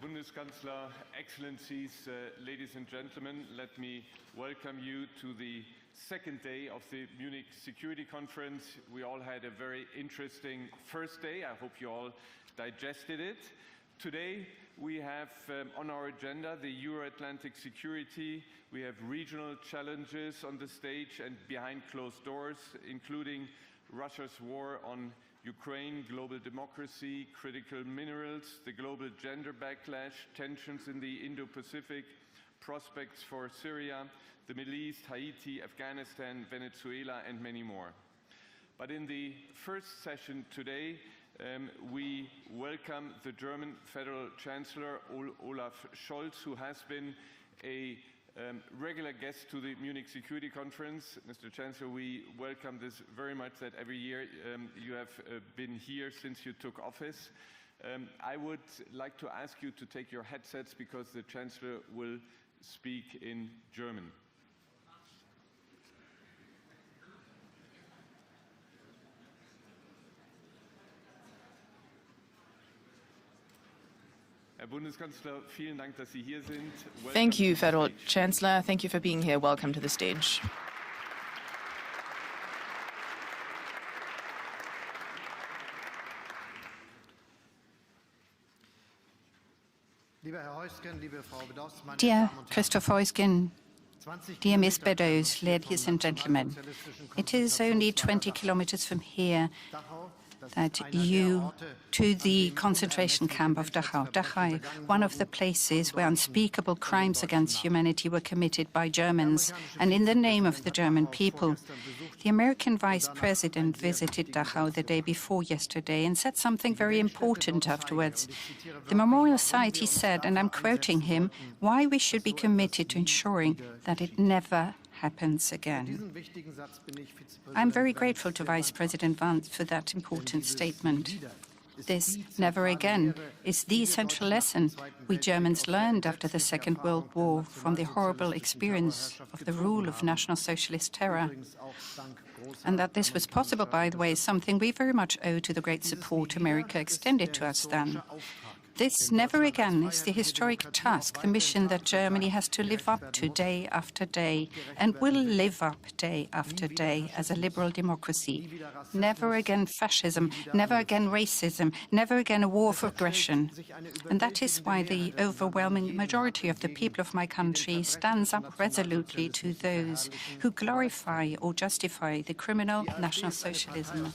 Bundeskanzler, Excellencies, ladies and gentlemen, let me welcome you to the second day of the Munich Security Conference. We all had a very interesting first day. I hope you all digested it. Today we have on our agenda the Euro-Atlantic security. We have regional challenges on the stage and behind closed doors, including Russia's war on Ukraine, global democracy, critical minerals, the global gender backlash, tensions in the Indo-Pacific, prospects for Syria, the Middle East, Haiti, Afghanistan, Venezuela, and many more. But in the first session today, we welcome the German Federal Chancellor, Olaf Scholz, who has been a regular guest to the Munich Security Conference. Mr. Chancellor, we welcome this very much that every year you have been here since you took office. I would like to ask you to take your headsets because the Chancellor will speak in German. Thank you, Federal Chancellor. Thank you for being here. Welcome to the stage. Dear Christoph Heusgen, dear Ms. Beddoes, ladies and gentlemen, it is only 20 kilometers from here to the concentration camp of Dachau. Dachau, one of the places where unspeakable crimes against humanity were committed by Germans and in the name of the German people. The American Vice President visited Dachau the day before yesterday and said something very important afterwards. The Memorial Society said, and I'm quoting him, why we should be committed to ensuring that it never happens again. I'm very grateful to Vice President Vance for that important statement. This never again is the central lesson we Germans learned after the Second World War from the horrible experience of the rule of National Socialist terror. And that this was possible, by the way, is something we very much owe to the great support America extended to us then. This never again is the historic task, the mission that Germany has to live up to day after day, and will live up day after day as a liberal democracy. Never again fascism, never again racism, never again a war of aggression. And that is why the overwhelming majority of the people of my country stands up resolutely to those who glorify or justify the criminal National Socialism.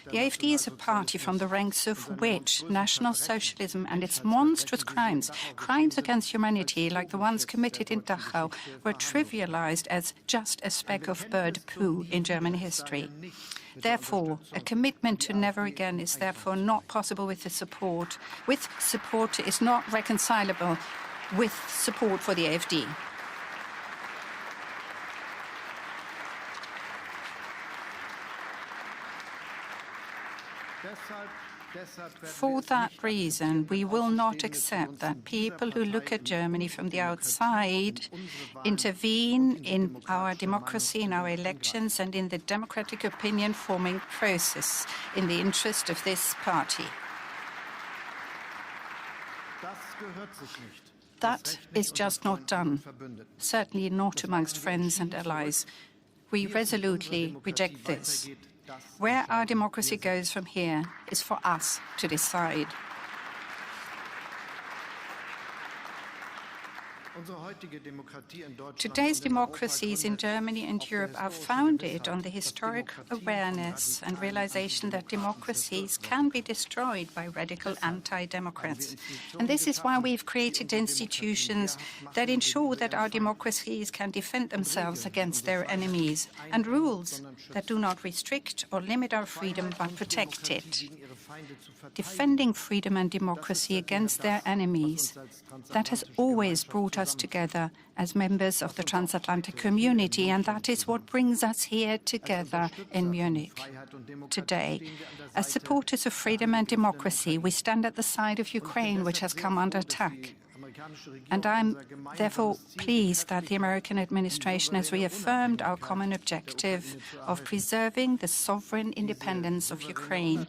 The AfD is a party from the ranks of which National Socialism and its monstrous crimes against humanity, like the ones committed in Dachau, were trivialized as just a speck of bird poo in German history. Therefore, a commitment to never again is therefore not possible with the support. With support is not reconcilable with support for the AfD. For that reason, we will not accept that people who look at Germany from the outside intervene in our democracy, in our elections, and in the democratic opinion-forming process in the interest of this party. That is just not done, certainly not amongst friends and allies. We resolutely reject this. Where our democracy goes from here is for us to decide. Today's democracies in Germany and Europe are founded on the historic awareness and realization that democracies can be destroyed by radical anti-democrats. And this is why we've created institutions that ensure that our democracies can defend themselves against their enemies, and rules that do not restrict or limit our freedom but protect it. Defending freedom and democracy against their enemies, that has always brought us together as members of the transatlantic community, and that is what brings us here together in Munich today. As supporters of freedom and democracy, we stand at the side of Ukraine, which has come under attack. And I'm therefore pleased that the American administration has reaffirmed our common objective of preserving the sovereign independence of Ukraine.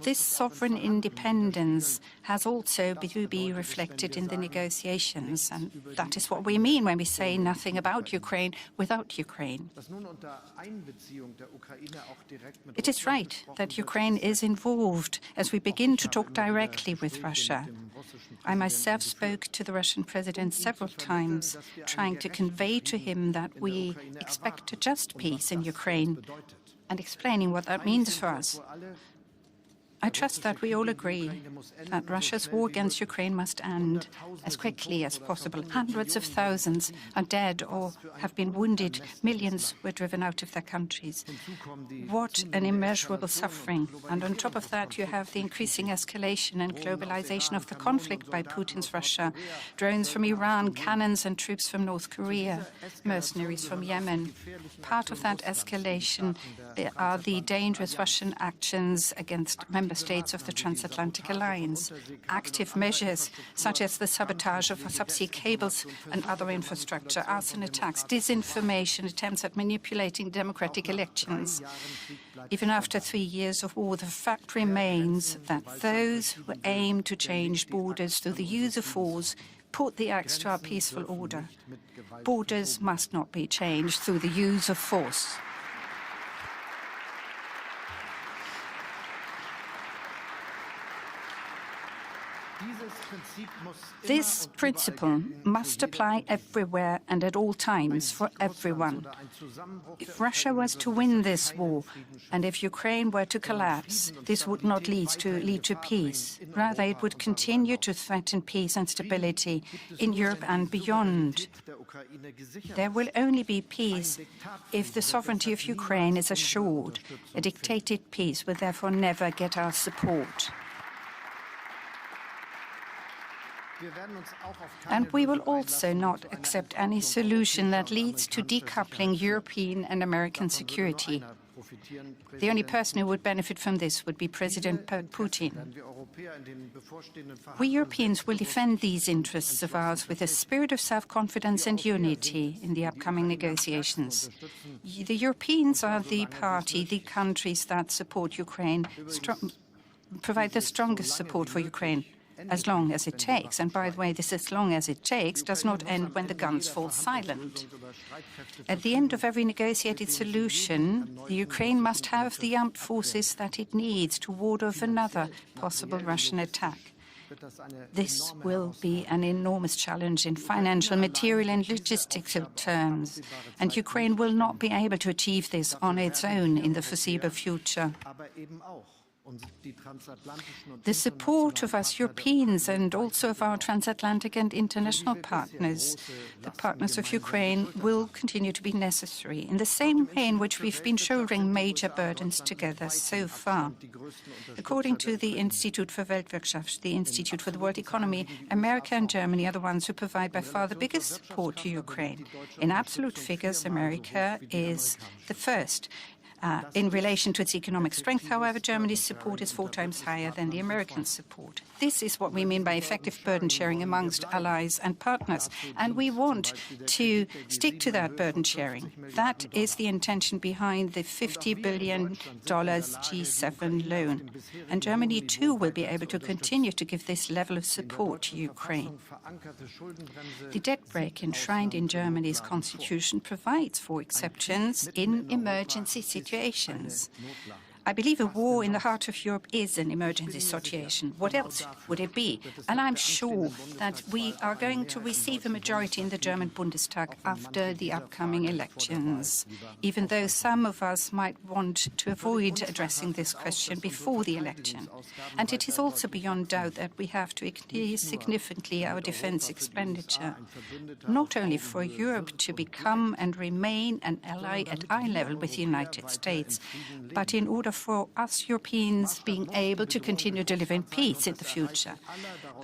This sovereign independence has also to be reflected in the negotiations, and that is what we mean when we say nothing about Ukraine without Ukraine. It is right that Ukraine is involved as we begin to talk directly with Russia. I myself spoke to the Russian president several times, trying to convey to him that we expect a just peace in Ukraine and explaining what that means for us. I trust that we all agree that Russia's war against Ukraine must end as quickly as possible. Hundreds of thousands are dead or have been wounded. Millions were driven out of their countries. What an immeasurable suffering. And on top of that, you have the increasing escalation and globalization of the conflict by Putin's Russia. Drones from Iran, cannons and troops from North Korea, mercenaries from Yemen. Part of that escalation are the dangerous Russian actions against member states of the Transatlantic Alliance. Active measures such as the sabotage of subsea cables and other infrastructure, arson attacks, disinformation, attempts at manipulating democratic elections. Even after 3 years of war, the fact remains that those who aim to change borders through the use of force put the axe to our peaceful order. Borders must not be changed through the use of force. This principle must apply everywhere and at all times for everyone. If Russia was to win this war, and if Ukraine were to collapse, this would not lead to peace. Rather, it would continue to threaten peace and stability in Europe and beyond. There will only be peace if the sovereignty of Ukraine is assured. A dictated peace will therefore never get our support. And we will also not accept any solution that leads to decoupling European and American security. The only person who would benefit from this would be President Putin. We Europeans will defend these interests of ours with a spirit of self-confidence and unity in the upcoming negotiations. The Europeans are the party, the countries that support Ukraine, provide the strongest support for Ukraine. As long as it takes. And by the way, this as long as it takes does not end when the guns fall silent. At the end of every negotiated solution, the Ukraine must have the armed forces that it needs to ward off another possible Russian attack. This will be an enormous challenge in financial, material and logistical terms, and Ukraine will not be able to achieve this on its own in the foreseeable future. The support of us Europeans and also of our transatlantic and international partners, the partners of Ukraine, will continue to be necessary in the same way in which we've been shouldering major burdens together so far. According to the Institute for Weltwirtschaft, the Institute for the World Economy, America and Germany are the ones who provide by far the biggest support to Ukraine. In absolute figures, America is the first. In relation to its economic strength, however, Germany's support is 4 times higher than the American support. This is what we mean by effective burden sharing amongst allies and partners, and we want to stick to that burden sharing. That is the intention behind the $50 billion G7 loan. And Germany, too, will be able to continue to give this level of support to Ukraine. The debt brake enshrined in Germany's constitution provides for exceptions in emergency situations. I believe a war in the heart of Europe is an emergency situation. What else would it be? And I'm sure that we are going to receive a majority in the German Bundestag after the upcoming elections, even though some of us might want to avoid addressing this question before the election. And it is also beyond doubt that we have to increase significantly our defense expenditure, not only for Europe to become and remain an ally at eye level with the United States, but in order for us Europeans being able to continue delivering peace in the future.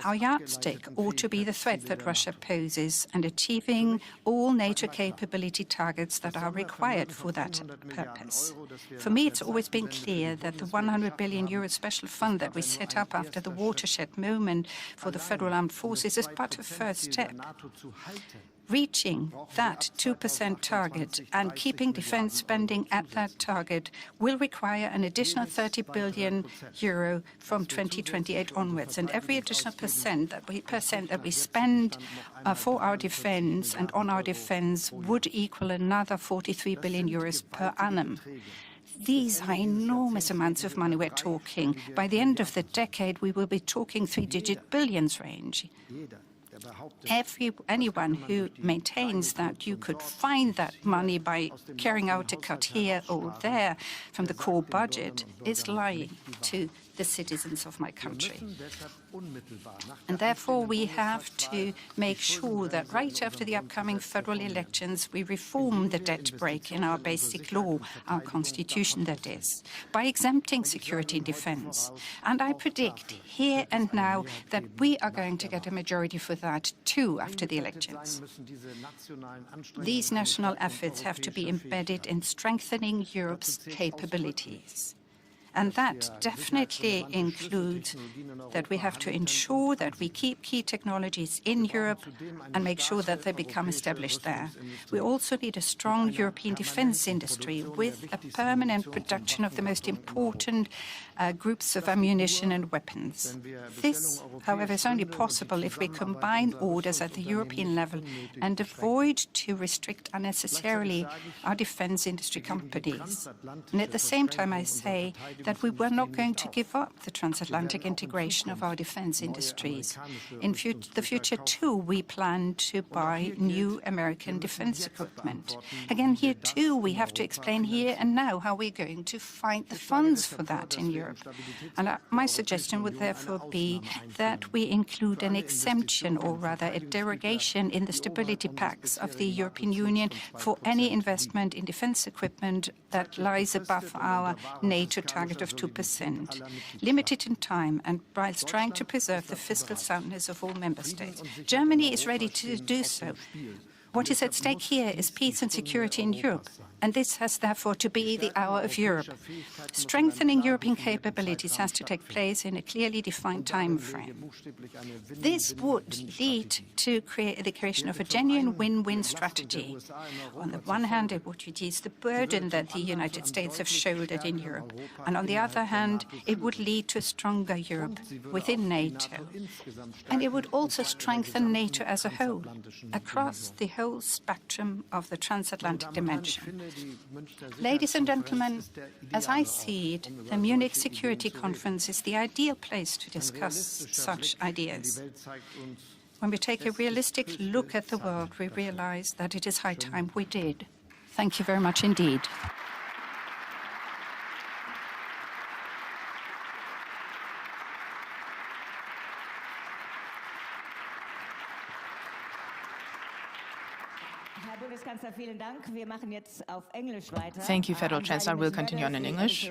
Our yardstick ought to be the threat that Russia poses and achieving all NATO capability targets that are required for that purpose. For me, it's always been clear that the 100 billion euro special fund that we set up after the watershed moment for the Federal Armed Forces is but a first step. Reaching that 2% target and keeping defense spending at that target will require an additional 30 billion euro from 2028 onwards. And every additional percent that we spend for our defense and on our defense would equal another 43 billion euros per annum. These are enormous amounts of money we're talking. By the end of the decade, we will be talking three-digit billions range. Anyone who maintains that you could find that money by carrying out a cut here or there from the core budget is lying to the citizens of my country. And therefore, we have to make sure that right after the upcoming federal elections, we reform the debt brake in our basic law, our constitution that is, by exempting security and defense. And I predict here and now that we are going to get a majority for that too after the elections. These national efforts have to be embedded in strengthening Europe's capabilities. And that definitely includes that we have to ensure that we keep key technologies in Europe and make sure that they become established there. We also need a strong European defense industry with a permanent production of the most important groups of ammunition and weapons. This, however, is only possible if we combine orders at the European level and avoid to restrict unnecessarily our defense industry companies. And at the same time, I say that we were not going to give up the transatlantic integration of our defense industries. In the future, too, we plan to buy new American defense equipment. Again, here, too, we have to explain here and now how we're going to find the funds for that in Europe. And my suggestion would therefore be that we include an exemption, or rather a derogation, in the stability pacts of the European Union for any investment in defense equipment that lies above our NATO target of 2%, limited in time and whilst trying to preserve the fiscal soundness of all member states. Germany is ready to do so. What is at stake here is peace and security in Europe, and this has therefore to be the hour of Europe. Strengthening European capabilities has to take place in a clearly defined time frame. This would lead to the creation of a genuine win-win strategy. On the one hand, it would reduce the burden that the United States have shouldered in Europe, and on the other hand, it would lead to a stronger Europe within NATO. And it would also strengthen NATO as a whole, across the whole spectrum of the transatlantic dimension. Ladies and gentlemen, as I see it, the Munich Security Conference is the ideal place to discuss such ideas. When we take a realistic look at the world, we realize that it is high time we did. Thank you very much indeed. Thank you, Federal Chancellor. We'll continue on in English.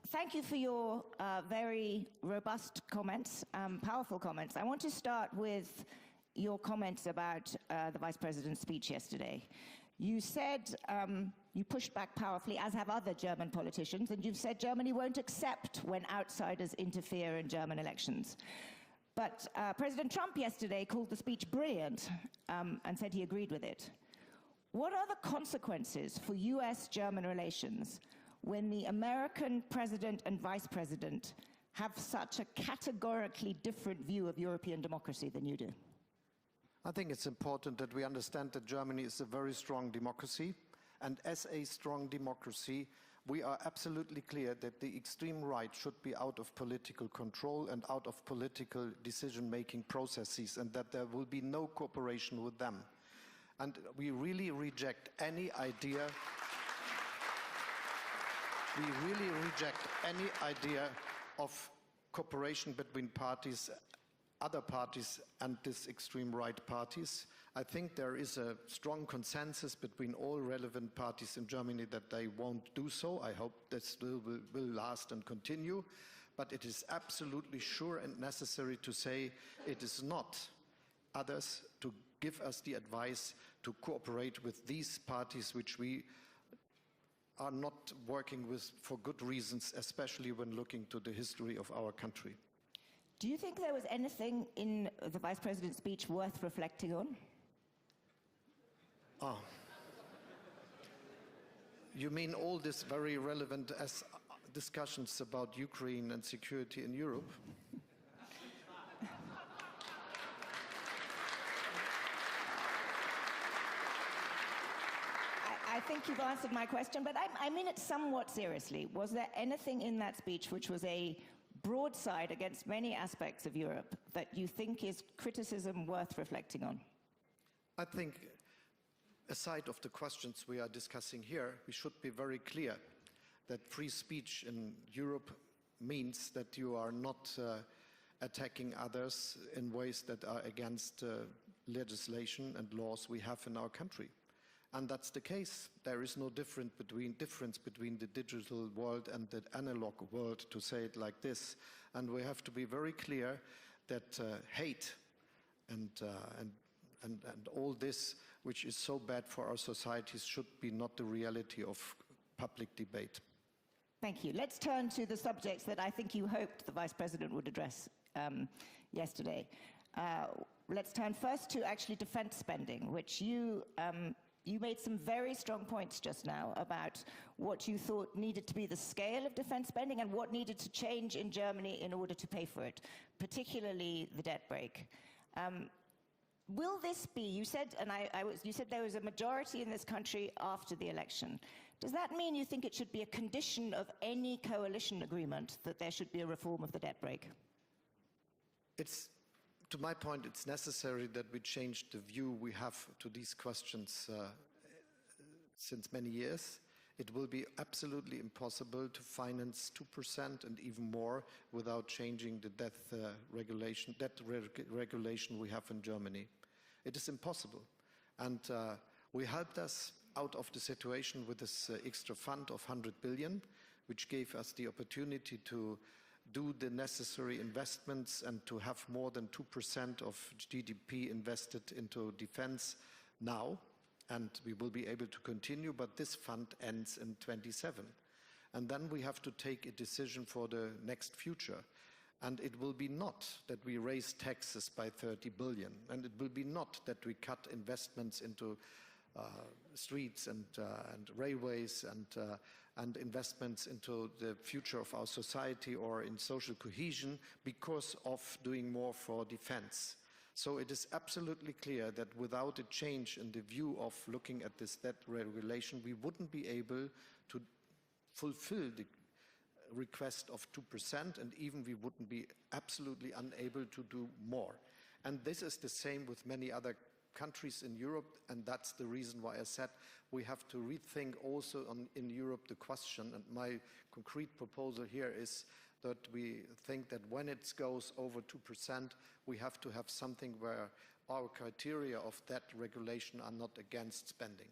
Thank you for your very robust comments, powerful comments. I want to start with your comments about the Vice President's speech yesterday. You said, you pushed back powerfully, as have other German politicians, and you've said Germany won't accept when outsiders interfere in German elections. But President Trump yesterday called the speech brilliant and said he agreed with it. What are the consequences for US-German relations when the American president and vice president have such a categorically different view of European democracy than you do? I think it's important that we understand that Germany is a very strong democracy, and as a strong democracy, we are absolutely clear that the extreme right should be out of political control and out of political decision-making processes, and that there will be no cooperation with them. And we really reject any idea of cooperation between parties other parties and these extreme right parties. I think there is a strong consensus between all relevant parties in Germany that they won't do so. I hope this will last and continue. But it is absolutely sure and necessary to say it is not others to give us the advice to cooperate with these parties which we are not working with for good reasons, especially when looking to the history of our country. Do you think there was anything in the Vice President's speech worth reflecting on? You mean all this very relevant discussions about Ukraine and security in Europe? I think you've answered my question, but I mean it somewhat seriously. Was there anything in that speech which was a broadside against many aspects of Europe that you think is criticism worth reflecting on? I think, aside of the questions we are discussing here, we should be very clear that free speech in Europe means that you are not attacking others in ways that are against legislation and laws we have in our country. And that's the case. There is no difference between the digital world and the analog world, to say it like this. And we have to be very clear that hate and all this, which is so bad for our societies, should be not the reality of public debate. Thank you. Let's turn to the subjects that I think you hoped the Vice President would address yesterday. Let's turn first to actually defense spending, which you made some very strong points just now about what you thought needed to be the scale of defense spending and what needed to change in Germany in order to pay for it, particularly the debt brake. Will this be, you said there was a majority in this country after the election. Does that mean you think it should be a condition of any coalition agreement that there should be a reform of the debt brake? To my point, it's necessary that we change the view we have to these questions since many years. It will be absolutely impossible to finance 2% and even more without changing the debt regulation we have in Germany. It is impossible. And we helped us out of the situation with this extra fund of 100 billion, which gave us the opportunity to do the necessary investments and to have more than 2% of GDP invested into defense now. And we will be able to continue, but this fund ends in 27. And then we have to take a decision for the next future. And it will be not that we raise taxes by 30 billion. And it will be not that we cut investments into streets and railways and investments into the future of our society or in social cohesion because of doing more for defense. So it is absolutely clear that without a change in the view of looking at this debt regulation, we wouldn't be able to fulfill the request of 2%, and even we wouldn't be absolutely unable to do more. And this is the same with many other countries in Europe, and that's the reason why I said we have to rethink also in Europe the question. And my concrete proposal here is that we think that when it goes over 2%, we have to have something where our criteria of that regulation are not against spending.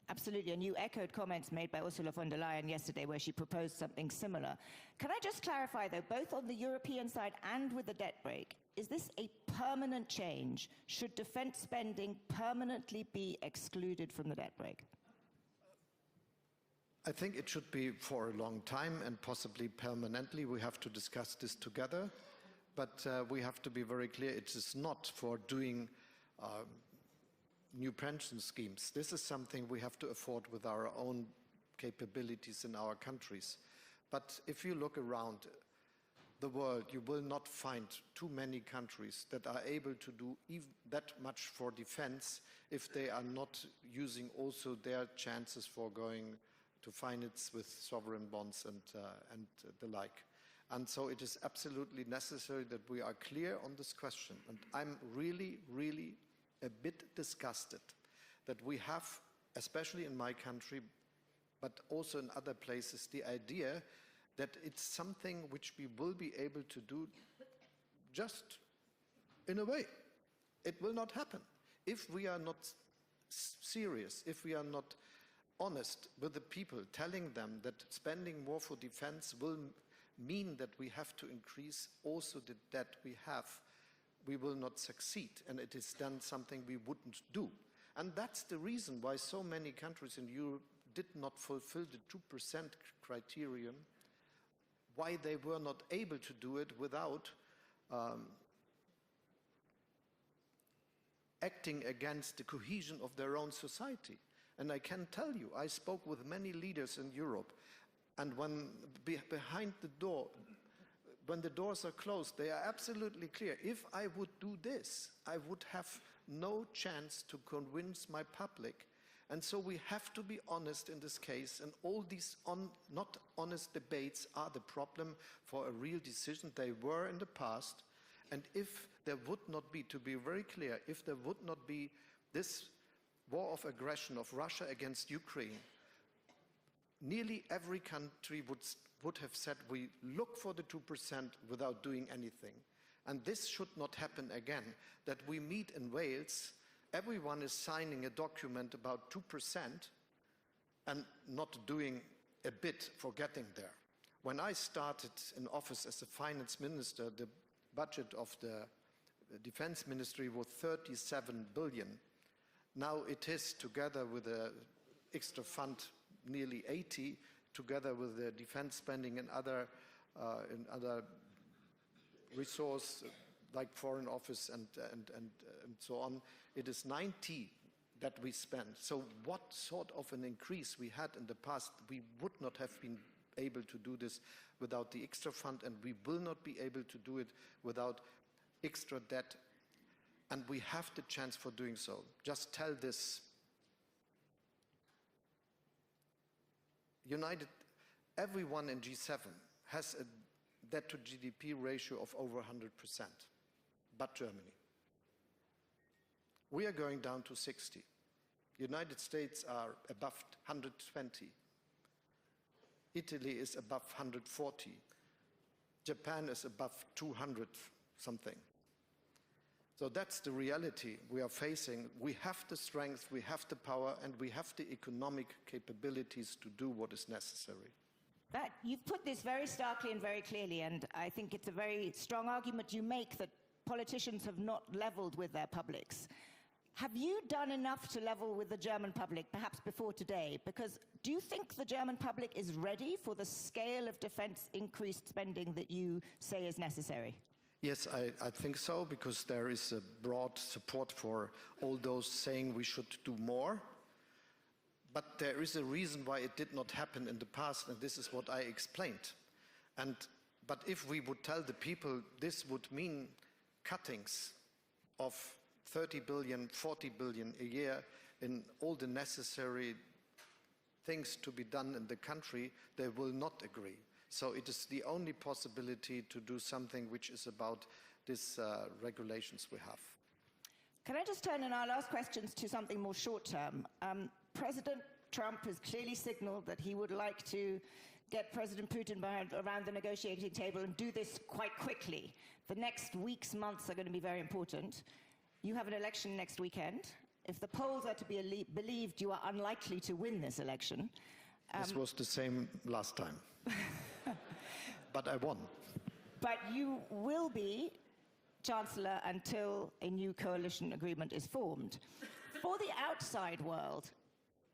Absolutely, and you echoed comments made by Ursula von der Leyen yesterday where she proposed something similar. Can I just clarify though, both on the European side and with the debt brake, is this a permanent change? Should defense spending permanently be excluded from the debt brake? I think it should be for a long time and possibly permanently. We have to discuss this together, but we have to be very clear it is not for doing new pension schemes. This is something we have to afford with our own capabilities in our countries. But if you look around the world, you will not find too many countries that are able to do even that much for defense if they are not using also their chances for going to finance with sovereign bonds and the like. And so it is absolutely necessary that we are clear on this question. And I'm really, really a bit disgusted that we have, especially in my country, but also in other places, the idea that it's something which we will be able to do just in a way. It will not happen. If we are not serious, if we are not honest with the people, telling them that spending more for defense will mean that we have to increase also the debt we have, we will not succeed, and it is then something we wouldn't do. And that's the reason why so many countries in Europe did not fulfill the 2% criterion, why they were not able to do it without acting against the cohesion of their own society. And I can tell you, I spoke with many leaders in Europe, and when behind the door, when the doors are closed, they are absolutely clear. If I would do this, I would have no chance to convince my public. And so we have to be honest in this case, and all these not honest debates are the problem for a real decision. They were in the past, and if there would not be, to be very clear, if there would not be this war of aggression of Russia against Ukraine, nearly every country would have said we look for the 2% without doing anything. And this should not happen again, that we meet in Wales, everyone is signing a document about 2% and not doing a bit for getting there. When I started in office as a finance minister, the budget of the defense ministry was 37 billion. Now it is, together with the extra fund, nearly 80, together with the defense spending and other resource like foreign office and so on, it is 90 that we spend. So what sort of an increase we had in the past, we would not have been able to do this without the extra fund, and we will not be able to do it without extra debt, and we have the chance for doing so. Just tell this. Everyone in G7 has a debt to GDP ratio of over 100%, but Germany. We are going down to 60. United States are above 120. Italy is above 140. Japan is above 200 something. So that's the reality we are facing. We have the strength, we have the power, and we have the economic capabilities to do what is necessary. You've put this very starkly and very clearly, and I think it's a very strong argument you make that politicians have not leveled with their publics. Have you done enough to level with the German public, perhaps before today? Because do you think the German public is ready for the scale of defense increased spending that you say is necessary? Yes, I think so, because there is a broad support for all those saying we should do more. But there is a reason why it did not happen in the past, and this is what I explained. But if we would tell the people this would mean cuttings of 30 billion, 40 billion a year in all the necessary things to be done in the country, they will not agree. So it is the only possibility to do something which is about these regulations we have. Can I just turn in our last questions to something more short-term? President Trump has clearly signaled that he would like to get President Putin around the negotiating table and do this quite quickly. The next weeks, months are going to be very important. You have an election next weekend. If the polls are to be believed, you are unlikely to win this election. This was the same last time. But I won. But you will be Chancellor until a new coalition agreement is formed. For the outside world,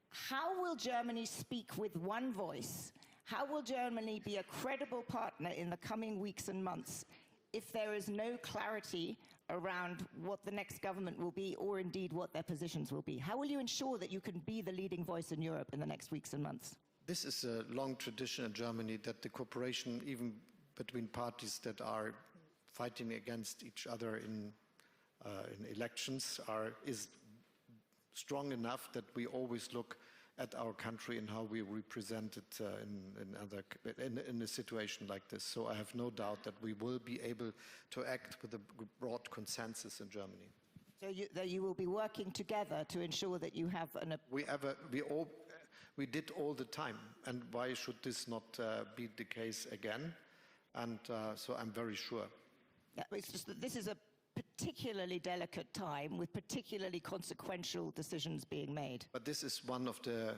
how will Germany speak with one voice? How will Germany be a credible partner in the coming weeks and months if there is no clarity around what the next government will be, or indeed what their positions will be? How will you ensure that you can be the leading voice in Europe in the next weeks and months? This is a long tradition in Germany, that the cooperation, even between parties that are fighting against each other in elections, is strong enough that we always look at our country and how we represent it in a situation like this. So I have no doubt that we will be able to act with a broad consensus in Germany. So you will be working together to ensure that you have an... We did all the time, and why should this not be the case again? And so I'm very sure. Yeah, it's just that this is a particularly delicate time with particularly consequential decisions being made. But this is one of the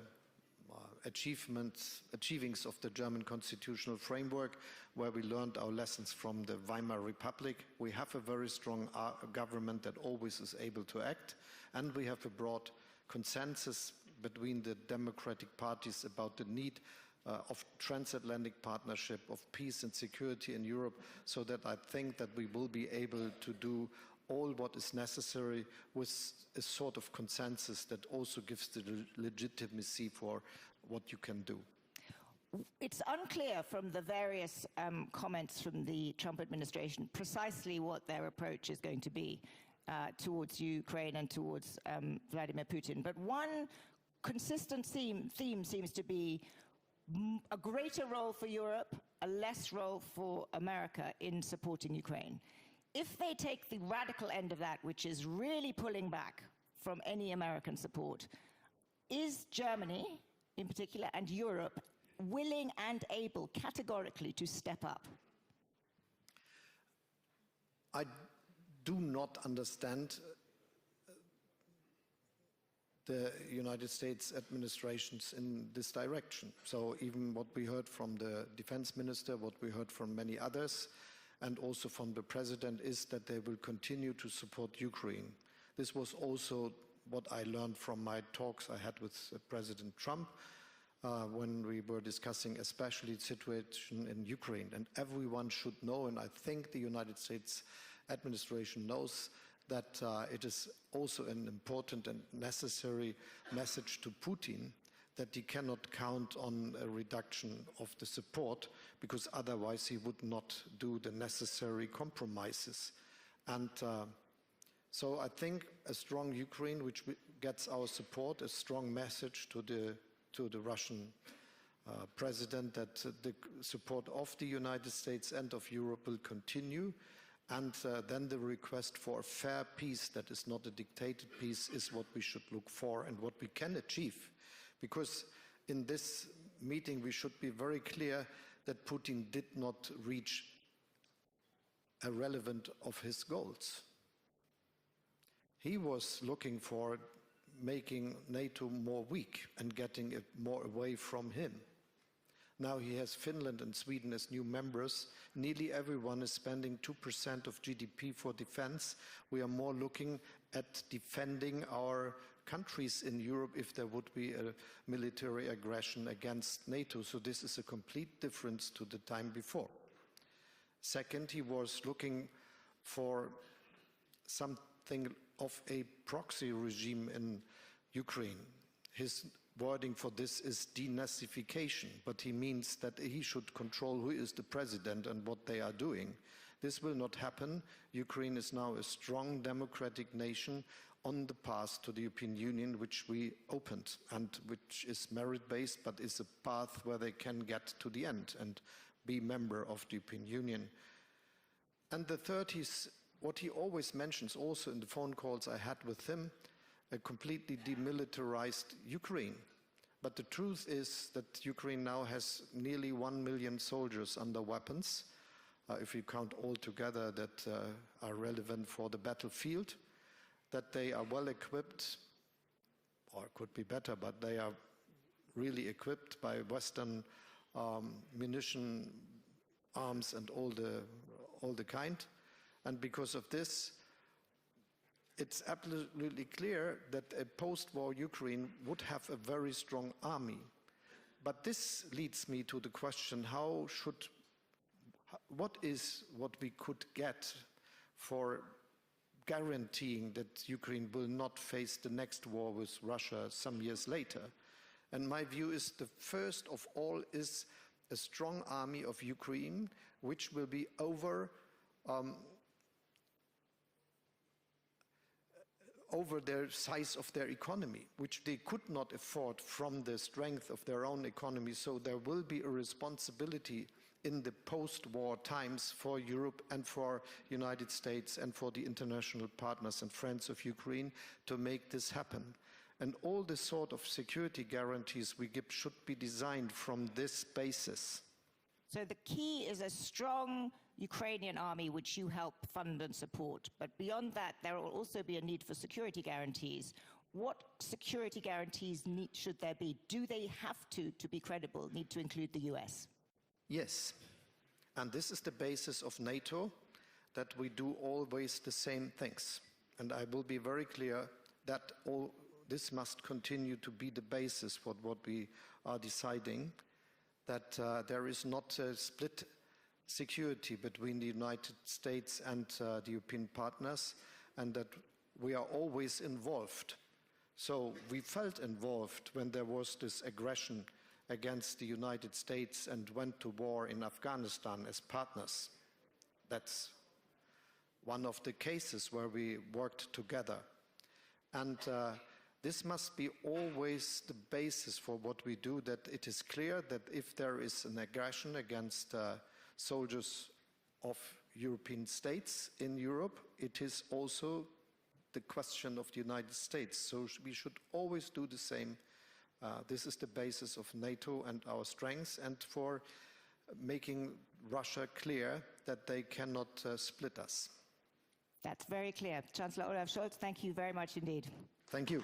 achievings of the German constitutional framework, where we learned our lessons from the Weimar Republic. We have a very strong government that always is able to act, and we have a broad consensus between the democratic parties about the need of transatlantic partnership, of peace and security in Europe, so that I think that we will be able to do all what is necessary with a sort of consensus that also gives the legitimacy for what you can do. It's unclear from the various comments from the Trump administration precisely what their approach is going to be towards Ukraine and towards Vladimir Putin. But one consistent theme seems to be a greater role for Europe, a less role for America in supporting Ukraine. If they take the radical end of that, which is really pulling back from any American support, is Germany, in particular, and Europe willing and able categorically to step up? I do not understand the United States administrations in this direction. So even what we heard from the defense minister, what we heard from many others, and also from the president, is that they will continue to support Ukraine. This was also what I learned from my talks I had with President Trump when we were discussing especially the situation in Ukraine. And everyone should know, and I think the United States administration knows, that it is also an important and necessary message to Putin that he cannot count on a reduction of the support, because otherwise he would not do the necessary compromises. And so I think a strong Ukraine, which gets our support, a strong message to the Russian president that the support of the United States and of Europe will continue. And then the request for a fair peace that is not a dictated peace is what we should look for and what we can achieve. Because in this meeting we should be very clear that Putin did not reach a relevant of his goals. He was looking for making NATO more weak and getting it more away from him. Now he has Finland and Sweden as new members. Nearly everyone is spending 2% of GDP for defense. We are more looking at defending our countries in Europe if there would be a military aggression against NATO. So this is a complete difference to the time before. Second, he was looking for something of a proxy regime in Ukraine. His wording for this is denazification, but he means that he should control who is the president and what they are doing. This will not happen. Ukraine is now a strong democratic nation on the path to the European Union, which we opened and which is merit-based, but is a path where they can get to the end and be member of the European Union. And the third is what he always mentions also in the phone calls I had with him, a completely demilitarized Ukraine. But the truth is that Ukraine now has nearly 1 million soldiers under weapons, if you count all together that are relevant for the battlefield, that they are well equipped, or could be better, but they are really equipped by Western munition, arms and all the kind. And because of this, it's absolutely clear that a post-war Ukraine would have a very strong army. But this leads me to the question, what is what we could get for guaranteeing that Ukraine will not face the next war with Russia some years later? And my view is the first of all is a strong army of Ukraine, which will be over the size of their economy, which they could not afford from the strength of their own economy. So there will be a responsibility in the post-war times for Europe and for the United States and for the international partners and friends of Ukraine to make this happen. And all the sort of security guarantees we give should be designed from this basis. So the key is a strong Ukrainian army, which you help fund and support. But beyond that, there will also be a need for security guarantees. What security guarantees should there be? Do they have to be credible, need to include the US? Yes. And this is the basis of NATO, that we do always the same things. And I will be very clear that all this must continue to be the basis for what we are deciding, that there is not a split security between the United States and the European partners, and that we are always involved. So we felt involved when there was this aggression against the United States and went to war in Afghanistan as partners. That's one of the cases where we worked together. And this must be always the basis for what we do, that it is clear that if there is an aggression against soldiers of European states in Europe, it is also the question of the United States. So we should always do the same. This is the basis of NATO and our strengths, and for making Russia clear that they cannot split us. That's very clear. Chancellor Olaf Scholz, thank you very much indeed. Thank you.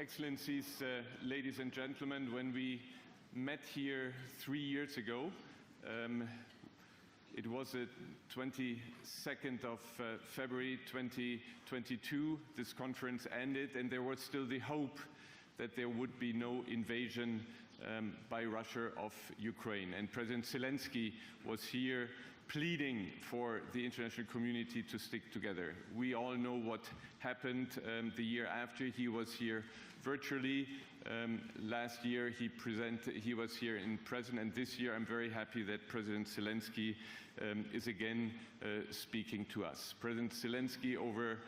Excellencies, ladies and gentlemen, when we met here 3 years ago, it was the 22nd of February 2022. This conference ended, and there was still the hope that there would be no invasion by Russia of Ukraine. And President Zelenskyy was here pleading for the international community to stick together. We all know what happened the year after. He was here virtually. Last year he was here in person, and this year I'm very happy that President Zelenskyy is again speaking to us. President Zelenskyy over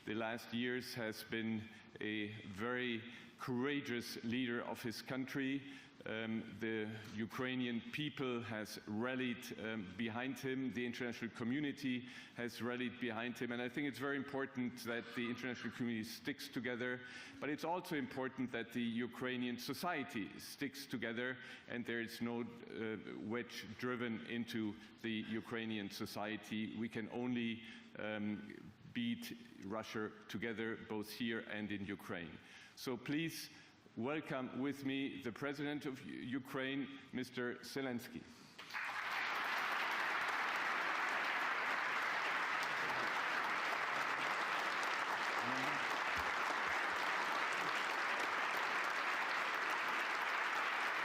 the last years has been a very courageous leader of his country. The Ukrainian people has rallied behind him. The international community has rallied behind him. And I think it's very important that the international community sticks together. But it's also important that the Ukrainian society sticks together and there is no wedge driven into the Ukrainian society. We can only beat Russia together, both here and in Ukraine. So please welcome with me the President of Ukraine, Mr. Zelenskyy.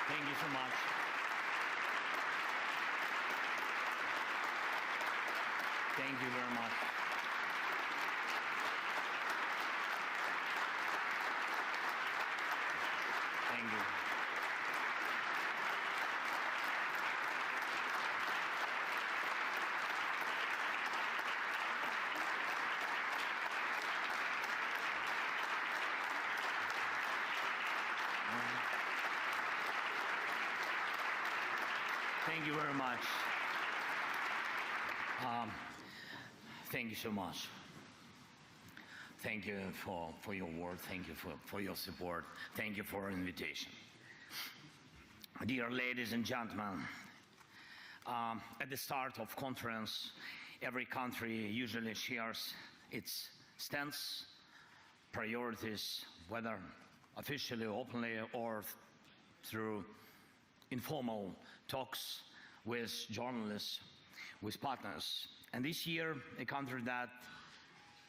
Thank you so much. Thank you very much. Thank you. Thank you very much. Thank you so much. Thank you for your word. Thank you for your support. Thank you for your invitation. Dear ladies and gentlemen, at the start of conference, every country usually shares its stance, priorities, whether officially, openly, or through informal talks with journalists, with partners. And this year, a country that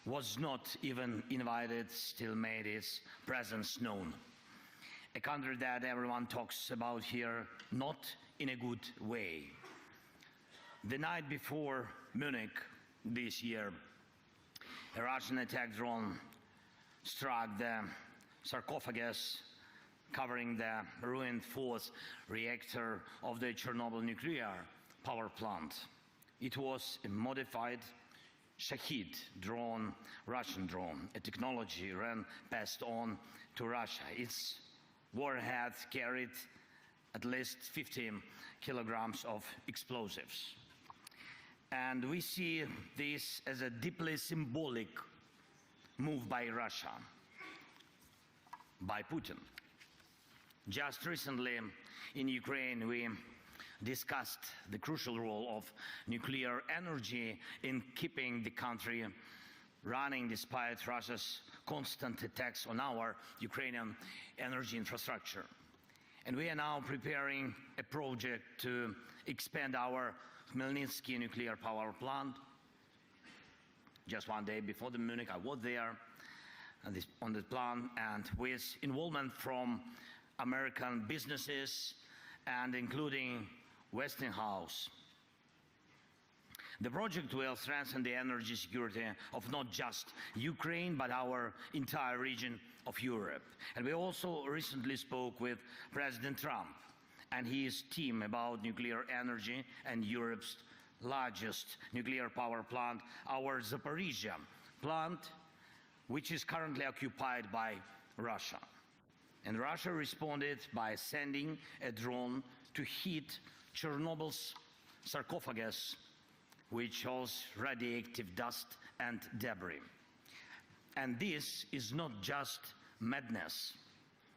was not even invited still made its presence known. A country that everyone talks about here, not in a good way. The night before Munich this year, a Russian attack drone struck the sarcophagus covering the ruined fourth reactor of the Chernobyl nuclear power plant. It was a modified Shahid drone, Russian drone, a technology passed on to Russia. Its warhead carried at least 50 kilograms of explosives. And we see this as a deeply symbolic move by Russia, by Putin. Just recently in Ukraine, we discussed the crucial role of nuclear energy in keeping the country running despite Russia's constant attacks on our Ukrainian energy infrastructure. And we are now preparing a project to expand our Khmelnytsky nuclear power plant. Just one day before the Munich, I was there on the plant, and with involvement from American businesses and including Westinghouse. The project will strengthen the energy security of not just Ukraine, but our entire region of Europe. And we also recently spoke with President Trump and his team about nuclear energy and Europe's largest nuclear power plant, our Zaporizhzhia plant, which is currently occupied by Russia. And Russia responded by sending a drone to hit Chernobyl's sarcophagus, which holds radioactive dust and debris. And this is not just madness.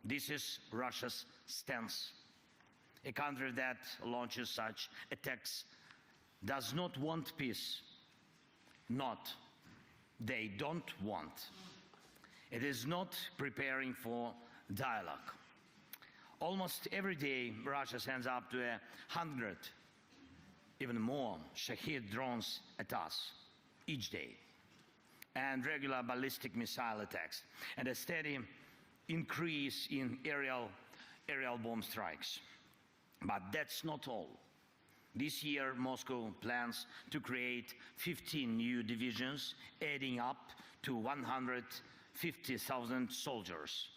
This is Russia's stance. A country that launches such attacks does not want peace. They don't want. It is not preparing for dialogue. Almost every day, Russia sends up to 100, even more, Shahed drones at us each day, and regular ballistic missile attacks, and a steady increase in aerial bomb strikes. But that's not all. This year, Moscow plans to create 15 new divisions, adding up to 150,000 soldiers.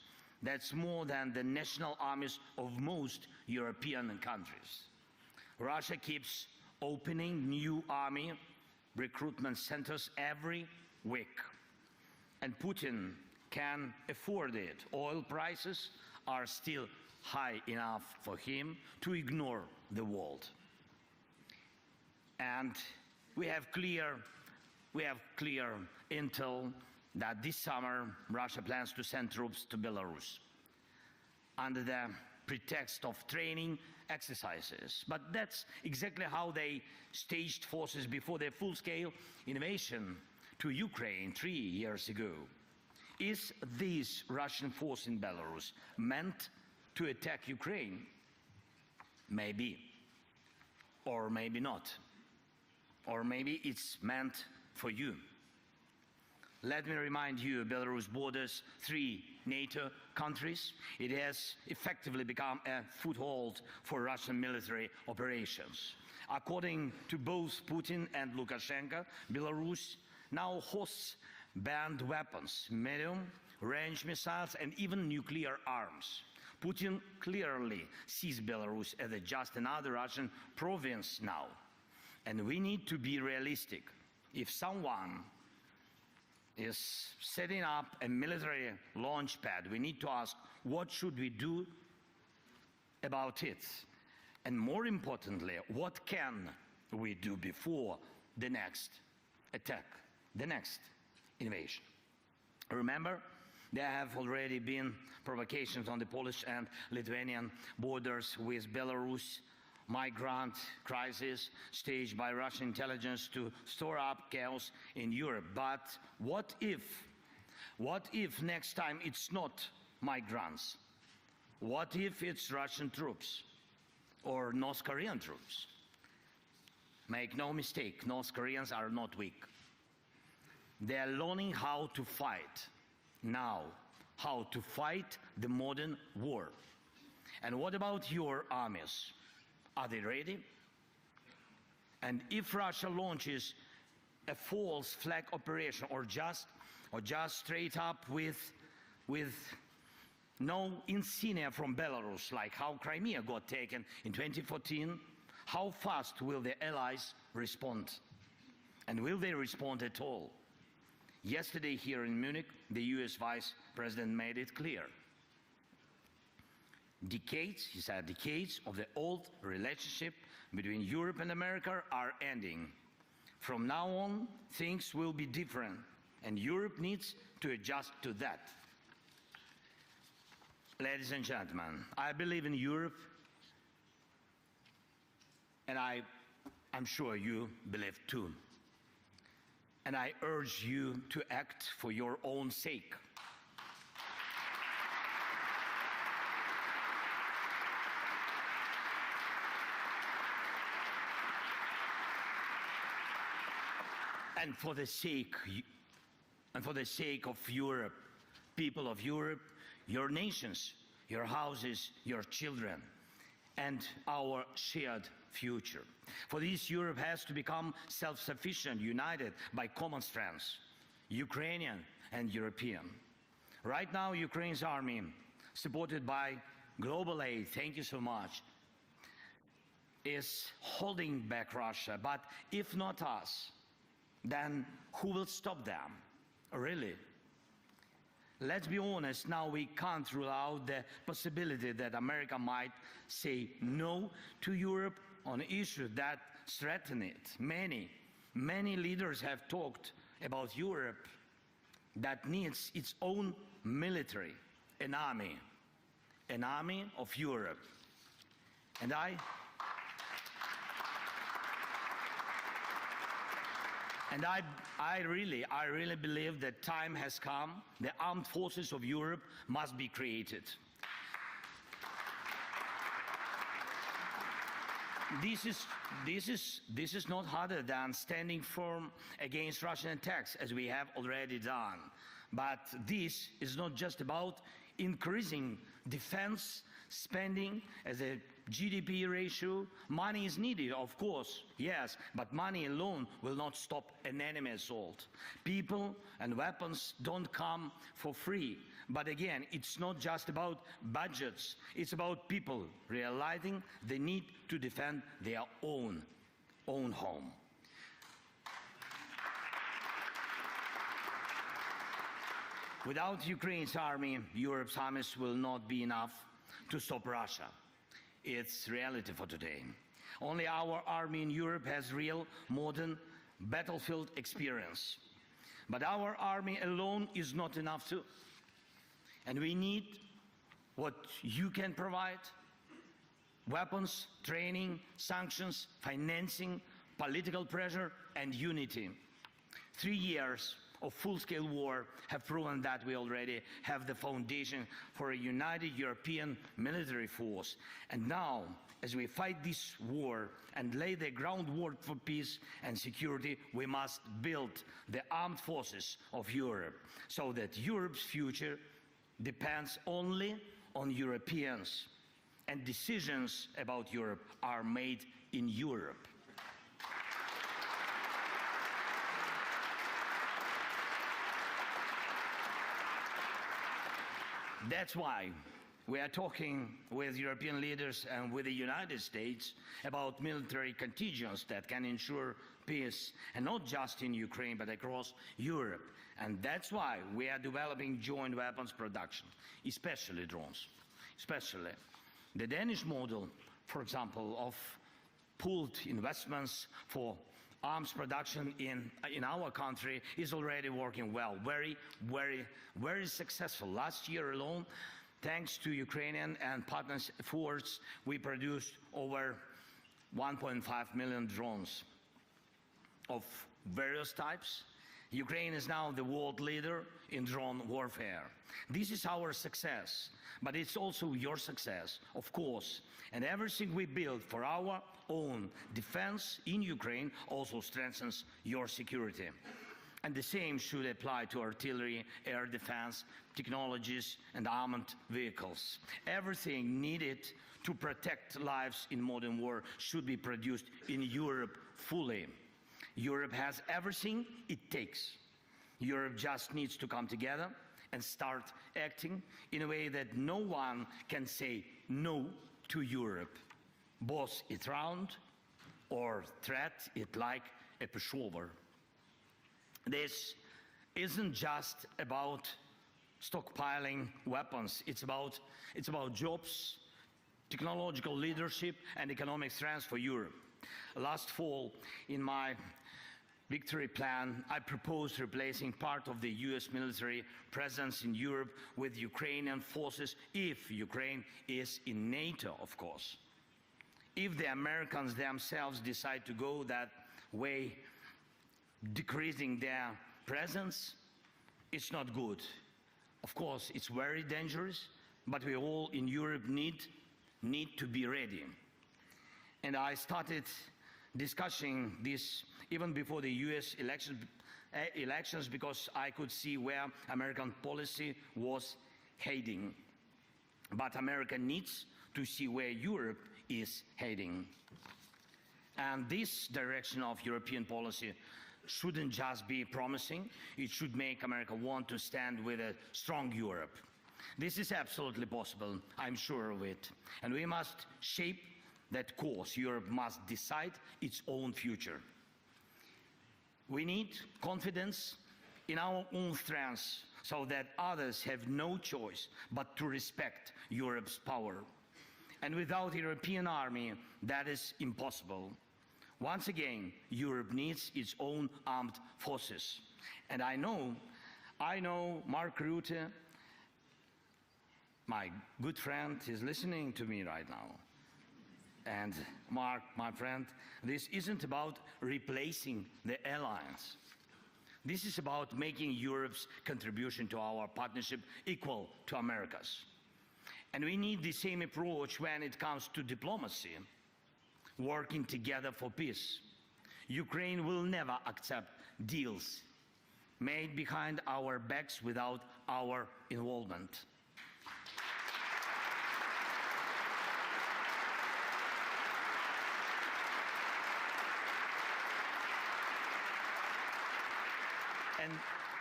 That's more than the national armies of most European countries. Russia keeps opening new army recruitment centers every week, and Putin can afford it. Oil prices are still high enough for him to ignore the world. And we have clear intel that this summer Russia plans to send troops to Belarus under the pretext of training exercises. But that's exactly how they staged forces before their full-scale invasion to Ukraine 3 years ago. Is this Russian force in Belarus meant to attack Ukraine? Maybe, or maybe not. Or maybe it's meant for you. Let me remind you, Belarus borders 3 NATO countries. It has effectively become a foothold for Russian military operations. According to both Putin and Lukashenko, Belarus now hosts banned weapons, medium-range missiles, and even nuclear arms. Putin clearly sees Belarus as just another Russian province now. And we need to be realistic. If someone is setting up a military launch pad, we need to ask, what should we do about it? And more importantly, what can we do before the next attack, the next invasion? Remember, there have already been provocations on the Polish and Lithuanian borders with Belarus, migrant crisis staged by Russian intelligence to store up chaos in Europe. But what if next time it's not migrants? What if it's Russian troops or North Korean troops? Make no mistake, North Koreans are not weak. They are learning how to fight now, how to fight the modern war. And what about your armies? Are they ready? And if Russia launches a false flag operation or just straight up with no insignia from Belarus, like how Crimea got taken in 2014, how fast will the allies respond? And will they respond at all? Yesterday here in Munich, the US Vice President made it clear. Decades, he said, decades of the old relationship between Europe and America are ending. From now on, things will be different, and Europe needs to adjust to that. Ladies and gentlemen, I believe in Europe, and I'm sure you believe too. And I urge you to act for your own sake. And for the sake of Europe, people of Europe, your nations, your houses, your children, and our shared future. For this, Europe has to become self-sufficient, united by common strengths, Ukrainian and European. Right now, Ukraine's army, supported by global aid, thank you so much, is holding back Russia. But if not us, then who will stop them? Really? Let's be honest, now we can't rule out the possibility that America might say no to Europe on issues that threaten it. Many leaders have talked about Europe that needs its own military, an army of Europe. And And I really believe that time has come. The armed forces of Europe must be created. This is not harder than standing firm against Russian attacks, as we have already done. But this is not just about increasing defense spending as a GDP ratio. Money is needed, of course, yes, but money alone will not stop an enemy assault. People and weapons don't come for free. But again, it's not just about budgets, it's about people realizing the need to defend their own home. Without Ukraine's army, Europe's armies will not be enough to stop Russia. It's reality for today. Only our army in Europe has real modern battlefield experience. But our army alone is not enough too. And we need what you can provide: weapons, training, sanctions, financing, political pressure, and unity. 3 years of full-scale war have proven that we already have the foundation for a united European military force. And now, as we fight this war and lay the groundwork for peace and security, we must build the armed forces of Europe so that Europe's future depends only on Europeans, and decisions about Europe are made in Europe. That's why we are talking with European leaders and with the United States about military contingents that can ensure peace, and not just in Ukraine, but across Europe. And that's why we are developing joint weapons production, especially drones. Especially the Danish model, for example, of pooled investments for arms production in our country is already working well, very successful. Last year alone, thanks to Ukrainian and partners' efforts, we produced over 1.5 million drones of various types. Ukraine is now the world leader in drone warfare. This is our success, but it's also your success, of course. And everything we build for our own defense in Ukraine also strengthens your security. And the same should apply to artillery, air defense, technologies, and armored vehicles. Everything needed to protect lives in modern war should be produced in Europe fully. Europe has everything it takes. Europe just needs to come together and start acting in a way that no one can say no to Europe. Boss it round or threat it like a pushover. This isn't just about stockpiling weapons. It's about jobs, technological leadership, and economic strength for Europe. Last fall, in my victory plan, I proposed replacing part of the US military presence in Europe with Ukrainian forces, if Ukraine is in NATO, of course. If the Americans themselves decide to go that way, decreasing their presence, it's not good. Of course, it's very dangerous, but we all in Europe need to be ready. And I started discussing this even before the US elections, because I could see where American policy was heading. But America needs to see where Europe is heading. And this direction of European policy shouldn't just be promising, it should make America want to stand with a strong Europe. This is absolutely possible, I'm sure of it. And we must shape that course. Europe must decide its own future. We need confidence in our own strengths so that others have no choice but to respect Europe's power. And without a European army, that is impossible. Once again, Europe needs its own armed forces. And I know Mark Rutte, my good friend, is listening to me right now. and Mark, my friend, this isn't about replacing the alliance. This is about making Europe's contribution to our partnership equal to America's. And we need the same approach when it comes to diplomacy, working together for peace. Ukraine will never accept deals made behind our backs without our involvement.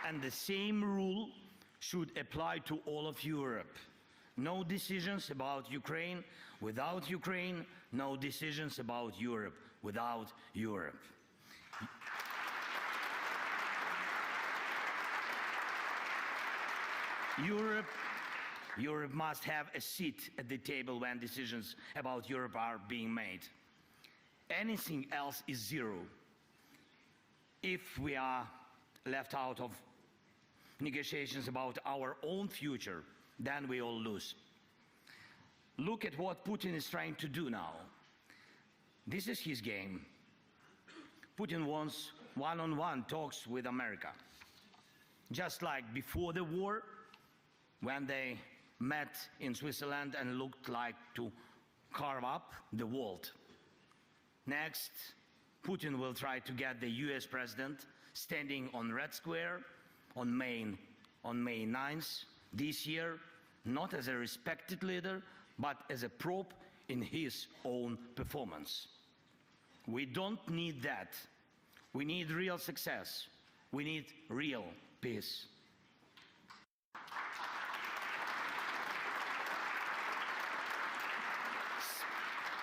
And the same rule should apply to all of Europe. No decisions about Ukraine without Ukraine, no decisions about Europe without Europe. Europe must have a seat at the table when decisions about Europe are being made. Anything else is zero. If we are left out of negotiations about our own future, then we all lose. Look at what Putin is trying to do now. This is his game. Putin wants one-on-one talks with America. Just like before the war, when they met in Switzerland and looked like to carve up the world. Next, Putin will try to get the US president standing on Red Square on May 9th this year, not as a respected leader, but as a probe in his own performance. We don't need that. We need real success. We need real peace.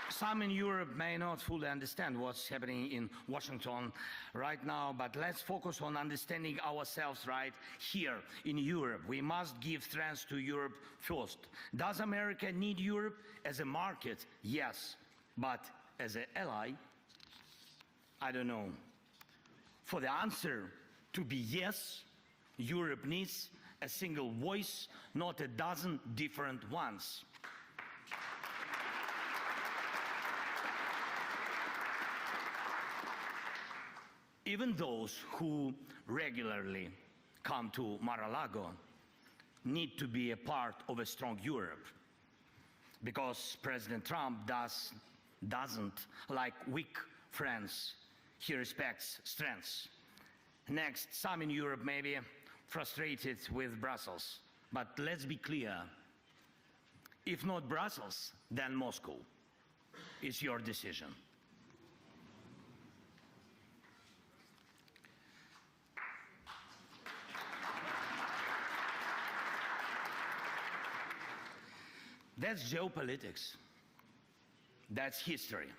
Some in Europe may not fully understand what's happening in Washington right now, but let's focus on understanding ourselves right here in Europe. We must give strength to Europe first. Does America need Europe as a market? Yes. But as an ally? I don't know. For the answer to be yes, Europe needs a single voice, not a dozen different ones. Even those who regularly come to Mar-a-Lago need to be a part of a strong Europe, because President Trump doesn't like weak friends. He respects strengths. Next, some in Europe may be frustrated with Brussels, but let's be clear. If not Brussels, then Moscow. It's your decision. That's geopolitics. That's history.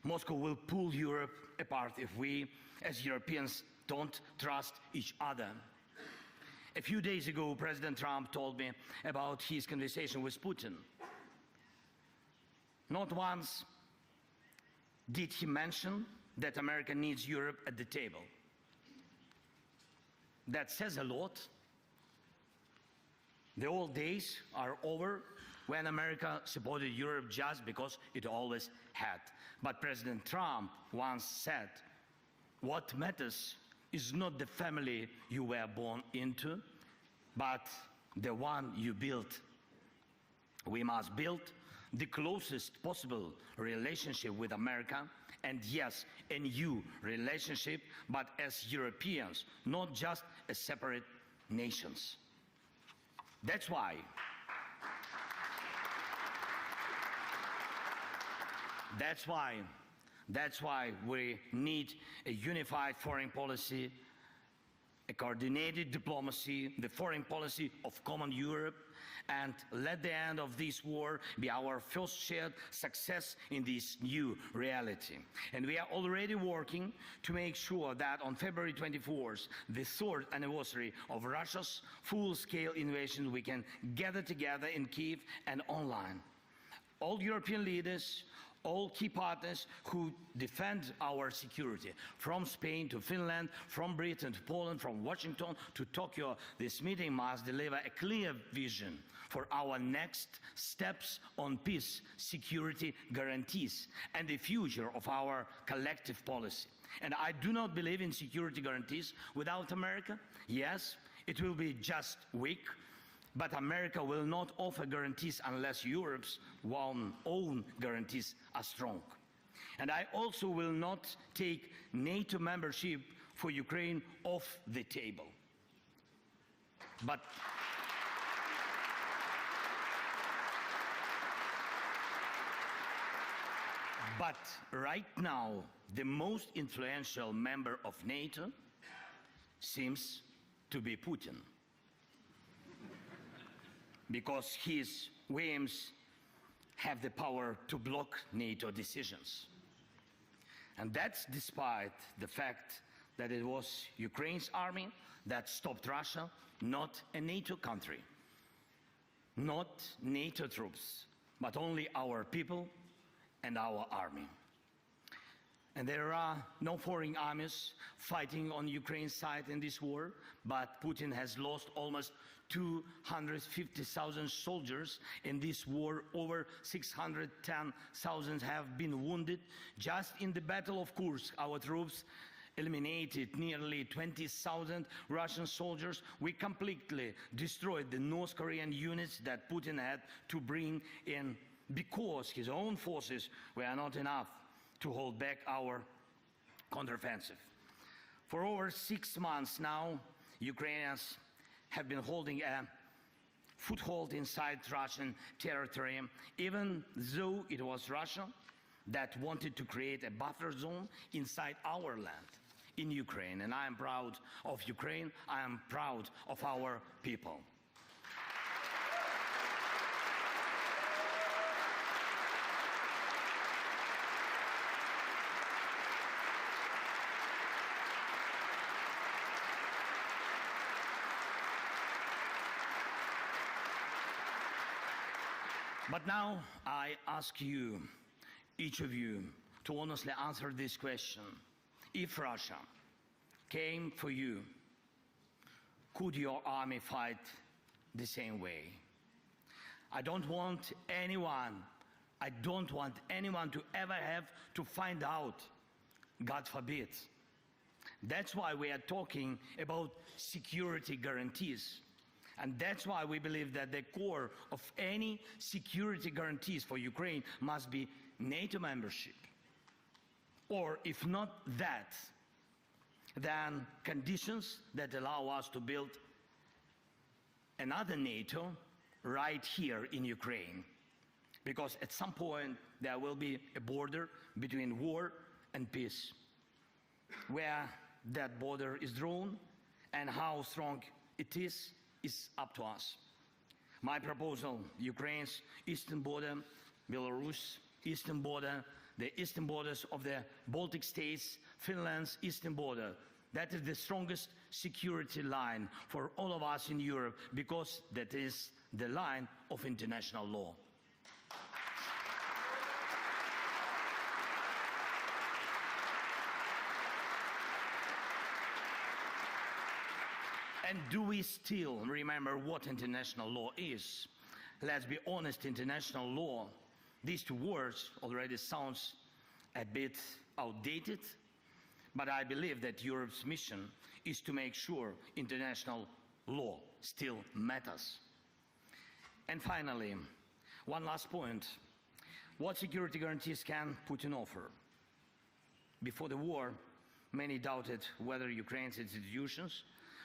Moscow will pull Europe apart if we, as Europeans, don't trust each other. A few days ago, President Trump told me about his conversation with Putin. Not once did he mention that America needs Europe at the table. That says a lot. The old days are over when America supported Europe just because it always had. But President Trump once said, what matters is not the family you were born into, but the one you built. We must build the closest possible relationship with America, and yes, a new relationship, but as Europeans, not just as separate nations. That's why we need a unified foreign policy, a coordinated diplomacy, the foreign policy of common Europe, and let the end of this war be our first shared success in this new reality. And we are already working to make sure that on February 24th, the 3rd anniversary of Russia's full-scale invasion, we can gather together in Kyiv and online. All European leaders, all key partners who defend our security, from Spain to Finland, from Britain to Poland, from Washington to Tokyo. This meeting must deliver a clear vision for our next steps on peace, security guarantees, and the future of our collective policy. And I do not believe in security guarantees without America. Yes, it will be just weak, but America will not offer guarantees unless Europe's own guarantees are strong. And I also will not take NATO membership for Ukraine off the table. But right now, the most influential member of NATO seems to be Putin, because his whims have the power to block NATO decisions. And that's despite the fact that it was Ukraine's army that stopped Russia, not a NATO country, not NATO troops, but only our people and our army. And there are no foreign armies fighting on Ukraine's side in this war, but Putin has lost almost 250,000 soldiers in this war. Over 610,000 have been wounded. Just in the Battle of Kursk, our troops eliminated nearly 20,000 Russian soldiers. We completely destroyed the North Korean units that Putin had to bring in because his own forces were not enough to hold back our counteroffensive. For over 6 months now, Ukrainians have been holding a foothold inside Russian territory, even though it was Russia that wanted to create a buffer zone inside our land in Ukraine. And I am proud of Ukraine. I am proud of our people. But now I ask you, each of you, to honestly answer this question. If Russia came for you, could your army fight the same way? I don't want anyone to ever have to find out, God forbid. That's why we are talking about security guarantees. And that's why we believe that the core of any security guarantees for Ukraine must be NATO membership. Or if not that, then conditions that allow us to build another NATO right here in Ukraine. Because at some point there will be a border between war and peace. Where that border is drawn and how strong it is up to us. My proposal: Ukraine's eastern border, Belarus eastern border, the eastern borders of the Baltic states, Finland's eastern border. That is the strongest security line for all of us in Europe, because that is the line of international law. And do we still remember what international law is? Let's be honest, international law, these two words already sounds a bit outdated, but I believe that Europe's mission is to make sure international law still matters. And finally, one last point. What security guarantees can Putin offer? Before the war, many doubted whether Ukraine's institutions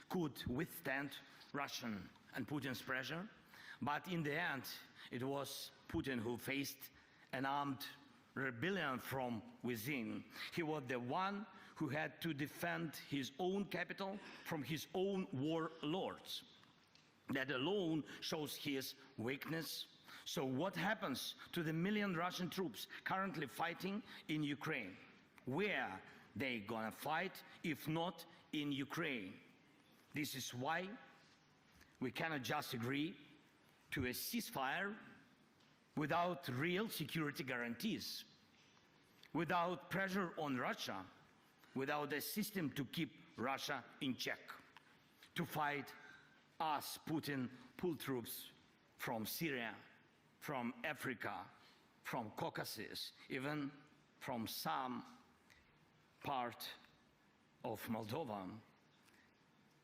could withstand Russian and Putin's pressure, but in the end, it was Putin who faced an armed rebellion from within. He was the one who had to defend his own capital from his own warlords. That alone shows his weakness. So what happens to the million Russian troops currently fighting in Ukraine? Where they gonna fight if not in Ukraine? This is why we cannot just agree to a ceasefire without real security guarantees. without pressure on Russia, without a system to keep Russia in check, to fight us, Putin, pull troops from Syria, from Africa, from Caucasus, even from some part of Moldova.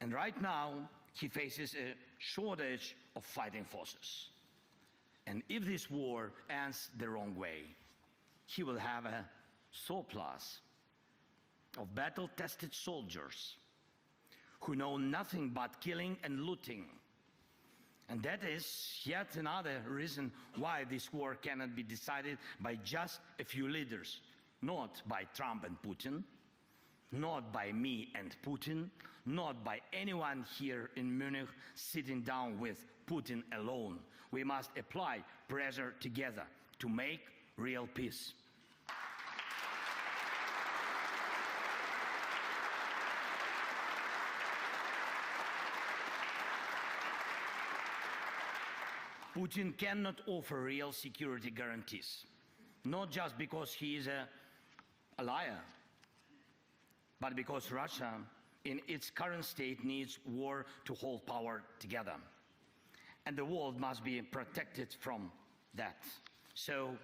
And right now, he faces a shortage of fighting forces. And if this war ends the wrong way, he will have a surplus of battle-tested soldiers who know nothing but killing and looting. And that is yet another reason why this war cannot be decided by just a few leaders, not by Trump and Putin, not by me and Putin, not by anyone here in Munich sitting down with Putin alone. We must apply pressure together to make real peace. Putin cannot offer real security guarantees, not just because he is a liar, but because Russia, in its current state, needs war to hold power together. And the world must be protected from that. So,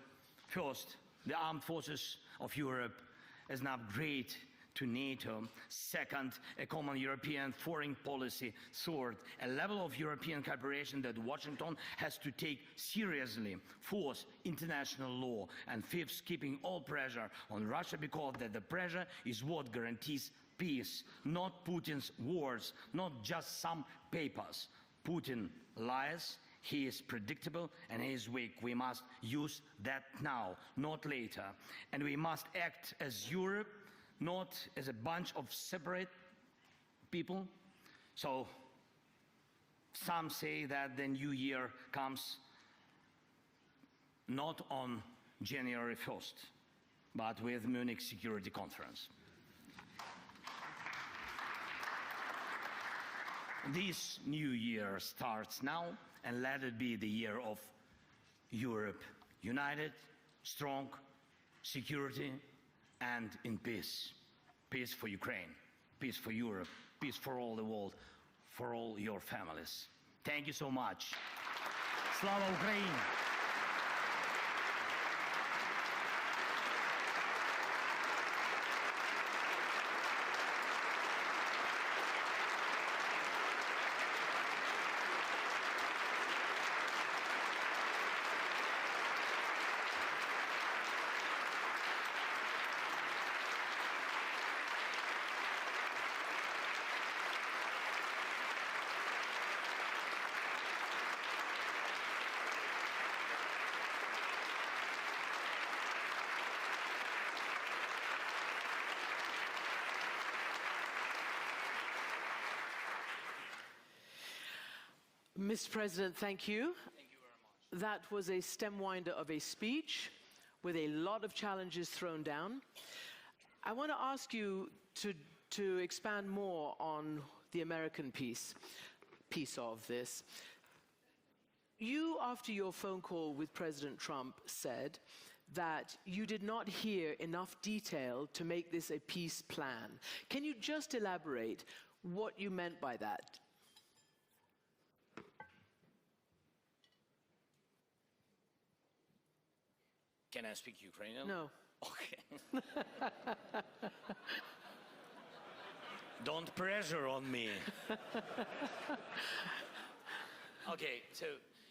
first, the armed forces of Europe as an upgrade to NATO. Second, a common European foreign policy. Third, a level of European cooperation that Washington has to take seriously. Fourth, international law. And fifth, keeping all pressure on Russia, because that the pressure is what guarantees peace, not Putin's words, not just some papers. Putin lies, he is predictable, and he is weak. We must use that now, not later. And we must act as Europe, not as a bunch of separate people. So some say that the new year comes not on January 1st, but with Munich Security Conference. This new year starts now, and let it be the year of Europe, united, strong, security, and in peace. Peace for Ukraine, peace for Europe, peace for all the world, for all your families. Thank you so much. Slava Ukraini! Mr. President, thank you. Thank you very much. That was a stem winder of a speech with a lot of challenges thrown down. I want to ask you to expand more on the American piece of this. You, after your phone call with President Trump, said that you did not hear enough detail to make this a peace plan. Can you just elaborate what you meant by that? Can I speak Ukrainian? No. Okay. Don't pressure on me. Okay, so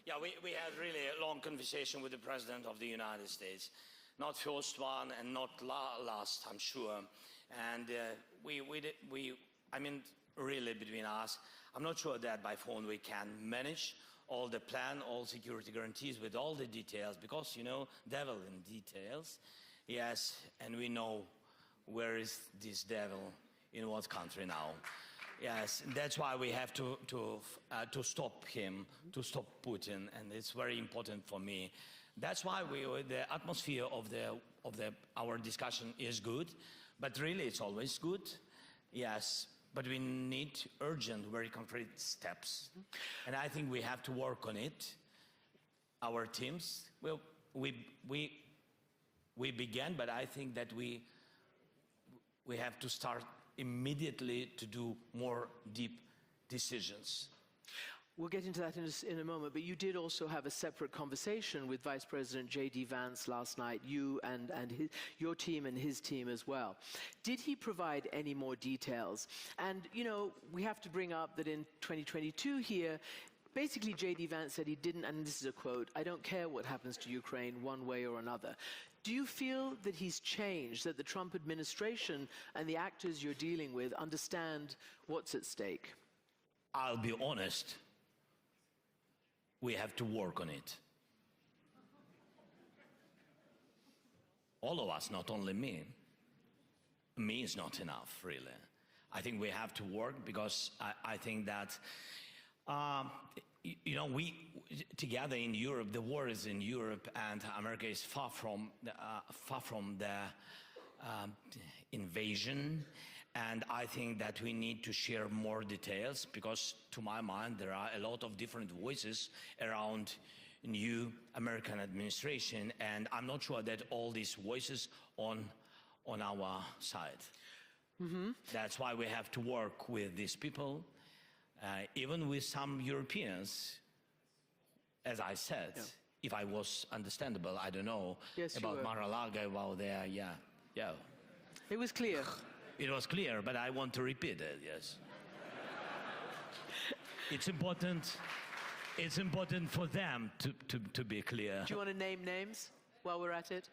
yeah, we had really a long conversation with the President of the United States. Not first one and not last, I'm sure. And I mean, really between us, I'm not sure that by phone we can manage all the plan, all security guarantees with all the details, because, you know, devil in details. Yes, and we know where is this devil, in what country now. Yes, that's why we have to stop him, to stop Putin, and it's very important for me. That's why the atmosphere of our discussion is good, but really it's always good. Yes. But we need urgent, very concrete steps. And I think we have to work on it. Our teams, well, we we began, but I think that we have to start immediately to do more deep decisions. We'll get into that in a moment, but you did also have a separate conversation with Vice President JD Vance last night, you and your team and his team as well. Did he provide any more details? And, you know, we have to bring up that in 2022 here, basically JD Vance said he didn't, and this is a quote, "I don't care what happens to Ukraine one way or another." Do you feel that he's changed, that the Trump administration and the actors you're dealing with understand what's at stake? I'll be honest. We have to work on it. All of us, not only me. Me is not enough, really. I think we have to work because I think that, you know, we together in Europe, the war is in Europe, and America is far from the invasion. And I think that we need to share more details because, to my mind, there are a lot of different voices around new American administration, and I'm not sure that all these voices on our side. That's why we have to work with these people, even with some Europeans, as I said. Yeah. If I was understandable, I don't know, yes, about Mar-a-Lago, about there, yeah. It was clear. It was clear, but I want to repeat it, yes. It's important for them to be clear. Do you want to name names while we're at it?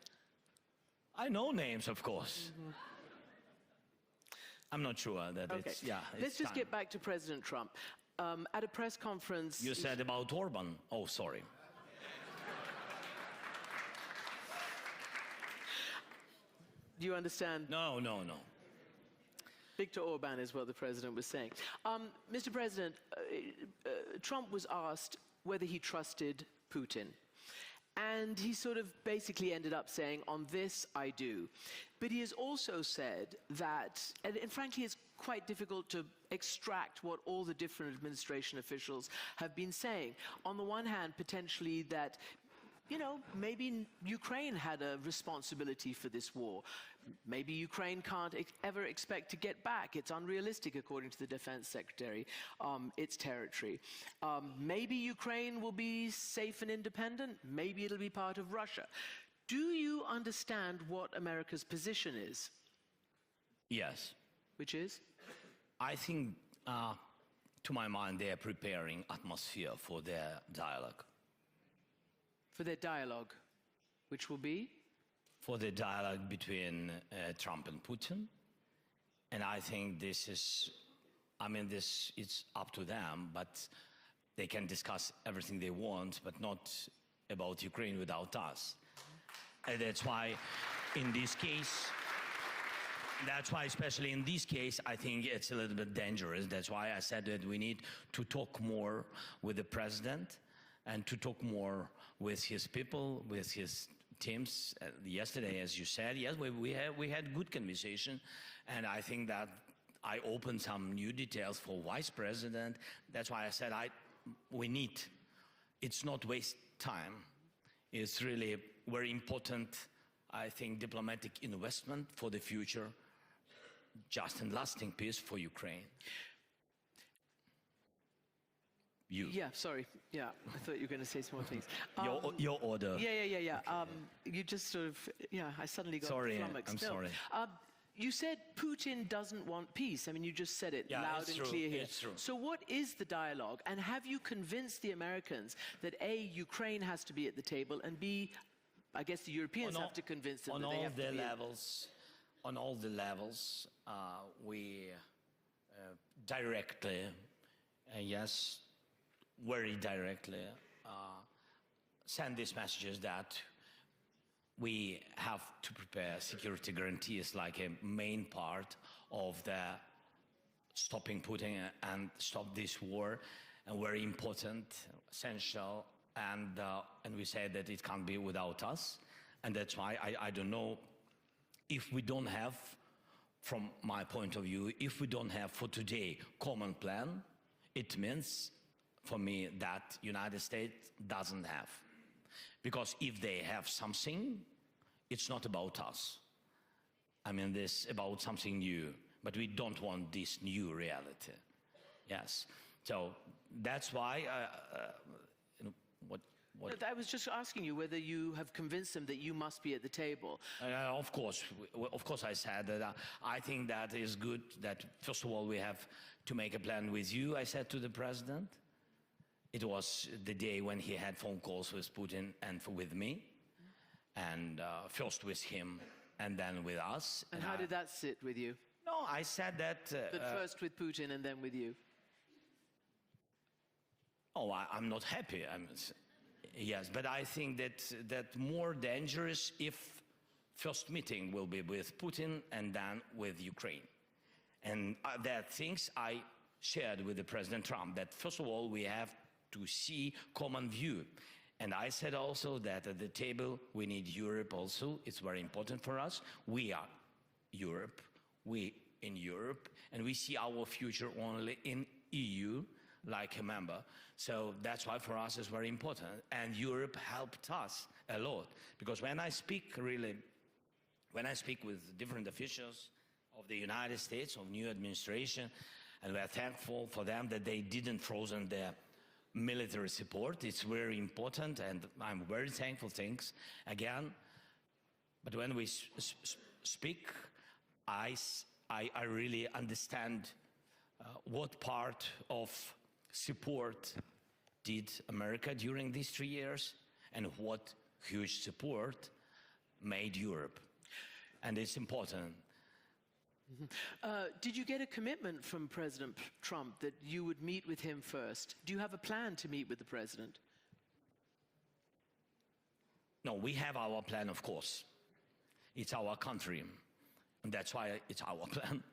I know names, of course. I'm not sure that it's, yeah. Let's just get back to President Trump. At a press conference... You said about Orban. Oh, sorry. Do you understand? No. Viktor Orban is what the president was saying. Mr. President, Trump was asked whether he trusted Putin. And he sort of basically ended up saying, on this, I do. But he has also said that, and frankly, it's quite difficult to extract what all the different administration officials have been saying. On the one hand, potentially that, you know, maybe Ukraine had a responsibility for this war. Maybe Ukraine can't ever expect to get back. It's unrealistic, according to the Defense Secretary, its territory. Maybe Ukraine will be safe and independent. Maybe it'll be part of Russia. Do you understand what America's position is? Yes. Which is? I think, to my mind, they are preparing atmosphere for their dialogue. For their dialogue, which will be? For the dialogue between Trump and Putin. And I think this is, I mean, it's up to them, but they can discuss everything they want, but not about Ukraine without us. And that's why in this case, especially in this case, I think it's a little bit dangerous. That's why I said that we need to talk more with the president and to talk more with his people, with his teams. Yesterday, as you said, yes, we had good conversation, and I think that I opened some new details for Vice President. That's why I said we need. It's not waste time. It's really very important, I think, diplomatic investment for the future, just and lasting peace for Ukraine. Yeah, sorry. Yeah, I thought you were going to say some more things. Your order. Yeah. You just sort of, I suddenly got flummoxed. I'm sorry. You said Putin doesn't want peace. I mean, you just said it loud and clear here. It's true. So what is the dialogue? And have you convinced the Americans that A, Ukraine has to be at the table, and B, I guess the Europeans have to convince them that they have to be on all the levels, we directly, yes, very directly send these messages that we have to prepare security guarantees like a main part of the stopping Putin and stop this war, and very important, essential, and we say that it can't be without us, and that's why I don't know if we don't have, from my point of view, if we don't have for today common plan, it means for me that United States doesn't have. Because if they have something, it's not about us. I mean, this about something new, but we don't want this new reality. Yes. So that's why, I was just asking you whether you have convinced them that you must be at the table. Of course, I said that I think that is good, that first of all we have to make a plan with you, I said to the president. It was the day when he had phone calls with Putin and with me, and first with him and then with us. And how did that sit with you? No, I said that... But first with Putin and then with you? Oh, I'm not happy. Yes, but I think that more dangerous if first meeting will be with Putin and then with Ukraine. And there are things I shared with the President Trump, that first of all we have to see common view. And I said also that at the table we need Europe also. It's very important for us. We are Europe, we in Europe, and we see our future only in EU, like a member. So that's why for us it's very important. And Europe helped us a lot. Because when I speak with different officials of the United States, of new administration, and we're thankful for them that they didn't frozen their military support. It's very important, and I'm very thankful, thanks again. But when we speak, I really understand what part of support did America during these 3 years and what huge support made Europe. And it's important. Did you get a commitment from President Trump that you would meet with him first? Do you have a plan to meet with the president? No, we have our plan, of course. It's our country, and that's why it's our plan.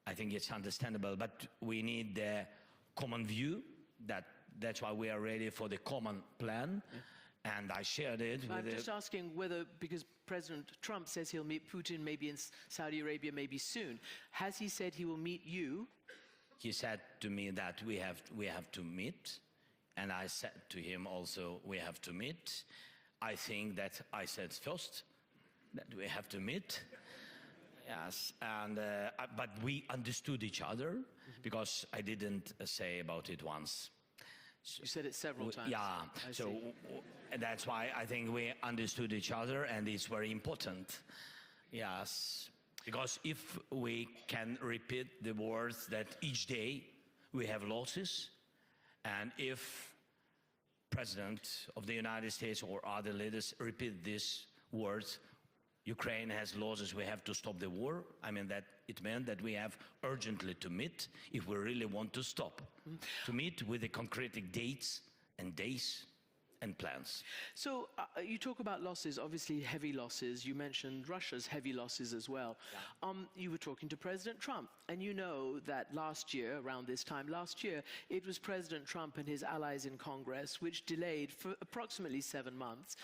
I think it's understandable, but we need the common view. That's why we are ready for the common plan. Yeah. And I shared it with... I'm just asking whether, because President Trump says he'll meet Putin maybe in Saudi Arabia maybe soon. Has he said he will meet you? He said to me that we have to meet. And I said to him also, we have to meet. I think that I said first that we have to meet. Yes, and but we understood each other because I didn't say about it once. You said it several times. Yeah, so that's why I think we understood each other, and it's very important. Yes, because if we can repeat the words that each day we have losses, and if President of the United States or other leaders repeat these words, Ukraine has losses, we have to stop the war. I mean, that it meant that we have urgently to meet if we really want to stop. To meet with the concrete dates and days and plans. So you talk about losses, obviously heavy losses. You mentioned Russia's heavy losses as well. Yeah. You were talking to President Trump, and you know that last year, around this time last year, it was President Trump and his allies in Congress which delayed for approximately 7 months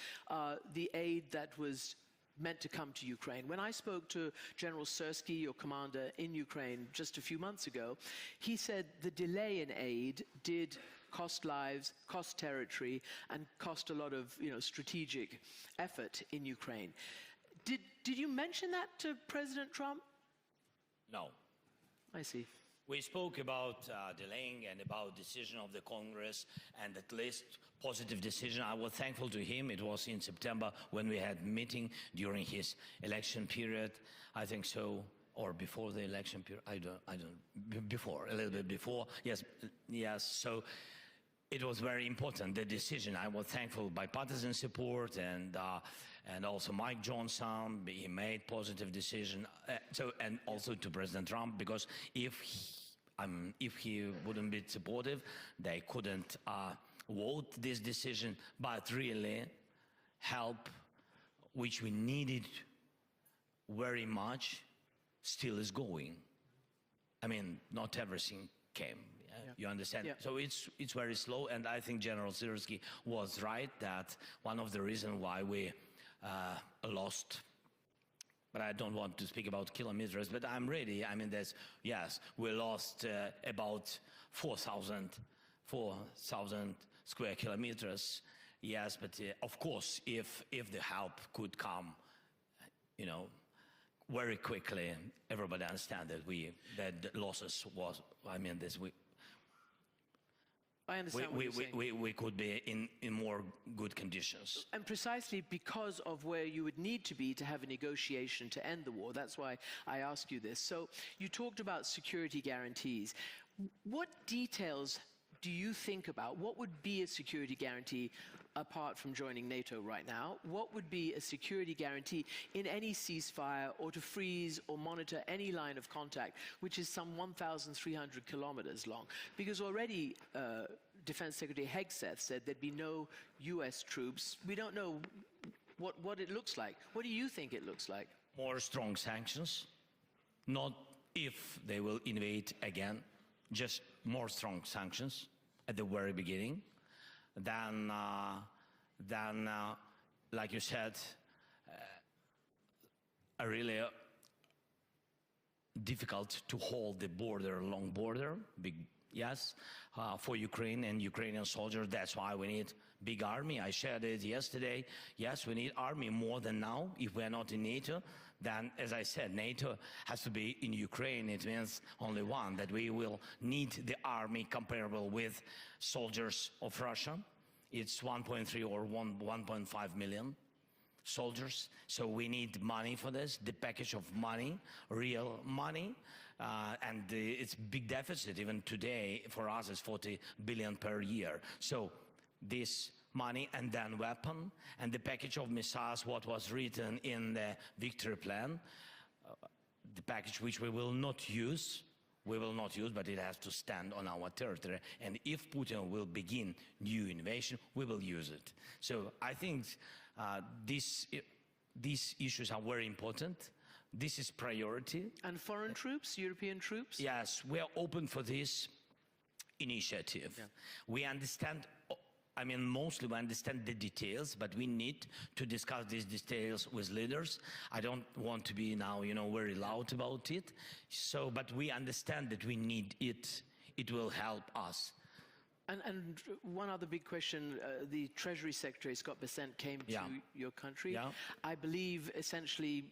the aid that was meant to come to Ukraine. When I spoke to General Syrsky, your commander in Ukraine, just a few months ago, he said the delay in aid did cost lives, cost territory, and cost a lot of strategic effort in Ukraine. Did you mention that to President Trump? No. I see. We spoke about delaying and about decision of the Congress, and at least positive decision. I was thankful to him. It was in September when we had meeting during his election period. I think so, or before the election period. I don't. Before, a little bit before. Yes. So it was very important, the decision. I was thankful bipartisan support and also Mike Johnson. He made positive decision. And also to President Trump, because if he wouldn't be supportive, they couldn't vote this decision. But really, help, which we needed very much, still is going. I mean, not everything came. Yeah. You understand? Yeah. So it's very slow, and I think General Syrsky was right that one of the reasons why we lost, but I don't want to speak about kilometers, but I'm ready. I mean, we lost about 4,000 square kilometers. Yes, but of course, if the help could come very quickly everybody understand that that losses was, I understand what you're saying. We could be in more good conditions. And precisely because of where you would need to be to have a negotiation to end the war. That's why I ask you this. So you talked about security guarantees. What details do you think about? What would be a security guarantee apart from joining NATO right now? What would be a security guarantee in any ceasefire or to freeze or monitor any line of contact, which is some 1,300 kilometers long? Because already Defense Secretary Hegseth said there'd be no US troops. We don't know what it looks like. What do you think it looks like? More strong sanctions, not if they will invade again, just more strong sanctions at the very beginning. Then, like you said, a really difficult to hold the border, long border, for Ukraine and Ukrainian soldiers. That's why we need big army. I shared it yesterday. Yes, we need army more than now. If we're not in NATO, then, as I said, NATO has to be in Ukraine. It means only one, that we will need the army comparable with soldiers of Russia. It's 1.3 or 1.5 million soldiers. So we need money for this, the package of money, real money. And it's big deficit. Even today, for us, it's 40 billion per year. So this money and then weapon and the package of missiles, what was written in the victory plan, the package which we will not use, but it has to stand on our territory. And if Putin will begin new invasion, we will use it. So I think these issues are very important. This is priority. And foreign troops, European troops? Yes, we are open for this initiative. Yeah. We understand, mostly we understand the details, but we need to discuss these details with leaders. I don't want to be now, very loud about it. So, but we understand that we need it. It will help us. And one other big question, the Treasury Secretary, Scott Bessent, came to your country. Yeah. I believe essentially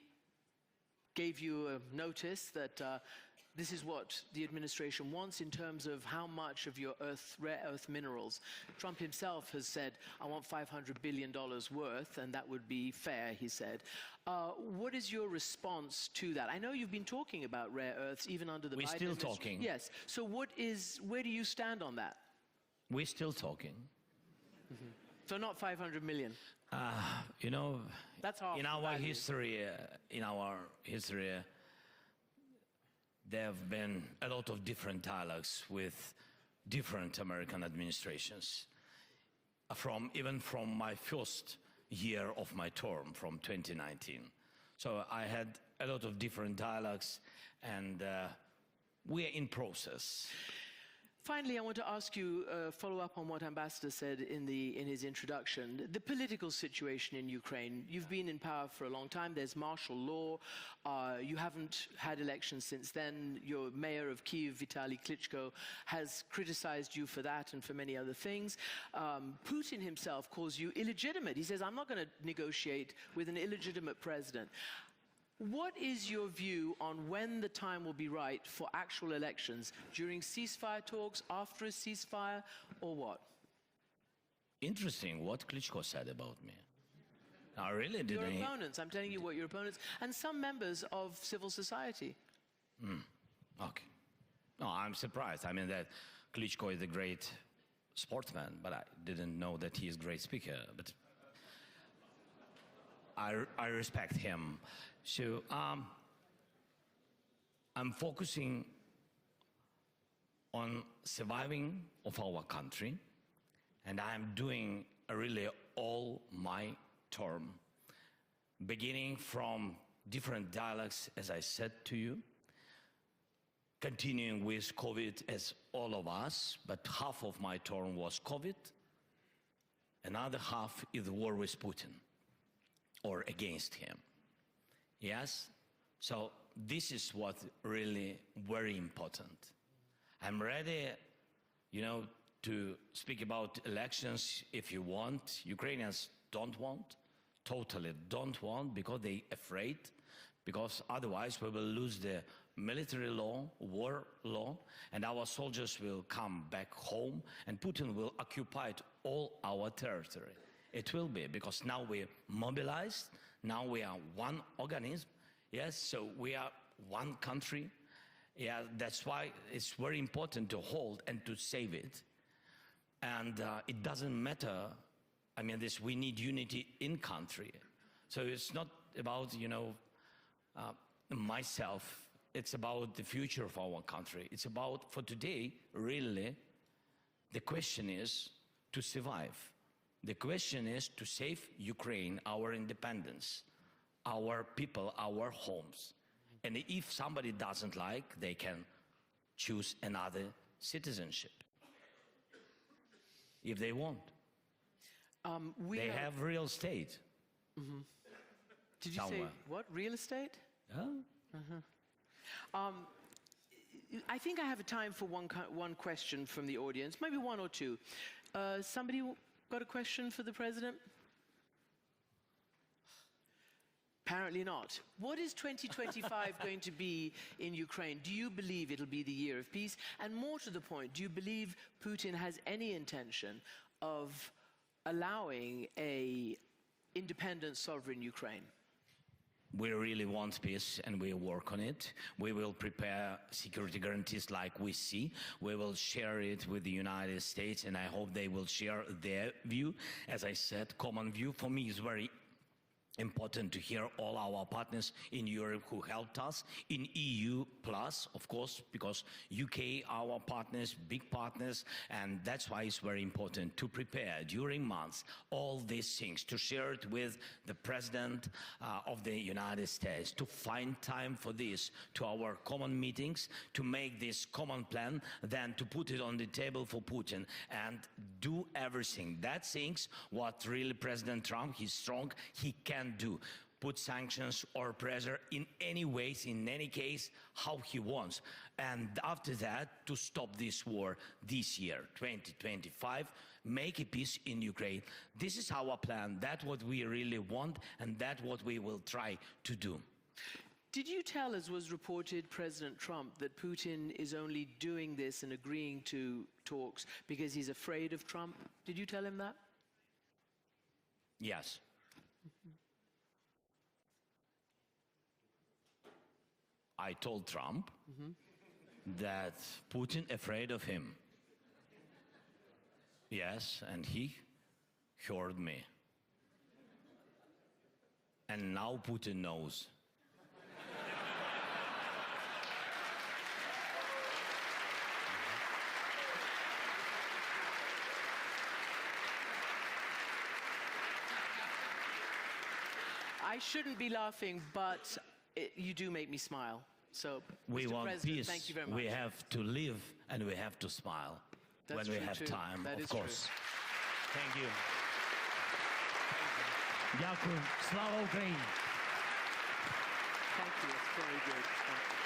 gave you a notice that this is what the administration wants in terms of how much of your rare earth minerals. Trump himself has said, I want $500 billion worth, and that would be fair, he said. What is your response to that? I know you've been talking about rare earths even under the Biden administration. We're still talking. Yes. So where do you stand on that? We're still talking. Mm-hmm. So not 500 million? That's half in our history, there have been a lot of different dialogues with different American administrations. Even from my first year of my term, from 2019. So I had a lot of different dialogues, and we are in process. Finally, I want to ask you, follow up on what Ambassador said in his introduction. The political situation in Ukraine. You've been in power for a long time. There's martial law. You haven't had elections since then. Your mayor of Kyiv, Vitaly Klitschko, has criticized you for that and for many other things. Putin himself calls you illegitimate. He says, I'm not going to negotiate with an illegitimate president. What is your view on when the time will be right for actual elections? During ceasefire talks, after a ceasefire, or what? Interesting what Klitschko said about me. I really didn't. Your opponents, I'm telling you what your opponents, and some members of civil society. Okay. No, I'm surprised. That Klitschko is a great sportsman, but I didn't know that he is a great speaker. But I respect him. So I'm focusing on surviving of our country, and I'm doing really all my term, beginning from different dialogues, as I said to you, continuing with COVID as all of us, but half of my term was COVID, another half is war with Putin or against him. Yes, so this is what really very important. I'm ready, to speak about elections if you want. Ukrainians don't want totally don't want, because they're afraid, because otherwise we will lose the military law, war law, and our soldiers will come back home, and Putin will occupy all our territory. It will be, because now we're mobilized, now we are one organism, yes, so we are one country. Yeah, that's why it's very important to hold and to save it. And it doesn't matter, I mean, we need unity in country. So it's not about, myself, it's about the future of our country. It's about, for today, really, the question is to survive. The question is to save Ukraine, our independence, our people, our homes. And if somebody doesn't like, they can choose another citizenship, if they want. They have real estate. Mm-hmm. Did you somewhere. say, what, real estate? Yeah. I think I have a time for one question from the audience, maybe one or two. Somebody got a question for the President? Apparently not. What is 2025 going to be in Ukraine? Do you believe it'll be the year of peace? And more to the point, do you believe Putin has any intention of allowing an independent, sovereign Ukraine? We really want peace, and we work on it. We will prepare security guarantees like we see. We will share it with the United States, and I hope they will share their view. As I said, common view for me is very important to hear all our partners in Europe who helped us, in EU plus, of course, because UK, our partners, big partners, and that's why it's very important to prepare during months all these things, to share it with the President of the United States, to find time for this, to our common meetings, to make this common plan, then to put it on the table for Putin and do everything. That's things what really President Trump, he's strong, he can do. Put sanctions or pressure in any ways, in any case, how he wants. And after that, to stop this war this year, 2025, make a peace in Ukraine. This is our plan. That's what we really want, and that's what we will try to do. Did you tell, as was reported, President Trump, that Putin is only doing this and agreeing to talks because he's afraid of Trump? Did you tell him that? Yes. I told Trump that Putin afraid of him. Yes, and he heard me. And now Putin knows. I shouldn't be laughing, but you do make me smile. So, we Mr. want President, peace. thank you very much. We have to live and we have to smile. That's when we true have too. time, That of is course. true. Thank you. Дякую. Слава Україні! Thank you. It's very good. Thank you.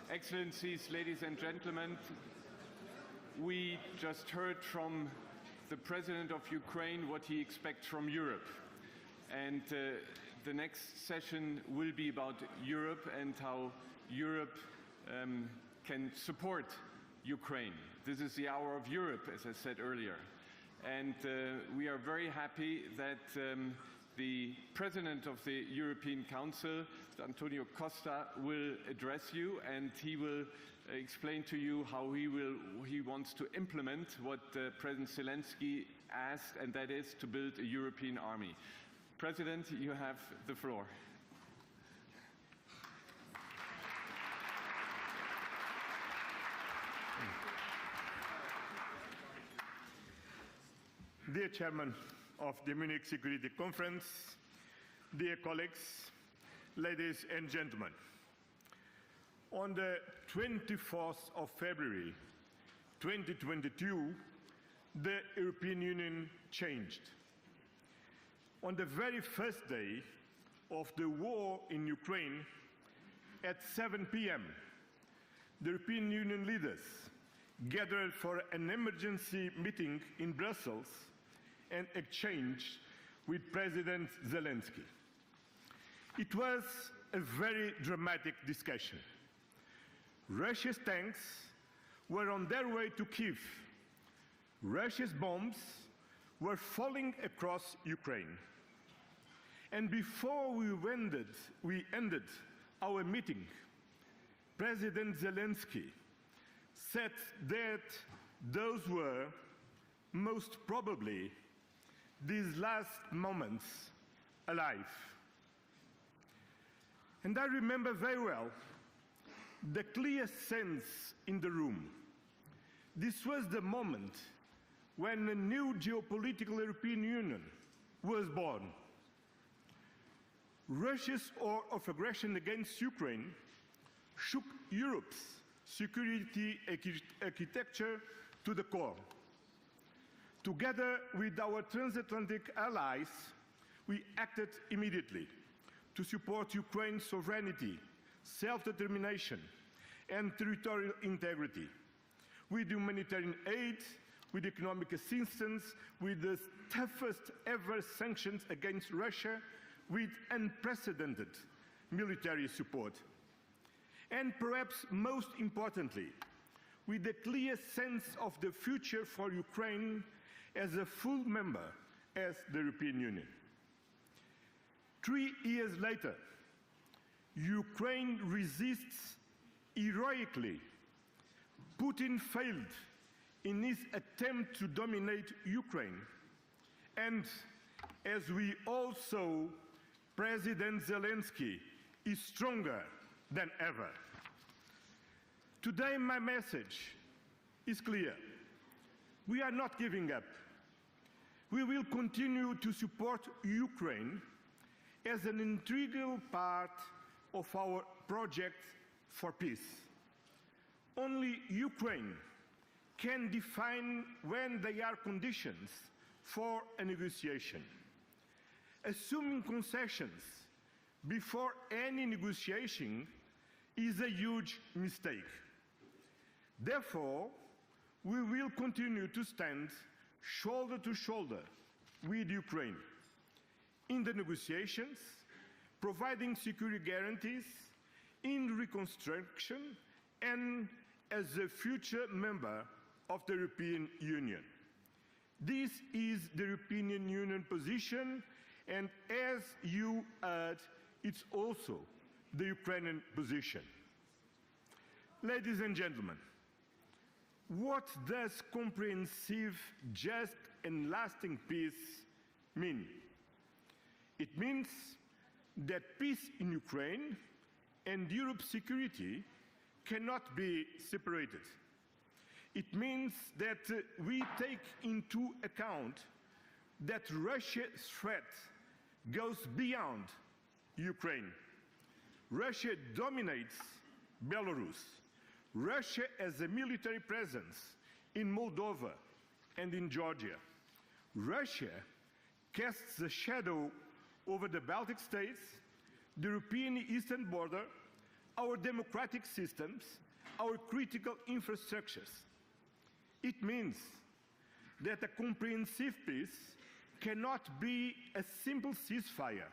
Excellencies, ladies and gentlemen, we just heard from the President of Ukraine what he expects from Europe. And the next session will be about Europe and how Europe can support Ukraine. This is the hour of Europe, as I said earlier. And we are very happy that the President of the European Council, Antonio Costa, will address you, and he will explain to you how he wants to implement what President Zelenskyy asked, and that is to build a European army. President, you have the floor. Dear Chairman of the Munich Security Conference, dear colleagues, ladies and gentlemen, on the 24th of February 2022, the European Union changed. On the very first day of the war in Ukraine, at 7 p.m., the European Union leaders gathered for an emergency meeting in Brussels and exchanged with President Zelenskyy. It was a very dramatic discussion. Russia's tanks were on their way to Kyiv. Russia's bombs were falling across Ukraine. And before we ended our meeting, President Zelenskyy said that those were most probably these last moments alive. And I remember very well the clear sense in the room. This was the moment when a new geopolitical European Union was born. Russia's war of aggression against Ukraine shook Europe's security architecture to the core. Together with our transatlantic allies, we acted immediately to support Ukraine's sovereignty, self-determination, and territorial integrity, with humanitarian aid, with economic assistance, with the toughest ever sanctions against Russia, with unprecedented military support. And perhaps most importantly, with a clear sense of the future for Ukraine as a full member of the European Union. 3 years later, Ukraine resists heroically. Putin failed in his attempt to dominate Ukraine. And as we all saw, President Zelenskyy is stronger than ever. Today, my message is clear. We are not giving up. We will continue to support Ukraine as an integral part of our project for peace. Only Ukraine can define when there are conditions for a negotiation. Assuming concessions before any negotiation is a huge mistake. Therefore, we will continue to stand shoulder to shoulder with Ukraine in the negotiations, providing security guarantees, in reconstruction, and as a future member of the European Union. This is the European Union position, and as you heard, it's also the Ukrainian position. Ladies and gentlemen, what does comprehensive, just, and lasting peace mean? It means that peace in Ukraine and Europe's security cannot be separated. It means that we take into account that Russia's threat goes beyond Ukraine. Russia dominates Belarus. Russia has a military presence in Moldova and in Georgia. Russia casts a shadow over the Baltic states, the European eastern border, our democratic systems, our critical infrastructures. It means that a comprehensive peace cannot be a simple ceasefire.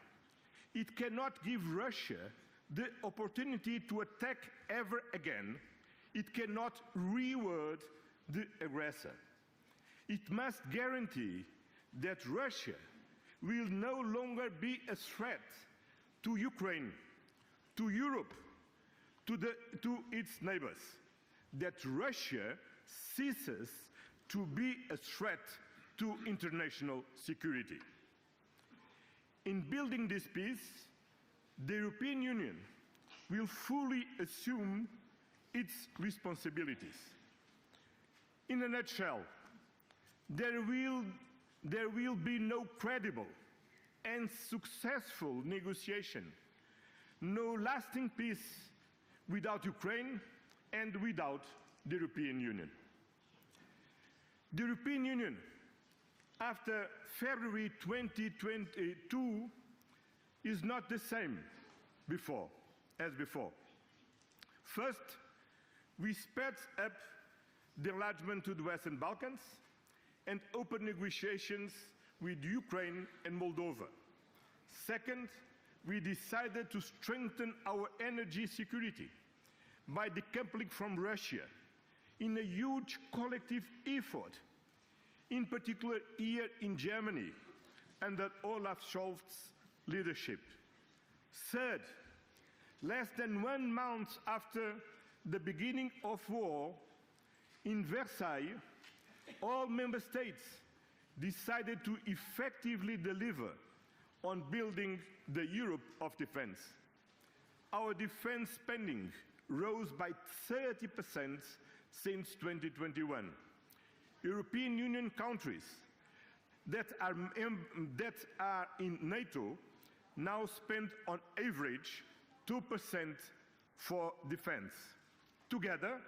It cannot give Russia the opportunity to attack ever again. It cannot reward the aggressor. It must guarantee that Russia will no longer be a threat to Ukraine, to Europe, to its neighbors, that Russia ceases to be a threat to international security. In building this peace, the European Union will fully assume its responsibilities. In a nutshell, there will be no credible and successful negotiation, no lasting peace without Ukraine and without the European Union. The European Union, after February 2022, is not the same as before. First, we sped up the enlargement to the Western Balkans and opened negotiations with Ukraine and Moldova. Second, we decided to strengthen our energy security by decoupling from Russia in a huge collective effort, in particular here in Germany under Olaf Scholz's leadership. Third, less than 1 month after the beginning of war in Versailles, all member states decided to effectively deliver on building the Europe of defense. Our defense spending rose by 30% since 2021. European Union countries that are in NATO now spend on average 2% for defense. Together,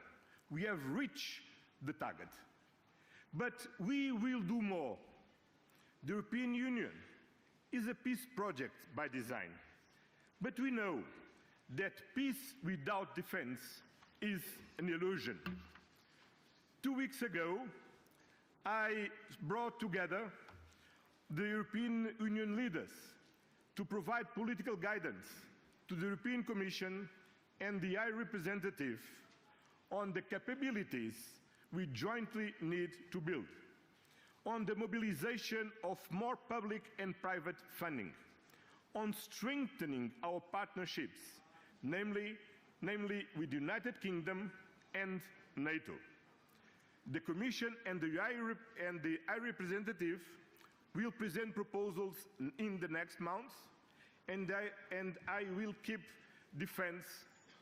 we have reached the target. But we will do more. The European Union is a peace project by design. But we know that peace without defense is an illusion. 2 weeks ago, I brought together the European Union leaders to provide political guidance to the European Commission and the High Representative on the capabilities we jointly need to build, on the mobilization of more public and private funding, on strengthening our partnerships, namely with the United Kingdom and NATO. The Commission and the High Representative will present proposals in the next months, and I will keep defense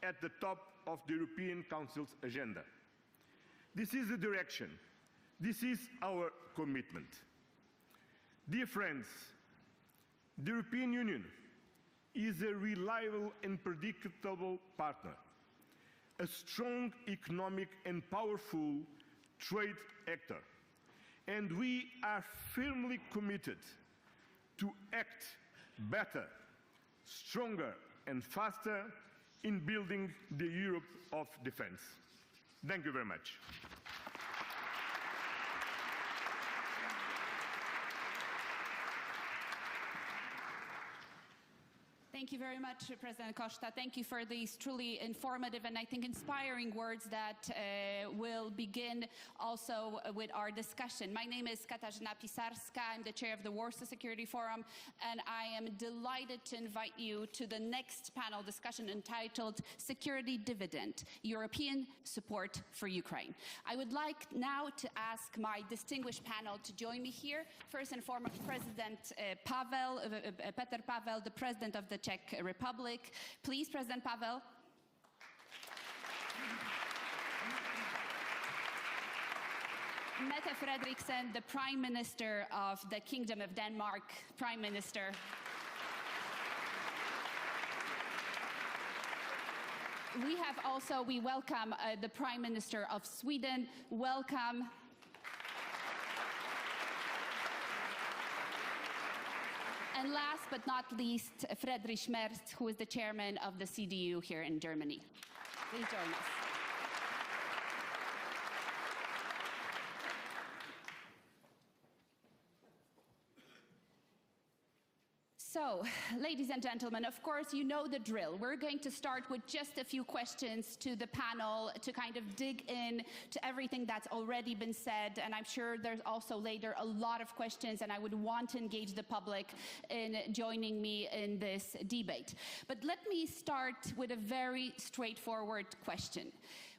at the top of the European Council's agenda. This is the direction. This is our commitment. Dear friends, the European Union is a reliable and predictable partner, a strong economic and powerful trade actor, and we are firmly committed to act better, stronger and faster in building the Europe of defense. Thank you very much. Thank you very much, President Costa. Thank you for these truly informative and I think inspiring words that will begin also with our discussion. My name is Katarzyna Pisarska. I'm the chair of the Warsaw Security Forum, and I am delighted to invite you to the next panel discussion entitled Security Dividend, European Support for Ukraine. I would like now to ask my distinguished panel to join me here. First and foremost, President Petr Pavel, the President of the Czech Republic. Please, President Pavel. Mette Frederiksen, the Prime Minister of the Kingdom of Denmark. Prime Minister. We welcome the Prime Minister of Sweden. Welcome. And last but not least, Friedrich Merz, who is the chairman of the CDU here in Germany. Please join us. So, ladies and gentlemen, of course, you know the drill. We're going to start with just a few questions to the panel to kind of dig in to everything that's already been said. And I'm sure there's also later a lot of questions, and I would want to engage the public in joining me in this debate. But let me start with a very straightforward question.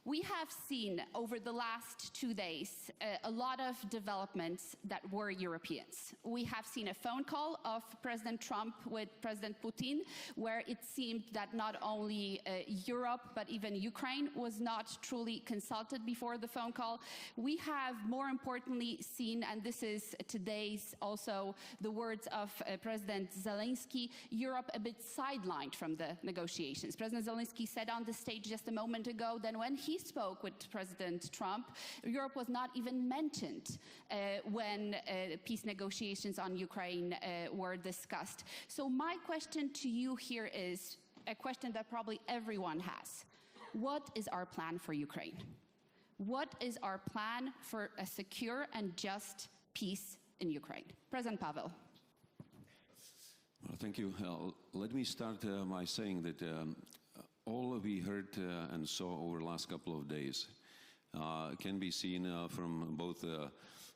We have seen over the last 2 days a lot of developments that were Europeans. We have seen a phone call of President Trump with President Putin, where it seemed that not only Europe, but even Ukraine was not truly consulted before the phone call. We have, more importantly, seen, and this is today's also the words of President Zelenskyy, Europe a bit sidelined from the negotiations. President Zelenskyy said on the stage just a moment ago that when he spoke with President Trump, Europe was not even mentioned when peace negotiations on Ukraine were discussed. So my question to you here is a question that probably everyone has. What is our plan for Ukraine? What is our plan for a secure and just peace in Ukraine? President Pavel. Well, thank you. Let me start by saying that all we heard and saw over the last couple of days can be seen from both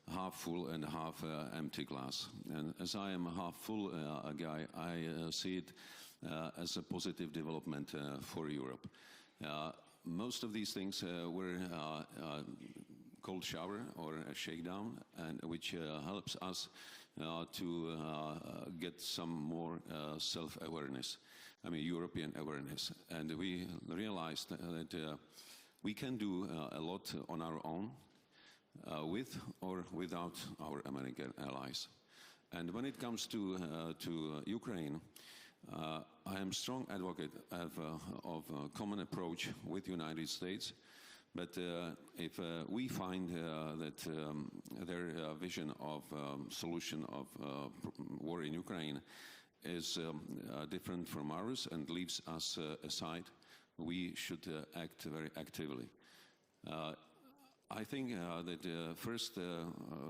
half full and half empty glass. And as I am a half full guy, I see it as a positive development for Europe. Most of these things were cold shower or a shakedown, and which helps us to get some more self-awareness. I mean, European awareness. And we realized that we can do a lot on our own, with or without our American allies. And when it comes to Ukraine, I am a strong advocate of a common approach with the United States. But if we find that their vision of solution of war in Ukraine is different from ours and leaves us aside, we should act very actively. I think that first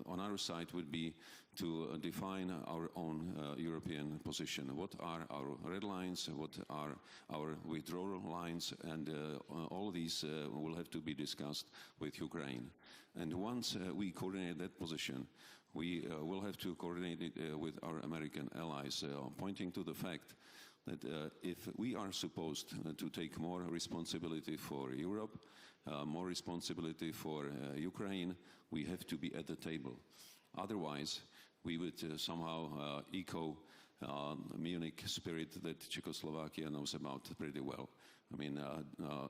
on our side would be to define our own European position. What are our red lines? What are our withdrawal lines? And all these will have to be discussed with Ukraine. And once we coordinate that position, we will have to coordinate it with our American allies, pointing to the fact that if we are supposed to take more responsibility for Europe, more responsibility for Ukraine, we have to be at the table. Otherwise, we would somehow echo Munich spirit that Czechoslovakia knows about pretty well. I mean,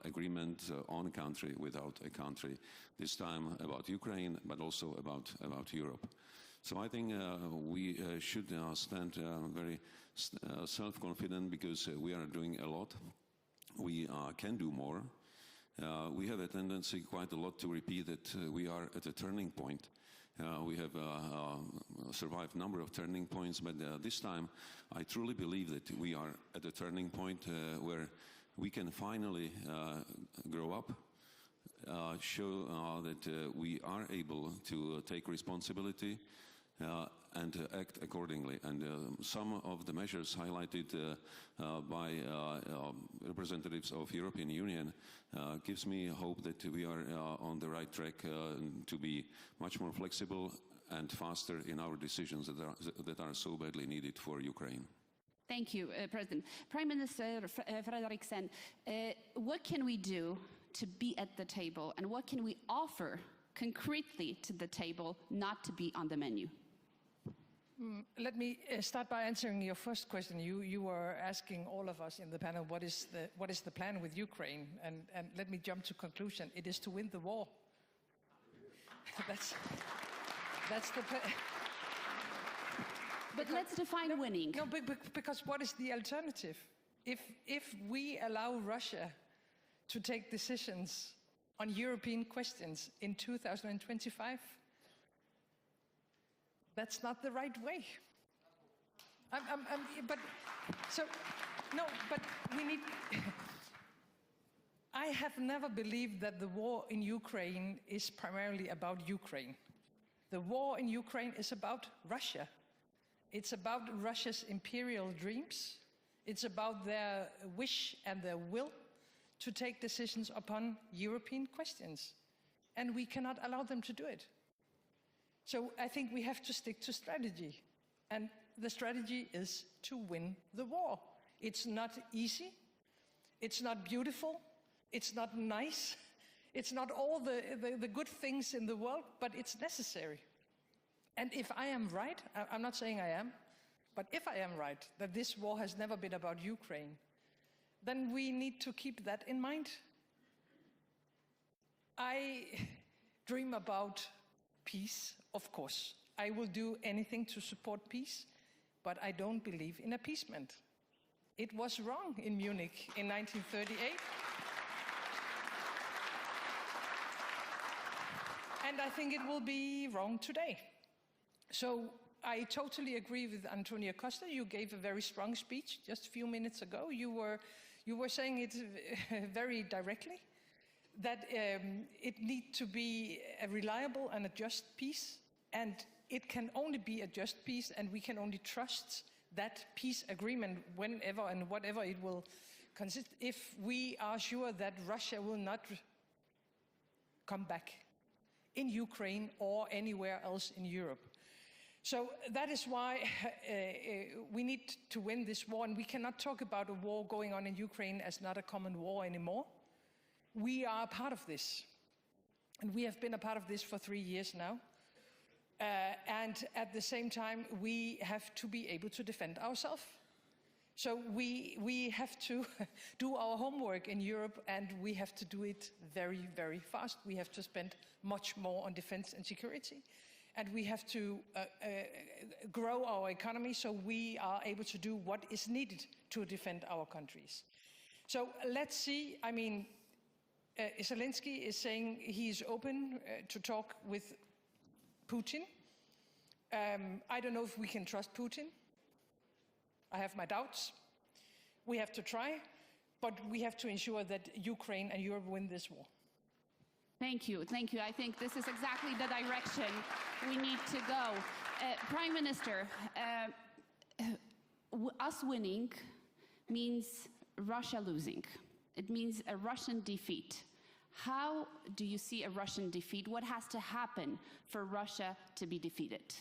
agreement on a country without a country, this time about Ukraine, but also about Europe. So I think we should stand very self-confident because we are doing a lot. We can do more. We have a tendency quite a lot to repeat that we are at a turning point. We have survived a number of turning points, but this time I truly believe that we are at a turning point where we can finally grow up, show that we are able to take responsibility and act accordingly. And some of the measures highlighted by representatives of European Union gives me hope that we are on the right track to be much more flexible and faster in our decisions that are so badly needed for Ukraine. Thank you, President. Prime Minister Frederiksen, what can we do to be at the table, and what can we offer concretely to the table not to be on the menu? Let me start by answering your first question. You were asking all of us in the panel, what is the plan with Ukraine? And let me jump to conclusion. It is to win the war. that's the plan. But let's define winning. No, because what is the alternative? If we allow Russia to take decisions on European questions in 2025, that's not the right way. But we need... I have never believed that the war in Ukraine is primarily about Ukraine. The war in Ukraine is about Russia. It's about Russia's imperial dreams. It's about their wish and their will to take decisions upon European questions. And we cannot allow them to do it. So I think we have to stick to strategy. And the strategy is to win the war. It's not easy. It's not beautiful. It's not nice. It's not all the good things in the world, but it's necessary. And if I am right, I'm not saying I am, but if I am right, that this war has never been about Ukraine, then we need to keep that in mind. I dream about peace, of course. I will do anything to support peace, but I don't believe in appeasement. It was wrong in Munich in 1938. And I think it will be wrong today. So I totally agree with Antonio Costa. You gave a very strong speech just a few minutes ago. You were saying it very directly, that it needs to be a reliable and a just peace, and it can only be a just peace, and we can only trust that peace agreement whenever and whatever it will consist, if we are sure that Russia will not come back in Ukraine or anywhere else in Europe. So that is why we need to win this war, and we cannot talk about a war going on in Ukraine as not a common war anymore. We are a part of this, and we have been a part of this for 3 years now. And at the same time, we have to be able to defend ourselves. So we have to do our homework in Europe, and we have to do it very, very fast. We have to spend much more on defense and security. And we have to grow our economy so we are able to do what is needed to defend our countries. So let's see. I mean, Zelenskyy is saying he is open to talk with Putin. I don't know if we can trust Putin. I have my doubts. We have to try, but we have to ensure that Ukraine and Europe win this war. Thank you. Thank you. I think this is exactly the direction we need to go. Prime Minister, us winning means Russia losing. It means a Russian defeat. How do you see a Russian defeat? What has to happen for Russia to be defeated?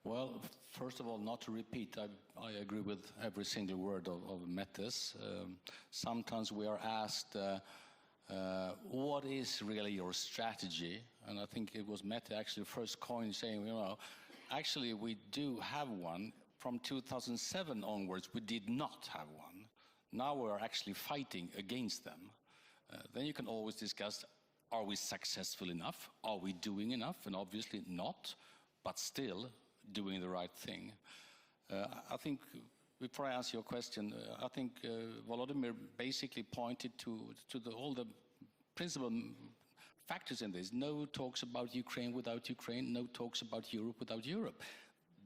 Well, first of all, not to repeat, I agree with every single word of Mette's. Sometimes we are asked, what is really your strategy? And I think it was Mette actually first coined saying, actually we do have one. From 2007 onwards, we did not have one. Now we're actually fighting against them. Then you can always discuss, are we successful enough? Are we doing enough? And obviously not, but still doing the right thing. I think, before I answer your question, I think Volodymyr basically pointed to all the principal factors in this. No talks about Ukraine without Ukraine, no talks about Europe without Europe.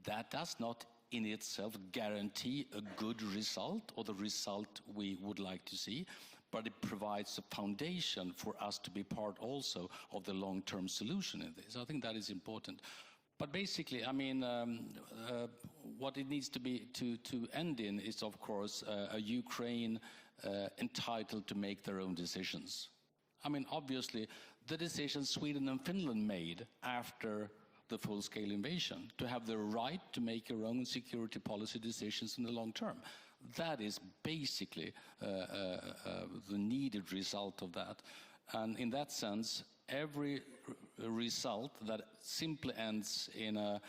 That does not in itself guarantee a good result or the result we would like to see, but it provides a foundation for us to be part also of the long-term solution in this. I think that is important. But basically, I mean, what it needs to be to end in is, of course, a Ukraine entitled to make their own decisions. I mean, obviously, the decisions Sweden and Finland made after the full-scale invasion, to have the right to make your own security policy decisions in the long term. That is basically the needed result of that. And in that sense, every result that simply ends in a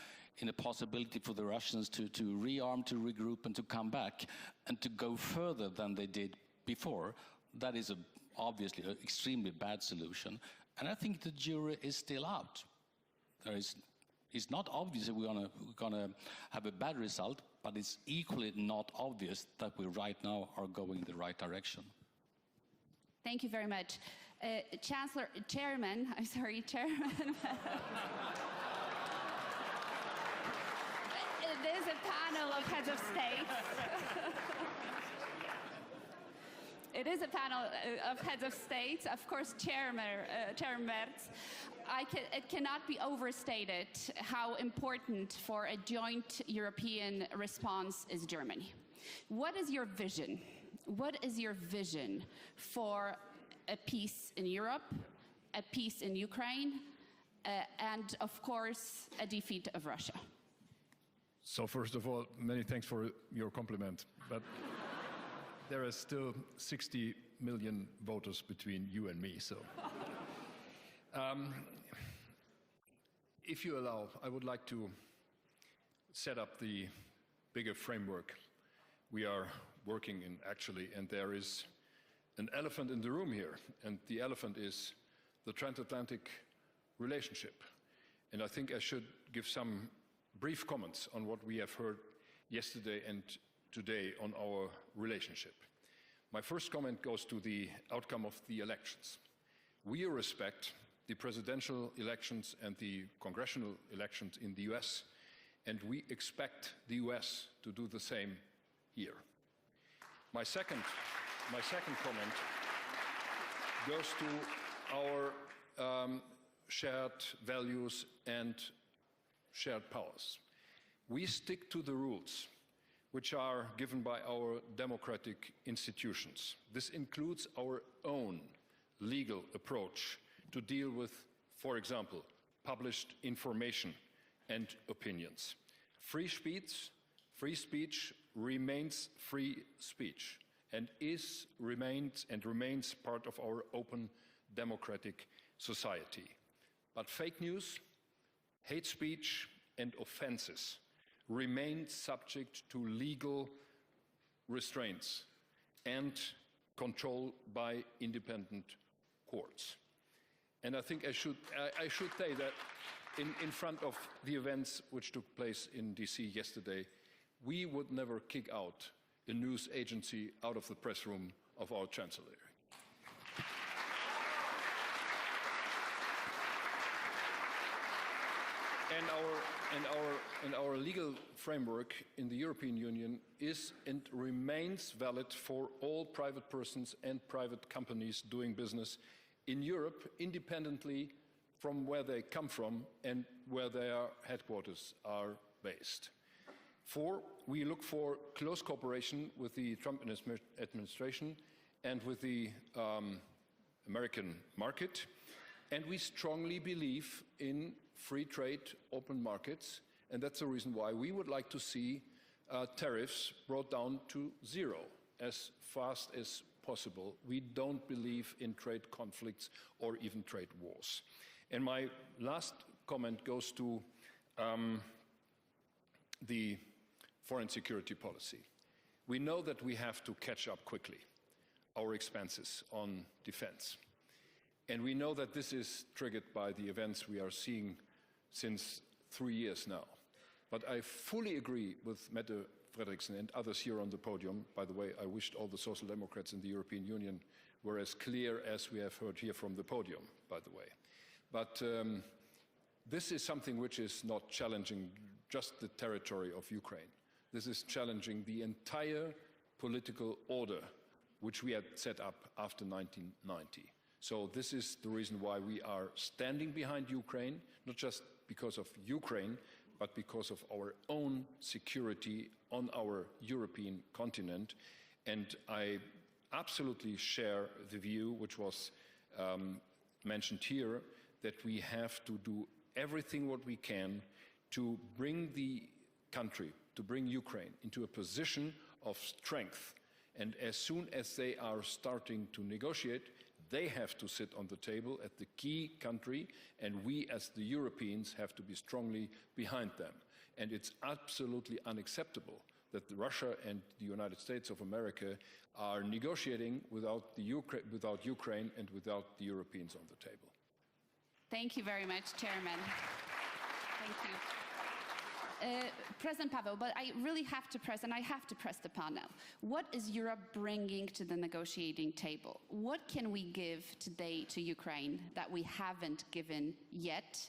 possibility for the Russians to rearm, to regroup, and to come back, and to go further than they did before, that is obviously an extremely bad solution. And I think the jury is still out. It's not obvious that we're gonna have a bad result, but it's equally not obvious that we right now are going in the right direction. Thank you very much. Chairman. is a panel of heads of state. It is a panel of heads of state. Of course, Chair Merz, it cannot be overstated how important for a joint European response is Germany. What is your vision? What is your vision for a peace in Europe, a peace in Ukraine, and of course, a defeat of Russia? So first of all, many thanks for your compliment. But there are still 60 million voters between you and me, so. If you allow, I would like to set up the bigger framework we are working in, actually, and there is an elephant in the room here, and the elephant is the transatlantic relationship. And I think I should give some brief comments on what we have heard yesterday and today on our relationship. My first comment goes to the outcome of the elections. We respect the presidential elections and the congressional elections in the US, and we expect the US to do the same here. My second comment goes to our shared values and shared powers. We stick to the rules which are given by our democratic institutions. This includes our own legal approach to deal with, for example, published information and opinions. Free speech remains free speech and remains part of our open democratic society. But fake news, hate speech and offenses remain subject to legal restraints and control by independent courts. And I think I should say that in front of the events which took place in DC yesterday, we would never kick out a news agency out of the press room of our Chancellor. And our legal framework in the European Union is and remains valid for all private persons and private companies doing business in Europe, independently from where they come from and where their headquarters are based. We look for close cooperation with the Trump administration and with the American market, and we strongly believe in free trade, open markets, and that's the reason why we would like to see tariffs brought down to zero as fast as possible. We don't believe in trade conflicts or even trade wars. And my last comment goes to the foreign security policy. We know that we have to catch up quickly our expenses on defense. And we know that this is triggered by the events we are seeing since 3 years now. But I fully agree with Mette Frederiksen and others here on the podium. By the way, I wished all the Social Democrats in the European Union were as clear as we have heard here from the podium, by the way. But this is something which is not challenging just the territory of Ukraine. This is challenging the entire political order which we had set up after 1990. So this is the reason why we are standing behind Ukraine, not just because of Ukraine, but because of our own security on our European continent. And I absolutely share the view, which was mentioned here, that we have to do everything what we can to bring the country, to bring Ukraine into a position of strength. And as soon as they are starting to negotiate, they have to sit on the table at the key country, and we as the Europeans have to be strongly behind them. And it's absolutely unacceptable that Russia and the United States of America are negotiating without Ukraine and without the Europeans on the table. Thank you very much, Chairman. Thank you. President Pavel, but I really have to press, and I have to press the panel. What is Europe bringing to the negotiating table? What can we give today to Ukraine that we haven't given yet,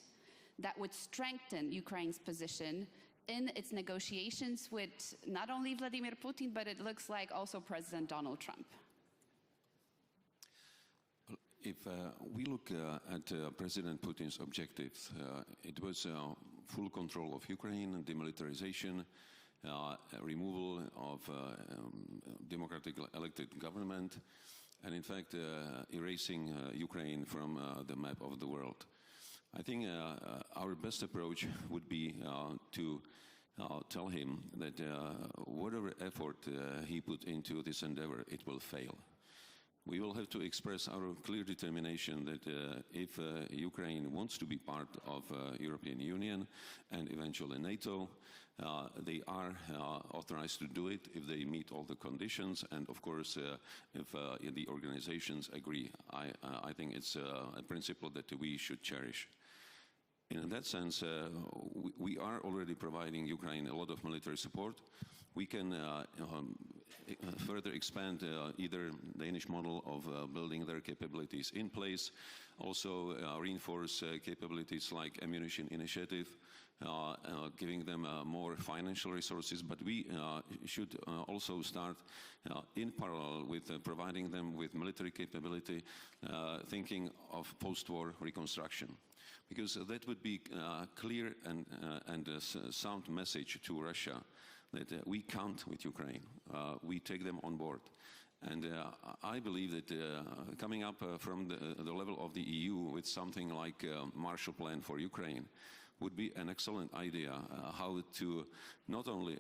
that would strengthen Ukraine's position in its negotiations with not only Vladimir Putin, but it looks like also President Donald Trump? If we look at President Putin's objectives, it was full control of Ukraine, demilitarization, removal of democratically elected government, and in fact erasing Ukraine from the map of the world. I think our best approach would be to tell him that whatever effort he put into this endeavor, it will fail. We will have to express our clear determination that if Ukraine wants to be part of European Union and eventually NATO, they are authorized to do it if they meet all the conditions, and of course if the organizations agree. I think it's a principle that we should cherish. In that sense, we are already providing Ukraine a lot of military support. We can further expand either Danish model of building their capabilities in place, also reinforce capabilities like ammunition initiative, giving them more financial resources, but we should also start in parallel with providing them with military capability, thinking of post-war reconstruction. Because that would be a clear and a sound message to Russia that we count with Ukraine, we take them on board. And I believe that coming up from the level of the EU with something like a Marshall Plan for Ukraine would be an excellent idea how to not only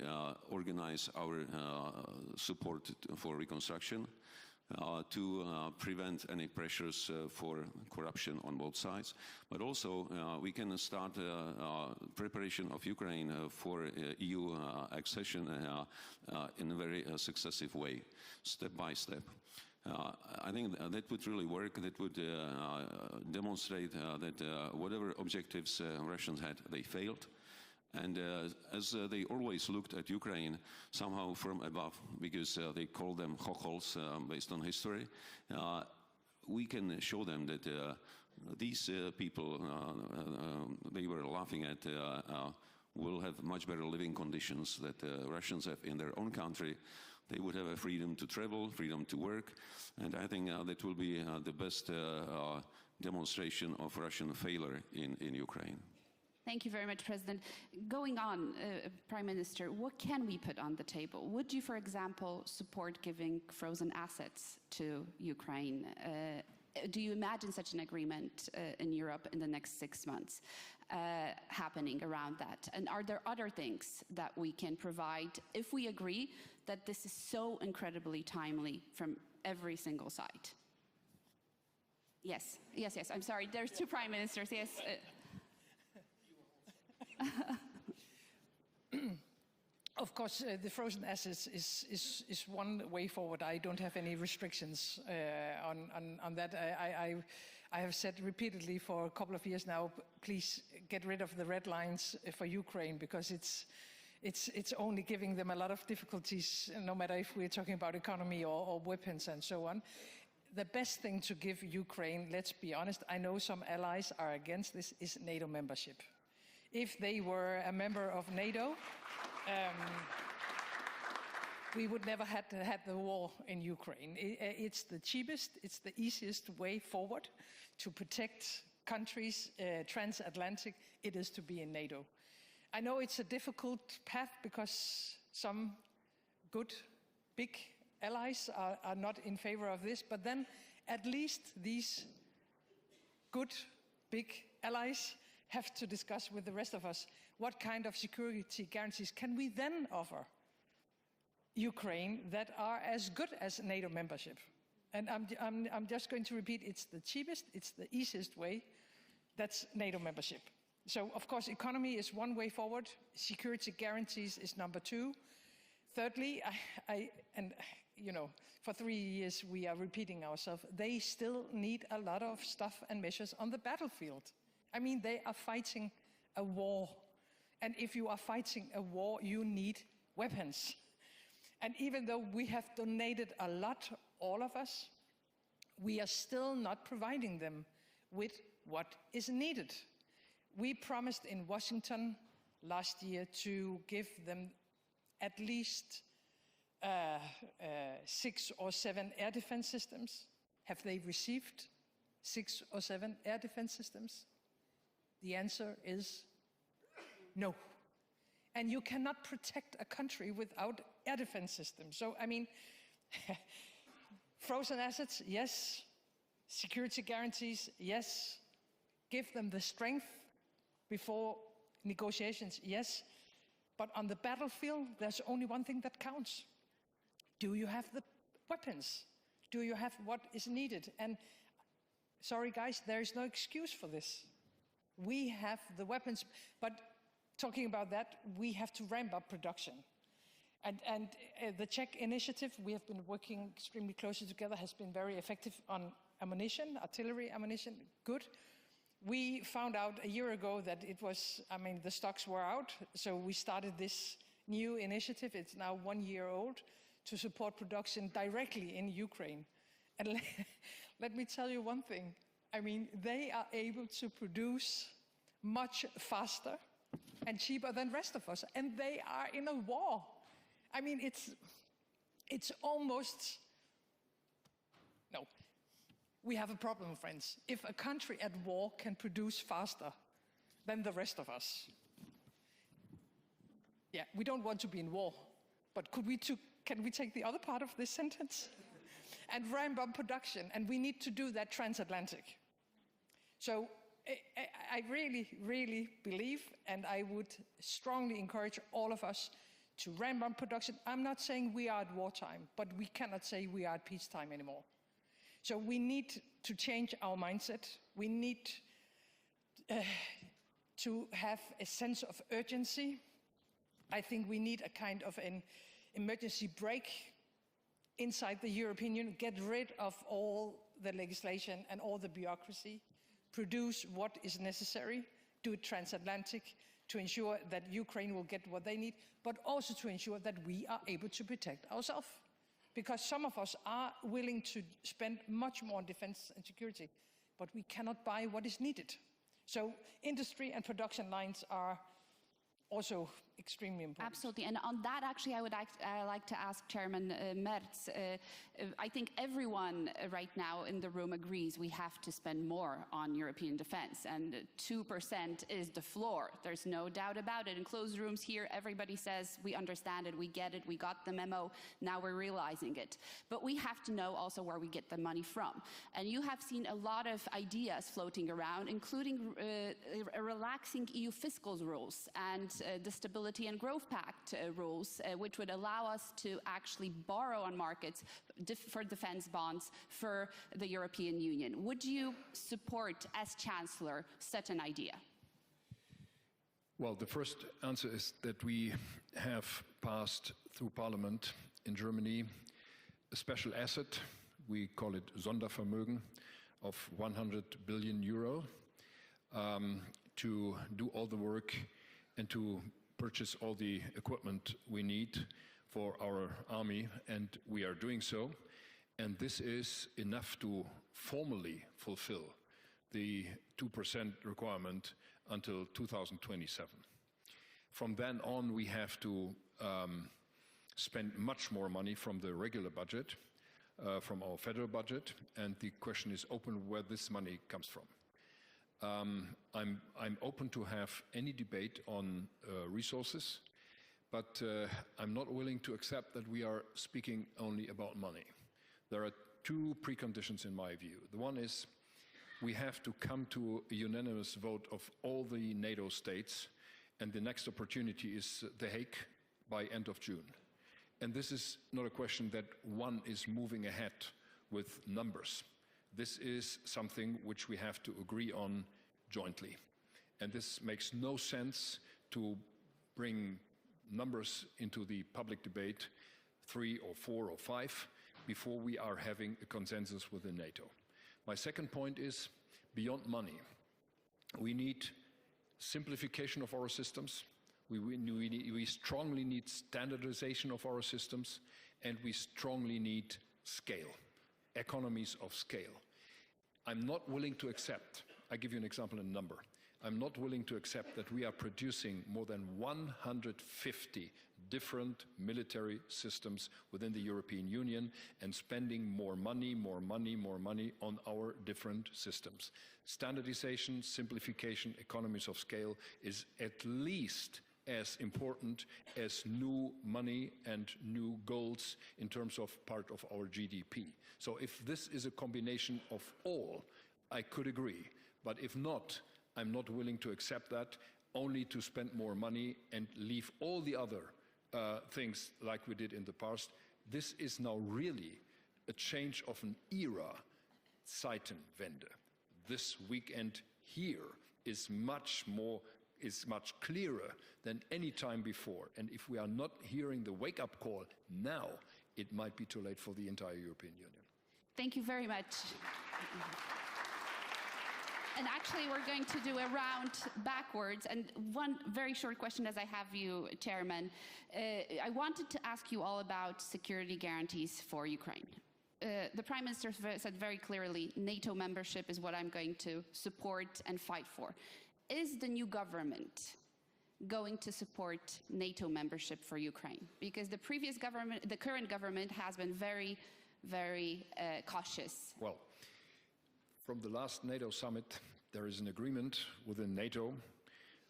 organize our support for reconstruction, to prevent any pressures for corruption on both sides, but also we can start preparation of Ukraine for EU accession in a very successive way, step by step. I think that would really work. That would demonstrate that whatever objectives Russians had, they failed. And as they always looked at Ukraine somehow from above, because they call them chochols based on history, we can show them that these people they were laughing at will have much better living conditions that Russians have in their own country. They would have a freedom to travel, freedom to work, and I think that will be the best demonstration of Russian failure in Ukraine. Thank you very much, President. Going on, Prime Minister, what can we put on the table? Would you, for example, support giving frozen assets to Ukraine? Do you imagine such an agreement in Europe in the next 6 months happening around that? And are there other things that we can provide if we agree that this is so incredibly timely from every single side? Yes, yes, yes. I'm sorry. There's two Prime Ministers. Yes. Of course, the frozen assets is one way forward. I don't have any restrictions on that. I have said repeatedly for a couple of years now, please get rid of the red lines for Ukraine, because it's only giving them a lot of difficulties, no matter if we're talking about economy or weapons and so on. The best thing to give Ukraine, let's be honest, I know some allies are against this, is NATO membership. If they were a member of NATO, we would never have had the war in Ukraine. It's the cheapest, it's the easiest way forward to protect countries, transatlantic, it is to be in NATO. I know it's a difficult path because some good, big allies are not in favor of this, but then at least these good, big allies have to discuss with the rest of us what kind of security guarantees can we then offer Ukraine that are as good as NATO membership. And I'm just going to repeat, it's the cheapest, it's the easiest way, that's NATO membership. So of course economy is one way forward, security guarantees is number two. Thirdly, and you know, for 3 years we are repeating ourselves, they still need a lot of stuff and measures on the battlefield. I mean, they are fighting a war. And if you are fighting a war, you need weapons. And even though we have donated a lot, all of us, we are still not providing them with what is needed. We promised in Washington last year to give them at least 6 or 7 air defense systems. Have they received 6 or 7 air defense systems? The answer is no. And you cannot protect a country without air defense systems. So, I mean, frozen assets, yes. Security guarantees, yes. Give them the strength before negotiations, yes. But on the battlefield, there's only one thing that counts. Do you have the weapons? Do you have what is needed? And sorry, guys, there is no excuse for this. We have the weapons, but talking about that, we have to ramp up production. And the Czech initiative, we have been working extremely closely together, has been very effective on ammunition, artillery ammunition, good. We found out a year ago that it was, I mean, the stocks were out, so we started this new initiative. It's now 1 year old, to support production directly in Ukraine. And let me tell you one thing. I mean, they are able to produce much faster and cheaper than the rest of us, and they are in a war. I mean, it's almost, no. We have a problem, friends. If a country at war can produce faster than the rest of us, yeah, we don't want to be in war, but can we take the other part of this sentence? And ramp up production, and we need to do that transatlantic. So I really, really believe, and I would strongly encourage all of us to ramp up production. I'm not saying we are at wartime, but we cannot say we are at peacetime anymore. So we need to change our mindset. We need to have a sense of urgency. I think we need a kind of an emergency break inside the European Union, get rid of all the legislation and all the bureaucracy, produce what is necessary, do it transatlantic to ensure that Ukraine will get what they need, but also to ensure that we are able to protect ourselves. Because some of us are willing to spend much more on defense and security, but we cannot buy what is needed. So industry and production lines are also extremely important. Absolutely. And on that, actually, I would like to ask Chairman Merz. I think everyone right now in the room agrees we have to spend more on European defense, and 2% is the floor. There's no doubt about it. In closed rooms here, everybody says, we understand it, we get it, we got the memo, now we're realizing it. But we have to know also where we get the money from. And you have seen a lot of ideas floating around, including relaxing EU fiscal rules and the Stability and Growth Pact rules, which would allow us to actually borrow on markets for defense bonds for the European Union. Would you support, as Chancellor, such an idea? Well, the first answer is that we have passed through Parliament in Germany a special asset, we call it Sondervermögen, of 100 billion euro to do all the work and to purchase all the equipment we need for our army, and we are doing so. And this is enough to formally fulfill the 2% requirement until 2027. From then on, we have to spend much more money from the regular budget, from our federal budget, and the question is open where this money comes from. I'm open to have any debate on resources, but I'm not willing to accept that we are speaking only about money. There are two preconditions in my view. The one is we have to come to a unanimous vote of all the NATO states, and the next opportunity is The Hague by end of June. And this is not a question that one is moving ahead with numbers. This is something which we have to agree on jointly. And this makes no sense to bring numbers into the public debate, 3 or 4 or 5, before we are having a consensus within NATO. My second point is, beyond money, we need simplification of our systems, we strongly need standardization of our systems, and we strongly need scale, economies of scale. I'm not willing to accept, I give you an example in number, I'm not willing to accept that we are producing more than 150 different military systems within the European Union and spending more money on our different systems. Standardization, simplification, economies of scale is at least as important as new money and new goals in terms of part of our GDP. So if this is a combination of all, I could agree. But if not, I'm not willing to accept that, only to spend more money and leave all the other things like we did in the past. This is now really a change of an era, Zeitenwende. This weekend here is much clearer than any time before. And if we are not hearing the wake-up call now, it might be too late for the entire European Union. Thank you very much. And actually, we're going to do a round backwards. And one very short question as I have you, Chairman. I wanted to ask you all about security guarantees for Ukraine. The Prime Minister said very clearly, NATO membership is what I'm going to support and fight for. Is the new government going to support NATO membership for Ukraine? Because the previous government, the current government has been very, very cautious. Well, from the last NATO summit, there is an agreement within NATO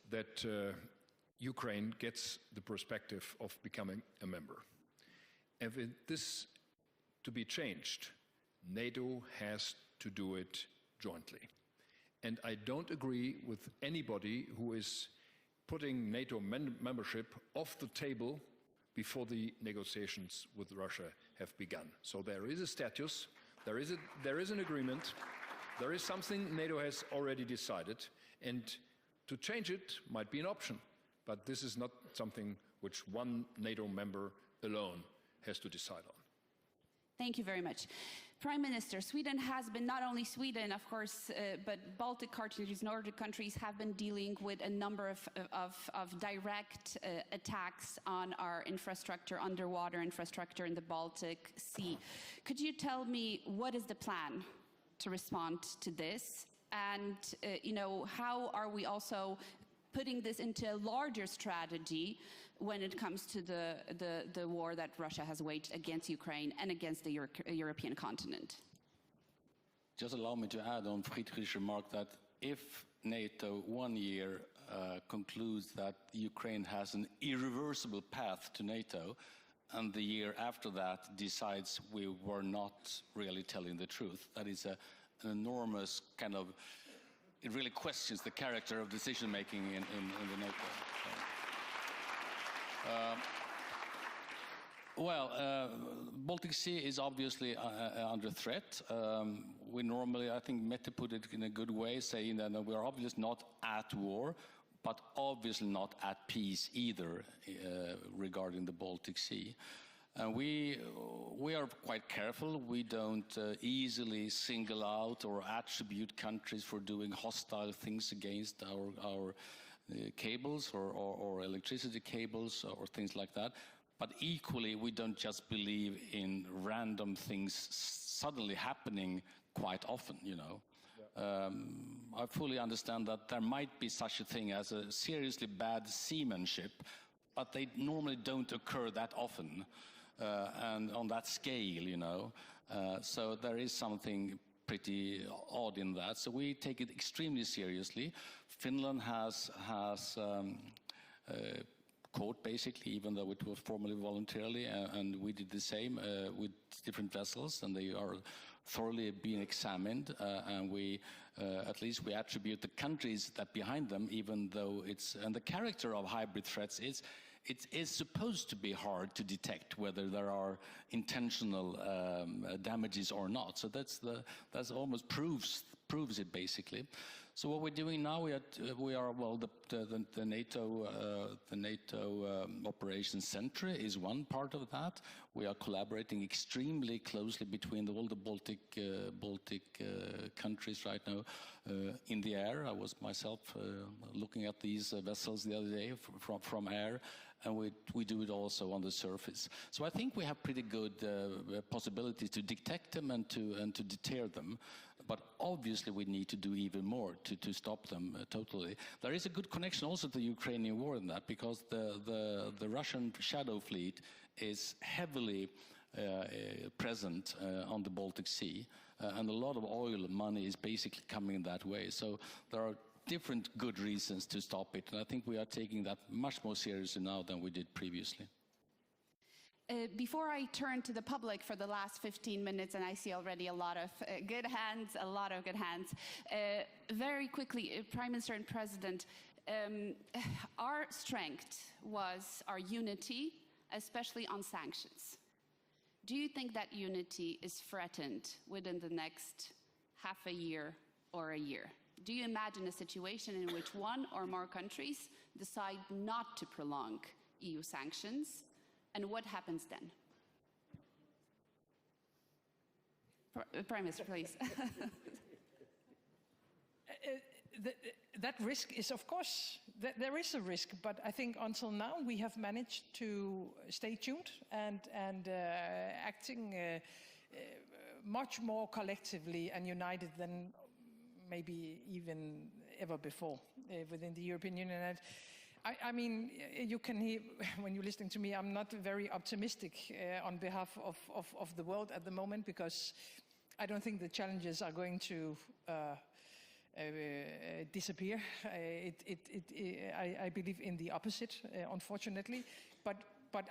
that Ukraine gets the perspective of becoming a member. And for this to be changed, NATO has to do it jointly. And I don't agree with anybody who is putting NATO membership off the table before the negotiations with Russia have begun. So there is a status, there is an agreement, there is something NATO has already decided, and to change it might be an option. But this is not something which one NATO member alone has to decide on. Thank you very much. Prime Minister, Sweden has been, not only Sweden, of course, but Baltic countries, Nordic countries have been dealing with a number of direct attacks on our infrastructure, underwater infrastructure in the Baltic Sea. Could you tell me what is the plan to respond to this? And, how are we also putting this into a larger strategy when it comes to the war that Russia has waged against Ukraine and against the European continent? Just allow me to add on Friedrich's remark that if NATO 1 year concludes that Ukraine has an irreversible path to NATO, and the year after that decides we were not really telling the truth, that is an enormous kind of, it really questions the character of decision-making in the NATO. Baltic Sea is obviously under threat. We normally, I think Mette put it in a good way, saying that we are obviously not at war, but obviously not at peace either regarding the Baltic Sea. And we are quite careful. We don't easily single out or attribute countries for doing hostile things against our cables or electricity cables or things like that. But equally, we don't just believe in random things suddenly happening quite often, I fully understand that there might be such a thing as a seriously bad seamanship, but they normally don't occur that often and on that scale, So there is something pretty odd in that. So we take it extremely seriously. Finland has caught basically, even though it was formally voluntarily, and we did the same with different vessels, and they are thoroughly being examined, and we at least we attribute the countries that behind them, even though and the character of hybrid threats is it is supposed to be hard to detect whether there are intentional damages or not. So that's almost proves it basically. So what we're doing now, we are the NATO Operations Center is one part of that. We are collaborating extremely closely between all the Baltic countries right now in the air. I was myself looking at these vessels the other day from air, and we do it also on the surface. So I think we have pretty good possibilities to detect them and to deter them. But obviously we need to do even more to stop them totally. There is a good connection also to the Ukrainian war in that, because the Russian shadow fleet is heavily present on the Baltic Sea, and a lot of oil money is basically coming that way. So there are different good reasons to stop it, and I think we are taking that much more seriously now than we did previously. Before I turn to the public for the last 15 minutes, and I see already a lot of good hands, very quickly, Prime Minister and President, our strength was our unity, especially on sanctions. Do you think that unity is threatened within the next half a year or a year? Do you imagine a situation in which one or more countries decide not to prolong EU sanctions? And what happens then? Prime Minister, please. That risk is, of course, there is a risk, but I think until now we have managed to stay tuned and acting much more collectively and united than maybe even ever before within the European Union. And I mean, you can hear, when you're listening to me, I'm not very optimistic on behalf of the world at the moment, because I don't think the challenges are going to disappear. I believe in the opposite, unfortunately. But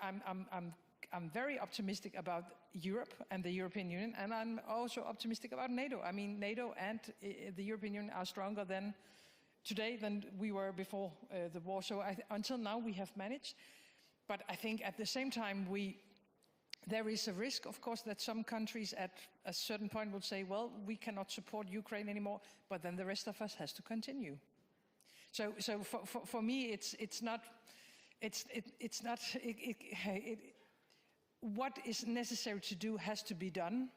I'm very optimistic about Europe and the European Union, and I'm also optimistic about NATO. I mean, NATO and the European Union are stronger today than we were before the war. So until now we have managed, but I think at the same time there is a risk, of course, that some countries at a certain point will say, well, we cannot support Ukraine anymore, but then the rest of us has to continue. So for me, what is necessary to do has to be done.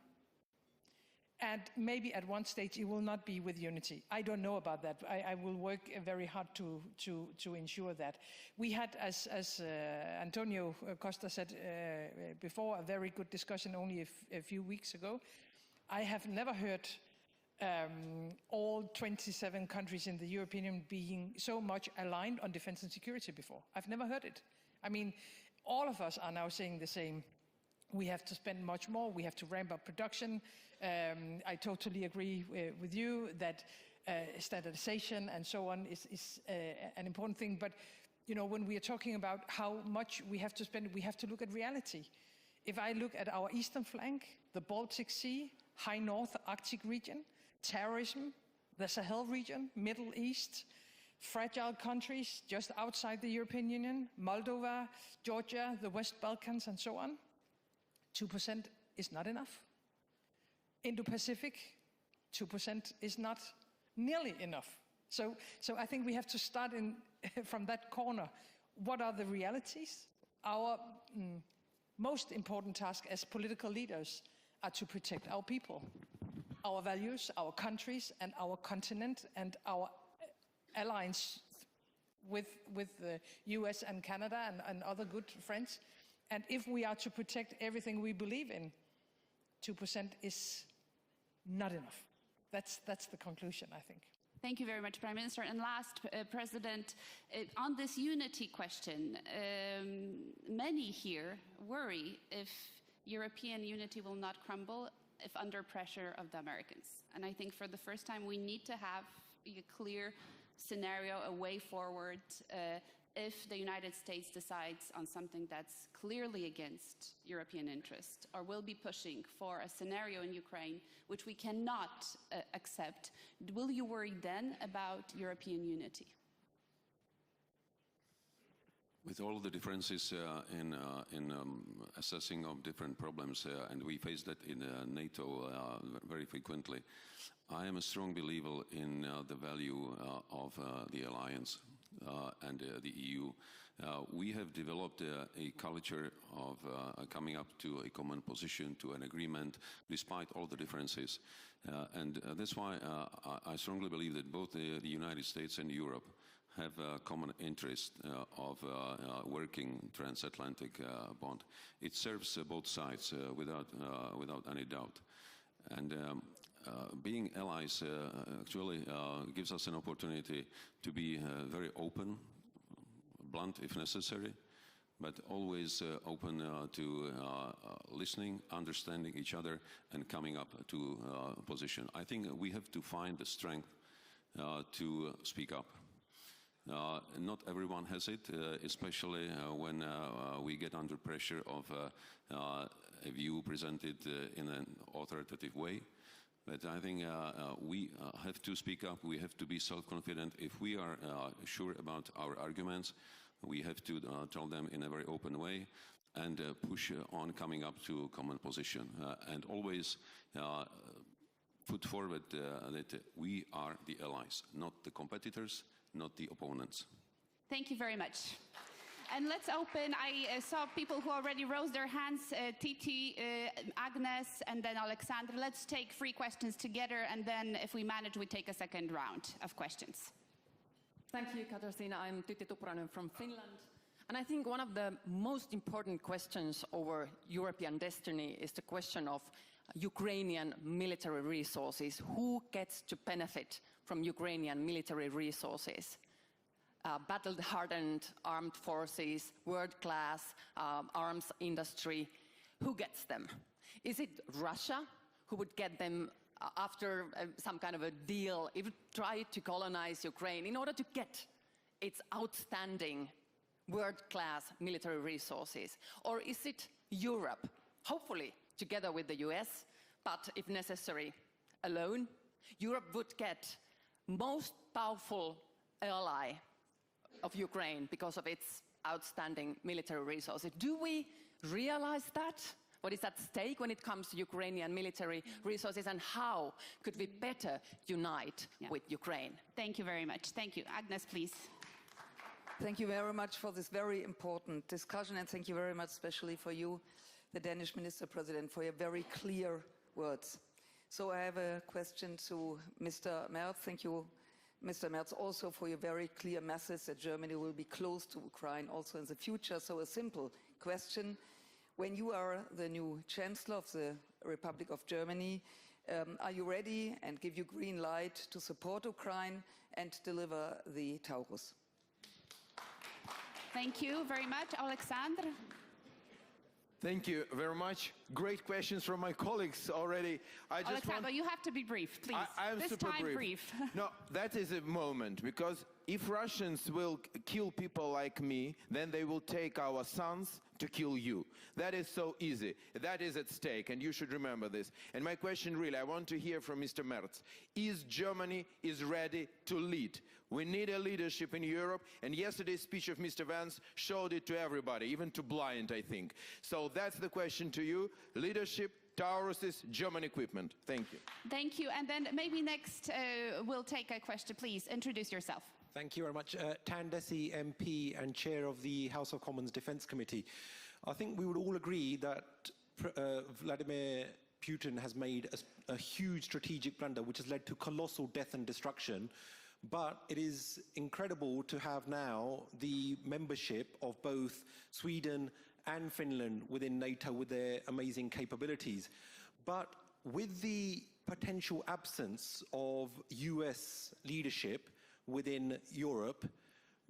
And maybe at one stage it will not be with unity. I don't know about that. I will work very hard to ensure that. We had, as Antonio Costa said before, a very good discussion only a few weeks ago. I have never heard all 27 countries in the European Union being so much aligned on defense and security before. I've never heard it. I mean, all of us are now saying the same. We have to spend much more. We have to ramp up production. I totally agree with you that standardization and so on is an important thing. But, you know, when we are talking about how much we have to spend, we have to look at reality. If I look at our eastern flank, the Baltic Sea, High North Arctic region, terrorism, the Sahel region, Middle East, fragile countries just outside the European Union, Moldova, Georgia, the West Balkans, and so on, 2% is not enough. Indo-Pacific, 2% is not nearly enough. So I think we have to start from that corner. What are the realities? Our most important task as political leaders are to protect our people, our values, our countries, and our continent, and our alliance with the US and Canada and other good friends. And if we are to protect everything we believe in, 2% is not enough. That's the conclusion, I think. Thank you very much, Prime Minister. And last, President, on this unity question, many here worry if European unity will not crumble if under pressure of the Americans. And I think for the first time we need to have a clear scenario, a way forward, if the United States decides on something that's clearly against European interest, or will be pushing for a scenario in Ukraine which we cannot accept. Will you worry then about European unity? With all the differences in assessing of different problems, and we face that in NATO very frequently, I am a strong believer in the value of the alliance and the EU. We have developed a culture of coming up to a common position, to an agreement, despite all the differences. And that's why I strongly believe that both the United States and Europe have a common interest of working transatlantic bond. It serves both sides without any doubt. And being allies actually gives us an opportunity to be very open, blunt if necessary, but always open to listening, understanding each other, and coming up to a position. I think we have to find the strength to speak up. Not everyone has it, especially when we get under pressure of a view presented in an authoritative way. But I think we have to speak up, we have to be self-confident. If we are sure about our arguments, we have to tell them in a very open way and push on coming up to a common position. And always put forward that we are the allies, not the competitors, not the opponents. Thank you very much. And let's open, I saw people who already rose their hands, Titi, Agnes, and then Alexander. Let's take 3 questions together, and then if we manage, we take a second round of questions. Thank you, Katarzyna. I'm Tytti Tuppurainen from Finland. And I think one of the most important questions over European destiny is the question of Ukrainian military resources. Who gets to benefit from Ukrainian military resources? Battle-hardened armed forces, world-class arms industry. Who gets them? Is it Russia who would get them after some kind of a deal, if it tried to colonize Ukraine in order to get its outstanding world-class military resources? Or is it Europe, hopefully together with the US, but if necessary, alone? Europe would get most powerful ally of Ukraine because of its outstanding military resources. Do we realize that? What is at stake when it comes to Ukrainian military resources, and how could we better unite with Ukraine? Thank you very much. Thank you. Agnes, please. Thank you very much for this very important discussion, and thank you very much especially for you, the Danish Minister President, for your very clear words. So I have a question to Mr. Merz. Thank you, Mr. Merz, also for your very clear message that Germany will be close to Ukraine also in the future. So a simple question. When you are the new Chancellor of the Republic of Germany, are you ready and give you green light to support Ukraine and deliver the Taurus? Thank you very much. Alexander? Thank you very much. Great questions from my colleagues already. Alexander, you have to be brief, please. I'm this super time brief. No, that is a moment, because if Russians will kill people like me, then they will take our sons to kill you. That is so easy. That is at stake, and you should remember this. And my question really, I want to hear from Mr. Merz. Is Germany ready to lead? We need a leadership in Europe, and yesterday's speech of Mr. Vance showed it to everybody, even to blind, I think. So that's the question to you. Leadership, Tauruses, German equipment. Thank you. Thank you. And then maybe next we'll take a question. Please introduce yourself. Thank you very much. Tandesi MP and Chair of the House of Commons Defence Committee. I think we would all agree that Vladimir Putin has made a huge strategic blunder which has led to colossal death and destruction. But it is incredible to have now the membership of both Sweden and Finland within NATO with their amazing capabilities. But with the potential absence of US leadership within Europe,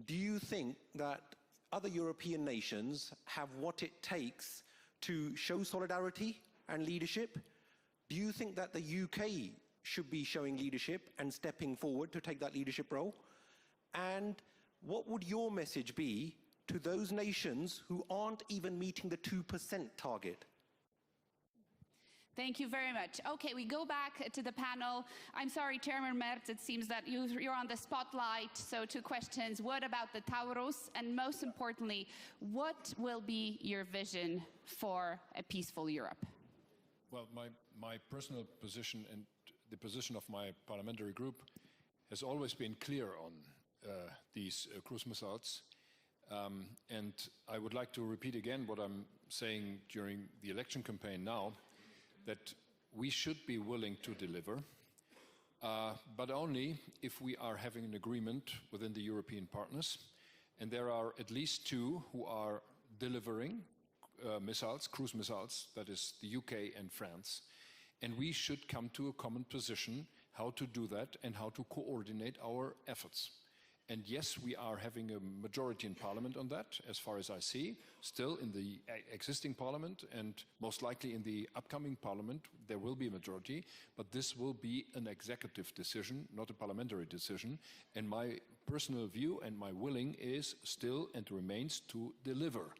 do you think that other European nations have what it takes to show solidarity and leadership? Do you think that the UK should be showing leadership and stepping forward to take that leadership role? And what would your message be to those nations who aren't even meeting the 2% target? Thank you very much. Okay, we go back to the panel. I'm sorry, Chairman Merz, it seems that you're on the spotlight. So 2 questions. What about the Taurus? And most importantly, what will be your vision for a peaceful Europe? Well, my personal position and the position of my parliamentary group has always been clear on these cruise missiles. And I would like to repeat again what I'm saying during the election campaign now, that we should be willing to deliver. but only if we are having an agreement within the European partners. And there are at least two who are delivering missiles, cruise missiles, that is the UK and France. And we should come to a common position how to do that and how to coordinate our efforts. And yes, we are having a majority in Parliament on that, as far as I see. Still in the existing Parliament and most likely in the upcoming Parliament, there will be a majority, but this will be an executive decision, not a parliamentary decision. And my personal view and my willing is still and remains to deliver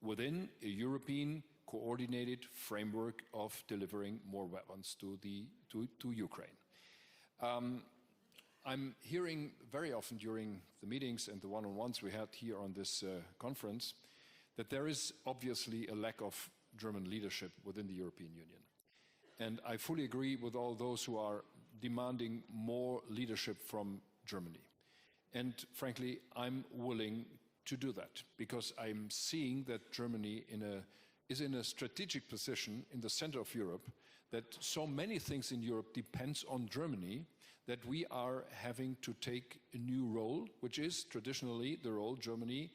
within a European coordinated framework of delivering more weapons to Ukraine. I'm hearing very often during the meetings and the one-on-ones we had here on this conference that there is obviously a lack of German leadership within the European Union. And I fully agree with all those who are demanding more leadership from Germany. And frankly, I'm willing to do that because I'm seeing that Germany is in a strategic position in the center of Europe, that so many things in Europe depends on Germany, that we are having to take a new role, which is traditionally the role Germany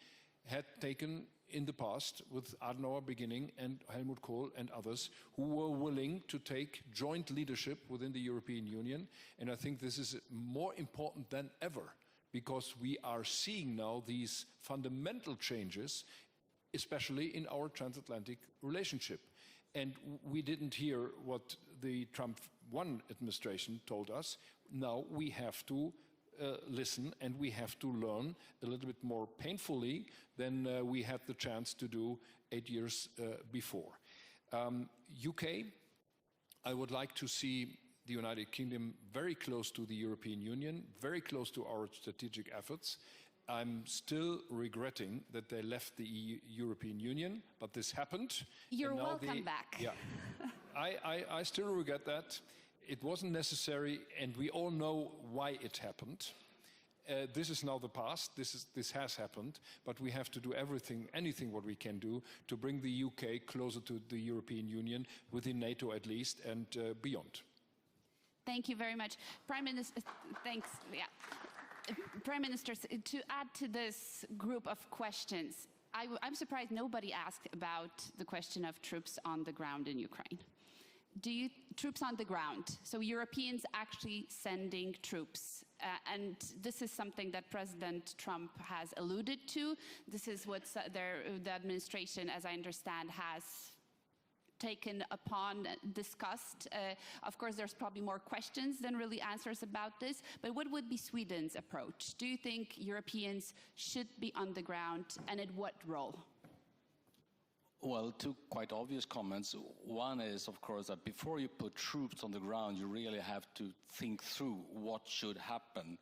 had taken in the past with Adenauer beginning and Helmut Kohl and others who were willing to take joint leadership within the European Union. And I think this is more important than ever because we are seeing now these fundamental changes, especially in our transatlantic relationship. And we didn't hear what the Trump 1 administration told us. Now we have to listen and we have to learn a little bit more painfully than we had the chance to do 8 years before. UK, I would like to see the United Kingdom very close to the European Union, very close to our strategic efforts. I'm still regretting that they left the European Union, but this happened. You're welcome back. Yeah, I still regret that. It wasn't necessary, and we all know why it happened. This is now the past. This has happened, but we have to do anything what we can do to bring the UK closer to the European Union, within NATO at least, and beyond. Thank you very much, Prime Minister. Thanks. Yeah. Prime Minister, to add to this group of questions, I'm surprised nobody asked about the question of troops on the ground in Ukraine. Troops on the ground, so Europeans actually sending troops. And this is something that President Trump has alluded to. This is what the administration, as I understand, has taken upon, discussed. Of course, there's probably more questions than really answers about this, but what would be Sweden's approach? Do you think Europeans should be on the ground, and at what role? Well, two quite obvious comments. One is, of course, that before you put troops on the ground, you really have to think through what should happen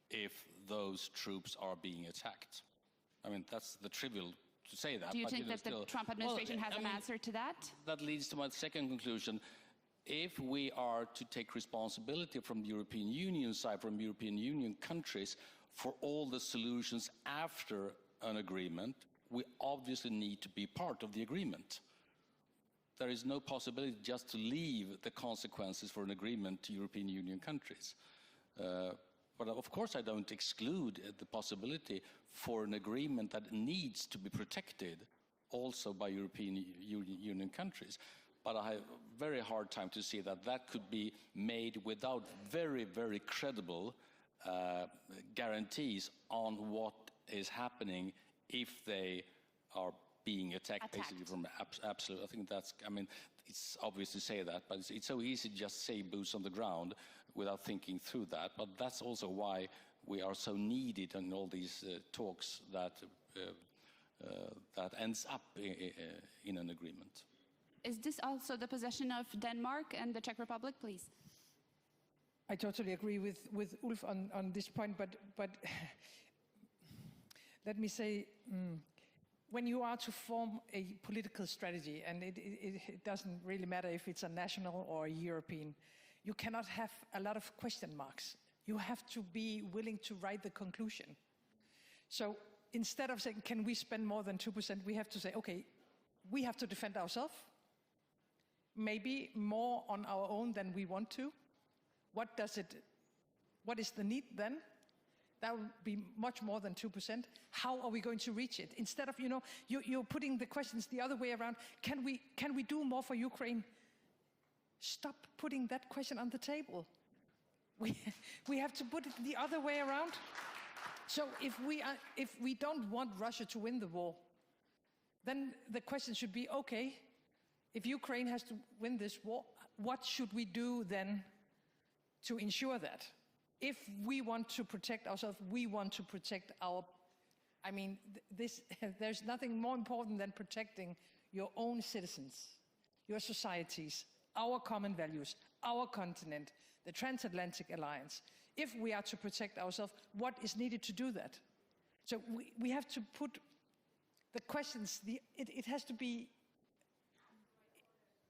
if those troops are being attacked. I mean, that's the trivial to say that. Do you think that the Trump administration has an answer to that? That leads to my second conclusion. If we are to take responsibility from the European Union side, from European Union countries, for all the solutions after an agreement, we obviously need to be part of the agreement. There is no possibility just to leave the consequences for an agreement to European Union countries. But of course I don't exclude the possibility for an agreement that needs to be protected also by European Union countries. But I have a very hard time to see that that could be made without very, very credible guarantees on what is happening if they are being attacked. Basically from absolute. I think that's, I mean, it's obvious to say that, but it's so easy to just say boots on the ground without thinking through that. But that's also why we are so needed in all these talks that that ends up in an agreement. Is this also the position of Denmark and the Czech Republic, please? I totally agree with Ulf on this point, but let me say, when you are to form a political strategy, and it doesn't really matter if it's a national or a European, you cannot have a lot of question marks. You have to be willing to write the conclusion. So instead of saying, can we spend more than 2%, we have to say, okay, we have to defend ourselves, maybe more on our own than we want to, What is the need then? That would be much more than 2%. How are we going to reach it? Instead of, you're putting the questions the other way around. Can we do more for Ukraine? Stop putting that question on the table. We have to put it the other way around. So if we don't want Russia to win the war, then the question should be, okay, if Ukraine has to win this war, what should we do then to ensure that? If we want to protect ourselves, we want to protect our, there's nothing more important than protecting your own citizens, your societies, our common values, our continent, the Transatlantic Alliance. If we are to protect ourselves, what is needed to do that? So we have to put the questions, it has to be,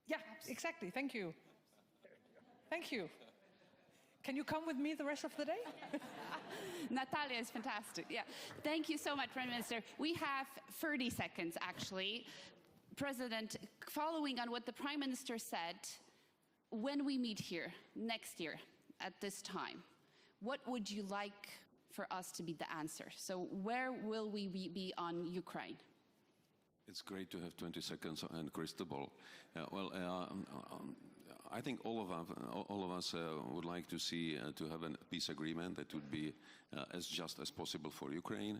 yeah, exactly, thank you. Thank you. Can you come with me the rest of the day? Natalia is fantastic. Yeah. Thank you so much, Prime Minister. We have 30 seconds, actually. President, following on what the Prime Minister said, when we meet here next year at this time, what would you like for us to be the answer? So where will we be on Ukraine? It's great to have 20 seconds and crystal ball. I think all of us would like to see to have a peace agreement that would be as just as possible for Ukraine.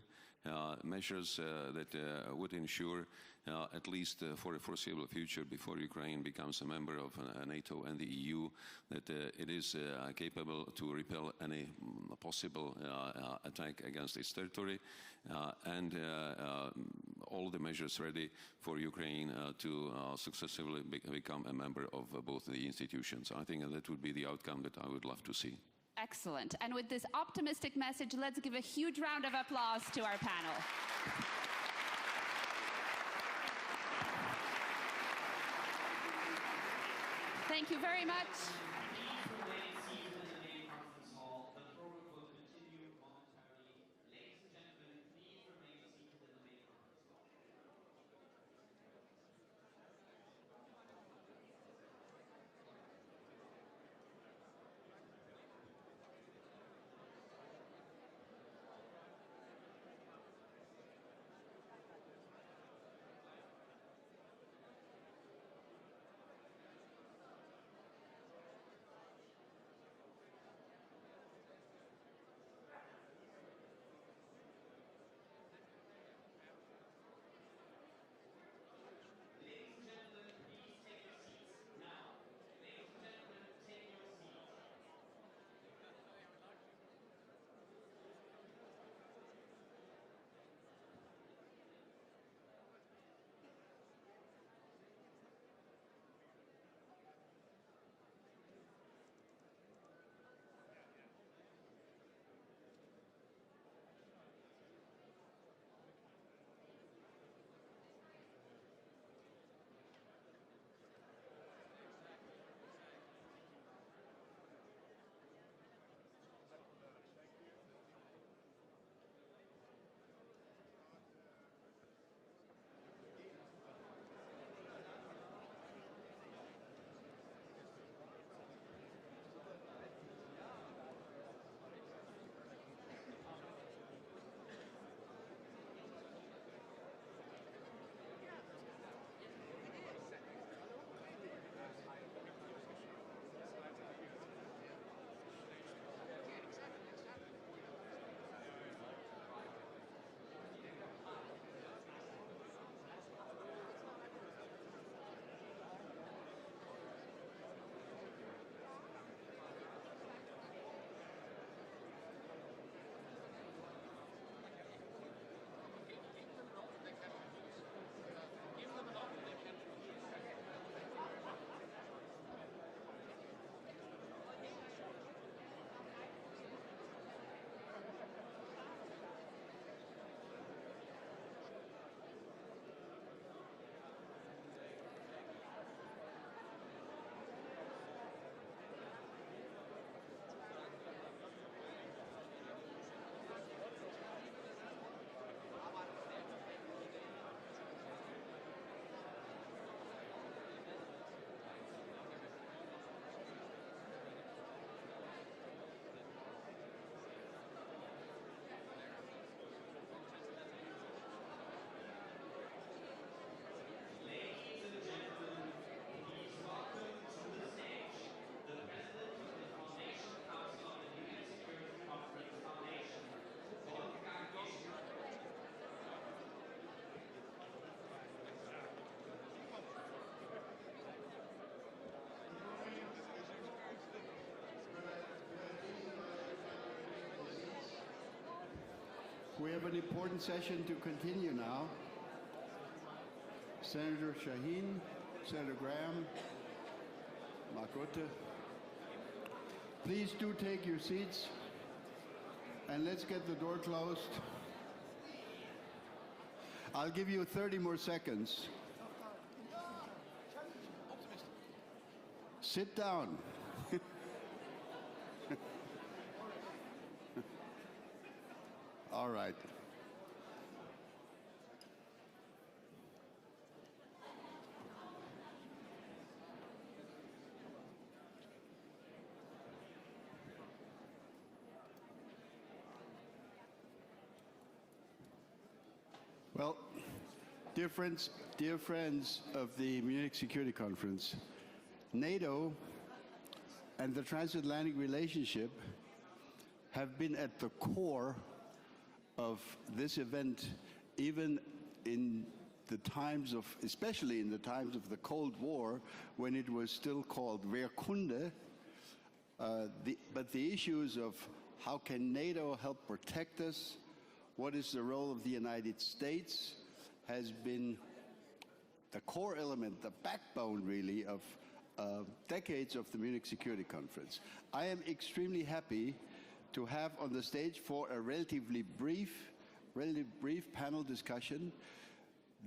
Measures that would ensure, at least for a foreseeable future, before Ukraine becomes a member of NATO and the EU, that it is capable to repel any possible attack against its territory, and all the measures ready for Ukraine to successfully become a member of both the institutions. I think that would be the outcome that I would love to see. Excellent. And with this optimistic message, let's give a huge round of applause to our panel. Thank you very much. We have an important session to continue now. Senator Shaheen, Senator Graham, Mark Rutte. Please do take your seats and let's get the door closed. I'll give you 30 more seconds. Sit down. All right. Well, dear friends of the Munich Security Conference, NATO and the transatlantic relationship have been at the core of this event, even in the times of, especially in the times of the Cold War, when it was still called Wehrkunde. But the issues of how can NATO help protect us, what is the role of the United States, has been the core element, the backbone really of decades of the Munich Security Conference. I am extremely happy to have on the stage for a relatively brief panel discussion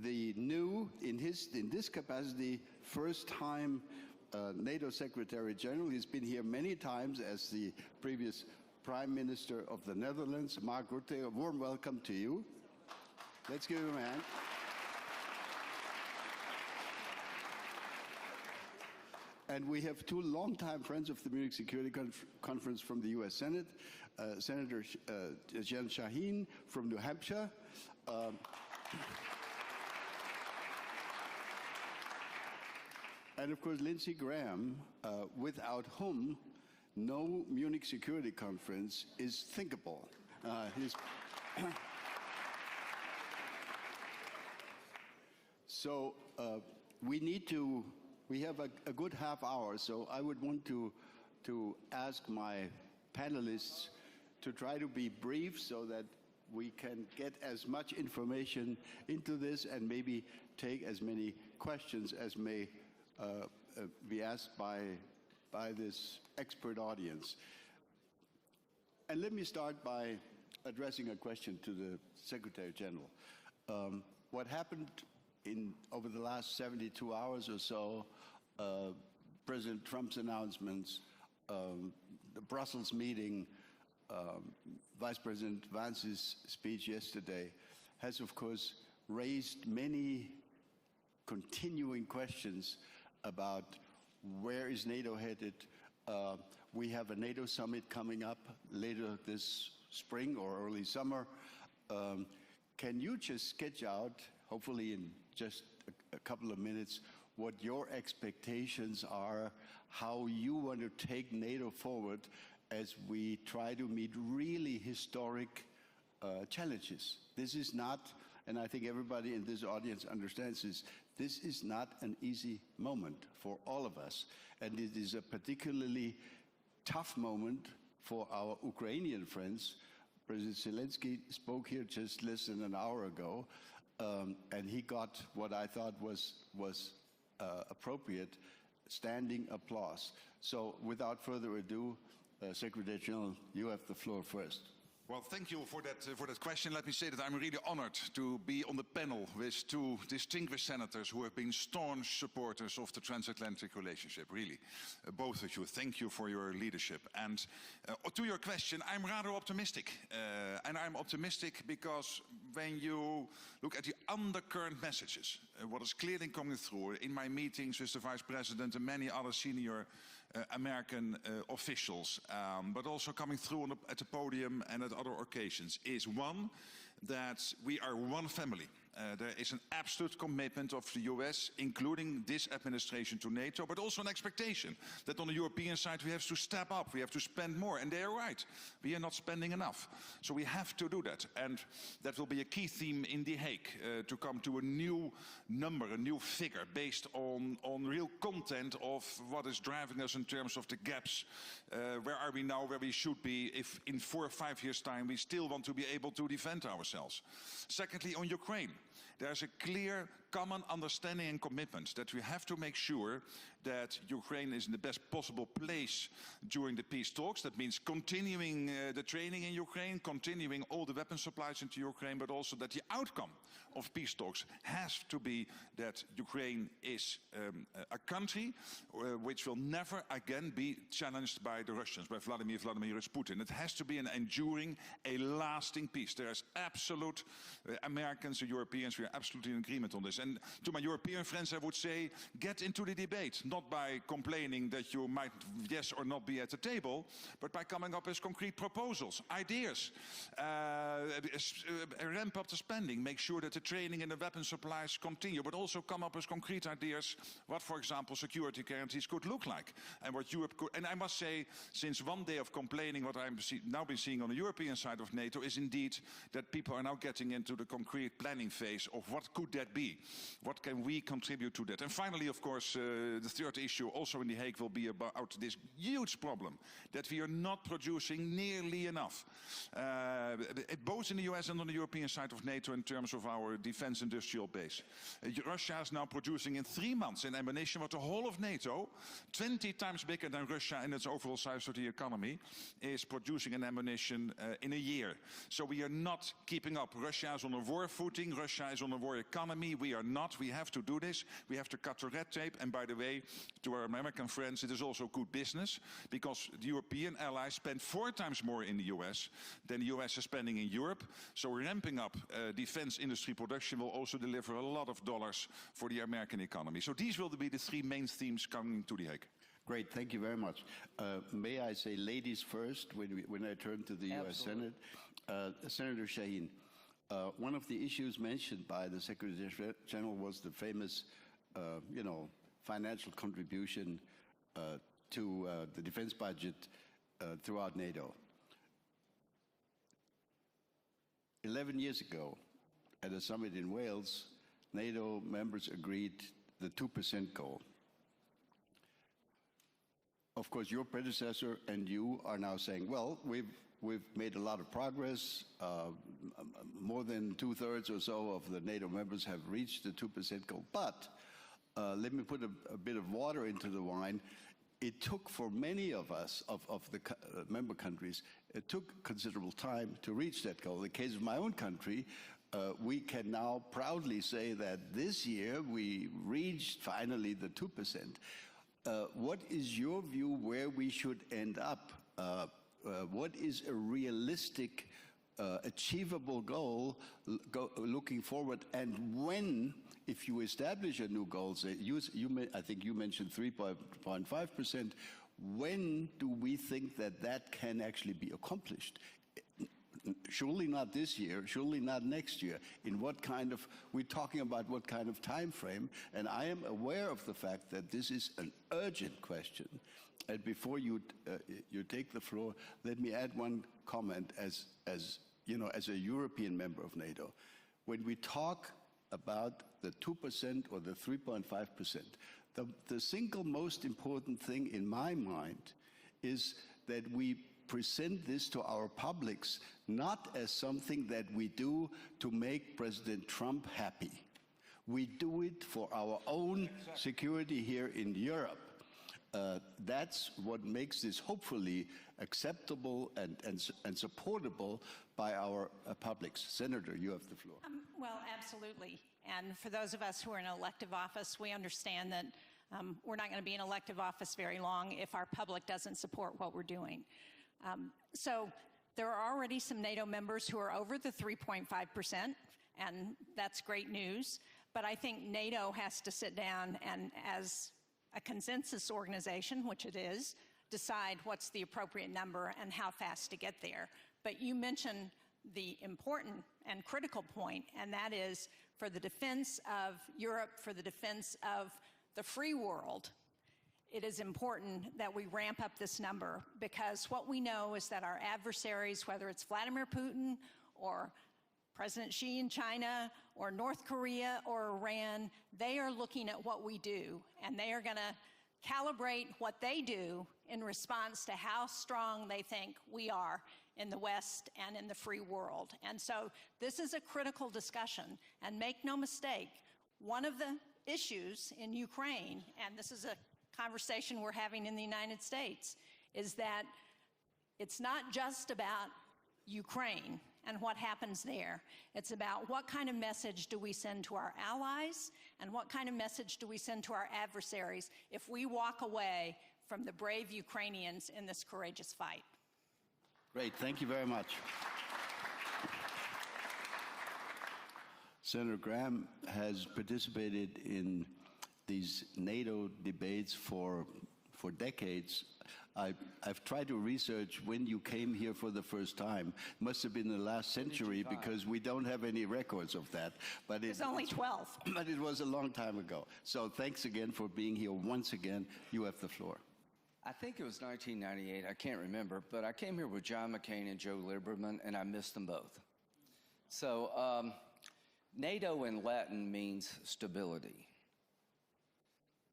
the new, in this capacity, first time NATO Secretary General. He's been here many times as the previous Prime Minister of the Netherlands, Mark Rutte. A warm welcome to you. Let's give him a hand. And we have two longtime friends of the Munich Security Conference from the U.S. Senate, Senator Jen Shaheen from New Hampshire, and of course Lindsey Graham, without whom no Munich Security Conference is thinkable. So we have a good half hour, so I would want to ask my panelists to try to be brief so that we can get as much information into this and maybe take as many questions as may be asked by this expert audience. And let me start by addressing a question to the Secretary General. What happened over the last 72 hours or so, President Trump's announcements, the Brussels meeting, Vice President Vance's speech yesterday, has of course raised many continuing questions about where is NATO headed. We have a NATO summit coming up later this spring or early summer. Can you just sketch out, hopefully in just a couple of minutes, what your expectations are, how you want to take NATO forward as we try to meet really historic challenges? This is not, and I think everybody in this audience understands this is not an easy moment for all of us. And it is a particularly tough moment for our Ukrainian friends. President Zelenskyy spoke here just less than an hour ago, and he got what I thought was appropriate standing applause. So without further ado, Secretary General, you have the floor first. Well, thank you for that question. Let me say that I'm really honored to be on the panel with two distinguished senators who have been staunch supporters of the transatlantic relationship, really. Both of you, thank you for your leadership. And to your question, I'm rather optimistic. And I'm optimistic because when you look at the undercurrent messages, what is clearly coming through in my meetings with the Vice President and many other senior American officials, but also coming through at the podium and at other occasions, is one, that we are one family. There is an absolute commitment of the US, including this administration, to NATO, but also an expectation that on the European side we have to step up, we have to spend more, and they are right. We are not spending enough. So we have to do that, and that will be a key theme in The Hague, to come to a new number, a new figure, based on real content of what is driving us in terms of the gaps. Where are we now, where we should be, if in 4 or 5 years' time we still want to be able to defend ourselves. Secondly, on Ukraine, there's a clear common understanding and commitment that we have to make sure that Ukraine is in the best possible place during the peace talks. That means continuing the training in Ukraine, continuing all the weapon supplies into Ukraine, but also that the outcome of peace talks has to be that Ukraine is a country which will never again be challenged by the Russians, by Vladimir Putin. It has to be an enduring, a lasting peace. There is absolute, Americans and Europeans, we are absolutely in agreement on this. And to my European friends, I would say, get into the debate, not by complaining that you might yes or not be at the table, but by coming up with concrete proposals, ideas, ramp up the spending, make sure that the training and the weapon supplies continue, but also come up with concrete ideas what, for example, security guarantees could look like, and what Europe could. And I must say, since one day of complaining, what I'm now been seeing on the European side of NATO is indeed that people are now getting into the concrete planning phase of what could that be? What can we contribute to that? And finally, of course, the third issue also in The Hague will be about this huge problem that we are not producing nearly enough, both in the US and on the European side of NATO in terms of our defense industrial base. Russia is now producing in 3 months in ammunition what the whole of NATO, 20 times bigger than Russia in its overall size of the economy, is producing in ammunition in a year. So we are not keeping up. Russia is on a war footing, Russia is on a war economy. We are not. We have to do this. We have to cut the red tape. And by the way, to our American friends, it is also good business because the European allies spend 4 times more in the US than the US is spending in Europe. So ramping up defense industry production will also deliver a lot of dollars for the American economy. So these will be the 3 main themes coming to The Hague. Great, thank you very much. May I say ladies first when I turn to the US Senate? Senator Shaheen, one of the issues mentioned by the Secretary General was the famous, financial contribution to the defense budget throughout NATO. 11 years ago, at a summit in Wales, NATO members agreed the 2% goal. Of course, your predecessor and you are now saying, well, we've made a lot of progress. More than 2/3 or so of the NATO members have reached the 2% goal. But let me put a bit of water into the wine. It took for many of us, of the member countries, it took considerable time to reach that goal. In the case of my own country, we can now proudly say that this year we reached finally the 2%. What is your view where we should end up? What is a realistic, achievable goal looking forward? And when, if you establish a new goal, say I think you mentioned 3.5%, when do we think that can actually be accomplished? Surely not this year, surely not next year. In what kind of, we're talking about what kind of time frame, and I am aware of the fact that this is an urgent question. And before you take the floor, let me add one comment as a European member of NATO. When we talk about the 2% or the 3.5%, the single most important thing in my mind is that we present this to our publics not as something that we do to make President Trump happy. We do it for our own security here in Europe. That's what makes this hopefully acceptable and supportable by our publics. Senator, you have the floor. Well, absolutely. And for those of us who are in elective office, we understand that we're not going to be in elective office very long if our public doesn't support what we're doing. So there are already some NATO members who are over the 3.5%, and that's great news. But I think NATO has to sit down and, as a consensus organization, which it is, decide what's the appropriate number and how fast to get there. But you mentioned the important and critical point, and that is for the defense of Europe, for the defense of the free world, it is important that we ramp up this number, because what we know is that our adversaries, whether it's Vladimir Putin or President Xi in China or North Korea or Iran, they are looking at what we do, and they are going to calibrate what they do in response to how strong they think we are in the West and in the free world. And so this is a critical discussion, and make no mistake, one of the issues in Ukraine, and this is a conversation we're having in the United States, is that it's not just about Ukraine and what happens there. It's about what kind of message do we send to our allies, and what kind of message do we send to our adversaries if we walk away from the brave Ukrainians in this courageous fight. Great, thank you very much. Senator Graham has participated in these NATO debates for decades. I've tried to research when you came here for the first time. Must have been the last century, because we don't have any records of that. But It was only 12. But it was a long time ago. So thanks again for being here once again. You have the floor. I think it was 1998, I can't remember, but I came here with John McCain and Joe Lieberman, and I missed them both. So NATO in Latin means stability.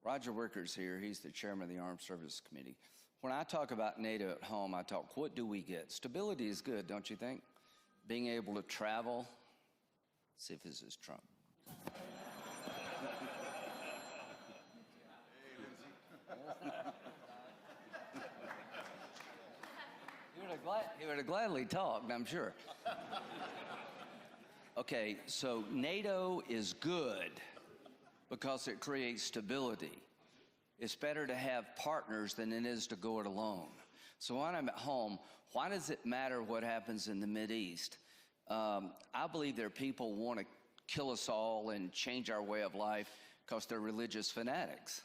Roger Wicker's here, he's the chairman of the Armed Services Committee. When I talk about NATO at home, I talk, what do we get? Stability is good, don't you think? Being able to travel. See if this is Trump. He would have gladly talked, I'm sure. Okay, so NATO is good because it creates stability. It's better to have partners than it is to go it alone. So when I'm at home, why does it matter what happens in the Mideast? I believe there are people who want to kill us all and change our way of life because they're religious fanatics.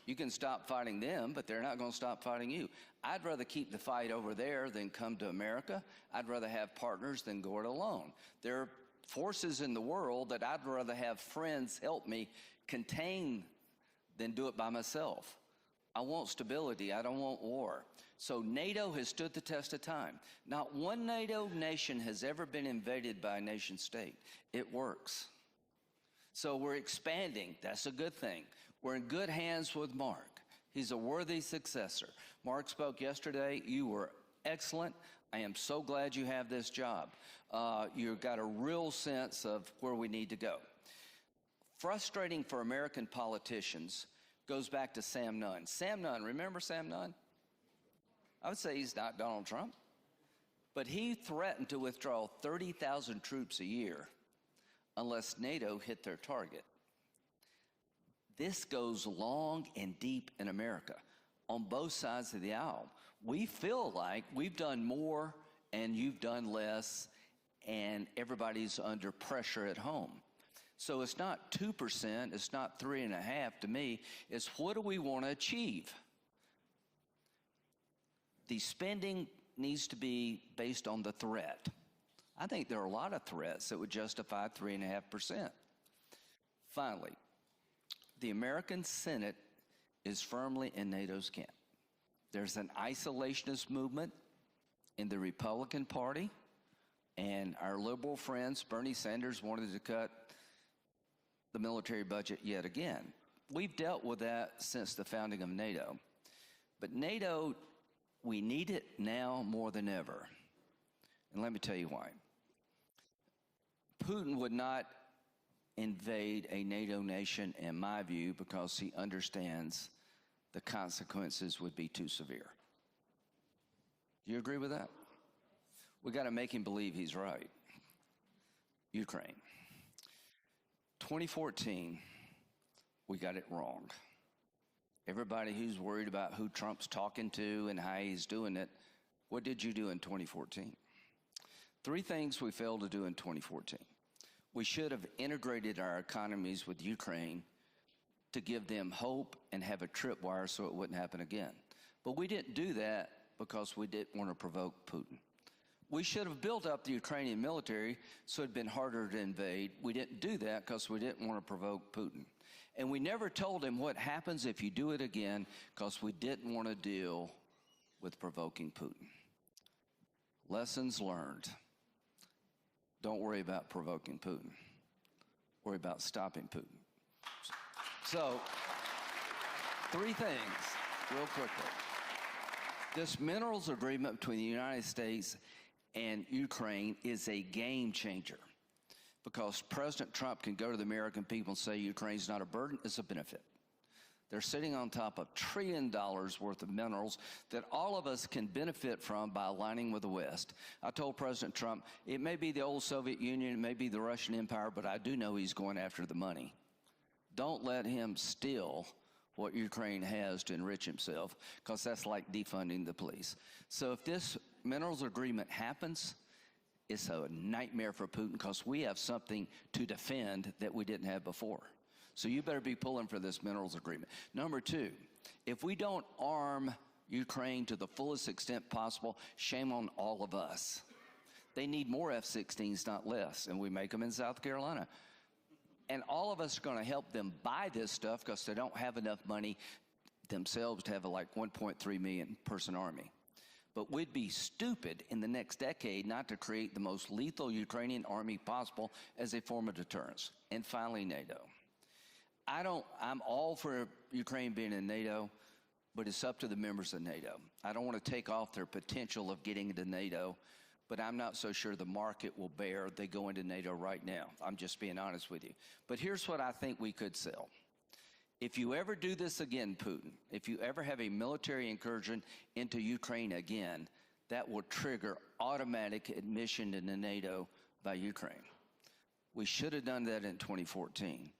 You can stop fighting them, but they're not going to stop fighting you. I'd rather keep the fight over there than come to America. I'd rather have partners than go it alone. There are forces in the world that I'd rather have friends help me contain than do it by myself. I want stability. I don't want war. So NATO has stood the test of time. Not one NATO nation has ever been invaded by a nation state. It works. So we're expanding. That's a good thing. We're in good hands with Mark. He's a worthy successor. Mark spoke yesterday. You were excellent. I am so glad you have this job. You've got a real sense of where we need to go. Frustrating for American politicians goes back to Sam Nunn. Sam Nunn, remember Sam Nunn? I would say he's not Donald Trump, but he threatened to withdraw 30,000 troops a year unless NATO hit their target. This goes long and deep in America on both sides of the aisle. We feel like we've done more and you've done less, and everybody's under pressure at home. So it's not 2%, it's not 3.5% to me, it's what do we want to achieve? The spending needs to be based on the threat. I think there are a lot of threats that would justify 3.5%. Finally, the American Senate is firmly in NATO's camp. There's an isolationist movement in the Republican Party, and our liberal friends, Bernie Sanders, wanted to cut the military budget yet again. We've dealt with that since the founding of NATO. But NATO, we need it now more than ever. And let me tell you why. Putin would not invade a NATO nation, in my view, because he understands the consequences would be too severe. Do you agree with that? We got to make him believe he's right. Ukraine. 2014, we got it wrong. Everybody who's worried about who Trump's talking to and how he's doing it, what did you do in 2014? 3 things we failed to do in 2014. We should have integrated our economies with Ukraine to give them hope and have a tripwire so it wouldn't happen again. But we didn't do that because we didn't want to provoke Putin. We should have built up the Ukrainian military so it'd been harder to invade. We didn't do that because we didn't want to provoke Putin. And we never told him what happens if you do it again because we didn't want to deal with provoking Putin. Lessons learned. Don't worry about provoking Putin. Worry about stopping Putin. So, 3 things, real quickly. This minerals agreement between the United States and Ukraine is a game changer because President Trump can go to the American people and say Ukraine's not a burden, it's a benefit. They're sitting on top of $1 trillion worth of minerals that all of us can benefit from by aligning with the West. I told President Trump, it may be the old Soviet Union, it may be the Russian Empire, but I do know he's going after the money. Don't let him steal what Ukraine has to enrich himself, because that's like defunding the police. So if this minerals agreement happens, it's a nightmare for Putin because we have something to defend that we didn't have before. So you better be pulling for this minerals agreement. Number 2, if we don't arm Ukraine to the fullest extent possible, shame on all of us. They need more F-16s, not less, and we make them in South Carolina. And all of us are going to help them buy this stuff because they don't have enough money themselves to have a like 1.3 million person army. But we'd be stupid in the next decade not to create the most lethal Ukrainian army possible as a form of deterrence. And finally, NATO. I'm all for Ukraine being in NATO, but it's up to the members of NATO. I don't want to take off their potential of getting into NATO, but I'm not so sure the market will bear they go into NATO right now. I'm just being honest with you. But here's what I think we could sell. If you ever do this again, Putin, if you ever have a military incursion into Ukraine again, that will trigger automatic admission into NATO by Ukraine. We should have done that in 2014.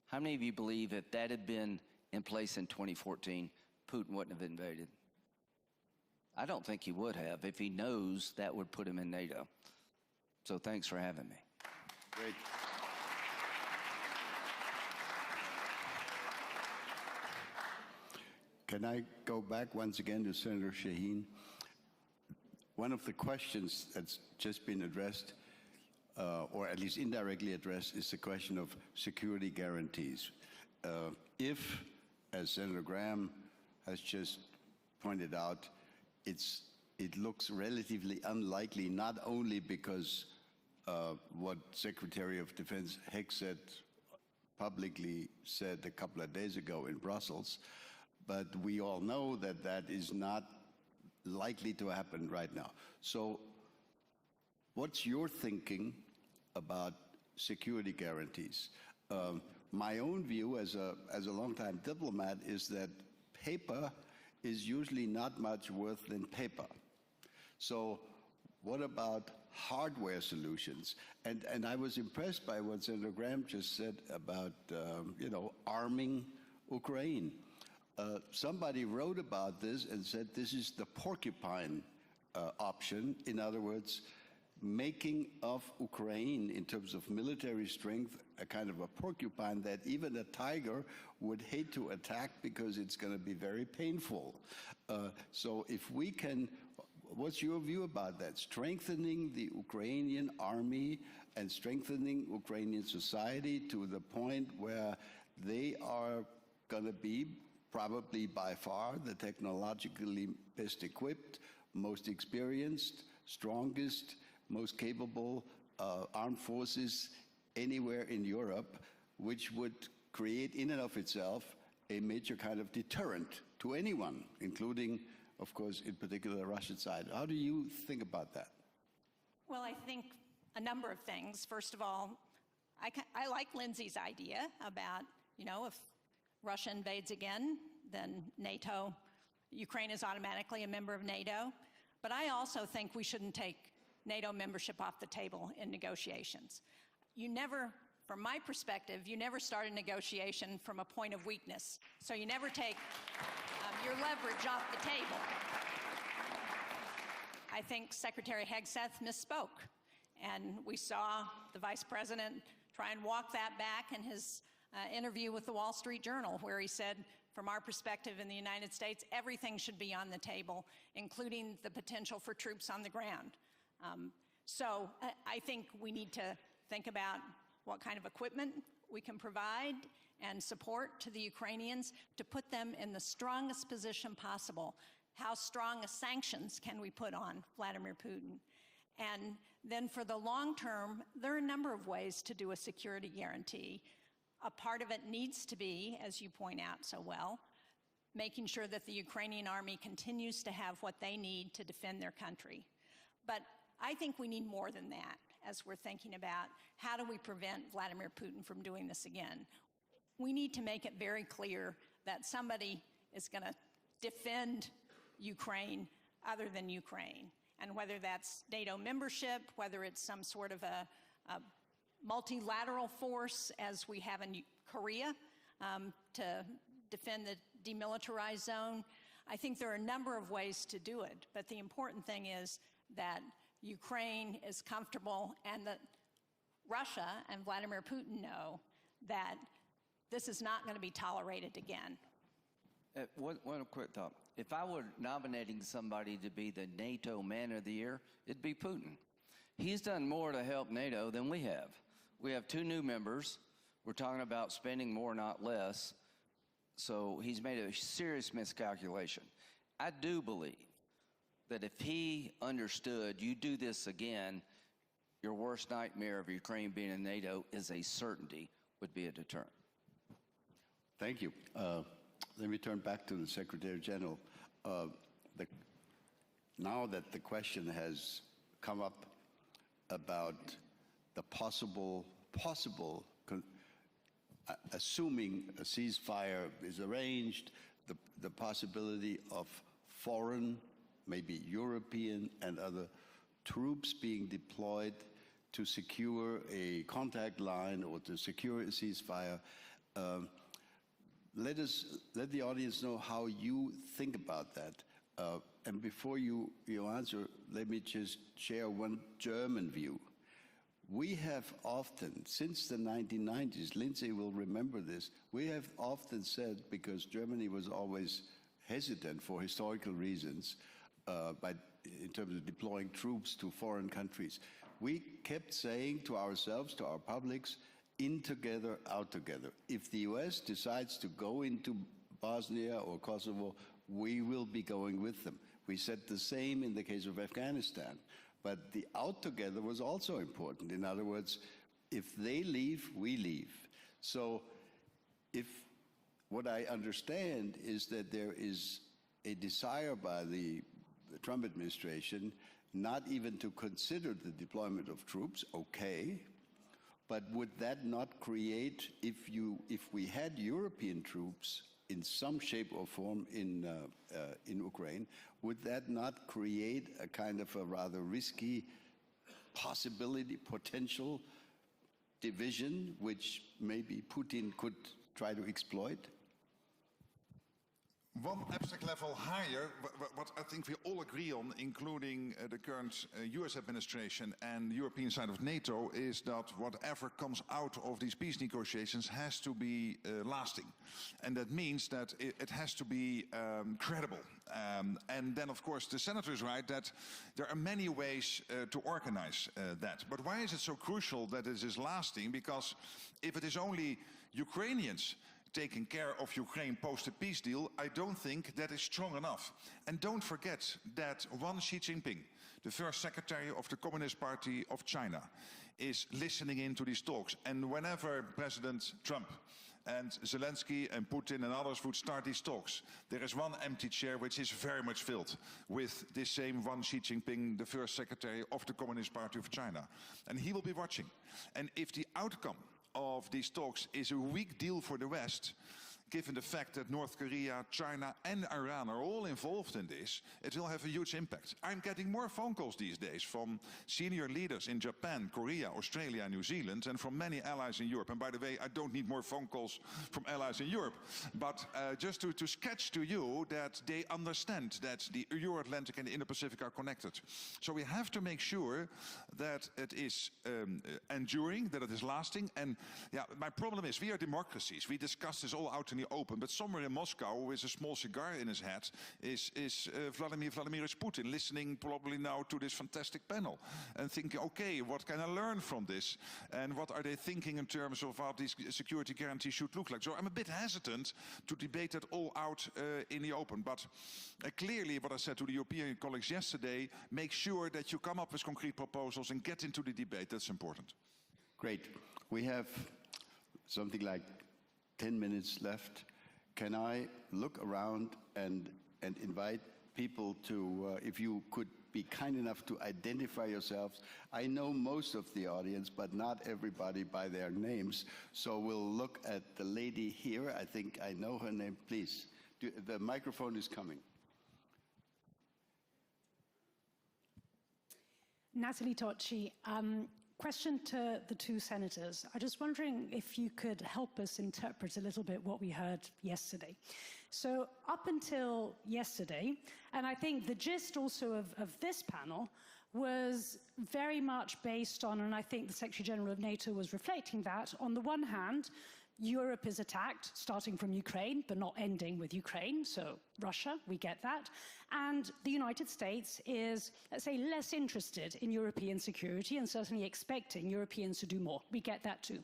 How many of you believe if that had been in place in 2014, Putin wouldn't have invaded? I don't think he would have if he knows that would put him in NATO. So thanks for having me. Great. Can I go back once again to Senator Shaheen? One of the questions that's just been addressed, or at least indirectly addressed, is the question of security guarantees. If, as Senator Graham has just pointed out, it looks relatively unlikely, not only because what Secretary of Defense Hegseth publicly said a couple of days ago in Brussels, but we all know that that is not likely to happen right now. So what's your thinking about security guarantees? My own view as a longtime diplomat is that paper is usually not much worth than paper. So what about hardware solutions? And I was impressed by what Senator Graham just said about, arming Ukraine. Somebody wrote about this and said this is the porcupine option. In other words, making of Ukraine in terms of military strength a kind of a porcupine that even a tiger would hate to attack because it's going to be very painful. So if we can, what's your view about that? Strengthening the Ukrainian army and strengthening Ukrainian society to the point where they are going to be probably by far the technologically best equipped, most experienced, strongest, most capable armed forces anywhere in Europe, which would create in and of itself a major kind of deterrent to anyone, including, of course, in particular the Russian side. How do you think about that? Well, I think a number of things. First of all, I like Lindsay's idea about, if Russia invades again, then NATO, Ukraine is automatically a member of NATO. But I also think we shouldn't take NATO membership off the table in negotiations. You never, from my perspective, you never start a negotiation from a point of weakness. So you never take your leverage off the table. I think Secretary Hegseth misspoke. And we saw the Vice President try and walk that back in his interview with the Wall Street Journal, where he said, from our perspective in the United States, everything should be on the table, including the potential for troops on the ground. So I think we need to think about what kind of equipment we can provide and support to the Ukrainians to put them in the strongest position possible. How strong a sanctions can we put on Vladimir Putin? And then for the long term, there are a number of ways to do a security guarantee. A part of it needs to be, as you point out so well, making sure that the Ukrainian army continues to have what they need to defend their country. But I think we need more than that as we're thinking about how do we prevent Vladimir Putin from doing this again. We need to make it very clear that somebody is going to defend Ukraine other than Ukraine. And whether that's NATO membership, whether it's some sort of a multilateral force as we have in Korea to defend the demilitarized zone, I think there are a number of ways to do it. But the important thing is that Ukraine is comfortable and that Russia and Vladimir Putin know that this is not going to be tolerated again. One quick thought. If I were nominating somebody to be the NATO Man of the Year, it'd be Putin. He's done more to help NATO than we have. We have 2 new members. We're talking about spending more, not less. So he's made a serious miscalculation. I do believe that if he understood you do this again, your worst nightmare of Ukraine being in NATO is a certainty, would be a deterrent. Thank you. Let me turn back to the Secretary General. Now that the question has come up about the possible, assuming a ceasefire is arranged, the possibility of foreign, maybe European and other troops being deployed to secure a contact line or to secure a ceasefire. Let the audience know how you think about that. And before you answer, let me just share one German view. We have often, since the 1990s, Lindsay will remember this, we have often said, because Germany was always hesitant for historical reasons, in terms of deploying troops to foreign countries, we kept saying to ourselves, to our publics, in together, out together. If the US decides to go into Bosnia or Kosovo, we will be going with them. We said the same in the case of Afghanistan. But the out together was also important. In other words, if they leave, we leave. So if what I understand is that there is a desire by the Trump administration not even to consider the deployment of troops, okay, but would that not create, if we had European troops in some shape or form in Ukraine, would that not create a kind of a rather risky possibility, potential division, which maybe Putin could try to exploit? One abstract level higher, what I think we all agree on, including the current US administration and the European side of NATO, is that whatever comes out of these peace negotiations has to be lasting. And that means that it has to be credible. And then, of course, the senator is right that there are many ways to organize that. But why is it so crucial that it is lasting? Because if it is only Ukrainians taking care of Ukraine post a peace deal, I don't think that is strong enough. And don't forget that one Xi Jinping, the first secretary of the Communist Party of China, is listening into these talks. And whenever President Trump and Zelenskyy and Putin and others would start these talks, there is one empty chair which is very much filled with this same one Xi Jinping, the first secretary of the Communist Party of China. And he will be watching. And if the outcome of these talks is a weak deal for the West, given the fact that North Korea, China and Iran are all involved in this, it will have a huge impact. I'm getting more phone calls these days from senior leaders in Japan, Korea, Australia and New Zealand, and from many allies in Europe. And by the way, I don't need more phone calls from allies in Europe, but just to sketch to you that they understand that the Euro-Atlantic and the Indo-Pacific are connected. So we have to make sure that it is enduring, that it is lasting. And yeah, my problem is we are democracies. We discuss this all out in the the open, but somewhere in Moscow with a small cigar in his hand is Vladimir Vladimirovich Putin, listening probably now to this fantastic panel and thinking, okay, what can I learn from this? And what are they thinking in terms of how these security guarantees should look like? So I'm a bit hesitant to debate that all out in the open. But clearly what I said to the European colleagues yesterday, make sure that you come up with concrete proposals and get into the debate. That's important. Great. We have something like 10 minutes left. Can I look around and invite people to, if you could be kind enough to identify yourselves. I know most of the audience, but not everybody by their names. So we'll look at the lady here. I think I know her name. Please, the microphone is coming. Natalie Tocci. Question to the two senators. I'm just wondering if you could help us interpret a little bit what we heard yesterday. So up until yesterday, and I think the gist also of this panel was very much based on, and I think the Secretary General of NATO was reflecting that, on the one hand, Europe is attacked, starting from Ukraine, but not ending with Ukraine, so Russia, we get that. And the United States is, let's say, less interested in European security and certainly expecting Europeans to do more. We get that too.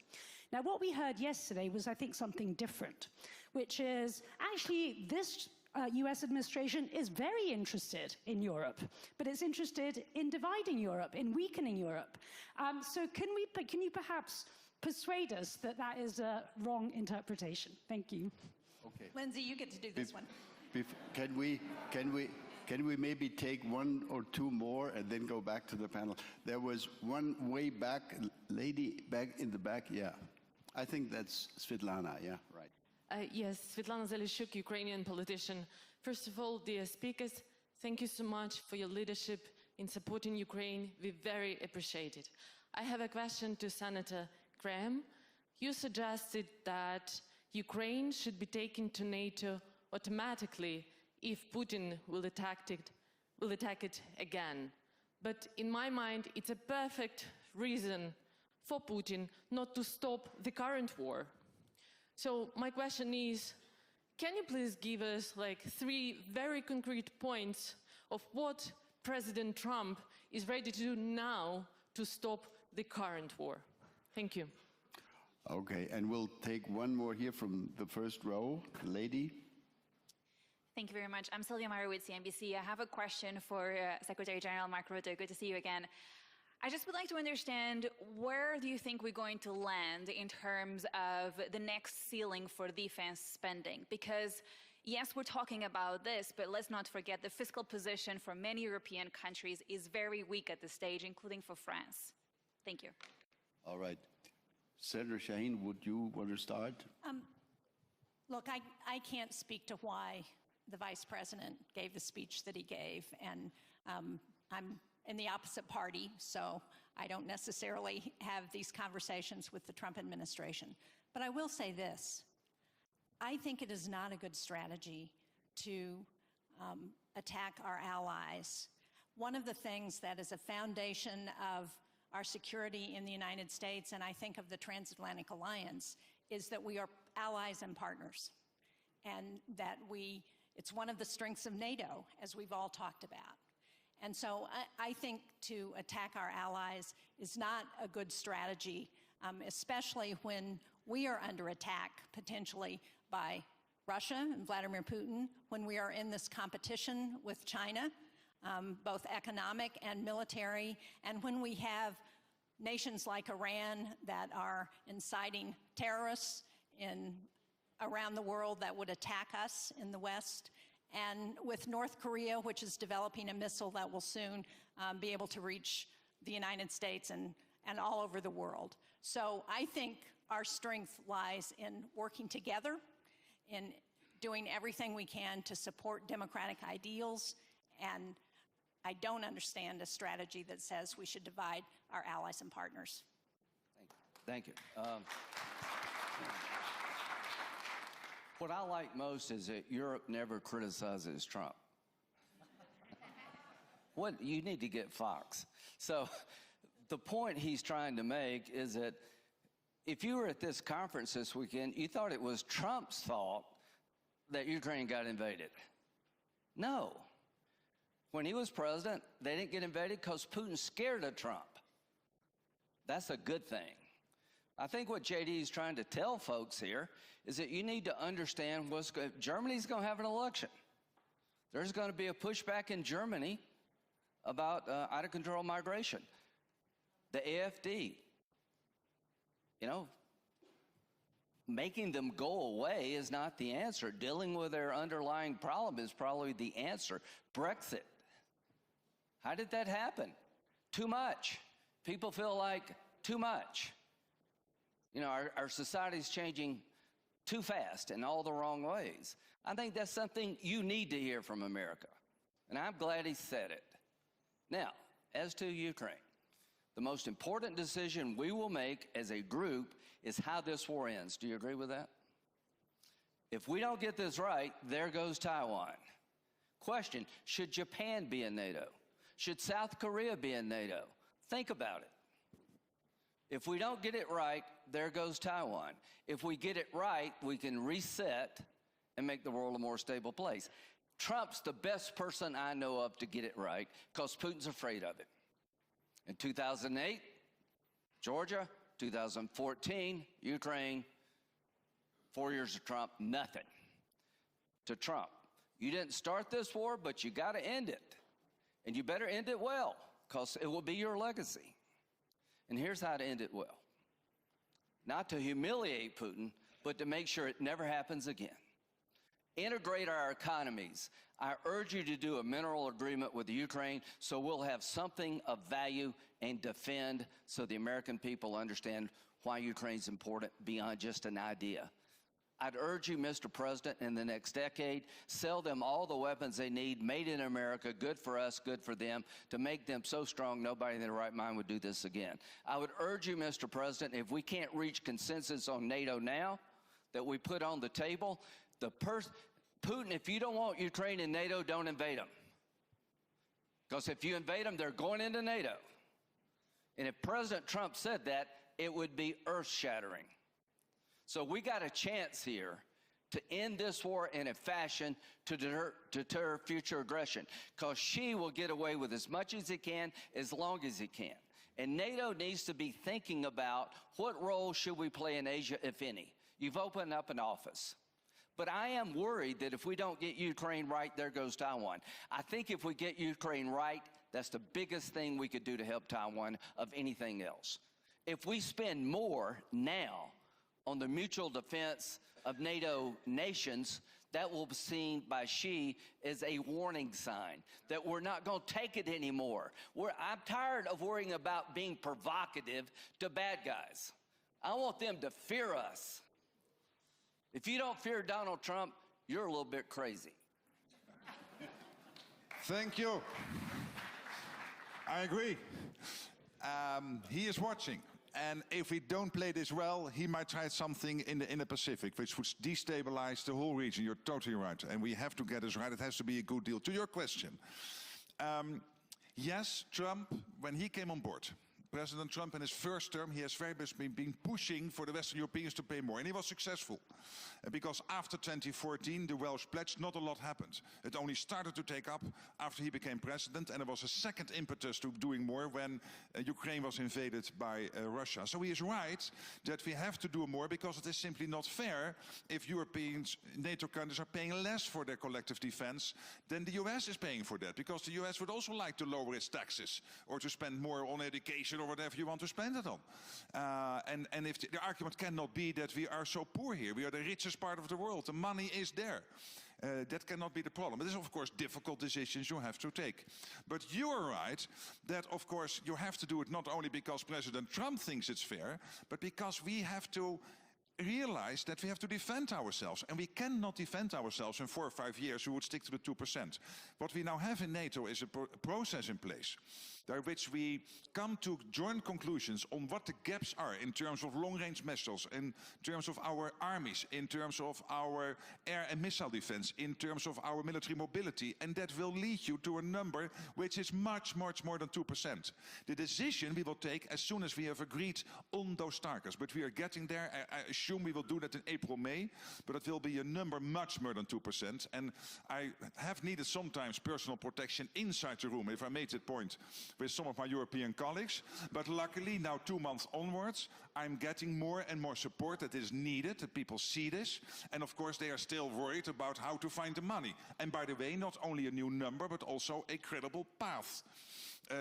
Now, what we heard yesterday was, I think, something different, which is actually this US administration is very interested in Europe, but it's interested in dividing Europe, in weakening Europe. So can you perhaps persuade us that that is a wrong interpretation? Thank you. Okay. Lindsay, you get to do this one. Can we maybe take one or two more and then go back to the panel? There was one way back, lady back in the back, yeah. I think that's Svetlana, yeah, right. Yes, Svetlana Zelenskyy, Ukrainian politician. First of all, dear speakers, thank you so much for your leadership in supporting Ukraine. We very appreciate it. I have a question to Senator Graham. You suggested that Ukraine should be taken to NATO automatically if Putin will attack it again. But in my mind, it's a perfect reason for Putin not to stop the current war. So my question is, can you please give us like 3 very concrete points of what President Trump is ready to do now to stop the current war? Thank you. Okay, and we'll take one more here from the first row, lady. Thank you very much. I'm Sylvia Meyer with CNBC. I have a question for Secretary General Mark Rutte. Good to see you again. I just would like to understand, where do you think we're going to land in terms of the next ceiling for defense spending? Because yes, we're talking about this, but let's not forget the fiscal position for many European countries is very weak at this stage, including for France. Thank you. All right. Senator Shaheen, would you want to start? Look, I can't speak to why the Vice President gave the speech that he gave, and I'm in the opposite party, so I don't necessarily have these conversations with the Trump administration. But I will say this. I think it is not a good strategy to attack our allies. One of the things that is a foundation of our security in the United States, and I think of the Transatlantic Alliance, is that we are allies and partners, and that it's one of the strengths of NATO, as we've all talked about. And so I think to attack our allies is not a good strategy, especially when we are under attack potentially by Russia and Vladimir Putin, when we are in this competition with China, both economic and military, and when we have nations like Iran that are inciting terrorists around the world that would attack us in the West, and with North Korea, which is developing a missile that will soon be able to reach the United States and all over the world. So I think our strength lies in working together, in doing everything we can to support democratic ideals, and I don't understand a strategy that says we should divide our allies and partners. Thank you. What I like most is that Europe never criticizes Trump. You need to get Fox. So the point he's trying to make is that if you were at this conference this weekend, you thought it was Trump's fault that Ukraine got invaded? No. When he was president, they didn't get invaded because Putin's scared of Trump. That's a good thing. I think what JD is trying to tell folks here is that you need to understand Germany's going to have an election. There's going to be a pushback in Germany about out-of-control migration. The AfD, you know, making them go away is not the answer. Dealing with their underlying problem is probably the answer. Brexit. How did that happen? Too much. People feel like too much. You know, our society's changing too fast in all the wrong ways. I think that's something you need to hear from America. And I'm glad he said it. Now, as to Ukraine, the most important decision we will make as a group is how this war ends. Do you agree with that? If we don't get this right, there goes Taiwan. Question, should Japan be in NATO? Should South Korea be in NATO? Think about it. If we don't get it right, there goes Taiwan. If we get it right, we can reset and make the world a more stable place. Trump's the best person I know of to get it right because Putin's afraid of it. In 2008, Georgia, 2014, Ukraine, 4 years of Trump, nothing to Trump. You didn't start this war, but you got to end it. And you better end it well because it will be your legacy. And here's how to end it well. Not to humiliate Putin, but to make sure it never happens again. Integrate our economies. I urge you to do a mineral agreement with Ukraine so we'll have something of value and defend so the American people understand why Ukraine's important beyond just an idea. I'd urge you, Mr. President, in the next decade, sell them all the weapons they need, made in America, good for us, good for them, to make them so strong nobody in their right mind would do this again. I would urge you, Mr. President, if we can't reach consensus on NATO now, that we put on the table, Putin, if you don't want Ukraine in NATO, don't invade them. Because if you invade them, they're going into NATO. And if President Trump said that, it would be earth-shattering. So we got a chance here to end this war in a fashion to deter future aggression, because Xi will get away with as much as he can, as long as he can. And NATO needs to be thinking about what role should we play in Asia, if any. You've opened up an office. But I am worried that if we don't get Ukraine right, there goes Taiwan. I think if we get Ukraine right, that's the biggest thing we could do to help Taiwan of anything else. If we spend more now on the mutual defense of NATO nations, that will be seen by Xi as a warning sign that we're not going to take it anymore. I'm tired of worrying about being provocative to bad guys. I want them to fear us. If you don't fear Donald Trump, you're a little bit crazy. Thank you. I agree. He is watching. And if we don't play this well, he might try something in the Pacific, which would destabilize the whole region. You're totally right. And we have to get this right. It has to be a good deal. To your question, yes, Trump, when he came on board, President Trump in his first term, he has very much been pushing for the Western Europeans to pay more. And he was successful. Because after 2014, the Welsh pledge, not a lot happened. It only started to take up after he became president. And there was a second impetus to doing more when Ukraine was invaded by Russia. So he is right that we have to do more, because it is simply not fair if Europeans, NATO countries, are paying less for their collective defense than the US is paying for that. Because the US would also like to lower its taxes or to spend more on education or whatever you want to spend it on. And if the argument cannot be that we are so poor here, we are the richest part of the world, the money is there. That cannot be the problem. It is, of course, difficult decisions you have to take. But you are right that, of course, you have to do it not only because President Trump thinks it's fair, but because we have to realize that we have to defend ourselves. And we cannot defend ourselves in 4 or 5 years. We would stick to the 2%. What we now have in NATO is a process in place, by which we come to joint conclusions on what the gaps are in terms of long-range missiles, in terms of our armies, in terms of our air and missile defense, in terms of our military mobility, and that will lead you to a number which is much, much more than 2%. The decision we will take as soon as we have agreed on those targets, but we are getting there. I assure assume we will do that in April, May, but it will be a number much more than 2%. And I have needed sometimes personal protection inside the room, if I made that point with some of my European colleagues. But luckily, now 2 months onwards, I'm getting more and more support that is needed, that people see this. And of course, they are still worried about how to find the money. And by the way, not only a new number, but also a credible path.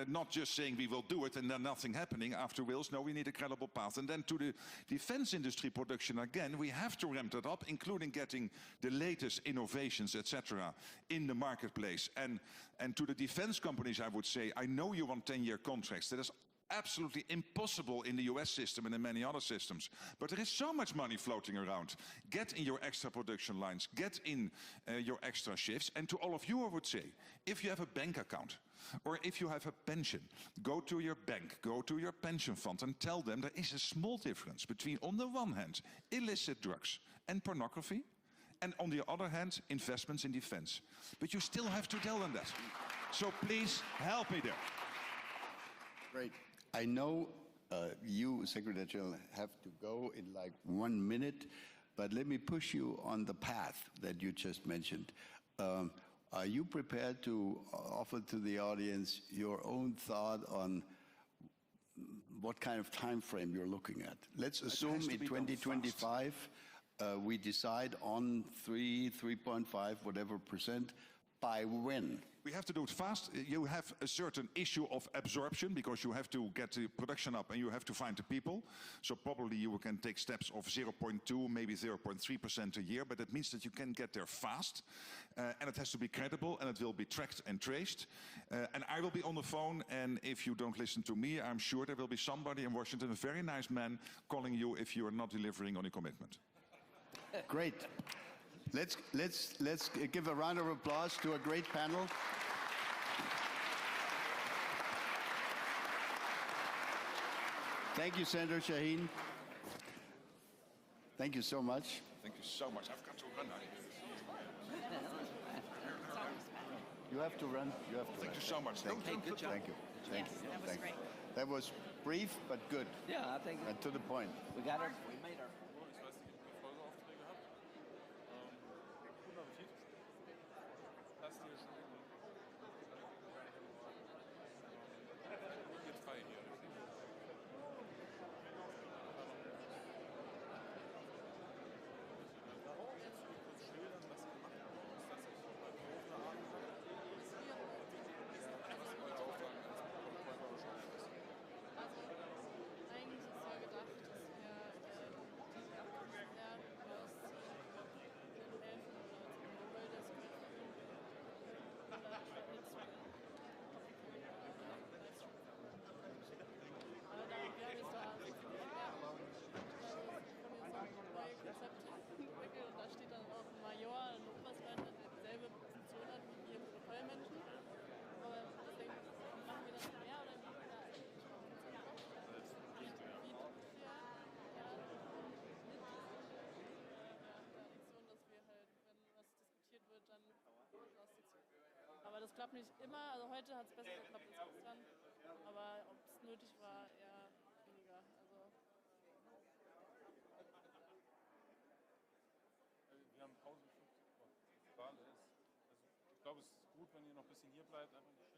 Not just saying we will do it and then nothing happening after Wales. No, we need a credible path. And then to the defense industry production again, we have to ramp that up, including getting the latest innovations, etc., in the marketplace. And to the defense companies, I would say, I know you want 10-year contracts. That is absolutely impossible in the US system and in many other systems. But there is so much money floating around. Get in your extra production lines, get in your extra shifts. And to all of you, I would say, if you have a bank account, or if you have a pension, go to your bank, go to your pension fund and tell them there is a small difference between, on the one hand, illicit drugs and pornography, and on the other hand, investments in defense. But you still have to tell them that. So please help me there. Great. I know you, Secretary General, have to go in like 1 minute, but let me push you on the path that you just mentioned. Are you prepared to offer to the audience your own thought on what kind of time frame you're looking at? Let's assume in 2025 we decide on 3.5, whatever percent. By when? We have to do it fast. You have a certain issue of absorption because you have to get the production up and you have to find the people. So probably you can take steps of 0.2, maybe 0.3% a year, but that means that you can get there fast. And it has to be credible and it will be tracked and traced. And I will be on the phone, and if you don't listen to me, I'm sure there will be somebody in Washington, a very nice man, calling you if you are not delivering on a commitment. Great. Let's give a round of applause to a great panel. Thank you, Senator Shaheen. Thank you so much. Thank you so much. I've got to run now. You have to run. You have to Thank run. you so much. Thank you. Good job. Thank you. Thank Yes, you. that was Thank great. you. That was brief but good. Yeah, I think And to the point. we got our, we made our. Aber das klappt nicht immer. Also heute hat es besser geklappt als gestern. Aber ob es nötig war, eher weniger. Also wir haben Pause bis 15 Uhr. Die Wahl ist, also ich glaube, es ist gut, wenn ihr noch ein bisschen hier bleibt, einfach die Schilder.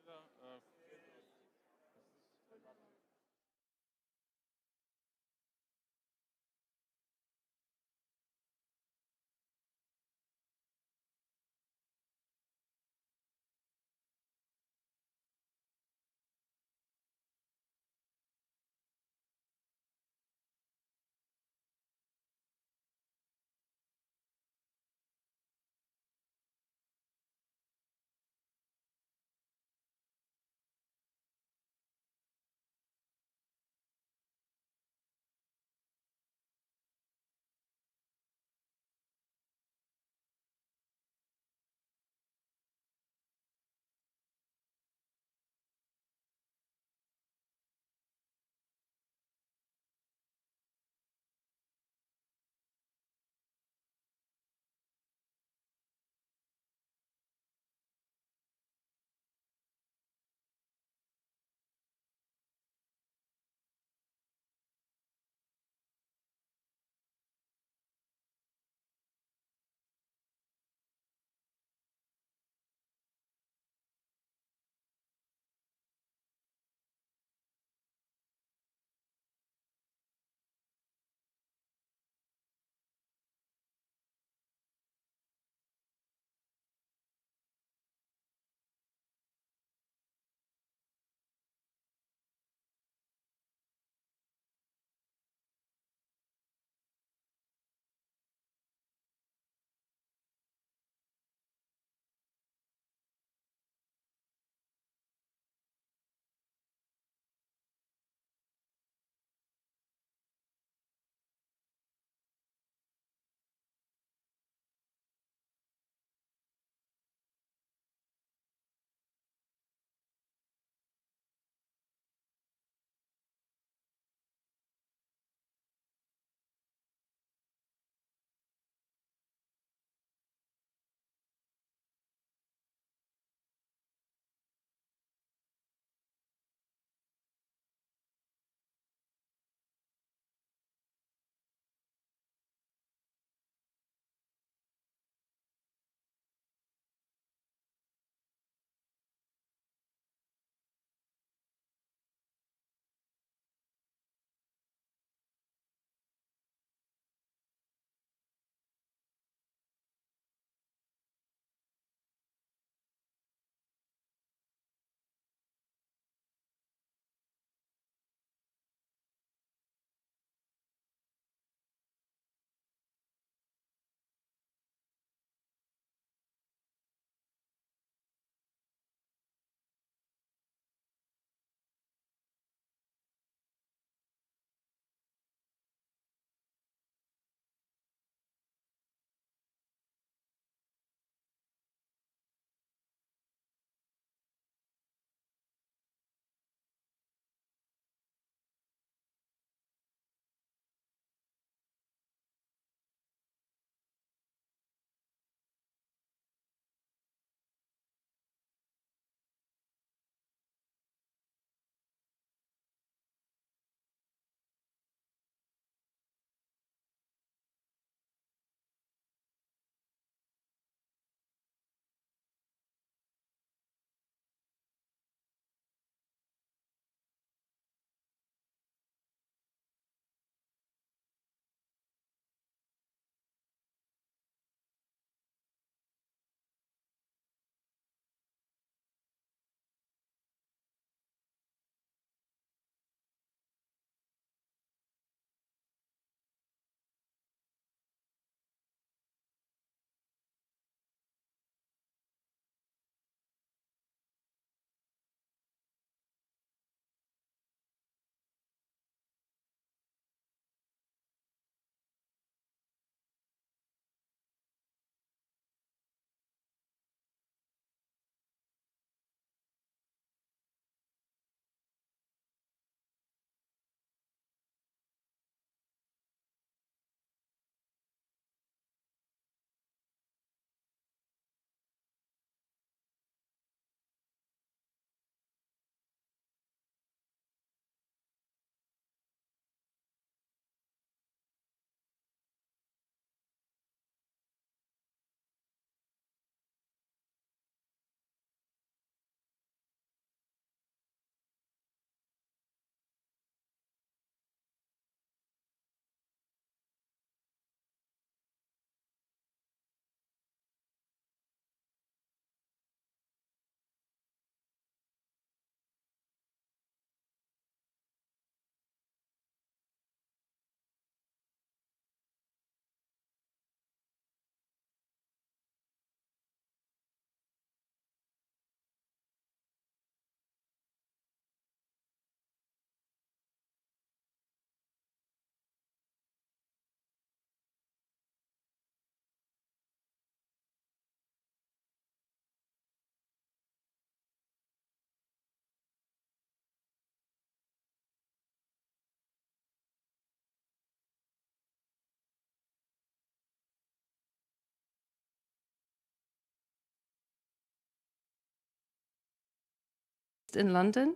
in London,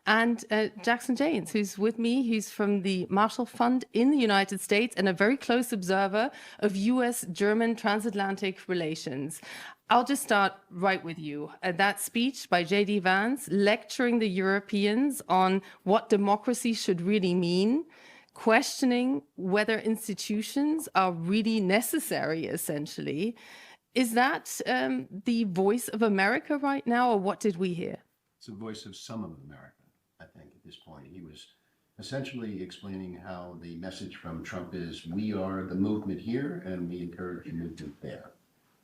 and Jackson Janes, who's with me, who's from the Marshall Fund in the United States and a very close observer of US-German transatlantic relations. I'll just start right with you. That speech by JD Vance lecturing the Europeans on what democracy should really mean, questioning whether institutions are really necessary, essentially. Is that the voice of America right now, or what did we hear? It's the voice of some of America, I think, at this point. He was essentially explaining how the message from Trump is, we are the movement here, and we encourage a movement there,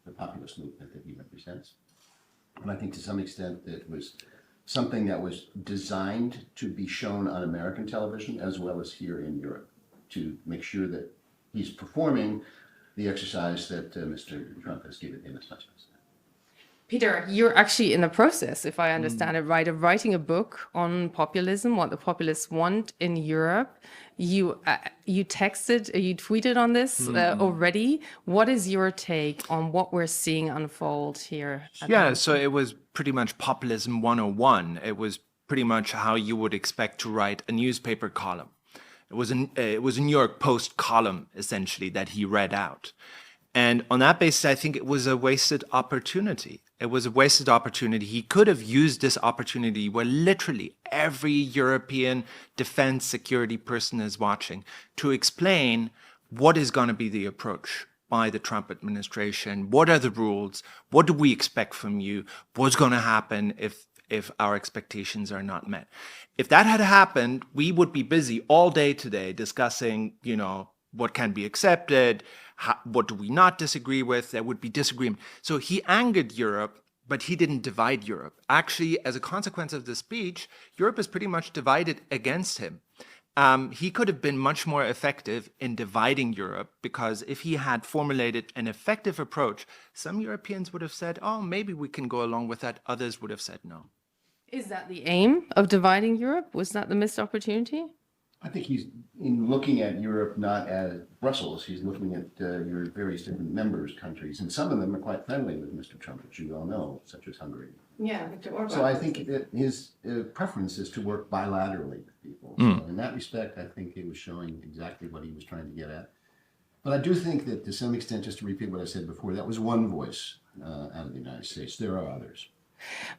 the populist movement that he represents. And I think to some extent it was something that was designed to be shown on American television as well as here in Europe, to make sure that he's performing the exercise that Mr. Trump has given him as much as that. Peter, you're actually in the process, if I understand it right, of writing a book on populism, what the populists want in Europe. You texted, you tweeted on this already. What is your take on what we're seeing unfold here? Yeah, so it was pretty much populism 101. It was pretty much how you would expect to write a newspaper column. It was a New York Post column, essentially, that he read out. And on that basis, I think it was a wasted opportunity. It was a wasted opportunity. He could have used this opportunity where literally every European defense security person is watching to explain what is going to be the approach by the Trump administration. What are the rules? What do we expect from you? What's going to happen if our expectations are not met? If that had happened, we would be busy all day today discussing, you know, what can be accepted, what do we not disagree with. There would be disagreement. So he angered Europe, but he didn't divide Europe. Actually, as a consequence of the speech, Europe is pretty much divided against him. He could have been much more effective in dividing Europe, because if he had formulated an effective approach, some Europeans would have said, oh, maybe we can go along with that. Others would have said no. Is that the aim of dividing Europe? Was that the missed opportunity? I think he's in looking at Europe not as Brussels. He's looking at your various different members, countries, and some of them are quite friendly with Mr. Trump, as you all know, such as Hungary. Yeah, Viktor Orban. So I think that his preference is to work bilaterally with people. So in that respect, I think he was showing exactly what he was trying to get at. But I do think that to some extent, just to repeat what I said before, that was one voice out of the United States. There are others.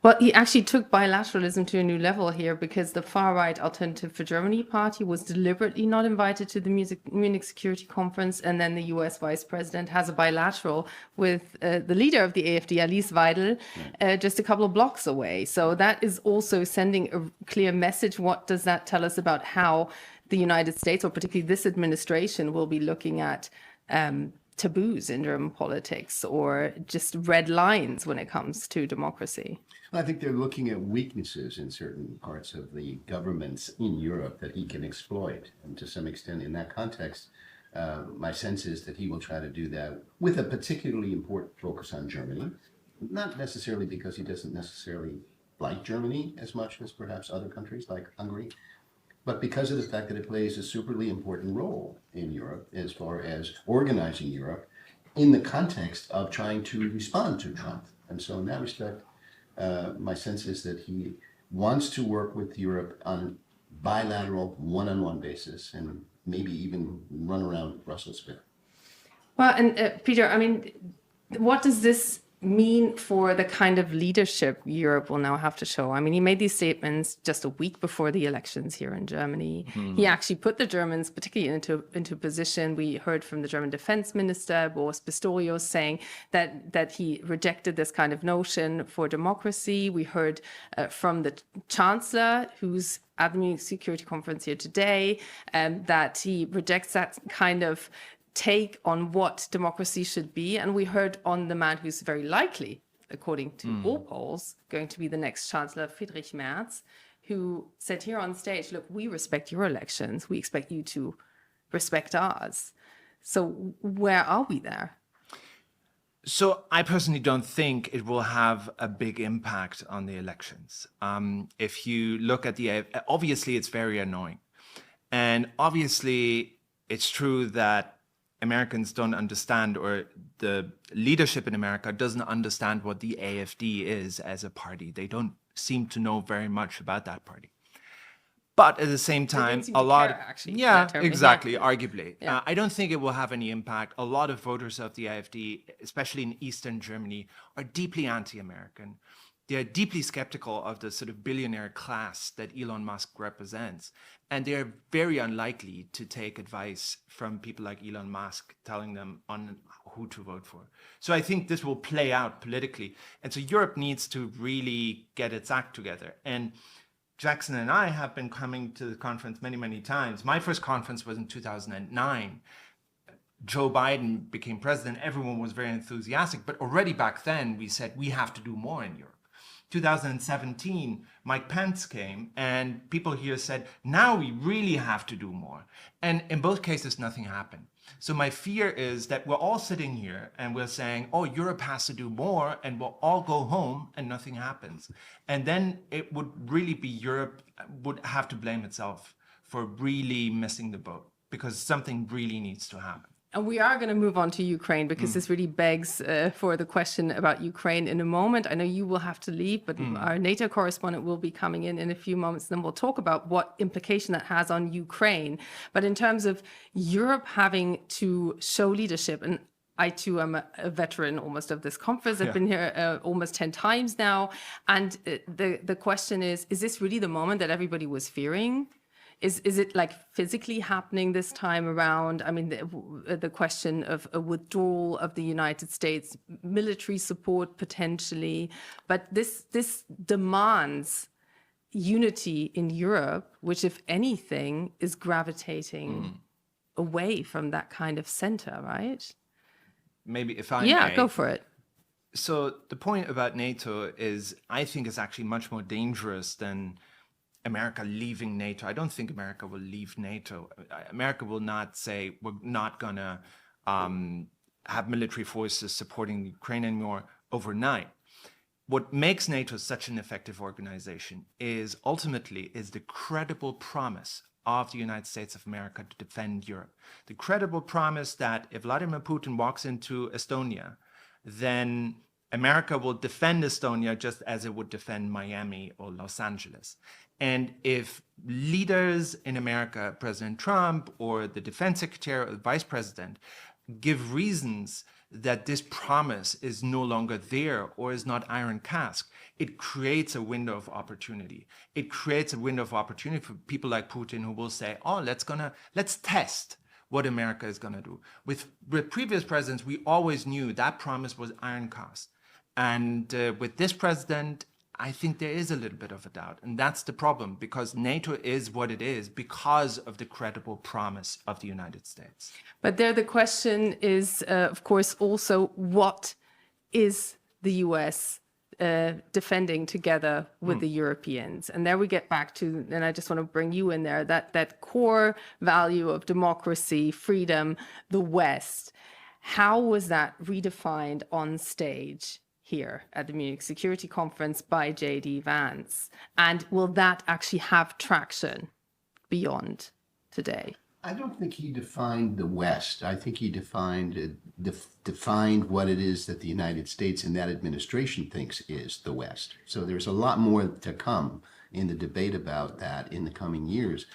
Well, he actually took bilateralism to a new level here, because the far-right Alternative for Germany party was deliberately not invited to the Munich Security Conference, and then the US Vice President has a bilateral with the leader of the AfD, Alice Weidel, just a couple of blocks away. So that is also sending a clear message. What does that tell us about how the United States, or particularly this administration, will be looking at taboos in German politics, or just red lines when it comes to democracy? I think they're looking at weaknesses in certain parts of the governments in Europe that he can exploit. And to some extent, in that context, my sense is that he will try to do that with a particularly important focus on Germany. Not necessarily because he doesn't necessarily like Germany as much as perhaps other countries like Hungary, but because of the fact that it plays a superly important role in Europe as far as organizing Europe in the context of trying to respond to Trump. And so in that respect, my sense is that he wants to work with Europe on bilateral, one-on-one basis, and maybe even run around Brussels a bit. Well, and Peter, I mean, what does this mean for the kind of leadership Europe will now have to show? I mean, he made these statements just a week before the elections here in Germany. He actually put the Germans particularly into a position. We heard from the German defense minister, Boris Pistorius, saying that he rejected this kind of notion for democracy. We heard from the Chancellor, who's at the Munich Security Conference here today, that he rejects that kind of take on what democracy should be. And we heard on the man who's very likely, according to all polls, going to be the next Chancellor, Friedrich Merz, who said here on stage, look, we respect your elections. We expect you to respect ours. So where are we there? So I personally don't think it will have a big impact on the elections. If you look at obviously it's very annoying. And obviously it's true that Americans don't understand, or the leadership in America doesn't understand what the AfD is as a party. They don't seem to know very much about that party. But at the same time, seem a to lot care, actually, for yeah, that term. exactly, Yeah. arguably. Yeah. I don't think it will have any impact. A lot of voters of the AfD, especially in Eastern Germany, are deeply anti-American. They're deeply skeptical of the sort of billionaire class that Elon Musk represents. And they're very unlikely to take advice from people like Elon Musk telling them on who to vote for. So I think this will play out politically. And so Europe needs to really get its act together. And Jackson and I have been coming to the conference many, many times. My first conference was in 2009. Joe Biden became president. Everyone was very enthusiastic. But already back then, we said we have to do more in Europe. 2017, Mike Pence came, and people here said, now we really have to do more. And in both cases, nothing happened. So my fear is that we're all sitting here and we're saying, oh, Europe has to do more, and we'll all go home and nothing happens. And then it would really be Europe would have to blame itself for really missing the boat, because something really needs to happen. And we are going to move on to Ukraine, because this really begs for the question about Ukraine in a moment. I know you will have to leave, but our NATO correspondent will be coming in a few moments. Then we'll talk about what implication that has on Ukraine. But in terms of Europe having to show leadership, and I too am a veteran almost of this conference. I've been here almost 10 times now. And the question is this really the moment that everybody was fearing? Is it like physically happening this time around? I mean, the question of a withdrawal of the United States, military support potentially, but this demands unity in Europe, which, if anything, is gravitating away from that kind of center, right? Maybe if I may. may. Go for it. So the point about NATO is, I think, is actually much more dangerous than America leaving NATO. I don't think America will leave NATO. America will not say we're not going to have military forces supporting Ukraine anymore overnight. What makes NATO such an effective organization is ultimately the credible promise of the United States of America to defend Europe. The credible promise that if Vladimir Putin walks into Estonia, then America will defend Estonia just as it would defend Miami or Los Angeles. And if leaders in America, President Trump or the defense secretary or the vice president, give reasons that this promise is no longer there or is not iron cast, it creates a window of opportunity. It creates a window of opportunity for people like Putin who will say, oh, let's test what America is going to do. With previous presidents, we always knew that promise was iron cast. And with this president, I think there is a little bit of a doubt. And that's the problem, because NATO is what it is because of the credible promise of the United States. But there the question is, of course, also what is the US defending together with the Europeans? And there we get back to, and I just want to bring you in there, that core value of democracy, freedom, the West. How was that redefined on stage here at the Munich Security Conference by JD Vance? And will that actually have traction beyond today? I don't think he defined the West. I think he defined what it is that the United States and that administration thinks is the West. So there's a lot more to come in the debate about that in the coming years.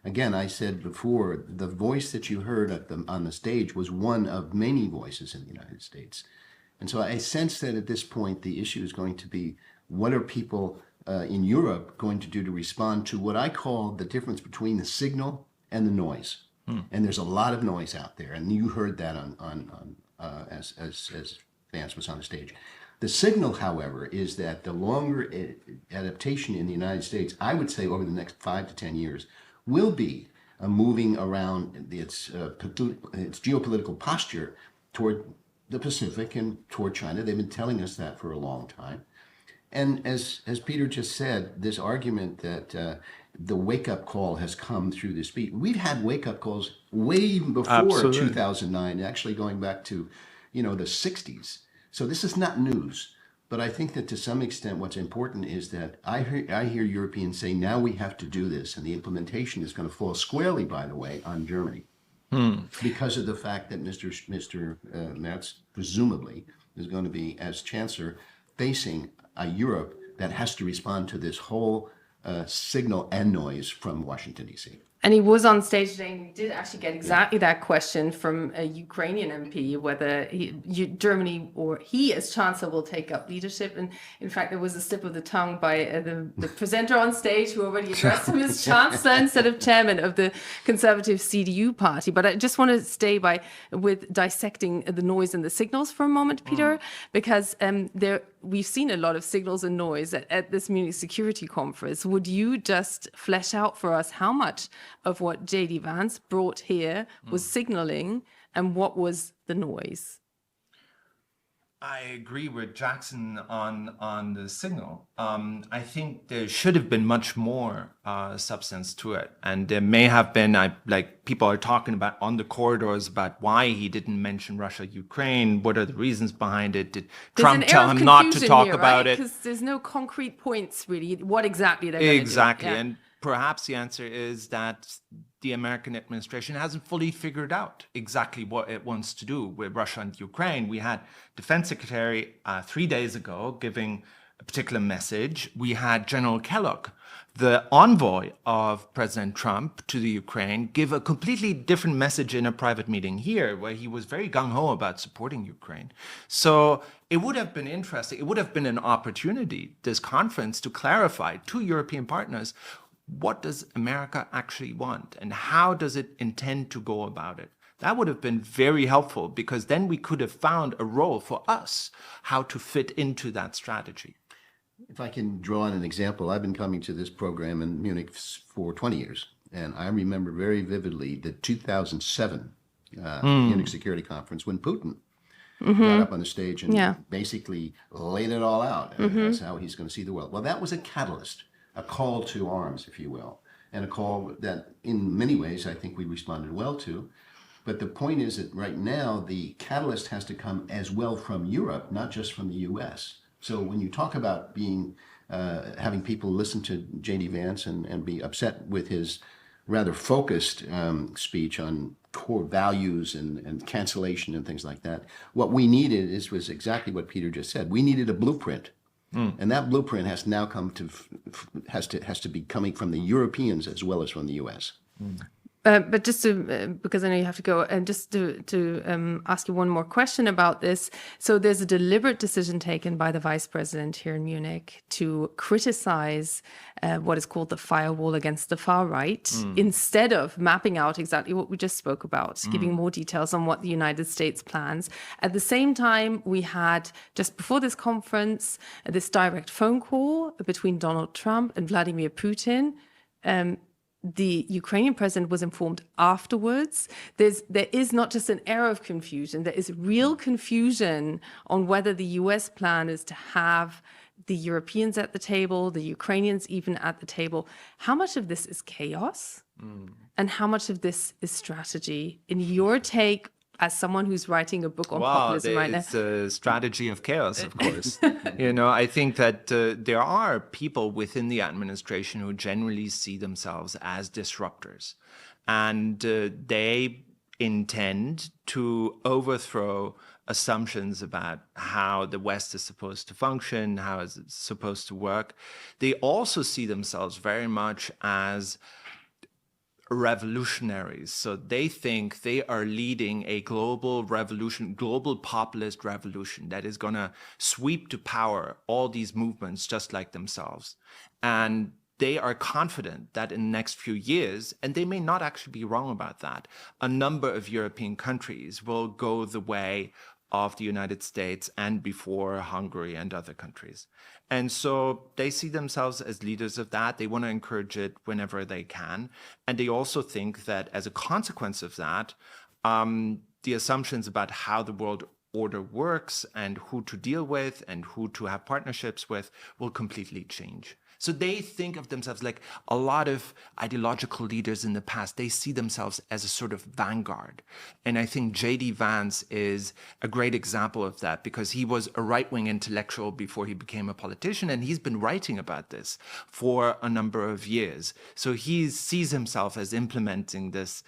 Again, I said before, the voice that you heard on the stage was one of many voices in the United States. And so I sense that at this point, the issue is going to be, what are people in Europe going to do to respond to what I call the difference between the signal and the noise? And there's a lot of noise out there, and you heard that as Vance was on the stage. The signal, however, is that the longer adaptation in the United States, I would say over the next 5 to 10 years, will be moving around its geopolitical posture toward the Pacific and toward China. They've been telling us that for a long time. And as Peter just said, this argument that the wake-up call has come through this speech. We've had wake-up calls way even before 2009, actually going back to, the 60s. So this is not news. But I think that to some extent what's important is that I hear Europeans say, now we have to do this. And the implementation is going to fall squarely, by the way, on Germany. Because of the fact that Mr. Merz presumably is going to be, as Chancellor, facing a Europe that has to respond to this whole signal and noise from Washington, D.C. And he was on stage today, and we did actually get exactly that question from a Ukrainian MP, whether Germany or he as Chancellor will take up leadership. And in fact, there was a slip of the tongue by the presenter on stage who already addressed him as Chancellor instead of Chairman of the Conservative CDU party. But I just want to stay with dissecting the noise and the signals for a moment, Peter, because we've seen a lot of signals and noise at this Munich Security Conference. Would you just flesh out for us how much of what JD Vance brought here was signaling and what was the noise? I agree with Jackson on the signal. I think there should have been much more substance to it, and there may have been. People are talking about on the corridors about why he didn't mention Russia, Ukraine. What are the reasons behind it? Did Trump tell him not to talk about it? Because there's no concrete points really. What exactly they're going to do? Exactly, and perhaps the answer is that the American administration hasn't fully figured out exactly what it wants to do with Russia and Ukraine. We had Defense Secretary 3 days ago giving a particular message. We had General Kellogg, the envoy of President Trump to the Ukraine, give a completely different message in a private meeting here, where he was very gung-ho about supporting Ukraine. So it would have been interesting. It would have been an opportunity, this conference, to clarify to European partners, what does America actually want and how does it intend to go about it? That would have been very helpful, because then we could have found a role for us, how to fit into that strategy. If I can draw on an example, I've been coming to this program in Munich for 20 years, and I remember very vividly the 2007 Munich Security Conference when Putin got up on the stage and basically laid it all out. And that's how he's going to see the world. Well, that was a catalyst, a call to arms, if you will, and a call that in many ways I think we responded well to. But the point is that right now the catalyst has to come as well from Europe, not just from the US. So when you talk about having people listen to JD Vance and be upset with his rather focused speech on core values and cancellation and things like that, what we needed was exactly what Peter just said. We needed a blueprint. And that blueprint has now has to be coming from the Europeans as well as from the US. But just to, because I know you have to go, and just to ask you one more question about this. So there's a deliberate decision taken by the Vice President here in Munich to criticize what is called the firewall against the far right, instead of mapping out exactly what we just spoke about, giving more details on what the United States plans. At the same time, we had, just before this conference, this direct phone call between Donald Trump and Vladimir Putin. The Ukrainian president was informed afterwards. There is not just an air of confusion, there is real confusion on whether the US plan is to have the Europeans at the table, the Ukrainians even at the table. How much of this is chaos? And how much of this is strategy? In your take, as someone who's writing a book on populism right now. It's a strategy of chaos, of course. I think that there are people within the administration who generally see themselves as disruptors. And they intend to overthrow assumptions about how the West is supposed to function, how it's supposed to work. They also see themselves very much as revolutionaries. So they think they are leading a global revolution, global populist revolution that is going to sweep to power all these movements just like themselves. And they are confident that in the next few years, and they may not actually be wrong about that, a number of European countries will go the way of the United States and before Hungary and other countries. And so they see themselves as leaders of that. They want to encourage it whenever they can. And they also think that as a consequence of that, the assumptions about how the world order works and who to deal with and who to have partnerships with will completely change. So they think of themselves like a lot of ideological leaders in the past. They see themselves as a sort of vanguard. And I think JD Vance is a great example of that, because he was a right-wing intellectual before he became a politician, and he's been writing about this for a number of years. So he sees himself as implementing this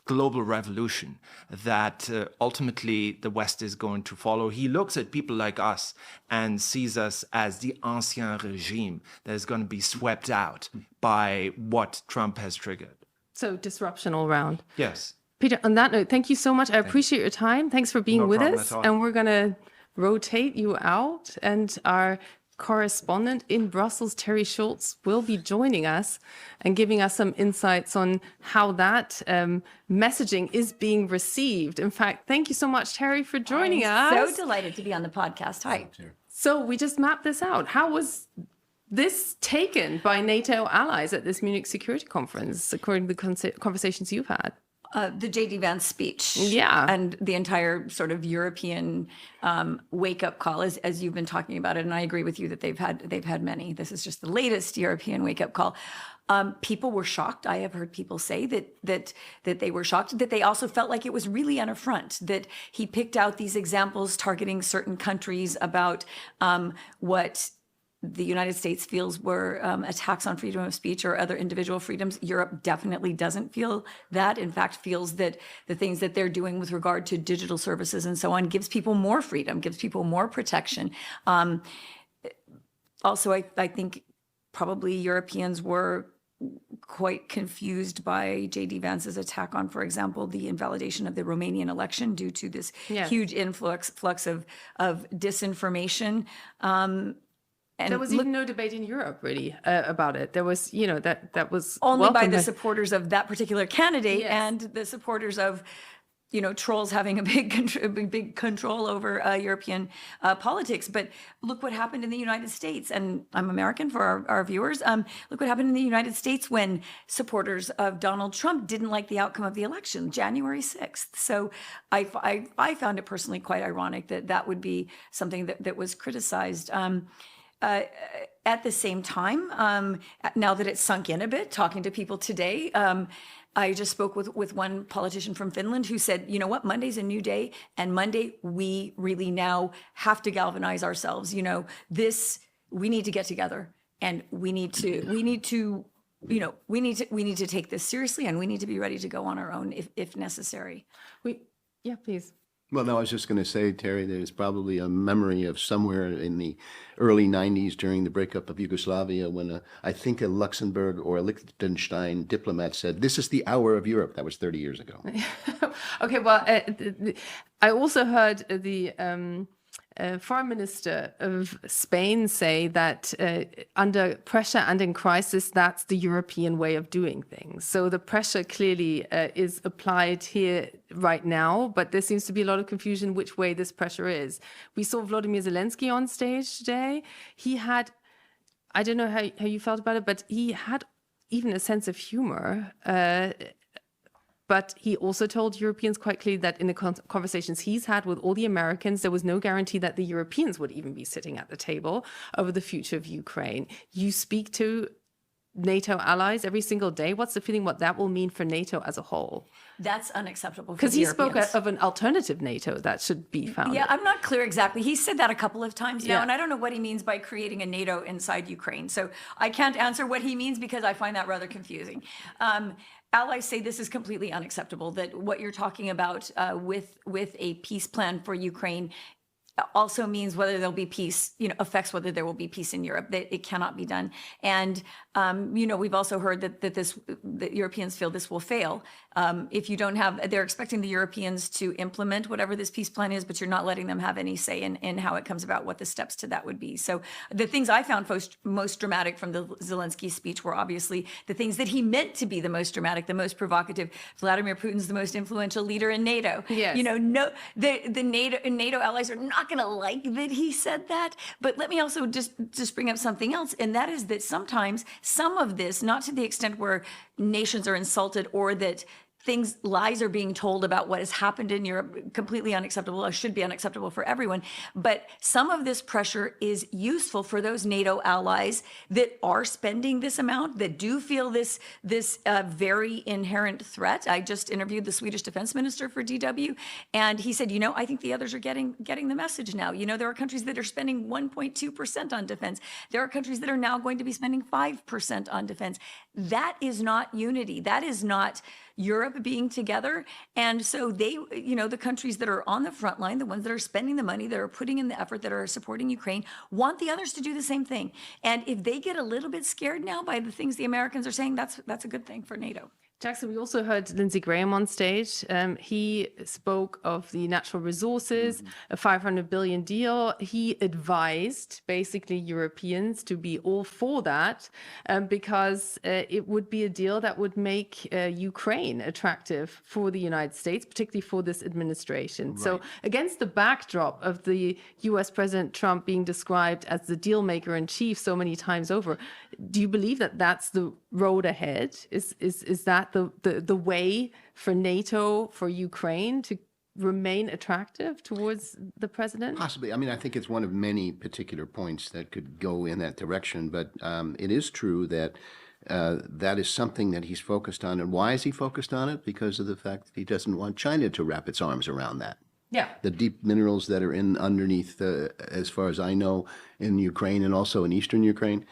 global revolution that ultimately the West is going to follow. He looks at people like us and sees us as the ancien regime that is going to be swept out by what Trump has triggered. So disruption all around. Yes. Peter, on that note, thank you so much. I appreciate your time. Thanks for being with us. And we're going to rotate you out, and our correspondent in Brussels, Terry Schultz, will be joining us and giving us some insights on how that messaging is being received. In fact, thank you so much, Terry, for joining us. So delighted to be on the podcast. Hi. So we just mapped this out. How was this taken by NATO allies at this Munich Security Conference, according to the conversations you've had? The JD Vance speech, and the entire sort of European wake-up call, as you've been talking about it, and I agree with you that they've had many. This is just the latest European wake-up call. People were shocked. I have heard people say that they were shocked. That they also felt like it was really an affront. That he picked out these examples targeting certain countries about what the United States feels were attacks on freedom of speech or other individual freedoms. Europe definitely doesn't feel that. In fact, feels that the things that they're doing with regard to digital services and so on gives people more freedom, gives people more protection. Also, I think probably Europeans were quite confused by JD Vance's attack on, for example, the invalidation of the Romanian election due to this huge flux of disinformation. And there was even no debate in Europe, really, about it. There was, that was only by the supporters of that particular candidate and the supporters of, trolls having a big control over European politics. But look what happened in the United States. And I'm American for our viewers. Look what happened in the United States when supporters of Donald Trump didn't like the outcome of the election, January 6th. So I found it personally quite ironic that would be something that was criticized. At the same time, now that it's sunk in a bit, talking to people today, I just spoke with one politician from Finland who said, you know what, Monday's a new day, and Monday we really now have to galvanize ourselves. We need to get together, and we need to take this seriously, and we need to be ready to go on our own if necessary. Please. Well, no, I was just going to say, Terry, there's probably a memory of somewhere in the early 90s during the breakup of Yugoslavia when I think a Luxembourg or a Liechtenstein diplomat said, "This is the hour of Europe." That was 30 years ago. Okay, well, I also heard the Foreign Minister of Spain say that under pressure and in crisis, that's the European way of doing things. So the pressure clearly is applied here right now, but there seems to be a lot of confusion which way this pressure is. We saw Volodymyr Zelenskyy on stage today. He had, I don't know how you felt about it, but he had even a sense of humor. But he also told Europeans quite clearly that in the conversations he's had with all the Americans, there was no guarantee that the Europeans would even be sitting at the table over the future of Ukraine. You speak to NATO allies every single day. What's the feeling what that will mean for NATO as a whole? That's unacceptable. Because he spoke of an alternative NATO that should be found. Yeah, I'm not clear exactly. He said that a couple of times now, and I don't know what he means by creating a NATO inside Ukraine. So I can't answer what he means because I find that rather confusing. Allies say this is completely unacceptable, that what you're talking about with a peace plan for Ukraine also means whether there'll be peace, affects whether there will be peace in Europe, that it cannot be done. And, we've also heard that Europeans feel this will fail. If you don't have, they're expecting the Europeans to implement whatever this peace plan is, but you're not letting them have any say in how it comes about, what the steps to that would be. So the things I found most dramatic from the Zelenskyy speech were obviously the things that he meant to be the most dramatic, the most provocative. Vladimir Putin's the most influential leader in NATO. Yes. The NATO allies are not going to like that he said that. But let me also just bring up something else, and that is that sometimes some of this, not to the extent where nations are insulted or that lies are being told about what has happened in Europe, completely unacceptable, or should be unacceptable for everyone. But some of this pressure is useful for those NATO allies that are spending this amount, that do feel this very inherent threat. I just interviewed the Swedish defense minister for DW, and he said, I think the others are getting the message now. There are countries that are spending 1.2% on defense. There are countries that are now going to be spending 5% on defense. That is not unity. That is not Europe being together. And so they, the countries that are on the front line, the ones that are spending the money, that are putting in the effort, that are supporting Ukraine, want the others to do the same thing. And if they get a little bit scared now by the things the Americans are saying, that's a good thing for NATO. Jackson, we also heard Lindsey Graham on stage. He spoke of the natural resources, a 500 billion deal. He advised basically Europeans to be all for that because it would be a deal that would make Ukraine attractive for the United States, particularly for this administration. Right. So against the backdrop of the US President Trump being described as the deal maker in chief so many times over, do you believe that that's the road ahead? Is that the way for NATO, for Ukraine to remain attractive towards the president? Possibly. I mean, I think it's one of many particular points that could go in that direction. But it is true that that is something that he's focused on. And why is he focused on it? Because of the fact that he doesn't want China to wrap its arms around that. Yeah. The deep minerals that are underneath, as far as I know, in Ukraine and also in eastern Ukraine.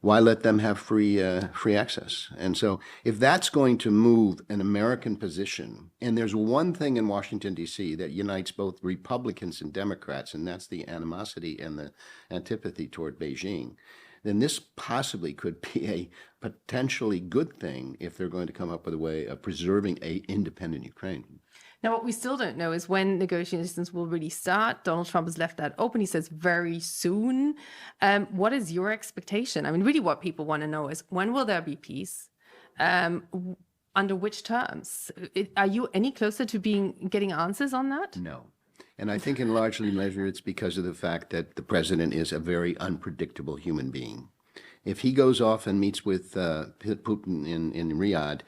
Why let them have free access? And so if that's going to move an American position, and there's one thing in Washington, D.C. that unites both Republicans and Democrats, and that's the animosity and the antipathy toward Beijing, then this possibly could be a potentially good thing if they're going to come up with a way of preserving an independent Ukraine. Now, what we still don't know is when negotiations will really start. Donald Trump has left that open. He says very soon. What is your expectation? I mean, really what people want to know is when will there be peace? Under which terms? Are you any closer to getting answers on that? No. And I think in largely measure it's because of the fact that the president is a very unpredictable human being. If he goes off and meets with Putin in Riyadh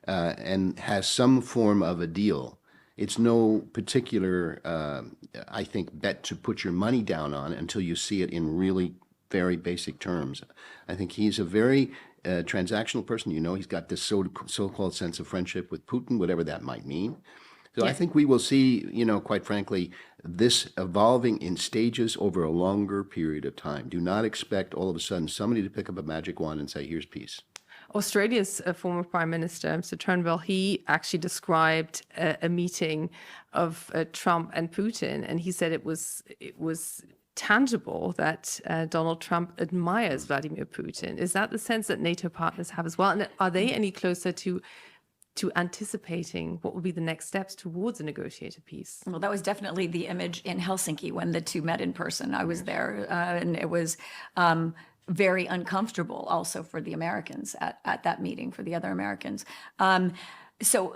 and has some form of a deal, it's no particular, I think, bet to put your money down on until you see it in really very basic terms. I think he's a very transactional person. He's got this so-called sense of friendship with Putin, whatever that might mean. So I think we will see, quite frankly, this evolving in stages over a longer period of time. Do not expect all of a sudden somebody to pick up a magic wand and say, here's peace. Australia's former Prime Minister, Mr. Turnbull, he actually described a meeting of Trump and Putin, and he said it was tangible that Donald Trump admires Vladimir Putin. Is that the sense that NATO partners have as well? And are they any closer to anticipating what will be the next steps towards a negotiated peace? Well, that was definitely the image in Helsinki when the two met in person. I was there, and it was very uncomfortable also for the Americans at that meeting, for the other Americans. So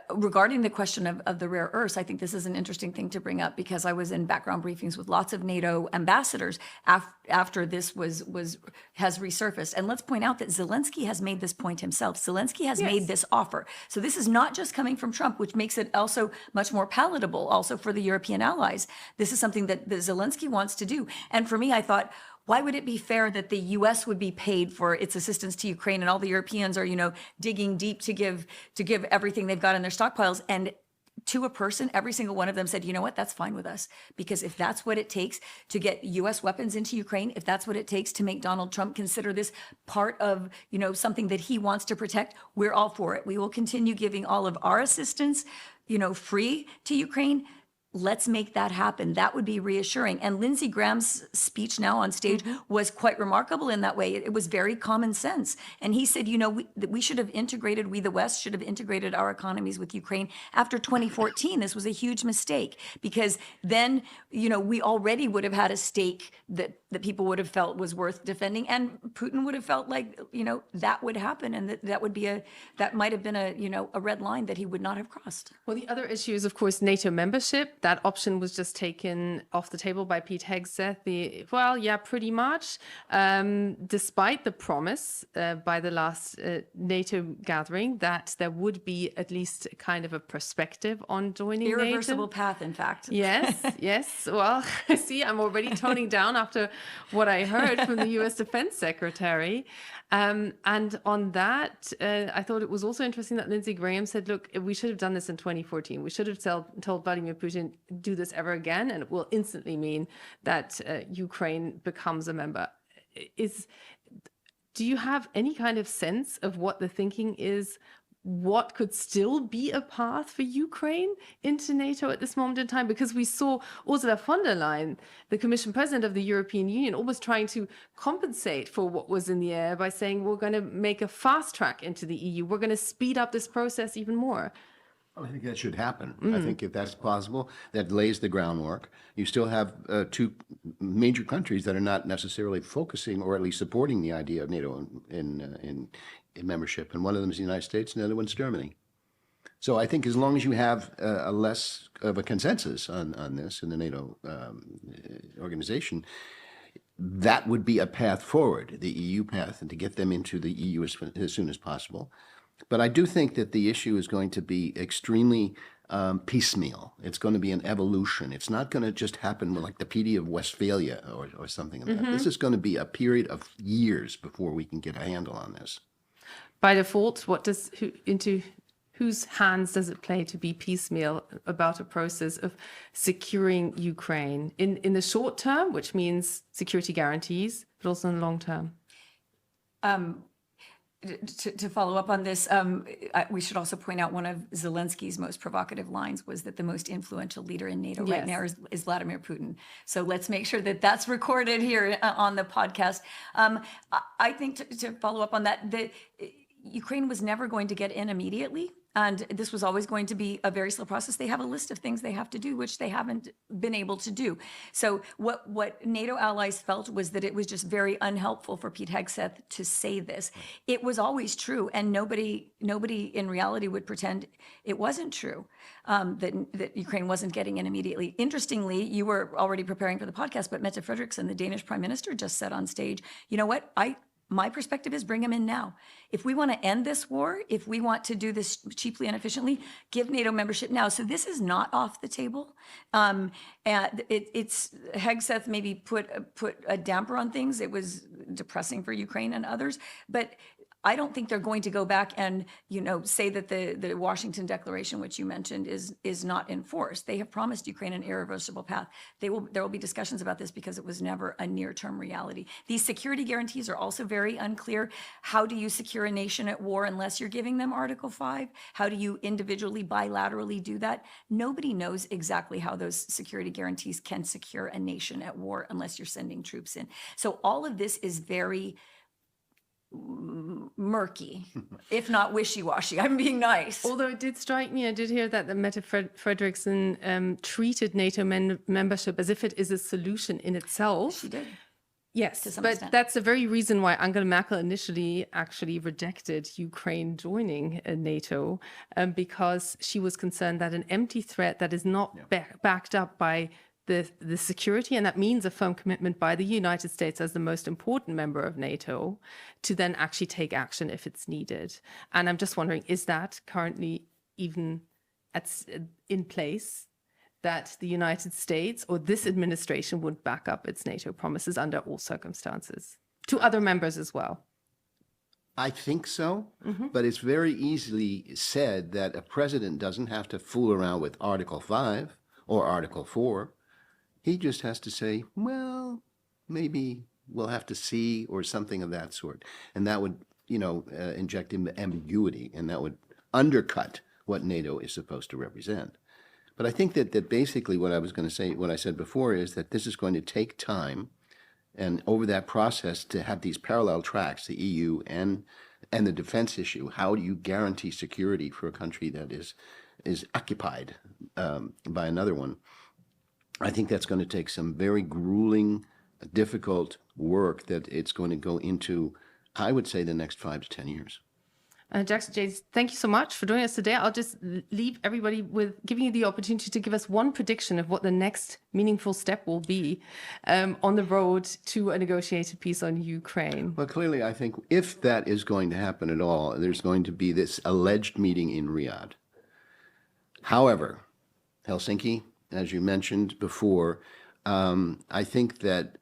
regarding the question of the rare earths, I think this is an interesting thing to bring up because I was in background briefings with lots of NATO ambassadors after this has resurfaced. And let's point out that Zelenskyy has made this point himself. Zelenskyy has made this offer. So this is not just coming from Trump, which makes it also much more palatable also for the European allies. This is something that Zelenskyy wants to do. And for me, I thought, why would it be fair that the U.S. would be paid for its assistance to Ukraine and all the Europeans are, digging deep to give everything they've got in their stockpiles? And to a person, every single one of them said, you know what, that's fine with us. Because if that's what it takes to get U.S. weapons into Ukraine, if that's what it takes to make Donald Trump consider this part of, something that he wants to protect, we're all for it. We will continue giving all of our assistance, free to Ukraine. Let's make that happen. That would be reassuring. And Lindsey Graham's speech now on stage was quite remarkable in that way. It was very common sense. And he said, we should have integrated, we the West should have integrated our economies with Ukraine after 2014. This was a huge mistake because then, we already would have had a stake that people would have felt was worth defending. And Putin would have felt like, that would happen. And that might have been a red line that he would not have crossed. Well, the other issue is, of course, NATO membership. That option was just taken off the table by Pete Hegseth. Pretty much. Despite the promise by the last NATO gathering that there would be at least kind of a perspective on joining NATO. Irreversible path, in fact. Yes. Well, see, I'm already toning down after what I heard from the U.S. Defense Secretary. And on that, I thought it was also interesting that Lindsey Graham said, look, we should have done this in 2014. We should have told Vladimir Putin, do this ever again, and it will instantly mean that Ukraine becomes a member. Do you have any kind of sense of what the thinking is what could still be a path for Ukraine into NATO at this moment in time? Because we saw Ursula von der Leyen, the Commission President of the European Union, almost trying to compensate for what was in the air by saying, we're going to make a fast track into the EU. We're going to speed up this process even more. I think that should happen. I think if that's possible, that lays the groundwork. You still have two major countries that are not necessarily focusing or at least supporting the idea of NATO in membership. And one of them is the United States and the other one's Germany. So I think as long as you have a less of a consensus on this in the NATO organization, that would be a path forward, the EU path, and to get them into the EU as soon as possible. But I do think that the issue is going to be extremely piecemeal. It's going to be an evolution. It's not going to just happen like the Treaty of Westphalia or something like that. This is going to be a period of years before we can get a handle on this. By default, into whose hands does it play to be piecemeal about a process of securing Ukraine in the short term, which means security guarantees, but also in the long term? To follow up on this, we should also point out one of Zelensky's most provocative lines was that the most influential leader in NATO right now is Vladimir Putin. So let's make sure that that's recorded here on the podcast. I think to follow up on that, Ukraine was never going to get in immediately. And this was always going to be a very slow process. They have a list of things they have to do, which they haven't been able to do. So what NATO allies felt was that it was just very unhelpful for Pete Hegseth to say this. It was always true, and nobody in reality would pretend it wasn't true, that Ukraine wasn't getting in immediately. Interestingly, you were already preparing for the podcast, but Mette Frederiksen, the Danish prime minister, just said on stage, you know what, my perspective is bring them in now. If we want to end this war, if we want to do this cheaply and efficiently, give NATO membership now. So this is not off the table. And it's Hegseth maybe put a damper on things. It was depressing for Ukraine and others, but I don't think they're going to go back and, say that the Washington Declaration, which you mentioned, is not enforced. They have promised Ukraine an irreversible path. There will be discussions about this because it was never a near-term reality. These security guarantees are also very unclear. How do you secure a nation at war unless you're giving them Article 5? How do you individually, bilaterally do that? Nobody knows exactly how those security guarantees can secure a nation at war unless you're sending troops in. So all of this is very murky, if not wishy-washy. I'm being nice. Although it did strike me, I did hear that the Mette Frederiksen treated NATO membership as if it is a solution in itself. She did. Yes, but that's the very reason why Angela Merkel initially actually rejected Ukraine joining NATO, because she was concerned that an empty threat that is not backed up by the security, and that means a firm commitment by the United States as the most important member of NATO to then actually take action if it's needed. And I'm just wondering, is that currently even in place, that the United States or this administration would back up its NATO promises under all circumstances to other members as well? I think so, but it's very easily said that a president doesn't have to fool around with Article 5 or Article 4. He just has to say, well, maybe we'll have to see, or something of that sort. And that would, inject ambiguity, and that would undercut what NATO is supposed to represent. But I think that basically what I was going to say, what I said before, is that this is going to take time, and over that process to have these parallel tracks, the EU and the defense issue. How do you guarantee security for a country that is occupied by another one? I think that's going to take some very grueling, difficult work that it's going to go into, I would say, the next 5 to 10 years. Jackson Jays, thank you so much for joining us today. I'll just leave everybody with giving you the opportunity to give us one prediction of what the next meaningful step will be on the road to a negotiated peace on Ukraine. Well, clearly, I think if that is going to happen at all, there's going to be this alleged meeting in Riyadh. However, Helsinki, as you mentioned before, I think that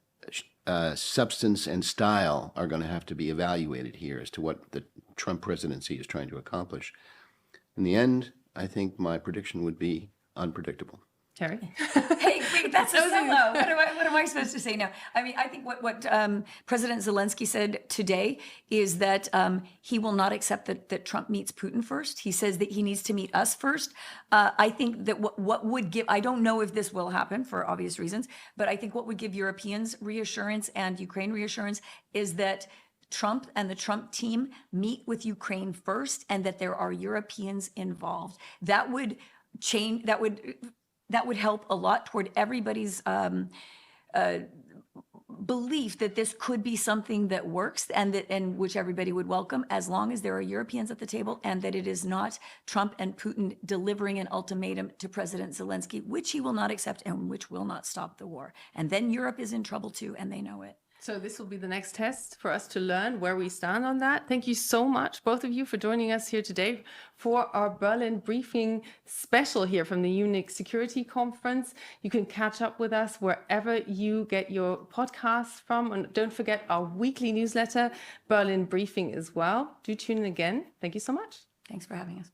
substance and style are going to have to be evaluated here as to what the Trump presidency is trying to accomplish. In the end, I think my prediction would be unpredictable. Terry? Hey, wait, that's a solo. What am I supposed to say now? I mean, I think what President Zelenskyy said today is that he will not accept that Trump meets Putin first. He says that he needs to meet us first. I think that what would give, I don't know if this will happen for obvious reasons, but I think what would give Europeans reassurance and Ukraine reassurance is that Trump and the Trump team meet with Ukraine first and that there are Europeans involved. That would change, that would help a lot toward everybody's belief that this could be something that works and which everybody would welcome, as long as there are Europeans at the table and that it is not Trump and Putin delivering an ultimatum to President Zelenskyy, which he will not accept and which will not stop the war. And then Europe is in trouble too, and they know it. So this will be the next test for us to learn where we stand on that. Thank you so much, both of you, for joining us here today for our Berlin briefing special here from the Munich Security Conference. You can catch up with us wherever you get your podcasts from. And don't forget our weekly newsletter, Berlin Briefing, as well. Do tune in again. Thank you so much. Thanks for having us.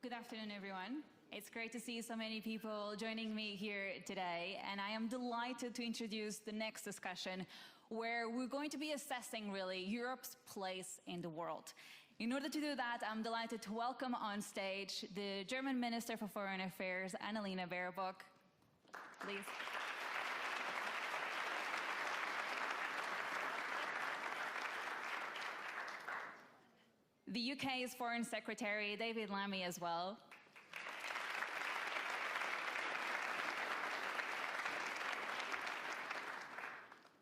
Good afternoon, everyone. It's great to see so many people joining me here today, and I am delighted to introduce the next discussion where we're going to be assessing really Europe's place in the world. In order to do that, I'm delighted to welcome on stage the German Minister for Foreign Affairs, Annalena Baerbock. Please. The UK's Foreign Secretary, David Lammy, as well.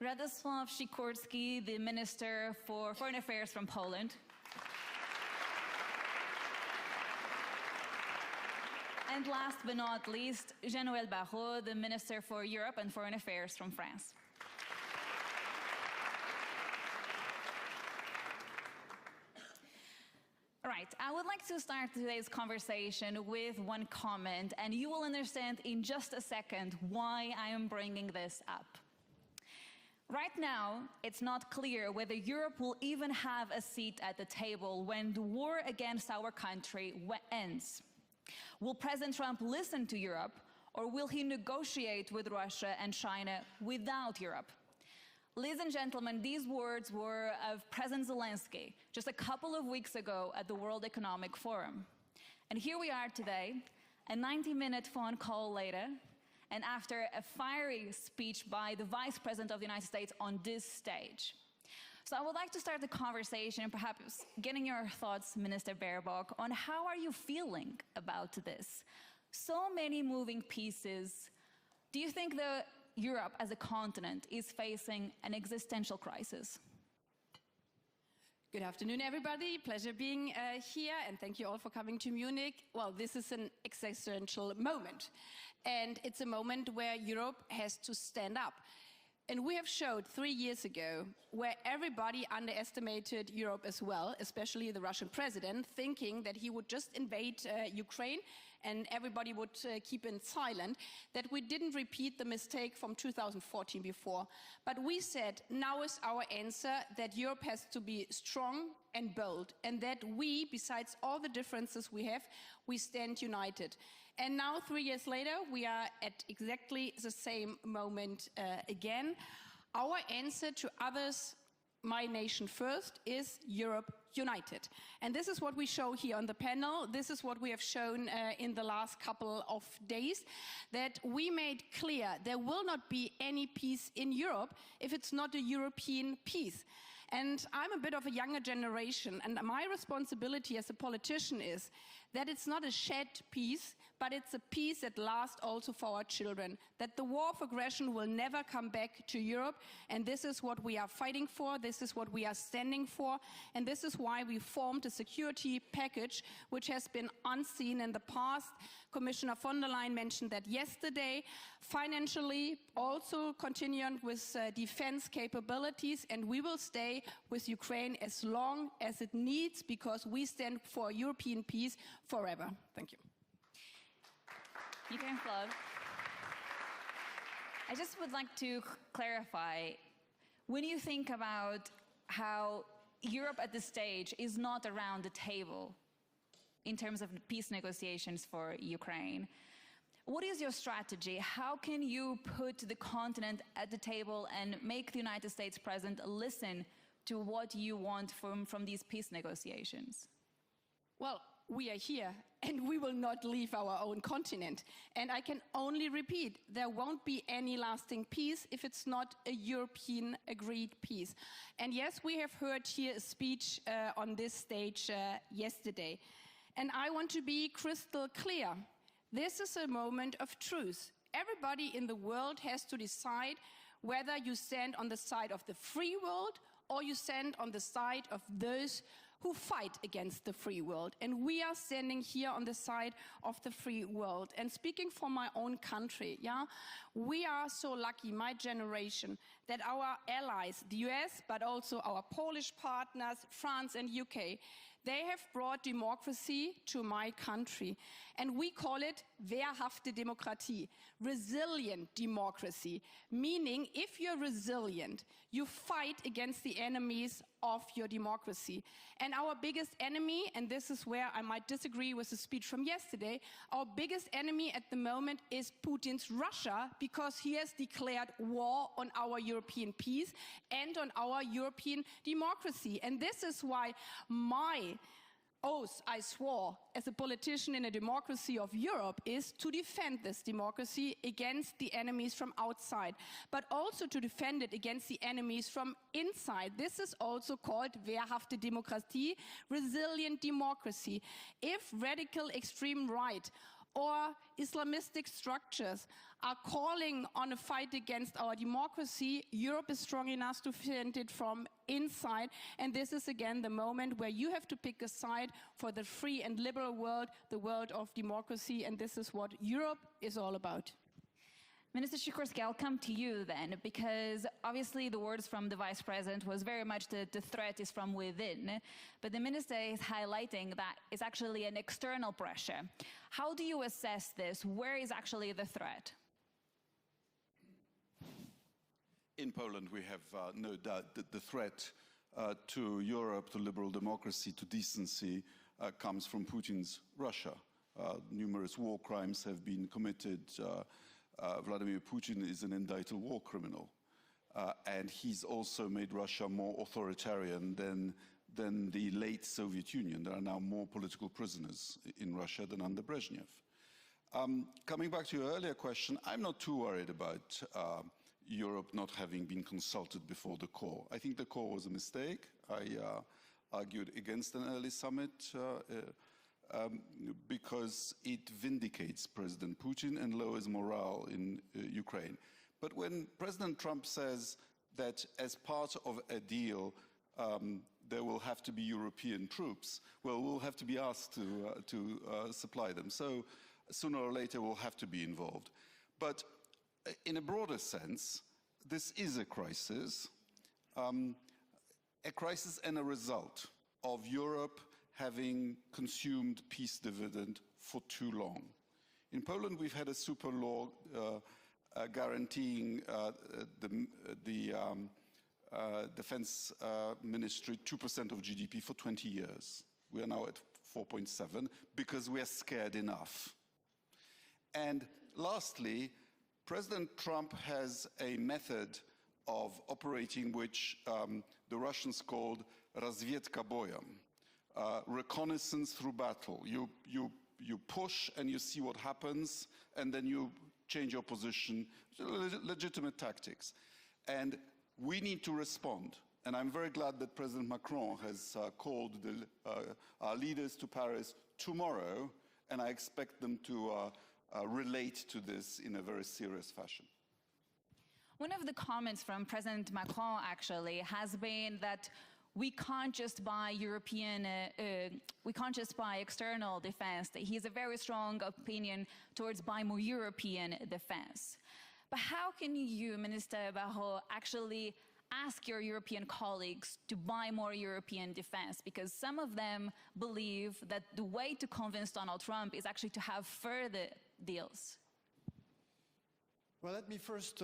Radosław Sikorski, the Minister for Foreign Affairs from Poland. And last but not least, Jean-Noël Barrot, the Minister for Europe and Foreign Affairs from France. All right, I would like to start today's conversation with one comment, and you will understand in just a second why I am bringing this up. Right now, it's not clear whether Europe will even have a seat at the table when the war against our country ends. Will President Trump listen to Europe, or will he negotiate with Russia and China without Europe? Ladies and gentlemen, these words were of President Zelenskyy just a couple of weeks ago at the World Economic Forum. And here we are today, a 90-minute phone call later, and after a fiery speech by the Vice President of the United States on this stage. So I would like to start the conversation, perhaps getting your thoughts, Minister Baerbock, on how are you feeling about this? So many moving pieces. Do you think that Europe as a continent is facing an existential crisis? Good afternoon, everybody. Pleasure being here, and thank you all for coming to Munich. Well, this is an existential moment, and it's a moment where Europe has to stand up. And we have showed 3 years ago where everybody underestimated Europe as well, especially the Russian president, thinking that he would just invade Ukraine and everybody would keep it silent, that we didn't repeat the mistake from 2014 before. But we said, now is our answer, that Europe has to be strong and bold, and that we, besides all the differences we have, we stand united. And now, 3 years later, we are at exactly the same moment again. Our answer to others, my nation first, is Europe united. And this is what we show here on the panel. This is what we have shown in the last couple of days, that we made clear there will not be any peace in Europe if it's not a European peace. And I'm a bit of a younger generation, and my responsibility as a politician is that it's not a shared peace, but it's a peace that lasts also for our children, that the war of aggression will never come back to Europe, and this is what we are fighting for, this is what we are standing for, and this is why we formed a security package which has been unseen in the past. Commissioner von der Leyen mentioned that yesterday, financially also continuing with defense capabilities, and we will stay with Ukraine as long as it needs, because we stand for European peace forever. Thank you. Ukraine Club. I just would like to clarify, when you think about how Europe at this stage is not around the table in terms of peace negotiations for Ukraine, what is your strategy? How can you put the continent at the table and make the United States president listen to what you want from these peace negotiations? Well, we are here and we will not leave our own continent. And I can only repeat, there won't be any lasting peace if it's not a European agreed peace. And yes, we have heard here a speech on this stage yesterday. And I want to be crystal clear. This is a moment of truth. Everybody in the world has to decide whether you stand on the side of the free world or you stand on the side of those who fight against the free world. And we are standing here on the side of the free world. And speaking for my own country, we are so lucky, my generation, that our allies, the US, but also our Polish partners, France and UK, they have brought democracy to my country. And we call it wehrhafte Demokratie, resilient democracy, meaning if you're resilient, you fight against the enemies of your democracy. And our biggest enemy, and this is where I might disagree with the speech from yesterday, our biggest enemy at the moment is Putin's Russia, because he has declared war on our European peace and on our European democracy. And this is why my oath I swore as a politician in a democracy of Europe is to defend this democracy against the enemies from outside, but also to defend it against the enemies from inside. This is also called wehrhafte Demokratie, resilient democracy. If radical extreme right or Islamistic structures are calling on a fight against our democracy, Europe is strong enough to defend it from inside. And this is again the moment where you have to pick a side for the free and liberal world, the world of democracy. And this is what Europe is all about. Minister Sikorski, I'll come to you then, because obviously the words from the Vice President was very much the threat is from within, but the Minister is highlighting that it's actually an external pressure. How do you assess this? Where is actually the threat? In Poland, we have no doubt that the threat to Europe, to liberal democracy, to decency comes from Putin's Russia. Numerous war crimes have been committed. Vladimir Putin is an indicted war criminal, and he's also made Russia more authoritarian than the late Soviet Union. There are now more political prisoners in Russia than under Brezhnev. Coming back to your earlier question, I'm not too worried about Europe not having been consulted before the core. I think the core was a mistake. I argued against an early summit because it vindicates President Putin and lowers morale in Ukraine. But when President Trump says that as part of a deal, there will have to be European troops, well, we'll have to be asked to supply them. So sooner or later, we'll have to be involved. But in a broader sense, this is a crisis and a result of Europe having consumed peace dividend for too long. In Poland, we've had a super law guaranteeing the defense ministry 2% of GDP for 20 years. We are now at 4.7 because we are scared enough. And lastly, President Trump has a method of operating which the Russians called razvedka bojem. Reconnaissance through battle. You push and you see what happens, and then you change your position. Legitimate tactics. And we need to respond. And I'm very glad that President Macron has called our leaders to Paris tomorrow and I expect them to relate to this in a very serious fashion. One of the comments from President Macron actually has been that we can't just buy we can't just buy external defense. He has a very strong opinion towards buying more European defense. But how can you, Minister Barrot, actually ask your European colleagues to buy more European defense? Because some of them believe that the way to convince Donald Trump is actually to have further deals. Well, let me first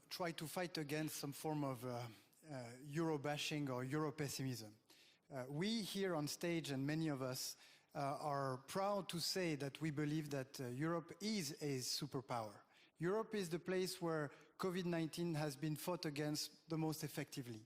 try to fight against some form of Euro-bashing or Euro-pessimism. We here on stage, and many of us, are proud to say that we believe that Europe is a superpower. Europe is the place where COVID-19 has been fought against the most effectively.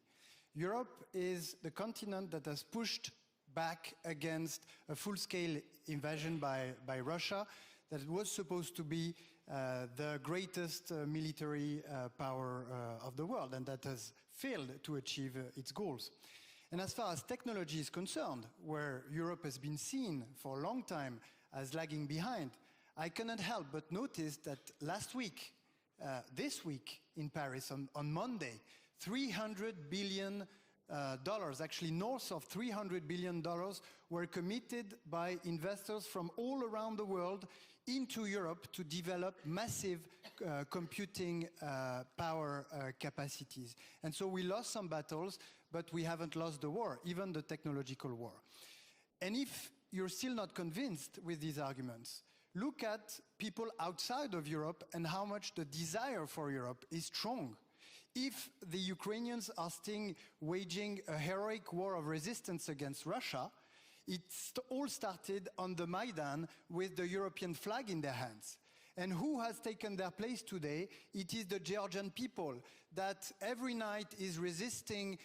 Europe is the continent that has pushed back against a full-scale invasion by Russia that was supposed to be the greatest military power of the world, and that has failed to achieve its goals. And as far as technology is concerned, where Europe has been seen for a long time as lagging behind, I cannot help but notice that last week, this week in Paris, on Monday, $300 billion, actually north of $300 billion, were committed by investors from all around the world into Europe to develop massive computing power capacities. And so we lost some battles, but we haven't lost the war, even the technological war. And if you're still not convinced with these arguments, look at people outside of Europe and how much the desire for Europe is strong. If the Ukrainians are still waging a heroic war of resistance against Russia, it all started on the Maidan with the European flag in their hands. And who has taken their place today? It is the Georgian people that every night is resisting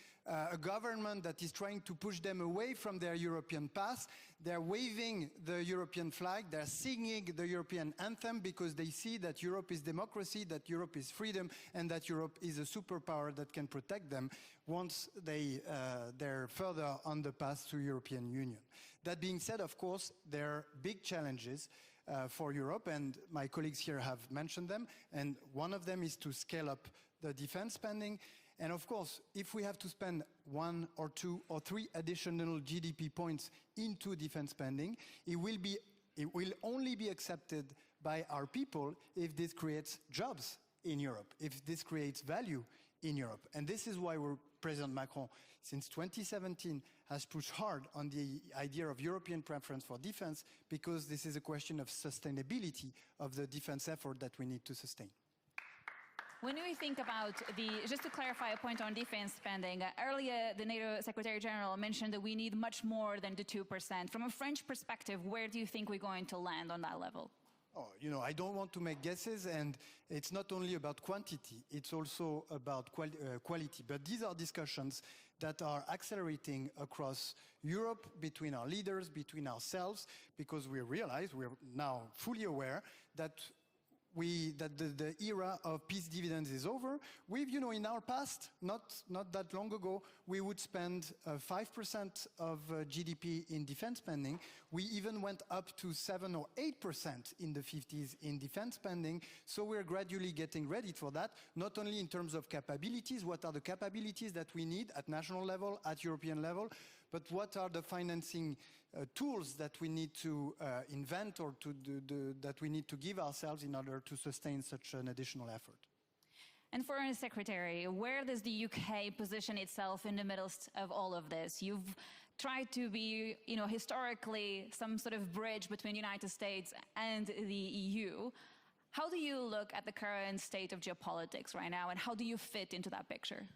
a government that is trying to push them away from their European path. They're waving the European flag, they're singing the European anthem because they see that Europe is democracy, that Europe is freedom, and that Europe is a superpower that can protect them once they're further on the path to European Union. That being said, of course, there are big challenges for Europe, and my colleagues here have mentioned them, and one of them is to scale up the defense spending. And of course, if we have to spend 1 or 2 or 3 additional GDP points into defense spending, it will only be accepted by our people if this creates jobs in Europe, if this creates value in Europe. And this is why President Macron, since 2017, has pushed hard on the idea of European preference for defense, because this is a question of sustainability of the defense effort that we need to sustain. When we think about just to clarify a point on defense spending, earlier the NATO Secretary General mentioned that we need much more than the 2%. From a French perspective, where do you think we're going to land on that level? Oh, you know, I don't want to make guesses, and it's not only about quantity, it's also about quality. But these are discussions that are accelerating across Europe, between our leaders, between ourselves, because we realize, we're now fully aware that the era of peace dividends is over. We've, you know, in our past, not that long ago, we would spend 5% of GDP in defense spending. We even went up to 7 or 8% in the 50s in defense spending. So we're gradually getting ready for that, not only in terms of capabilities, what are the capabilities that we need at national level, at European level, but what are the financing tools that we need to invent or that we need to give ourselves in order to sustain such an additional effort. And Foreign Secretary, where does the UK position itself in the midst of all of this? You've tried to be, you know, historically some sort of bridge between the United States and the EU. How do you look at the current state of geopolitics right now, and how do you fit into that picture?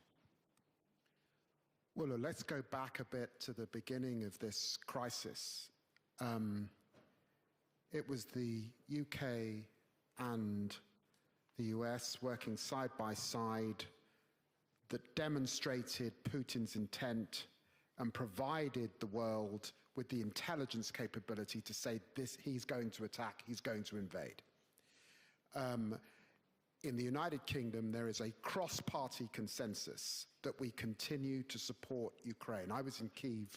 Well, let's go back a bit to the beginning of this crisis. It was the UK and the US working side by side that demonstrated Putin's intent and provided the world with the intelligence capability to say this, he's going to attack, he's going to invade. In the United Kingdom, there is a cross-party consensus that we continue to support Ukraine. I was in Kyiv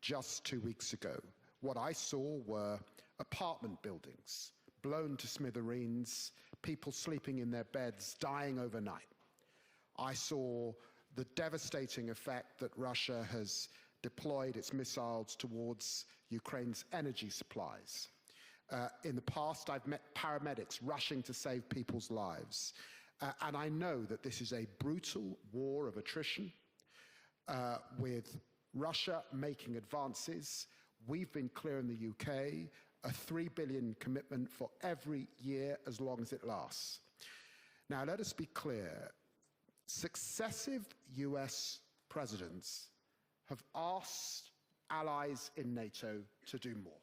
just 2 weeks ago. What I saw were apartment buildings blown to smithereens, people sleeping in their beds, dying overnight. I saw the devastating effect that Russia has deployed its missiles towards Ukraine's energy supplies. In the past, I've met paramedics rushing to save people's lives. And I know that this is a brutal war of attrition with Russia making advances. We've been clear in the UK, a $3 billion commitment for every year as long as it lasts. Now, let us be clear. Successive US presidents have asked allies in NATO to do more.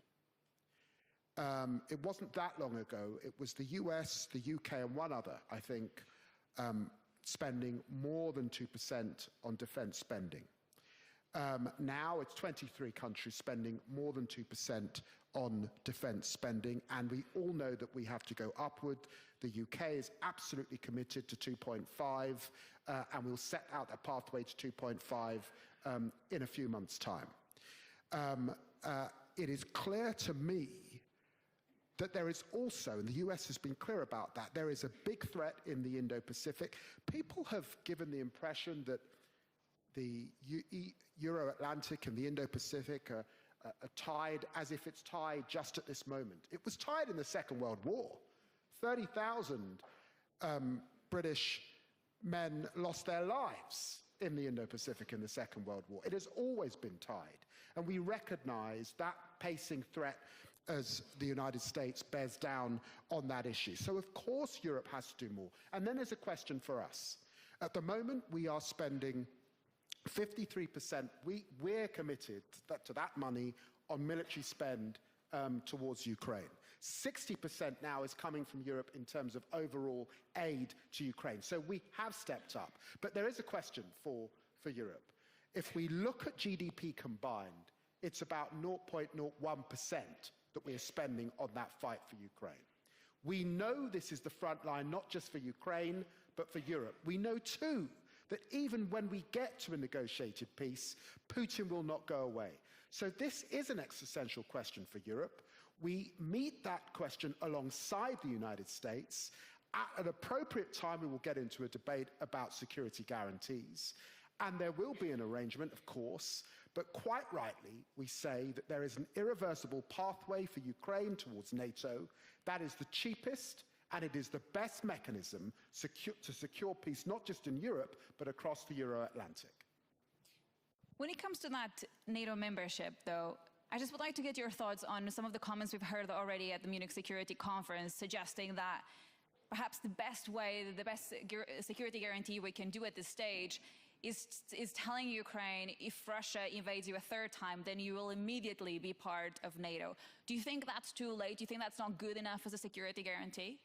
It wasn't that long ago. It was the US, the UK, and one other, I think, spending more than 2% on defense spending. Now it's 23 countries spending more than 2% on defense spending, and we all know that we have to go upward. The UK is absolutely committed to 2.5, and we'll set out a pathway to 2.5 in a few months' time. It is clear to me that there is also, and the US has been clear about that, there is a big threat in the Indo-Pacific. People have given the impression that the Euro-Atlantic and the Indo-Pacific are tied as if it's tied just at this moment. It was tied in the Second World War. 30,000 British men lost their lives in the Indo-Pacific in the Second World War. It has always been tied. And we recognize that pacing threat as the United States bears down on that issue. So of course Europe has to do more. And then there's a question for us. At the moment, we are spending 53%, we're committed to that money on military spend towards Ukraine. 60% now is coming from Europe in terms of overall aid to Ukraine. So we have stepped up. But there is a question for Europe. If we look at GDP combined, it's about 0.01% that we are spending on that fight for Ukraine. We know this is the front line, not just for Ukraine, but for Europe. We know too that even when we get to a negotiated peace, Putin will not go away. So this is an existential question for Europe. We meet that question alongside the United States. At an appropriate time, we will get into a debate about security guarantees. And there will be an arrangement, of course, but quite rightly, we say that there is an irreversible pathway for Ukraine towards NATO. That is the cheapest, and it is the best mechanism to secure peace, not just in Europe, but across the Euro-Atlantic. When it comes to that NATO membership, though, I just would like to get your thoughts on some of the comments we've heard already at the Munich Security Conference, suggesting that perhaps the best way, the best security guarantee we can do at this stage is telling Ukraine, if Russia invades you a third time, then you will immediately be part of NATO. Do you think that's too late? Do you think that's not good enough as a security guarantee?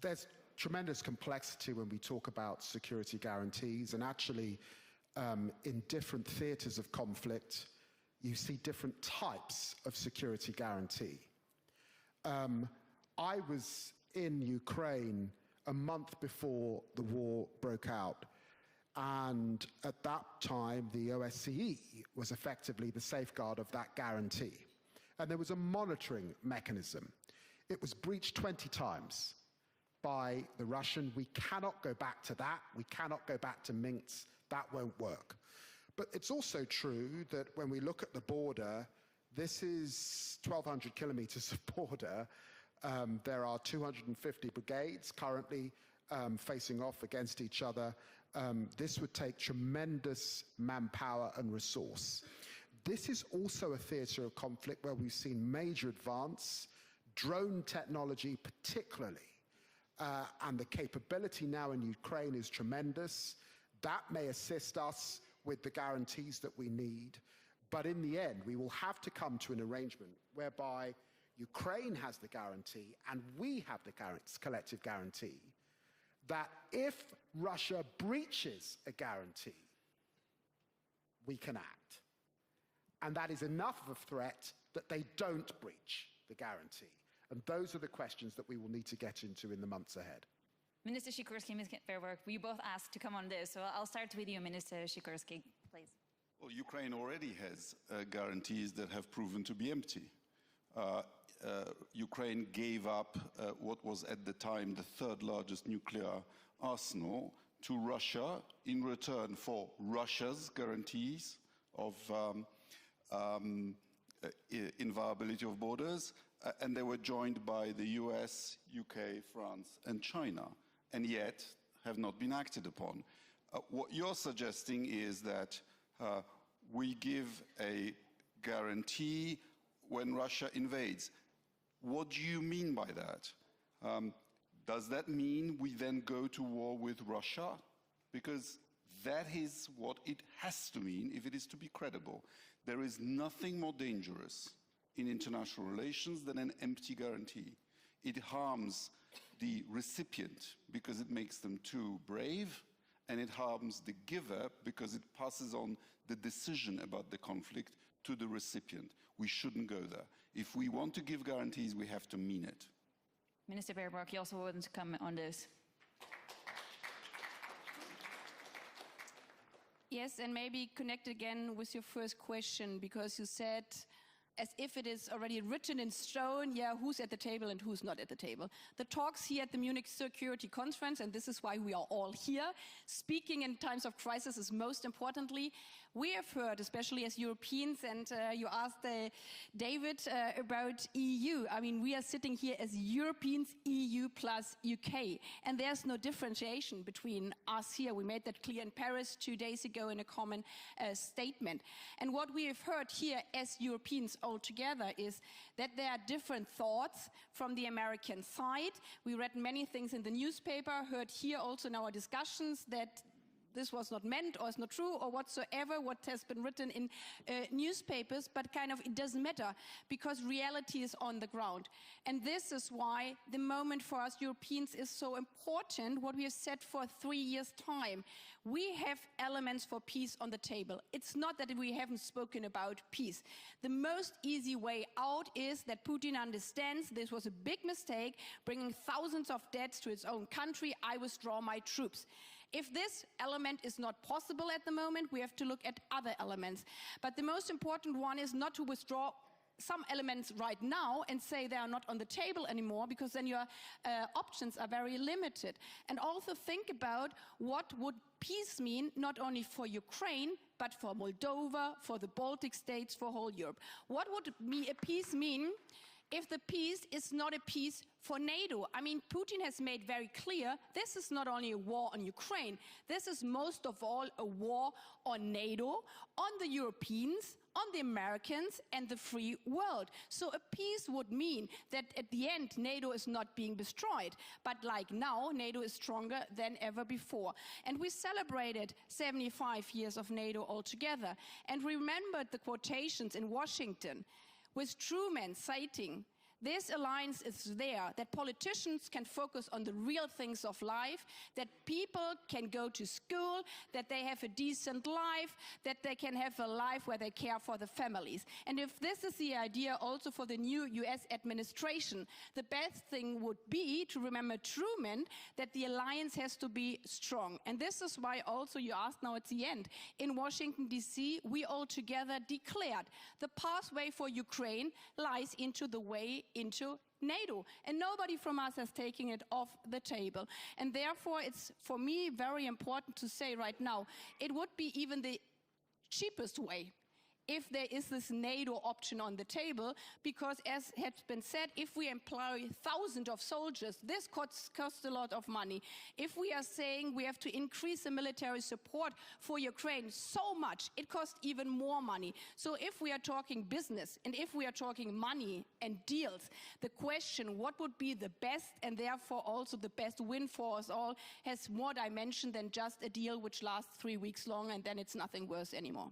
There's tremendous complexity when we talk about security guarantees, and actually in different theaters of conflict, you see different types of security guarantee. I was in Ukraine a month before the war broke out, and at that time the OSCE was effectively the safeguard of that guarantee. And there was a monitoring mechanism. It was breached 20 times by the Russian. We cannot go back to that. We cannot go back to Minsk. That won't work. But it's also true that when we look at the border, this is 1,200 kilometers of border. There are 250 brigades currently facing off against each other. This would take tremendous manpower and resource. This is also a theater of conflict where we've seen major advance, drone technology particularly, and the capability now in Ukraine is tremendous. That may assist us with the guarantees that we need. But in the end, we will have to come to an arrangement whereby Ukraine has the guarantee and we have the collective guarantee that if Russia breaches a guarantee, we can act. And that is enough of a threat that they don't breach the guarantee. And those are the questions that we will need to get into in the months ahead. Minister Sikorski, Ms. Baerbock, we both asked to come on this, so I'll start with you, Minister Sikorski, please. Well, Ukraine already has guarantees that have proven to be empty. Ukraine gave up what was at the time the third largest nuclear arsenal to Russia in return for Russia's guarantees of inviolability of borders, and they were joined by the US, UK, France, and China, and yet have not been acted upon. What you're suggesting is that we give a guarantee when Russia invades. What do you mean by that? Does that mean we then go to war with Russia? Because that is what it has to mean if it is to be credible. There is nothing more dangerous in international relations than an empty guarantee. It harms the recipient because it makes them too brave, and it harms the giver because it passes on the decision about the conflict to the recipient. We shouldn't go there. If we want to give guarantees, we have to mean it. Minister Baerbock, you also want to comment on this. Yes, and maybe connect again with your first question, because you said, as if it is already written in stone, yeah, who's at the table and who's not at the table. The talks here at the Munich Security Conference, and this is why we are all here, speaking in times of crisis is most importantly, we have heard, especially as Europeans, and you asked David about EU. I mean, we are sitting here as Europeans, EU plus UK, and there's no differentiation between us here. We made that clear in Paris 2 days ago in a common statement. And what we have heard here as Europeans altogether is that there are different thoughts from the American side. We read many things in the newspaper, heard here also in our discussions that this was not meant or is not true or whatsoever, what has been written in newspapers, but kind of it doesn't matter because reality is on the ground. And this is why the moment for us Europeans is so important, what we have said for 3 years' time. We have elements for peace on the table. It's not that we haven't spoken about peace. The most easy way out is that Putin understands this was a big mistake, bringing thousands of deaths to its own country. I withdraw my troops. If this element is not possible at the moment, we have to look at other elements. But the most important one is not to withdraw some elements right now and say they are not on the table anymore, because then your options are very limited. And also think about what would peace mean, not only for Ukraine, but for Moldova, for the Baltic states, for whole Europe. What would a peace mean if the peace is not a peace for NATO? I mean, Putin has made very clear this is not only a war on Ukraine, this is most of all a war on NATO, on the Europeans, on the Americans and the free world. So a peace would mean that at the end NATO is not being destroyed, but like now NATO is stronger than ever before. And we celebrated 75 years of NATO altogether and remembered the quotations in Washington with Truman citing, this alliance is there, that politicians can focus on the real things of life, that people can go to school, that they have a decent life, that they can have a life where they care for the families. And if this is the idea also for the new US administration, the best thing would be to remember Truman, that the alliance has to be strong. And this is why also you asked now at the end, in Washington, D.C., we all together declared the pathway for Ukraine lies into the way into NATO, and nobody from us has taken it off the table. And therefore it's for me very important to say right now, it would be even the cheapest way if there is this NATO option on the table, because as has been said, if we employ thousands of soldiers, this costs a lot of money. If we are saying we have to increase the military support for Ukraine so much, it costs even more money. So if we are talking business and if we are talking money and deals, the question what would be the best and therefore also the best win for us all has more dimension than just a deal which lasts 3 weeks long and then it's nothing worse anymore.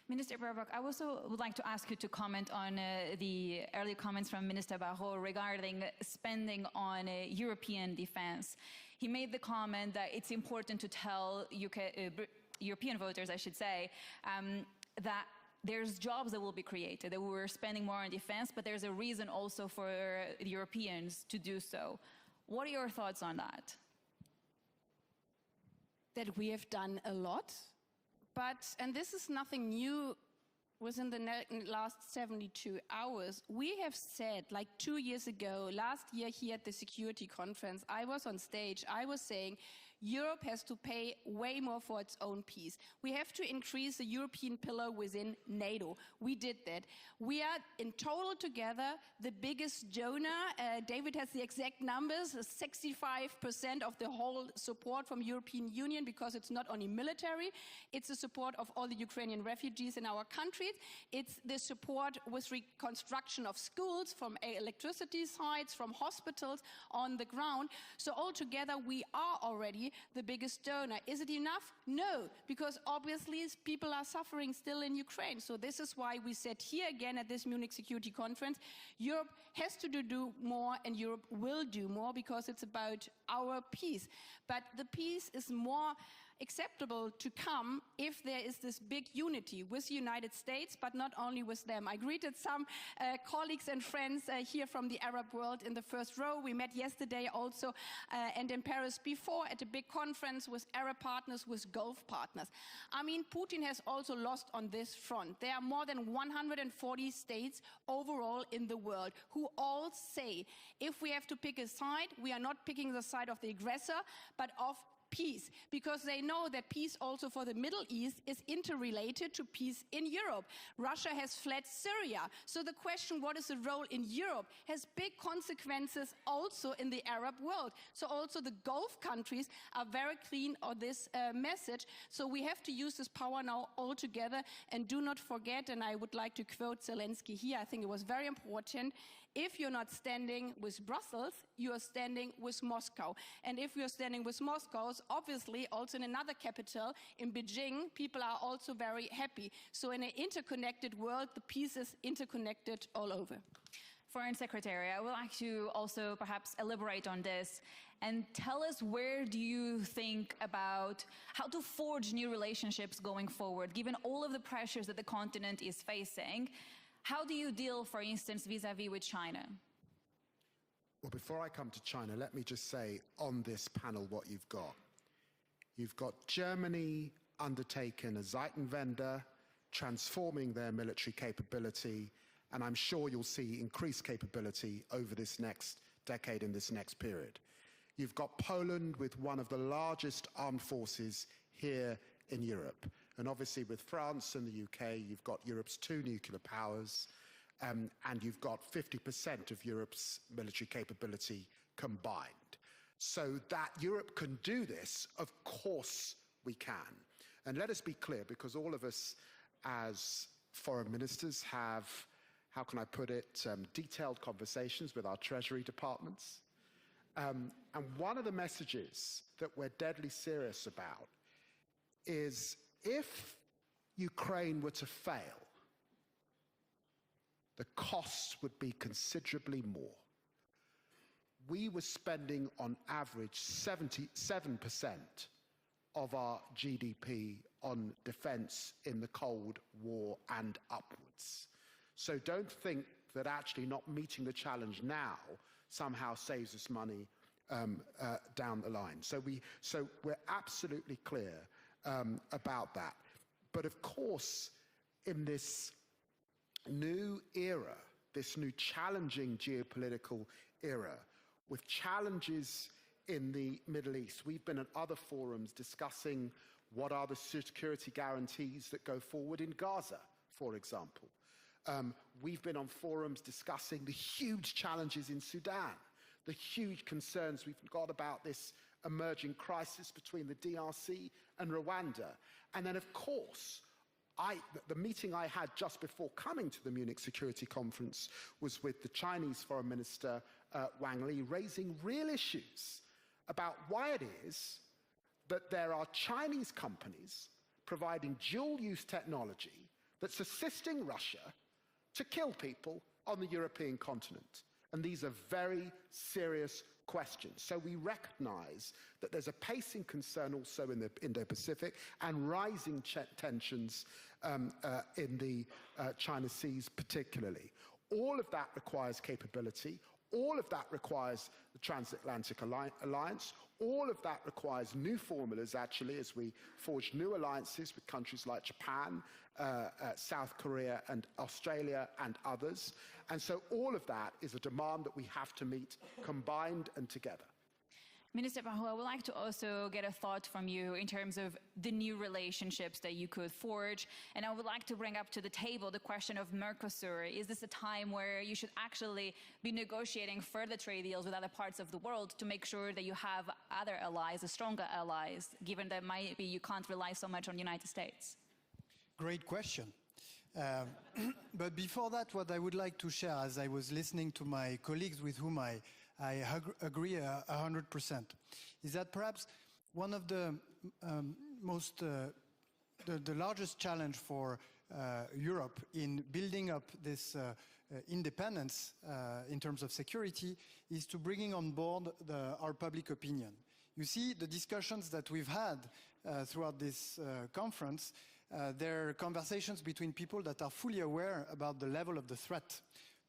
Minister Baerbock, I also would like to ask you to comment on the early comments from Minister Barrot regarding spending on European defense. He made the comment that it's important to tell European voters, I should say, that there's jobs that will be created, that we're spending more on defense, but there's a reason also for the Europeans to do so. What are your thoughts on that? That we have done a lot, But, and this is nothing new within the last 72 hours, we have said, like 2 years ago, last year here at the Security Conference, I was on stage, I was saying, Europe has to pay way more for its own peace. We have to increase the European pillar within NATO. We did that. We are in total together the biggest donor. David has the exact numbers, 65% of the whole support from European Union, because it's not only military, it's the support of all the Ukrainian refugees in our country. It's the support with reconstruction of schools, from electricity sites, from hospitals on the ground. So altogether we are already the biggest donor. Is it enough? No, because obviously people are suffering still in Ukraine. So this is why we said here again at this Munich Security Conference, Europe has to do more, and Europe will do more, because it's about our peace. But the peace is more acceptable to come if there is this big unity with the United States, but not only with them. I greeted some colleagues and friends here from the Arab world in the first row. We met yesterday also and in Paris before at a big conference with Arab partners, with Gulf partners. I mean, Putin has also lost on this front. There are more than 140 states overall in the world who all say, if we have to pick a side, we are not picking the side of the aggressor, but of peace, because they know that peace also for the Middle East is interrelated to peace in Europe. Russia has fled Syria. So the question, what is the role in Europe, has big consequences also in the Arab world. So also the Gulf countries are very keen on this message. So we have to use this power now all together, and do not forget, and I would like to quote Zelenskyy here, I think it was very important, if you're not standing with Brussels, you are standing with Moscow. And if you're standing with Moscow, obviously also in another capital, in Beijing, people are also very happy. So in an interconnected world, the peace is interconnected all over. Foreign Secretary, I would like to also perhaps elaborate on this and tell us, where do you think about how to forge new relationships going forward, given all of the pressures that the continent is facing? How do you deal, for instance, vis-à-vis with China? Well, before I come to China, let me just say on this panel what you've got. You've got Germany undertaking a Zeitenwende, transforming their military capability, and I'm sure you'll see increased capability over this next decade and this next period. You've got Poland with one of the largest armed forces here in Europe. And obviously with France and the UK, you've got Europe's 2 nuclear powers, and you've got 50% of Europe's military capability combined. So that Europe can do this, of course we can. And let us be clear, because all of us as foreign ministers have, how can I put it, detailed conversations with our treasury departments. And one of the messages that we're deadly serious about is, if Ukraine were to fail, the costs would be considerably more. We were spending on average 77% of our GDP on defense in the Cold War and upwards. So don't think that actually not meeting the challenge now somehow saves us money down the line. So we're absolutely clear about that. But of course, in this new era, this new challenging geopolitical era, with challenges in the Middle East, we've been at other forums discussing what are the security guarantees that go forward in Gaza, for example. We've been on forums discussing the huge challenges in Sudan, the huge concerns we've got about this emerging crisis between the DRC and Rwanda. And then, of course, the meeting I had just before coming to the Munich Security Conference was with the Chinese Foreign Minister, Wang Li, raising real issues about why it is that there are Chinese companies providing dual-use technology that's assisting Russia to kill people on the European continent. And these are very serious questions. So we recognize that there's a pacing concern also in the Indo-Pacific and rising tensions in the China Seas particularly. All of that requires capability. All of that requires the Transatlantic Alliance. All of that requires new formulas, actually, as we forge new alliances with countries like Japan, South Korea, and Australia, and others. And so all of that is a demand that we have to meet combined and together. Minister Bahu, I would like to also get a thought from you in terms of the new relationships that you could forge. And I would like to bring up to the table the question of Mercosur. Is this a time where you should actually be negotiating further trade deals with other parts of the world to make sure that you have other allies, stronger allies, given that maybe you can't rely so much on the United States? Great question. But before that, what I would like to share, as I was listening to my colleagues with whom I agree 100%, is that perhaps one of the the largest challenge for Europe in building up this independence in terms of security is to bringing on board our public opinion. You see, the discussions that we've had throughout this conference, they're conversations between people that are fully aware about the level of the threat.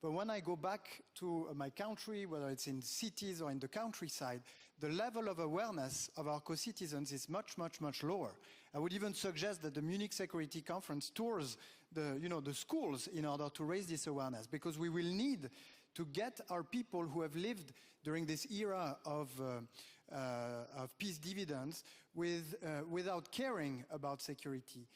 But when I go back to my country, whether it's in cities or in the countryside, the level of awareness of our co-citizens is much, much, much lower. I would even suggest that the Munich Security Conference tours the schools in order to raise this awareness, because we will need to get our people who have lived during this era of peace dividends without caring about security,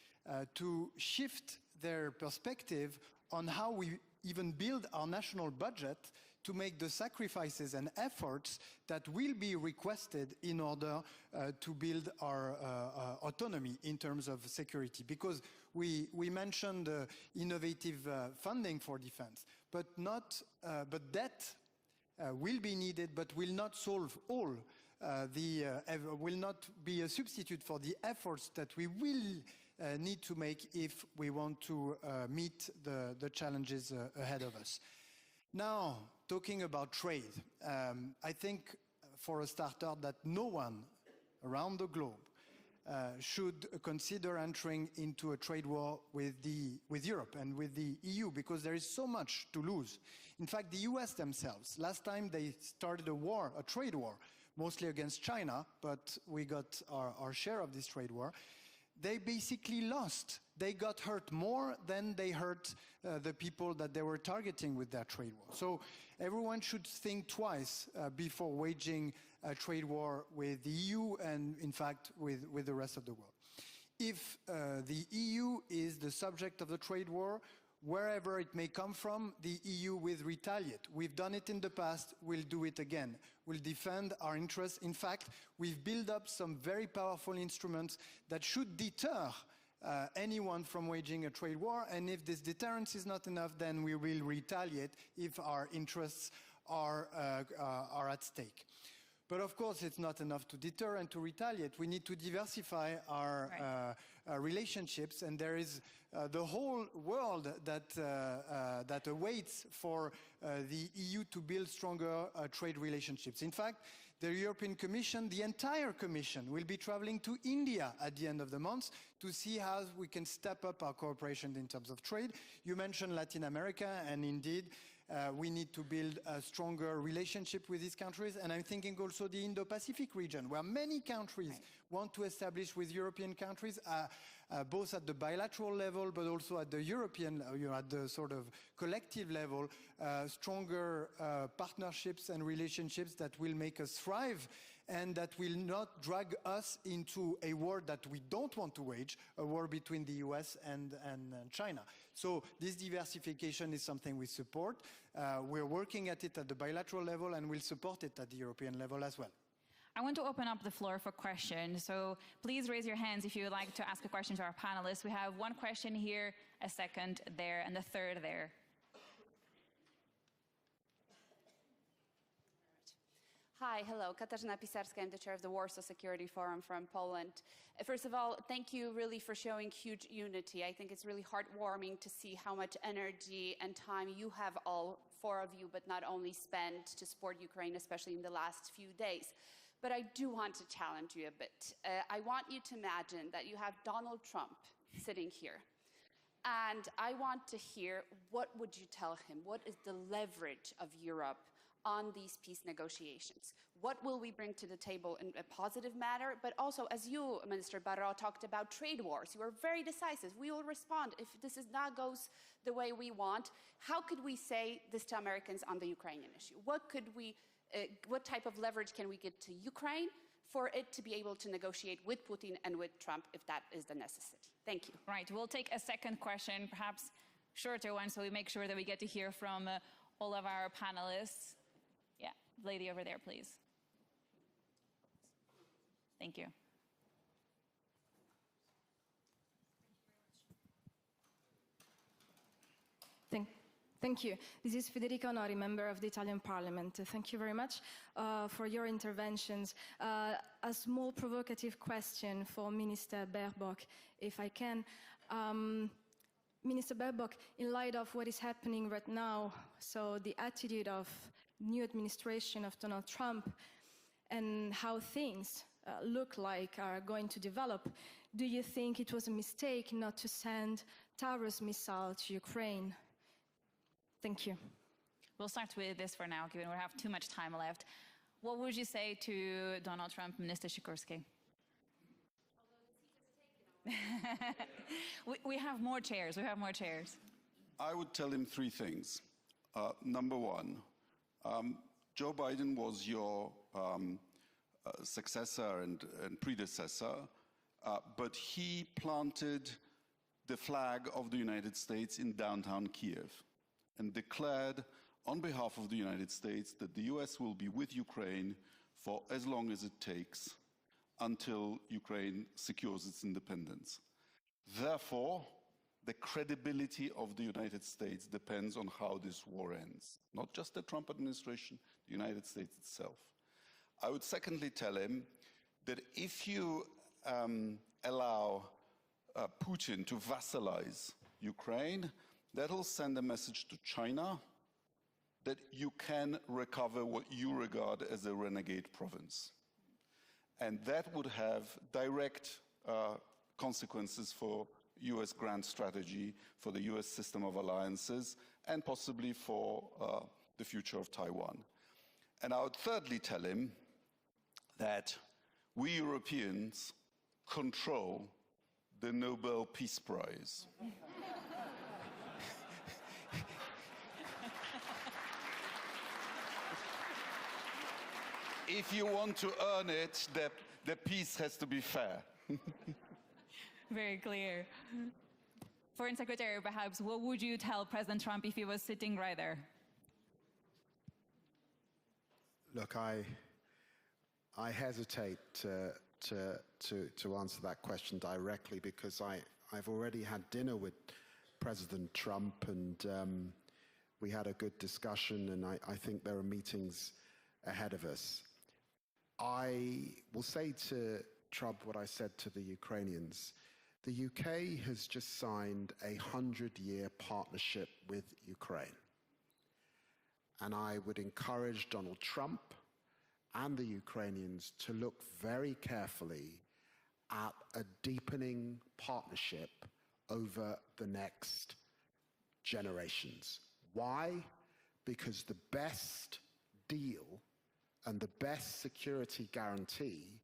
to shift their perspective on how we even build our national budget to make the sacrifices and efforts that will be requested in order to build our autonomy in terms of security. Because we mentioned innovative funding for defense, but debt will be needed, but will not solve all. Will not be a substitute for the efforts that we will need to make if we want to meet the challenges ahead of us. Now, talking about trade, I think for a starter that no one around the globe should consider entering into a trade war with Europe and with the EU, because there is so much to lose. In fact, the US themselves, last time they started a trade war, mostly against China, but we got our share of this trade war. They basically lost. They got hurt more than they hurt the people that they were targeting with that trade war. So everyone should think twice before waging a trade war with the EU and, in fact, with the rest of the world. If the EU is the subject of the trade war, wherever it may come from, the EU will retaliate. We've done it in the past, we'll do it again. We'll defend our interests. In fact, we've built up some very powerful instruments that should deter anyone from waging a trade war, and if this deterrence is not enough, then we will retaliate if our interests are at stake. But of course, it's not enough to deter and to retaliate. We need to diversify our relationships, and there is the whole world that awaits for the EU to build stronger trade relationships. In fact, the European Commission, the entire Commission, will be traveling to India at the end of the month to see how we can step up our cooperation in terms of trade. You mentioned Latin America, and indeed, we need to build a stronger relationship with these countries. And I'm thinking also the Indo-Pacific region, where many countries want to establish with European countries, both at the bilateral level, but also at the European, at the sort of collective level, stronger partnerships and relationships that will make us thrive and that will not drag us into a war that we don't want to wage, a war between the US and China. So this diversification is something we support. We're working at it at the bilateral level, and we'll support it at the European level as well. I want to open up the floor for questions. So please raise your hands if you would like to ask a question to our panelists. We have one question here, a second there, and a third there. Hi, hello. Katarzyna Pisarska. I'm the chair of the Warsaw Security Forum from Poland. First of all, thank you really for showing huge unity. I think it's really heartwarming to see how much energy and time you have, all four of you, but not only spent to support Ukraine, especially in the last few days. But I do want to challenge you a bit. I want you to imagine that you have Donald Trump sitting here. And I want to hear, what would you tell him? What is the leverage of Europe on these peace negotiations? What will we bring to the table in a positive manner? But also, as you, Minister Barrot, talked about trade wars, you are very decisive. We will respond if this goes the way we want. How could we say this to Americans on the Ukrainian issue? What type of leverage can we get to Ukraine for it to be able to negotiate with Putin and with Trump if that is the necessity? Thank you. Right, we'll take a second question, perhaps shorter one, so we make sure that we get to hear from all of our panelists. Yeah, lady over there, please. Thank you. Thank you. This is Federica Honori, member of the Italian Parliament. Thank you very much for your interventions. A small provocative question for Minister Baerbock, if I can. Minister Baerbock, in light of what is happening right now, so the attitude of new administration of Donald Trump and how things look like are going to develop, do you think it was a mistake not to send Taurus missile to Ukraine? Thank you. We'll start with this for now, given we have too much time left. What would you say to Donald Trump, Minister Sikorski? We have more chairs. We have more chairs. I would tell him three things. Number one, Joe Biden was your successor and predecessor, but he planted the flag of the United States in downtown Kyiv and declared on behalf of the United States that the US will be with Ukraine for as long as it takes until Ukraine secures its independence. Therefore, the credibility of the United States depends on how this war ends. Not just the Trump administration, the United States itself. I would secondly tell him that if you allow Putin to vassalize Ukraine, that'll send a message to China that you can recover what you regard as a renegade province. And that would have direct consequences for US grand strategy, for the US system of alliances, and possibly for the future of Taiwan. And I would thirdly tell him that we Europeans control the Nobel Peace Prize. If you want to earn it, the peace has to be fair. Very clear. Foreign Secretary, perhaps, what would you tell President Trump if he was sitting right there? Look, I hesitate to answer that question directly because I've already had dinner with President Trump and we had a good discussion, and I think there are meetings ahead of us. I will say to Trump what I said to the Ukrainians. The UK has just signed a 100-year partnership with Ukraine. And I would encourage Donald Trump and the Ukrainians to look very carefully at a deepening partnership over the next generations. Why? Because the best deal and the best security guarantee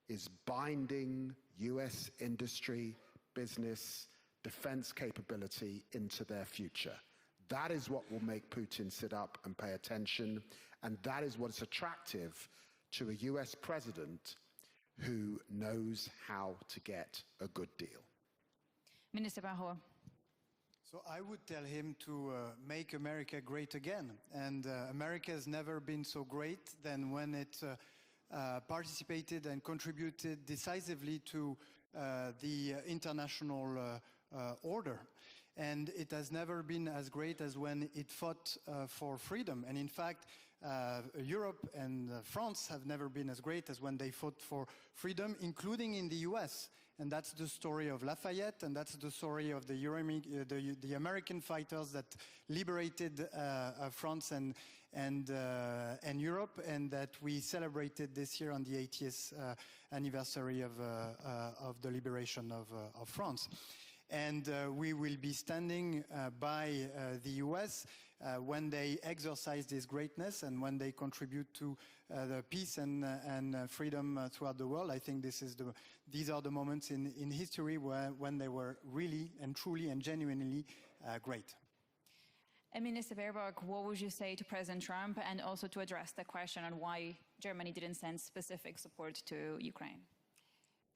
is binding US industry, business, defense capability into their future. That is what will make Putin sit up and pay attention, and that is what is attractive to a US president who knows how to get a good deal. Minister Barrot. So I would tell him to make America great again. And America has never been so great than when it participated and contributed decisively to the international order. And it has never been as great as when it fought for freedom. And in fact, Europe and France have never been as great as when they fought for freedom, including in the US. And that's the story of Lafayette, and that's the story of the American fighters that liberated France and Europe, and that we celebrated this year on the 80th anniversary of the liberation of France. And we will be standing by the US when they exercise this greatness and when they contribute to the peace and freedom throughout the world. I think these are the moments in history when they were really and truly and genuinely great. And Minister Baerbock, what would you say to President Trump, and also to address the question on why Germany didn't send specific support to Ukraine?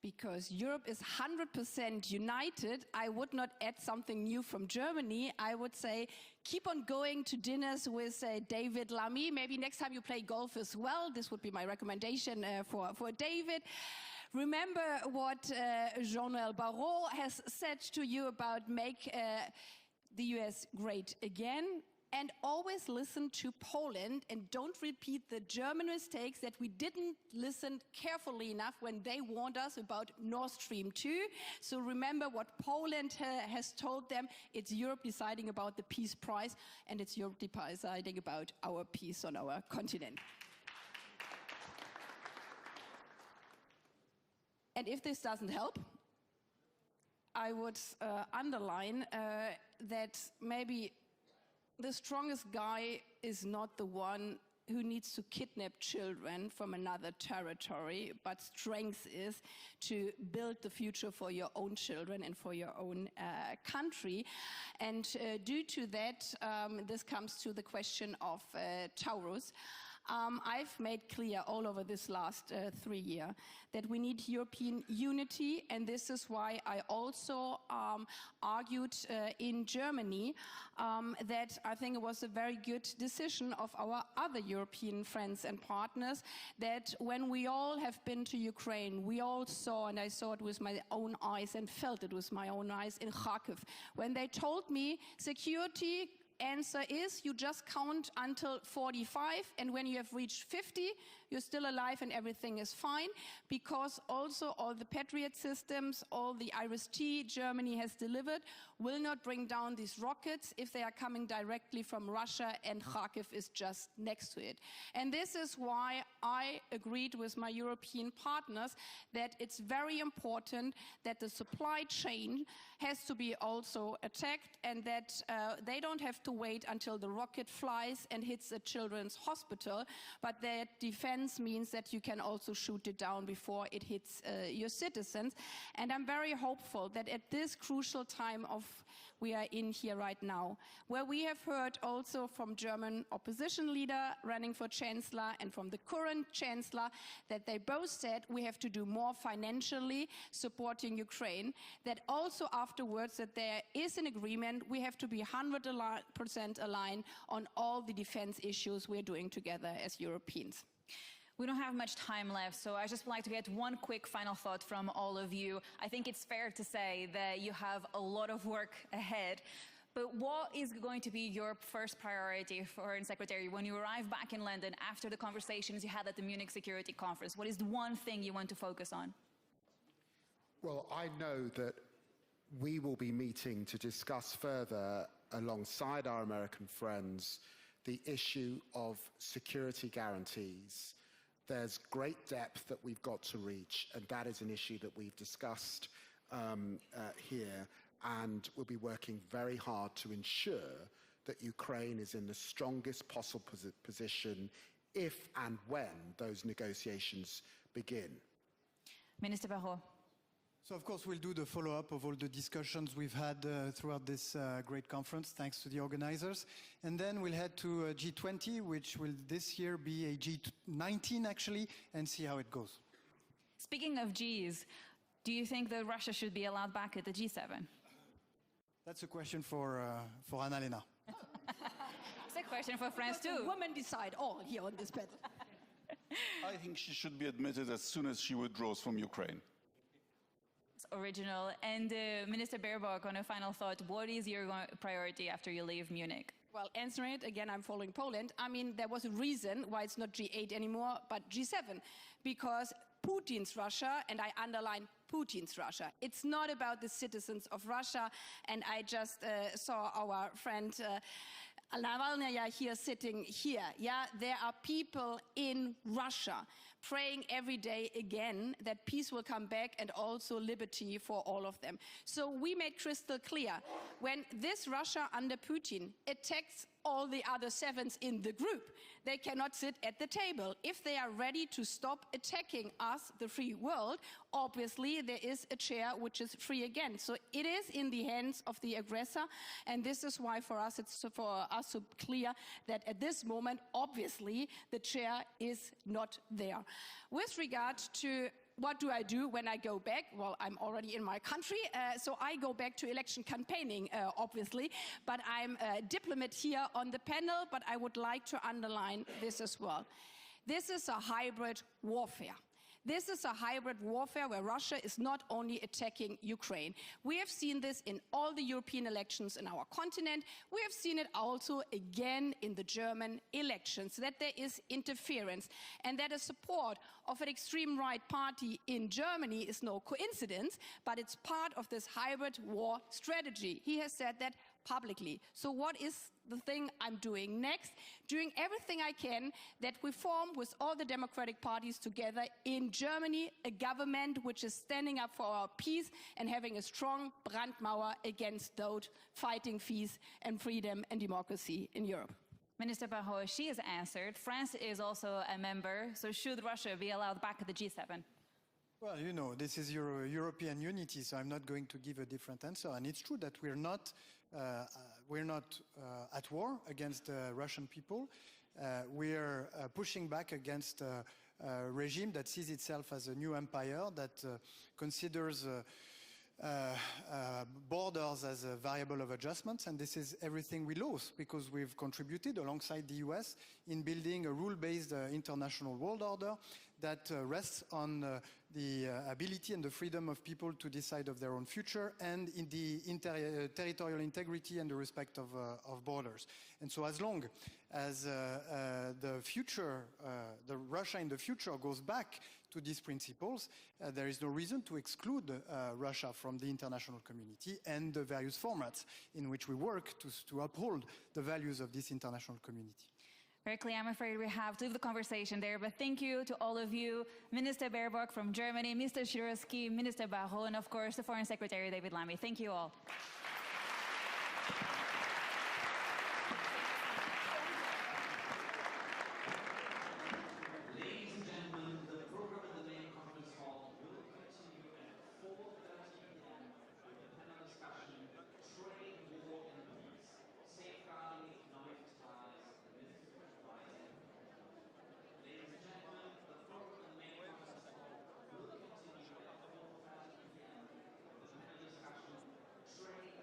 Because Europe is 100% united. I would not add something new from Germany. I would say keep on going to dinners with David Lamy. Maybe next time you play golf as well. This would be my recommendation for David. Remember what Jean-Noël Barrot has said to you about make the US great again, and always listen to Poland and don't repeat the German mistakes that we didn't listen carefully enough when they warned us about Nord Stream 2. So remember what Poland has told them. It's Europe deciding about the peace prize, and it's Europe deciding about our peace on our continent. And if this doesn't help, I would underline that maybe the strongest guy is not the one who needs to kidnap children from another territory, but strength is to build the future for your own children and for your own country. And due to that, this comes to the question of Taurus. I've made clear all over this last 3 years that we need European unity, and this is why I also argued in Germany that I think it was a very good decision of our other European friends and partners that when we all have been to Ukraine, we all saw, and I saw it with my own eyes and felt it with my own eyes in Kharkiv, when they told me security answer is you just count until 45, and when you have reached 50, you're still alive and everything is fine, because also all the Patriot systems, all the IRIS-T Germany has delivered will not bring down these rockets if they are coming directly from Russia, and Kharkiv is just next to it. And this is why I agreed with my European partners that it's very important that the supply chain has to be also attacked, and that they don't have to wait until the rocket flies and hits a children's hospital, but that defense means that you can also shoot it down before it hits your citizens. And I'm very hopeful that at this crucial time we are in here right now, where we have heard also from German opposition leader running for Chancellor and from the current Chancellor that they both said we have to do more financially supporting Ukraine, that also afterwards that there is an agreement we have to be 100% aligned on all the defense issues we're doing together as Europeans. We don't have much time left, so I just would like to get one quick final thought from all of you. I think it's fair to say that you have a lot of work ahead, but what is going to be your first priority, Foreign Secretary, when you arrive back in London after the conversations you had at the Munich Security Conference? What is the one thing you want to focus on? Well, I know that we will be meeting to discuss further, alongside our American friends, the issue of security guarantees. There's great depth that we've got to reach, and that is an issue that we've discussed here, and we'll be working very hard to ensure that Ukraine is in the strongest possible position if and when those negotiations begin. Minister Barrot. So, of course, we'll do the follow-up of all the discussions we've had throughout this great conference, thanks to the organizers. And then we'll head to G20, which will this year be a G19, actually, and see how it goes. Speaking of Gs, do you think that Russia should be allowed back at the G7? That's a question for Annalena. It's a question for France, too. Women decide all here on this panel. I think she should be admitted as soon as she withdraws from Ukraine. Original. And Minister Baerbock, on a final thought, what is your priority after you leave Munich? Well, answering it, again, I'm following Poland. I mean, there was a reason why it's not G8 anymore, but G7, because Putin's Russia, and I underline Putin's Russia. It's not about the citizens of Russia, and I just saw our friend Annalena here sitting here. Yeah, there are people in Russia praying every day again that peace will come back and also liberty for all of them. So we made crystal clear, when this Russia under Putin attacks all the other 7s in the group. They cannot sit at the table. If they are ready to stop attacking us, the free world, obviously there is a chair which is free again. So it is in the hands of the aggressor, and this is why for us it's so clear that at this moment, obviously, the chair is not there. With regard to what do I do when I go back? Well, I'm already in my country, so I go back to election campaigning, obviously, but I'm a diplomat here on the panel, but I would like to underline this as well. This is a hybrid warfare. This is a hybrid warfare where Russia is not only attacking Ukraine. We have seen this in all the European elections in our continent. We have seen it also again in the German elections, that there is interference and that the support of an extreme right party in Germany is no coincidence, but it's part of this hybrid war strategy. He has said that publicly. So what is the thing I'm doing next? Doing everything I can that we form with all the democratic parties together in Germany a government which is standing up for our peace and having a strong Brandmauer against those fighting peace and freedom and democracy in Europe. Minister Barrot, she has answered. France is also a member, so should Russia be allowed back at the G7? Well, you know, this is European unity, so I'm not going to give a different answer. And it's true that we're not at war against the Russian people. We're pushing back against a regime that sees itself as a new empire, that considers borders as a variable of adjustments, and this is everything we lose because we've contributed alongside the US in building a rule-based international world order that rests on the ability and the freedom of people to decide of their own future and in the territorial integrity and the respect of borders. And so as long as the Russia in the future goes back to these principles, there is no reason to exclude Russia from the international community and the various formats in which we work to uphold the values of this international community. Very clear. I'm afraid we have to leave the conversation there, but thank you to all of you, Minister Baerbock from Germany, Mr. Shiroski, Minister Barrot, and of course the Foreign Secretary David Lammy. Thank you all. Trade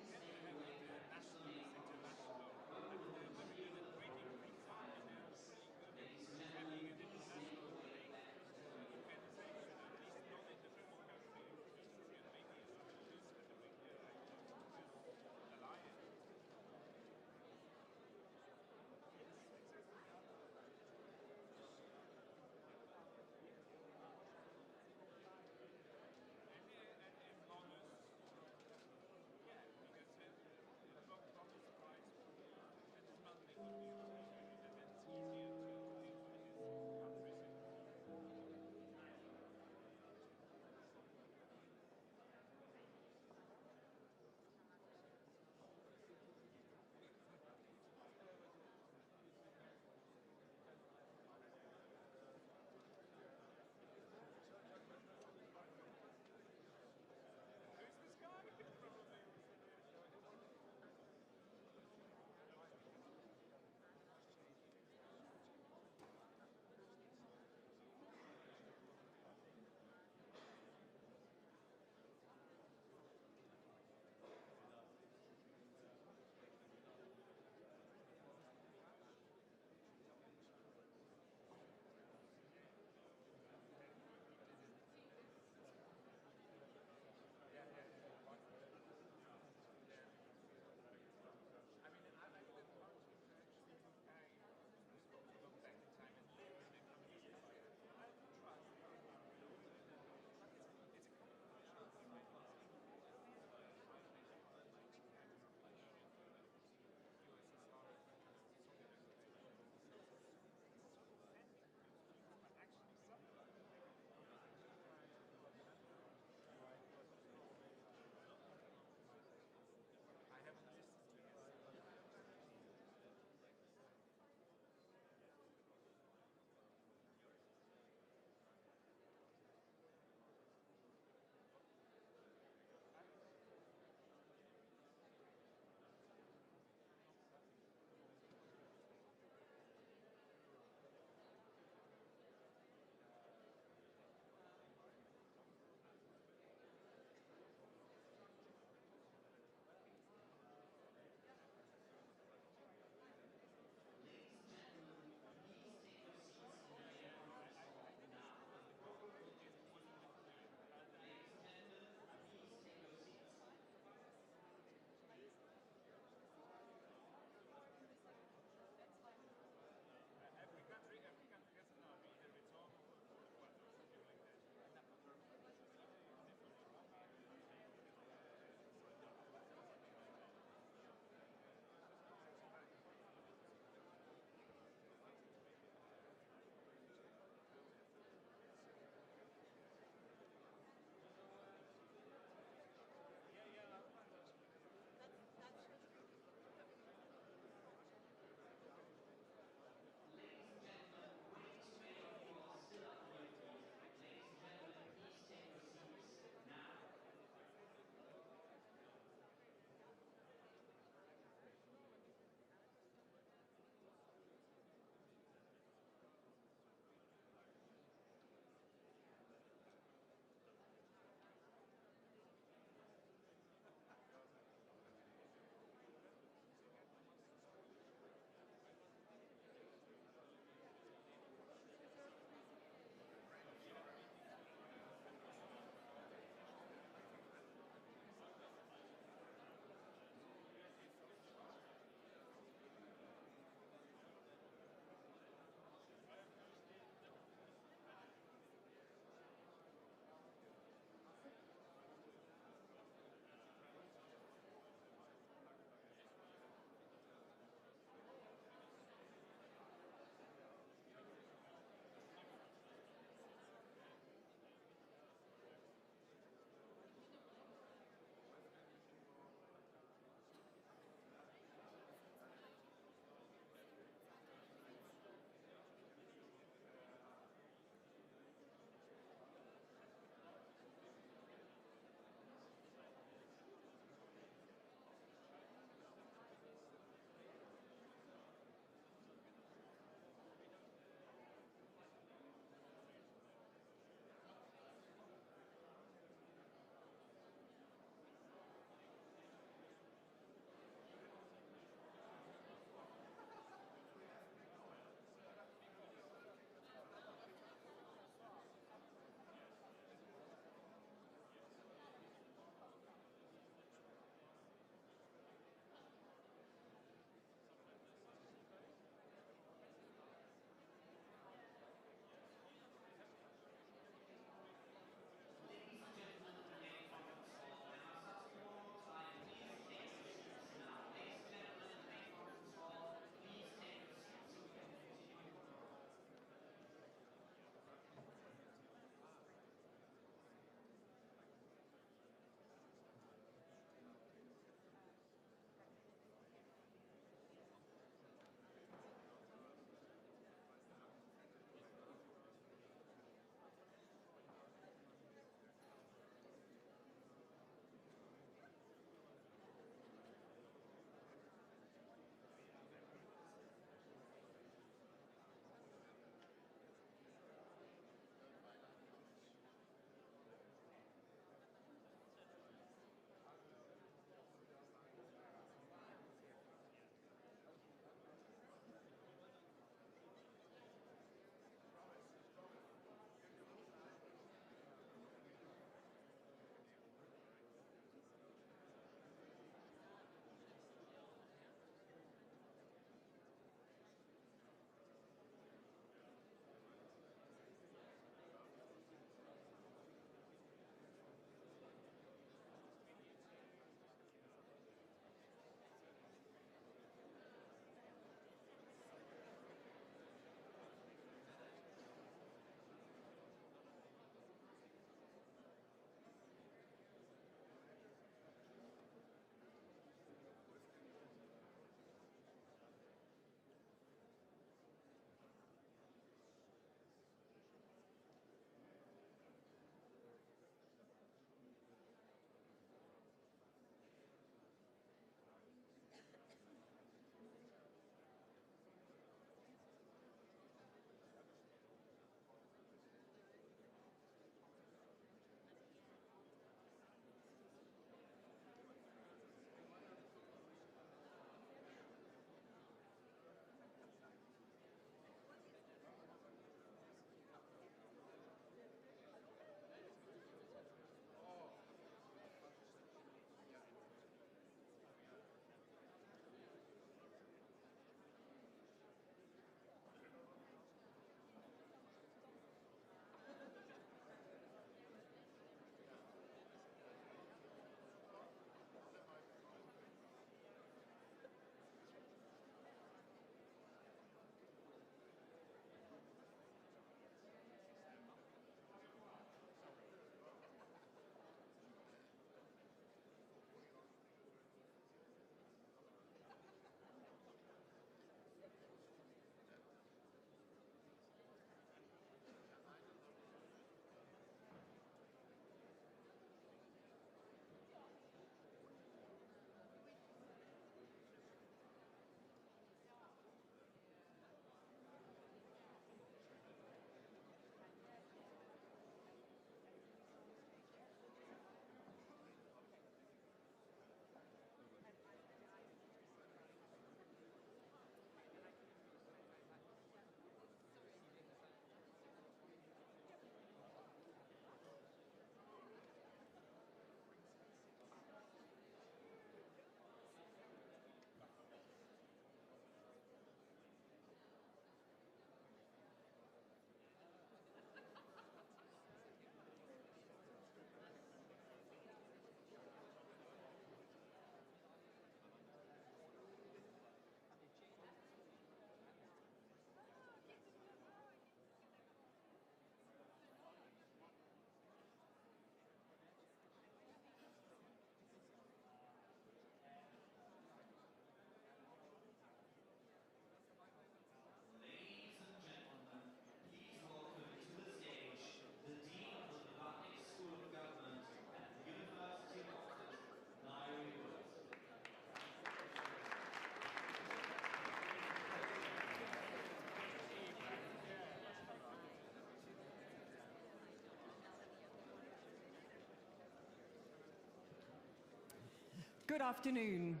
Good afternoon.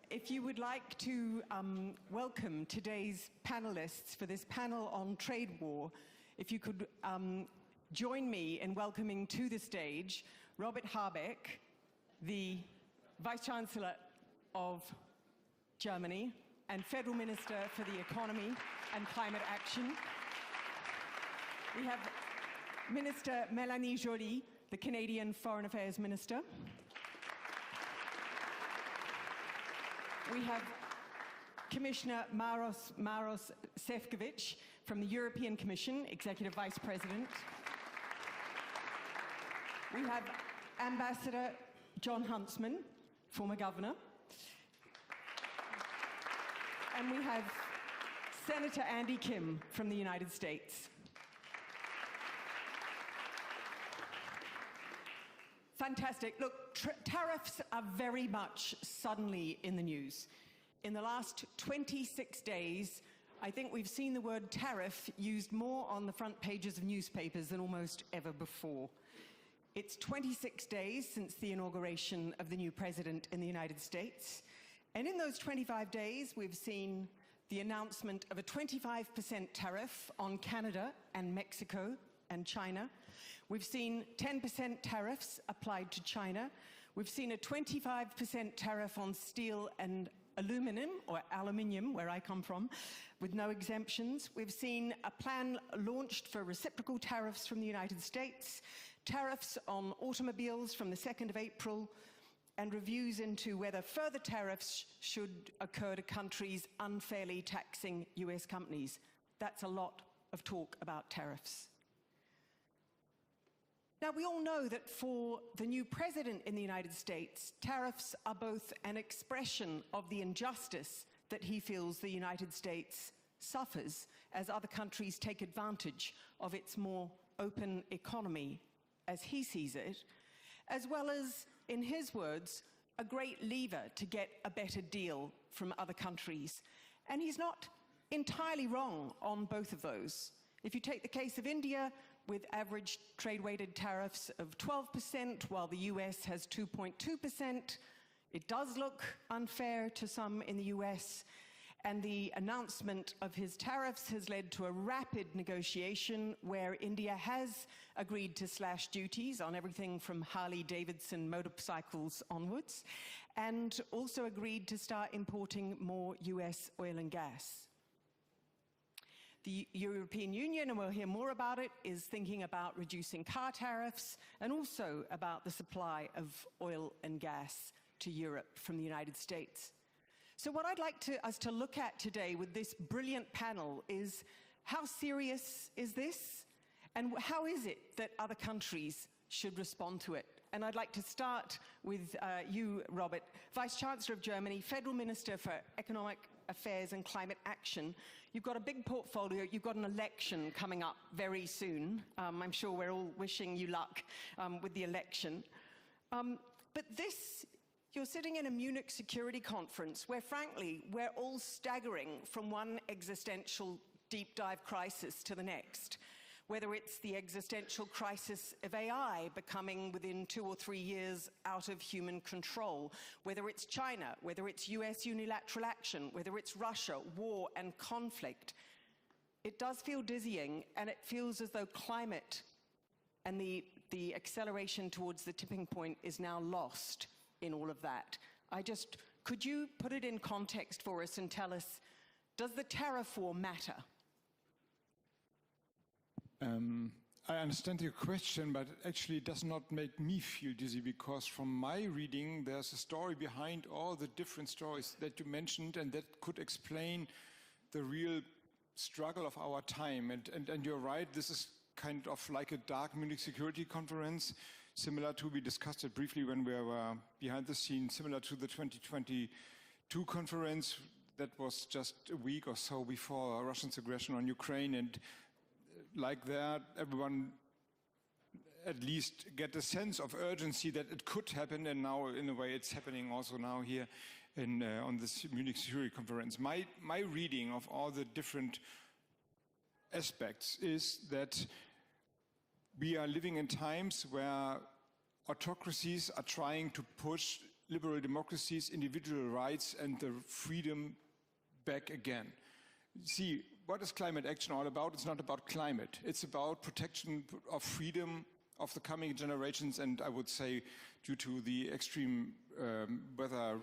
If you would like to welcome today's panelists for this panel on trade war, if you could join me in welcoming to the stage Robert Habeck, the Vice Chancellor of Germany and Federal Minister for the Economy and Climate Action. We have Minister Mélanie Joly, the Canadian Foreign Affairs Minister. We have Commissioner Maros Šefčovič from the European Commission, Executive Vice President. We have Ambassador John Huntsman, former governor. And we have Senator Andy Kim from the United States. Fantastic. Look, tariffs are very much suddenly in the news. In the last 26 days, I think we've seen the word tariff used more on the front pages of newspapers than almost ever before. It's 26 days since the inauguration of the new president in the United States. And in those 25 days, we've seen the announcement of a 25% tariff on Canada and Mexico and China. We've seen 10% tariffs applied to China. We've seen a 25% tariff on steel and aluminum, or aluminium, where I come from, with no exemptions. We've seen a plan launched for reciprocal tariffs from the United States, tariffs on automobiles from the 2nd of April, and reviews into whether further tariffs should occur to countries unfairly taxing US companies. That's a lot of talk about tariffs. Now, we all know that for the new president in the United States, tariffs are both an expression of the injustice that he feels the United States suffers as other countries take advantage of its more open economy, as he sees it, as well as, in his words, a great lever to get a better deal from other countries. And he's not entirely wrong on both of those. If you take the case of India, with average trade-weighted tariffs of 12%, while the US has 2.2%, it does look unfair to some in the US. And the announcement of his tariffs has led to a rapid negotiation where India has agreed to slash duties on everything from Harley-Davidson motorcycles onwards, and also agreed to start importing more US oil and gas. The European Union, and we'll hear more about it, is thinking about reducing car tariffs and also about the supply of oil and gas to Europe from the United States. So what I'd like us to look at today with this brilliant panel is how serious is this, and how is it that other countries should respond to it? And I'd like to start with you, Robert, Vice Chancellor of Germany, Federal Minister for Economic Affairs and Climate Action. You've got a big portfolio. You've got an election coming up very soon. I'm sure we're all wishing you luck with the election. But you're sitting in a Munich Security Conference where, frankly, we're all staggering from one existential deep dive crisis to the next. Whether it's the existential crisis of AI becoming within 2 or 3 years out of human control, whether it's China, whether it's US unilateral action, whether it's Russia, war and conflict, it does feel dizzying, and it feels as though climate and the acceleration towards the tipping point is now lost in all of that. Could you put it in context for us and tell us, does the tariff war matter? I understand your question, but actually it does not make me feel dizzy, because from my reading, there's a story behind all the different stories that you mentioned, and that could explain the real struggle of our time. And you're right, this is kind of like a dark Munich Security Conference, similar to, we discussed it briefly when we were behind the scenes, similar to the 2022 conference that was just a week or so before Russia's aggression on Ukraine. And like that, everyone at least get a sense of urgency that it could happen, and now in a way it's happening also now here on this Munich Security Conference. My reading of all the different aspects is that we are living in times where autocracies are trying to push liberal democracies, individual rights, and the freedom back again. See, what is climate action all about? It's not about climate. It's about protection of freedom of the coming generations, and I would say due to the extreme weather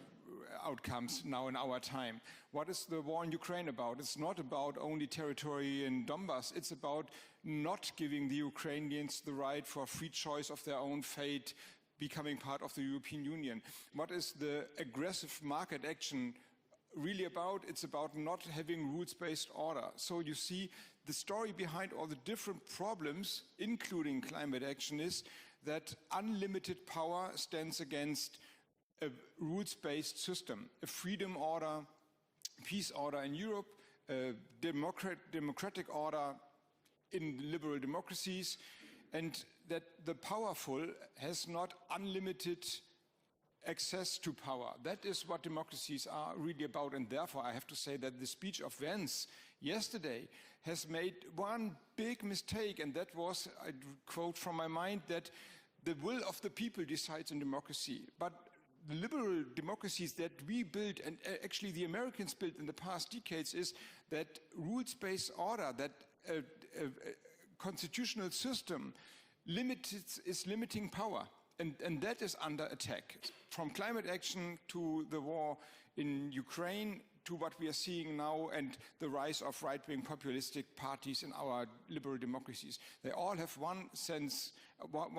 outcomes now in our time. What is the war in Ukraine about? It's not about only territory in Donbass. It's about not giving the Ukrainians the right for free choice of their own fate, becoming part of the European Union. What is the aggressive market action really about? It's about not having rules-based order. So you see, the story behind all the different problems, including climate action, is that unlimited power stands against a rules-based system, a freedom order, peace order in Europe, a democratic order in liberal democracies, and that the powerful has not unlimited access to power. That is what democracies are really about, and therefore I have to say that the speech of Vance yesterday has made one big mistake, and that was, I quote from my mind, that the will of the people decides in democracy. But the liberal democracies that we built, and actually the Americans built in the past decades, is that rules-based order, that constitutional system is limiting power. And that is under attack. From climate action to the war in Ukraine to what we are seeing now and the rise of right-wing populistic parties in our liberal democracies. They all have one sense, one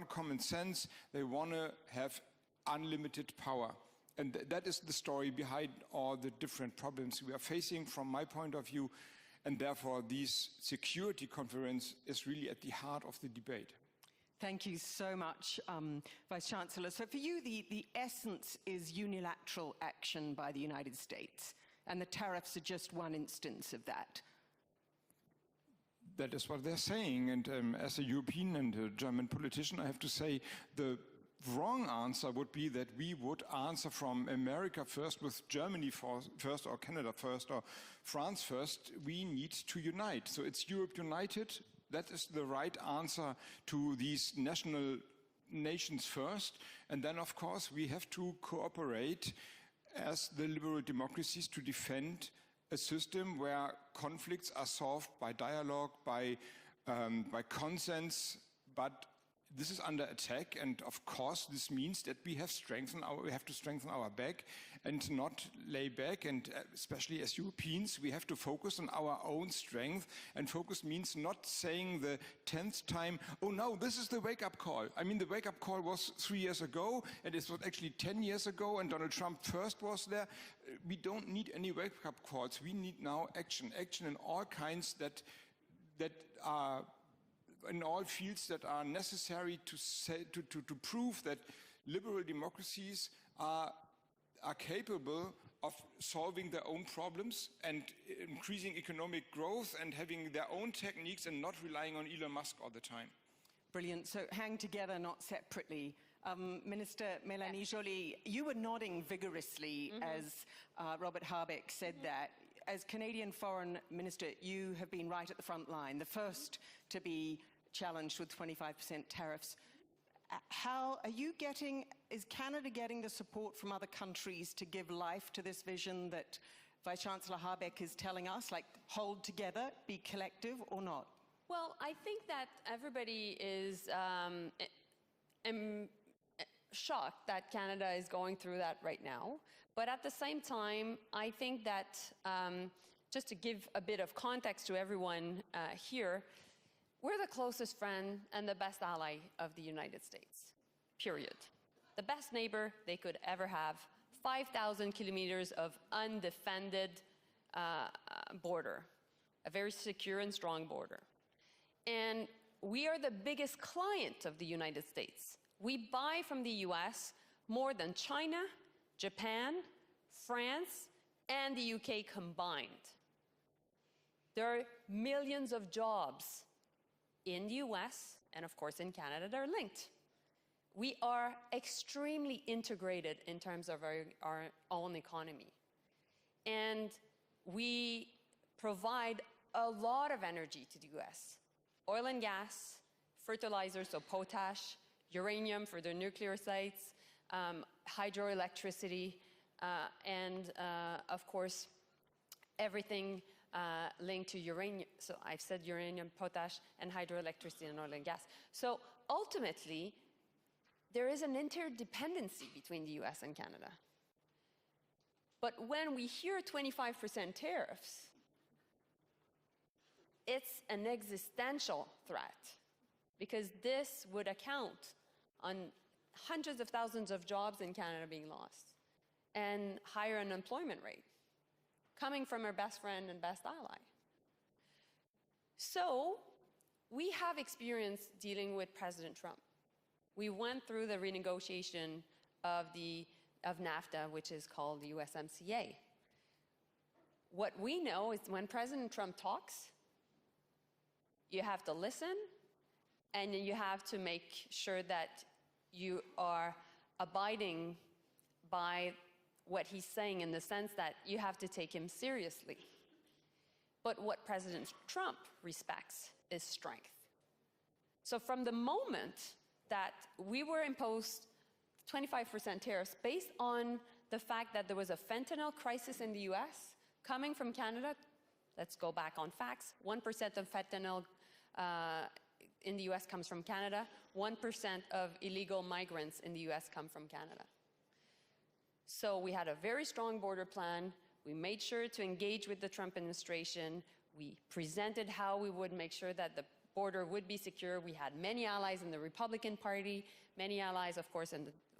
common sense. They want to have unlimited power. And that is the story behind all the different problems we are facing from my point of view. And therefore, this security conference is really at the heart of the debate. Thank you so much, Vice Chancellor. So for you, the essence is unilateral action by the United States, and the tariffs are just one instance of that. That is what they're saying. And as a European and a German politician, I have to say the wrong answer would be that we would answer from America first, with Germany first, or Canada first, or France first. We need to unite. So it's Europe united. That is the right answer to these national nations first. And then, of course, we have to cooperate as the liberal democracies to defend a system where conflicts are solved by dialogue, by consent, but this is under attack, and of course this means that we have to strengthen our back and not lay back, and especially as Europeans we have to focus on our own strength, and focus means not saying the 10th time, oh no, this is the wake-up call. I mean, the wake-up call was 3 years ago, and it was actually 10 years ago, and Donald Trump first was there. We don't need any wake-up calls. We need now action in all kinds that are in all fields that are necessary to prove that liberal democracies are capable of solving their own problems and increasing economic growth and having their own techniques and not relying on Elon Musk all the time. Brilliant. So hang together, not separately. Minister Mélanie Joly, you were nodding vigorously as Robert Habeck said that. As Canadian Foreign Minister, you have been right at the front line, the first to be challenged with 25% tariffs. How are you is Canada getting the support from other countries to give life to this vision that Vice Chancellor Habeck is telling us, like hold together, be collective, or not? Well, I think that everybody is shocked that Canada is going through that right now. But at the same time, I think that just to give a bit of context to everyone here, we're the closest friend and the best ally of the United States, period. The best neighbor they could ever have, 5,000 kilometers of undefended border, a very secure and strong border. And we are the biggest client of the United States. We buy from the US more than China, Japan, France, and the UK combined. There are millions of jobs in the US and of course in Canada that are linked. We are extremely integrated in terms of our own economy. And we provide a lot of energy to the US. Oil and gas, fertilizers, so potash, uranium for their nuclear sites, hydroelectricity, and of course, everything linked to uranium. So I've said uranium, potash, and hydroelectricity and oil and gas. So ultimately, there is an interdependency between the US and Canada. But when we hear 25% tariffs, it's an existential threat, because this would account on hundreds of thousands of jobs in Canada being lost and higher unemployment rate coming from our best friend and best ally. So we have experience dealing with President Trump. We went through the renegotiation of NAFTA, which is called the USMCA. What we know is when President Trump talks, you have to listen, and you have to make sure that you are abiding by what he's saying, in the sense that you have to take him seriously. But what President Trump respects is strength. So from the moment that we were imposed 25% tariffs based on the fact that there was a fentanyl crisis in the US coming from Canada, let's go back on facts, 1% of fentanyl in the US comes from Canada, 1% of illegal migrants in the US come from Canada. So we had a very strong border plan. We made sure to engage with the Trump administration. We presented how we would make sure that the border would be secure. We had many allies in the Republican Party, many allies, of course,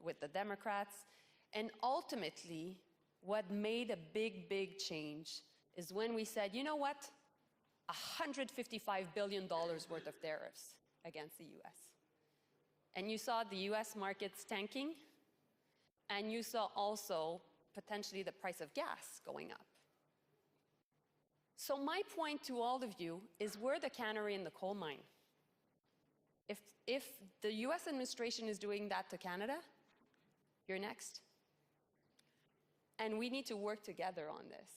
with the Democrats. And ultimately, what made a big, big change is when we said, you know what? $155 billion worth of tariffs against the US. And you saw the US markets tanking, and you saw also potentially the price of gas going up. So my point to all of you is, we're the canary in the coal mine. If the US administration is doing that to Canada, you're next. And we need to work together on this.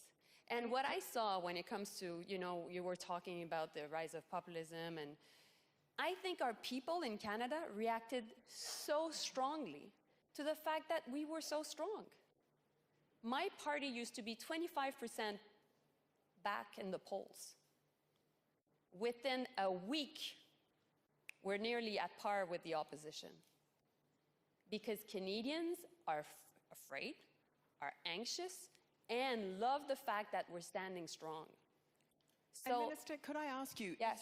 And what I saw when it comes to, you were talking about the rise of populism, and I think our people in Canada reacted so strongly to the fact that we were so strong. My party used to be 25% back in the polls. Within a week, we're nearly at par with the opposition. Because Canadians are afraid, are anxious, and love the fact that we're standing strong. So, and Minister, could I ask you, yes.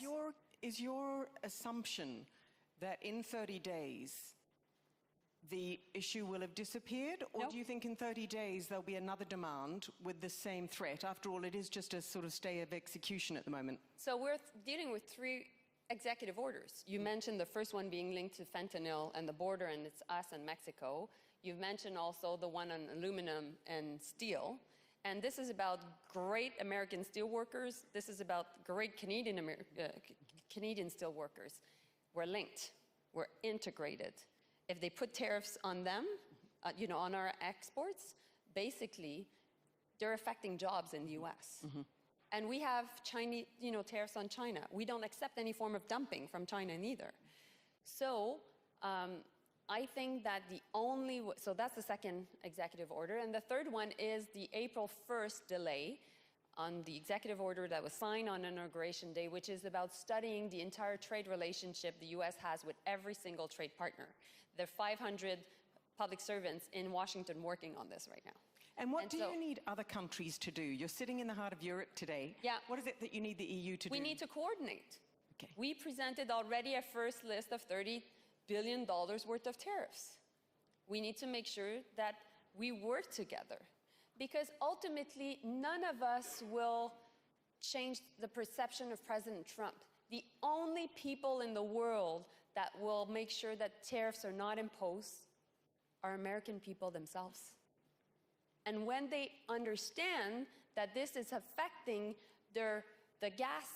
is your assumption that in 30 days the issue will have disappeared, or do you think in 30 days there'll be another demand with the same threat? After all, it is just a sort of stay of execution at the moment. So we're dealing with 3 executive orders. You mentioned the first one being linked to fentanyl and the border, and it's us and Mexico. You've mentioned also the one on aluminum and steel. And this is about great American steel workers. This is about great Canadian steel workers. We're linked. We're integrated. If they put tariffs on them, on our exports, basically, they're affecting jobs in the US. Mm-hmm. And we have Chinese, tariffs on China. We don't accept any form of dumping from China neither. So I think that so that's the second executive order. And the third one is the April 1st delay on the executive order that was signed on Inauguration Day, which is about studying the entire trade relationship the US has with every single trade partner. There are 500 public servants in Washington working on this right now. And what do you need other countries to do? You're sitting in the heart of Europe today. Yeah. What is it that you need the EU to do? We need to coordinate. Okay. We presented already a first list of $30 billion worth of tariffs. We need to make sure that we work together, because ultimately none of us will change the perception of President Trump. The only people in the world that will make sure that tariffs are not imposed are American people themselves. And when they understand that this is affecting the gas,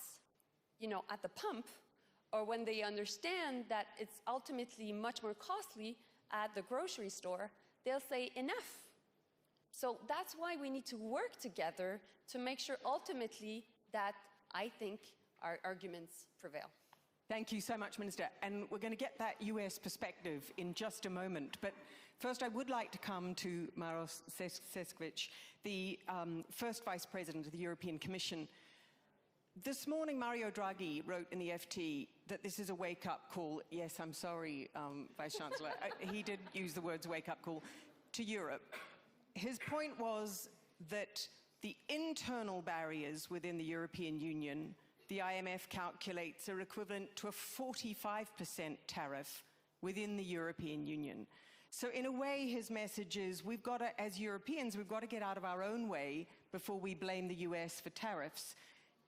at the pump, or when they understand that it's ultimately much more costly at the grocery store, they'll say enough. So that's why we need to work together to make sure ultimately that I think our arguments prevail. Thank you so much, Minister. And we're going to get that US perspective in just a moment. But first, I would like to come to Maros Šefčovič, the first Vice President of the European Commission. This morning, Mario Draghi wrote in the FT that this is a wake-up call. Yes, I'm sorry, Vice Chancellor. He did use the words wake-up call to Europe. His point was that the internal barriers within the European Union, the IMF calculates, are equivalent to a 45% tariff within the European Union. So in a way, his message is, we've got to, as Europeans, we've got to get out of our own way before we blame the US for tariffs.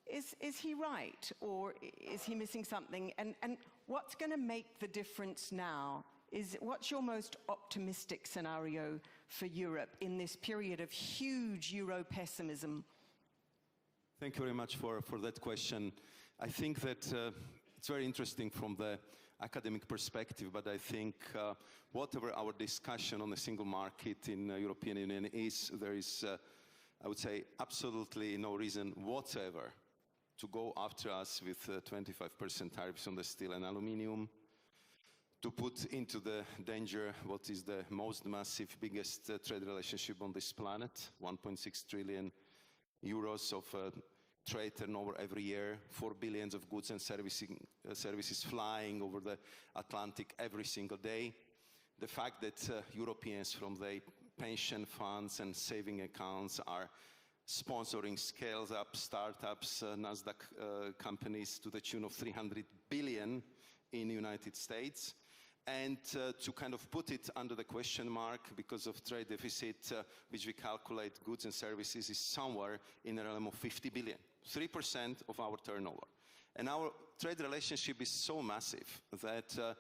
Is he right, or is he missing something? And what's going to make the difference now? What's your most optimistic scenario for Europe in this period of huge Euro-pessimism? Thank you very much for that question. I think that it's very interesting from the academic perspective, but I think whatever our discussion on the single market in the European Union is, there is, I would say, absolutely no reason whatsoever to go after us with 25% tariffs on the steel and aluminium, to put into the danger what is the most massive, biggest trade relationship on this planet, 1.6 trillion euros of trade turnover every year, 4 billion of goods and services flying over the Atlantic every single day. The fact that Europeans from the pension funds and saving accounts are sponsoring scales-up startups, NASDAQ companies to the tune of 300 billion in the United States. And to kind of put it under the question mark because of trade deficit, which we calculate goods and services is somewhere in the realm of 50 billion, 3% of our turnover. And our trade relationship is so massive that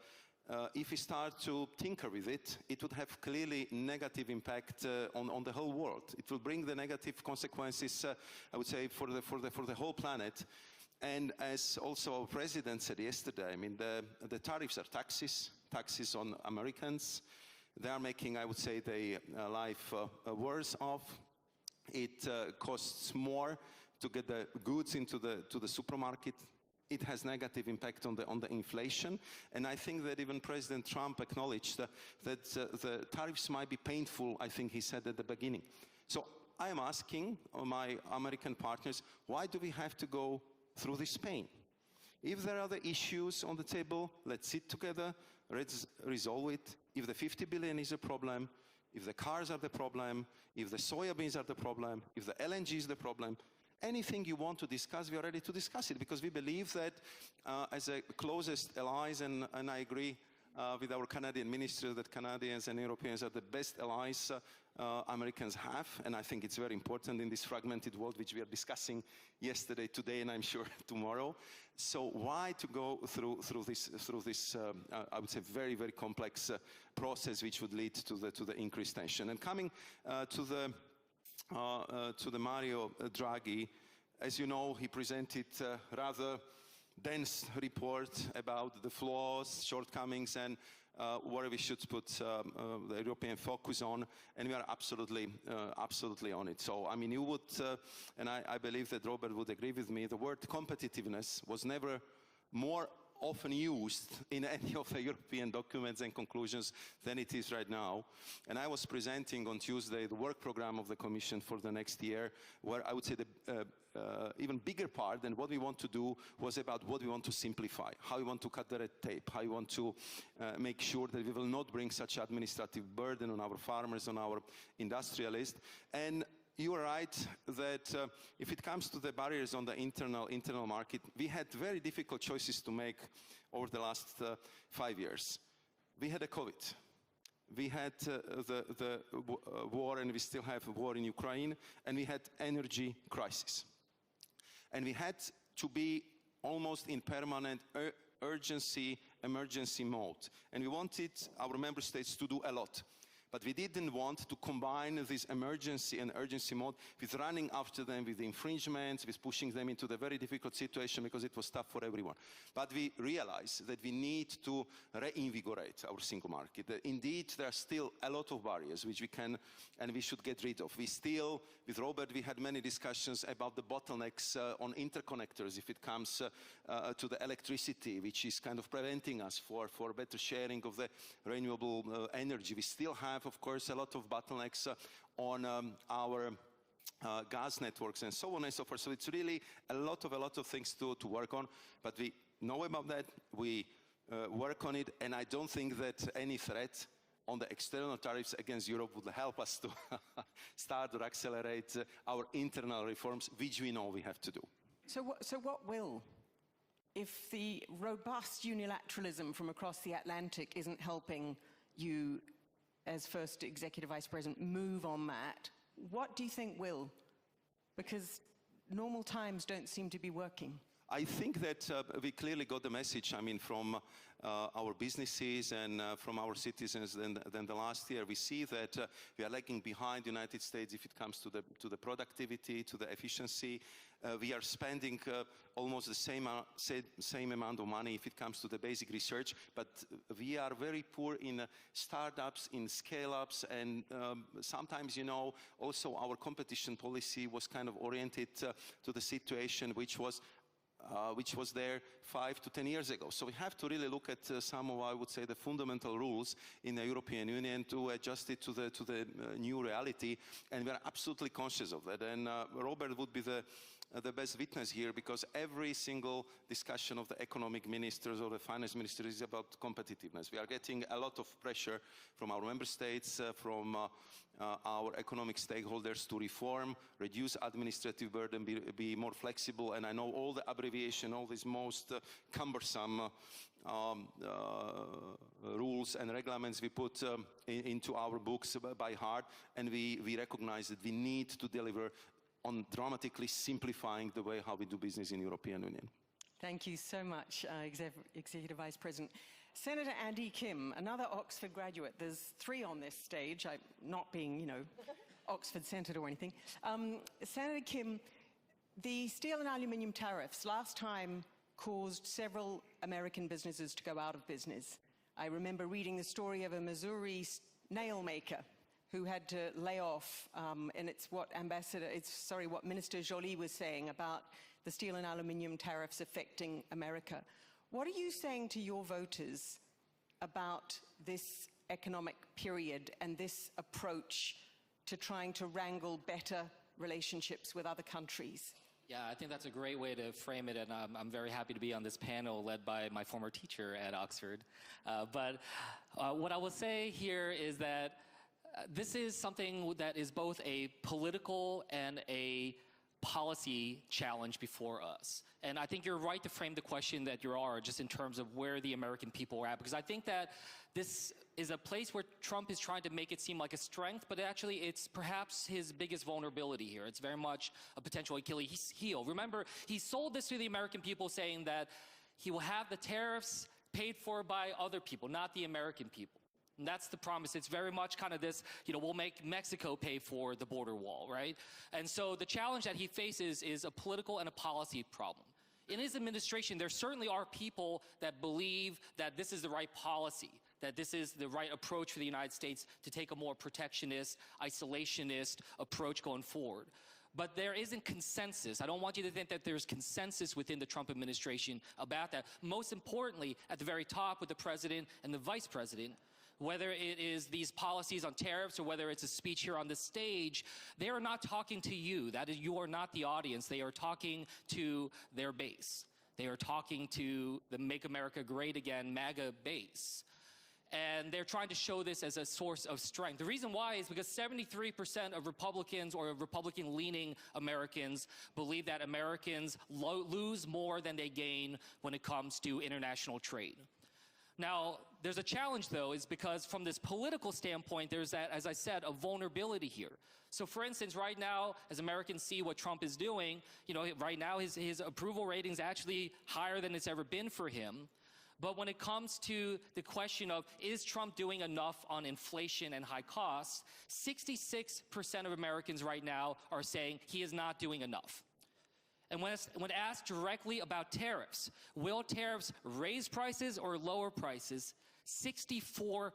if we start to tinker with it, it would have clearly negative impact on the whole world. It will bring the negative consequences, I would say, for the whole planet. And as also our president said yesterday, I mean, the tariffs are taxes on Americans. They are making, I would say, their life worse off. It costs more to get the goods into the supermarket. It has negative impact on the inflation. And I think that even President Trump acknowledged that the tariffs might be painful, I think he said at the beginning. So I am asking my American partners, why do we have to go through this pain? If there are other issues on the table, let's sit together, let's resolve it. If the 50 billion is a problem, if the cars are the problem, if the soybeans are the problem, if the LNG is the problem, anything you want to discuss, we are ready to discuss it, because we believe that as a closest allies, and I agree with our Canadian minister that Canadians and Europeans are the best allies Americans have, and I think it's very important in this fragmented world which we are discussing yesterday, today, and I'm sure tomorrow. So why to go through this I would say very, very complex process which would lead to the increased tension? And coming to the Mario Draghi, as you know, he presented a rather dense report about the flaws, shortcomings, and where we should put the European focus on, and we are absolutely on it. So, I mean, you would, and I believe that Robert would agree with me, the word competitiveness was never more often used in any of the European documents and conclusions than it is right now. And I was presenting on Tuesday the work program of the Commission for the next year, where I would say the even bigger part than what we want to do was about what we want to simplify, how we want to cut the red tape, how we want to make sure that we will not bring such administrative burden on our farmers, on our industrialists. And you are right that if it comes to the barriers on the internal market, we had very difficult choices to make over the last 5 years. We had a COVID. We had the war, and we still have a war in Ukraine, and we had energy crisis. And we had to be almost in permanent emergency mode. And we wanted our member states to do a lot. But we didn't want to combine this emergency and urgency mode with running after them with infringements, with pushing them into the very difficult situation because it was tough for everyone. But we realized that we need to reinvigorate our single market. Indeed, there are still a lot of barriers which we can and we should get rid of. We still, with Robert, we had many discussions about the bottlenecks on interconnectors if it comes to the electricity, which is kind of preventing us for better sharing of the renewable energy. We still have, of course, a lot of bottlenecks on our gas networks and so on and so forth. So it's really a lot of things to work on. But we know about that. We work on it. And I don't think that any threat on the external tariffs against Europe would help us to start or accelerate our internal reforms, which we know we have to do. So what will? If the robust unilateralism from across the Atlantic isn't helping you as first Executive Vice President move on that, what do you think will? Because normal times don't seem to be working. I think that we clearly got the message, I mean, from our businesses and from our citizens than the last year. We see that we are lagging behind the United States if it comes to the productivity, to the efficiency. We are spending almost the same amount of money if it comes to the basic research, but we are very poor in startups, in scale-ups, and sometimes, you know, also our competition policy was kind of oriented to the situation which was there 5 to 10 years ago. So we have to really look at some of, I would say, the fundamental rules in the European Union to adjust it to the new reality, and we're absolutely conscious of that. And Robert would be the best witness here, because every single discussion of the economic ministers or the finance ministers is about competitiveness. We are getting a lot of pressure from our member states, from our economic stakeholders to reform, reduce administrative burden, be more flexible. And I know all the abbreviation, all these most cumbersome rules and regulations we put into our books by heart, and we recognize that we need to deliver on dramatically simplifying the way how we do business in the European Union. Thank you so much, Executive Vice President. Senator Andy Kim, another Oxford graduate. There's 3 on this stage, I'm not being, you know, Oxford centered or anything. Senator Kim, the steel and aluminium tariffs last time caused several American businesses to go out of business. I remember reading the story of a Missouri nail maker who had to lay off, and it's what Minister Joly was saying about the steel and aluminium tariffs affecting America. What are you saying to your voters about this economic period and this approach to trying to wrangle better relationships with other countries? Yeah, I think that's a great way to frame it, and I'm very happy to be on this panel led by my former teacher at Oxford. But what I will say here is that this is something that is both a political and a policy challenge before us. And I think you're right to frame the question that you are, just in terms of where the American people are at, because I think that this is a place where Trump is trying to make it seem like a strength, but actually it's perhaps his biggest vulnerability here. It's very much a potential Achilles heel. Remember, he sold this to the American people saying that he will have the tariffs paid for by other people, not the American people. And that's the promise. It's very much kind of this, you know, we'll make Mexico pay for the border wall, right? And so the challenge that he faces is a political and a policy problem. In his administration, there certainly are people that believe that this is the right policy, that this is the right approach for the United States to take a more protectionist, isolationist approach going forward. But there isn't consensus. I don't want you to think that there's consensus within the Trump administration about that. Most importantly, at the very top with the president and the vice president, whether it is these policies on tariffs or whether it's a speech here on the stage, they are not talking to you. That is, you are not the audience. They are talking to their base. They are talking to the Make America Great Again MAGA base. And they're trying to show this as a source of strength. The reason why is because 73% of Republicans or Republican-leaning Americans believe that Americans lose more than they gain when it comes to international trade. Now, there's a challenge, though, is because from this political standpoint, there's that, as I said, a vulnerability here. So, for instance, right now, as Americans see what Trump is doing, you know, right now his approval rating is actually higher than it's ever been for him. But when it comes to the question of, is Trump doing enough on inflation and high costs, 66% of Americans right now are saying he is not doing enough. And when asked directly about tariffs, will tariffs raise prices or lower prices, 64%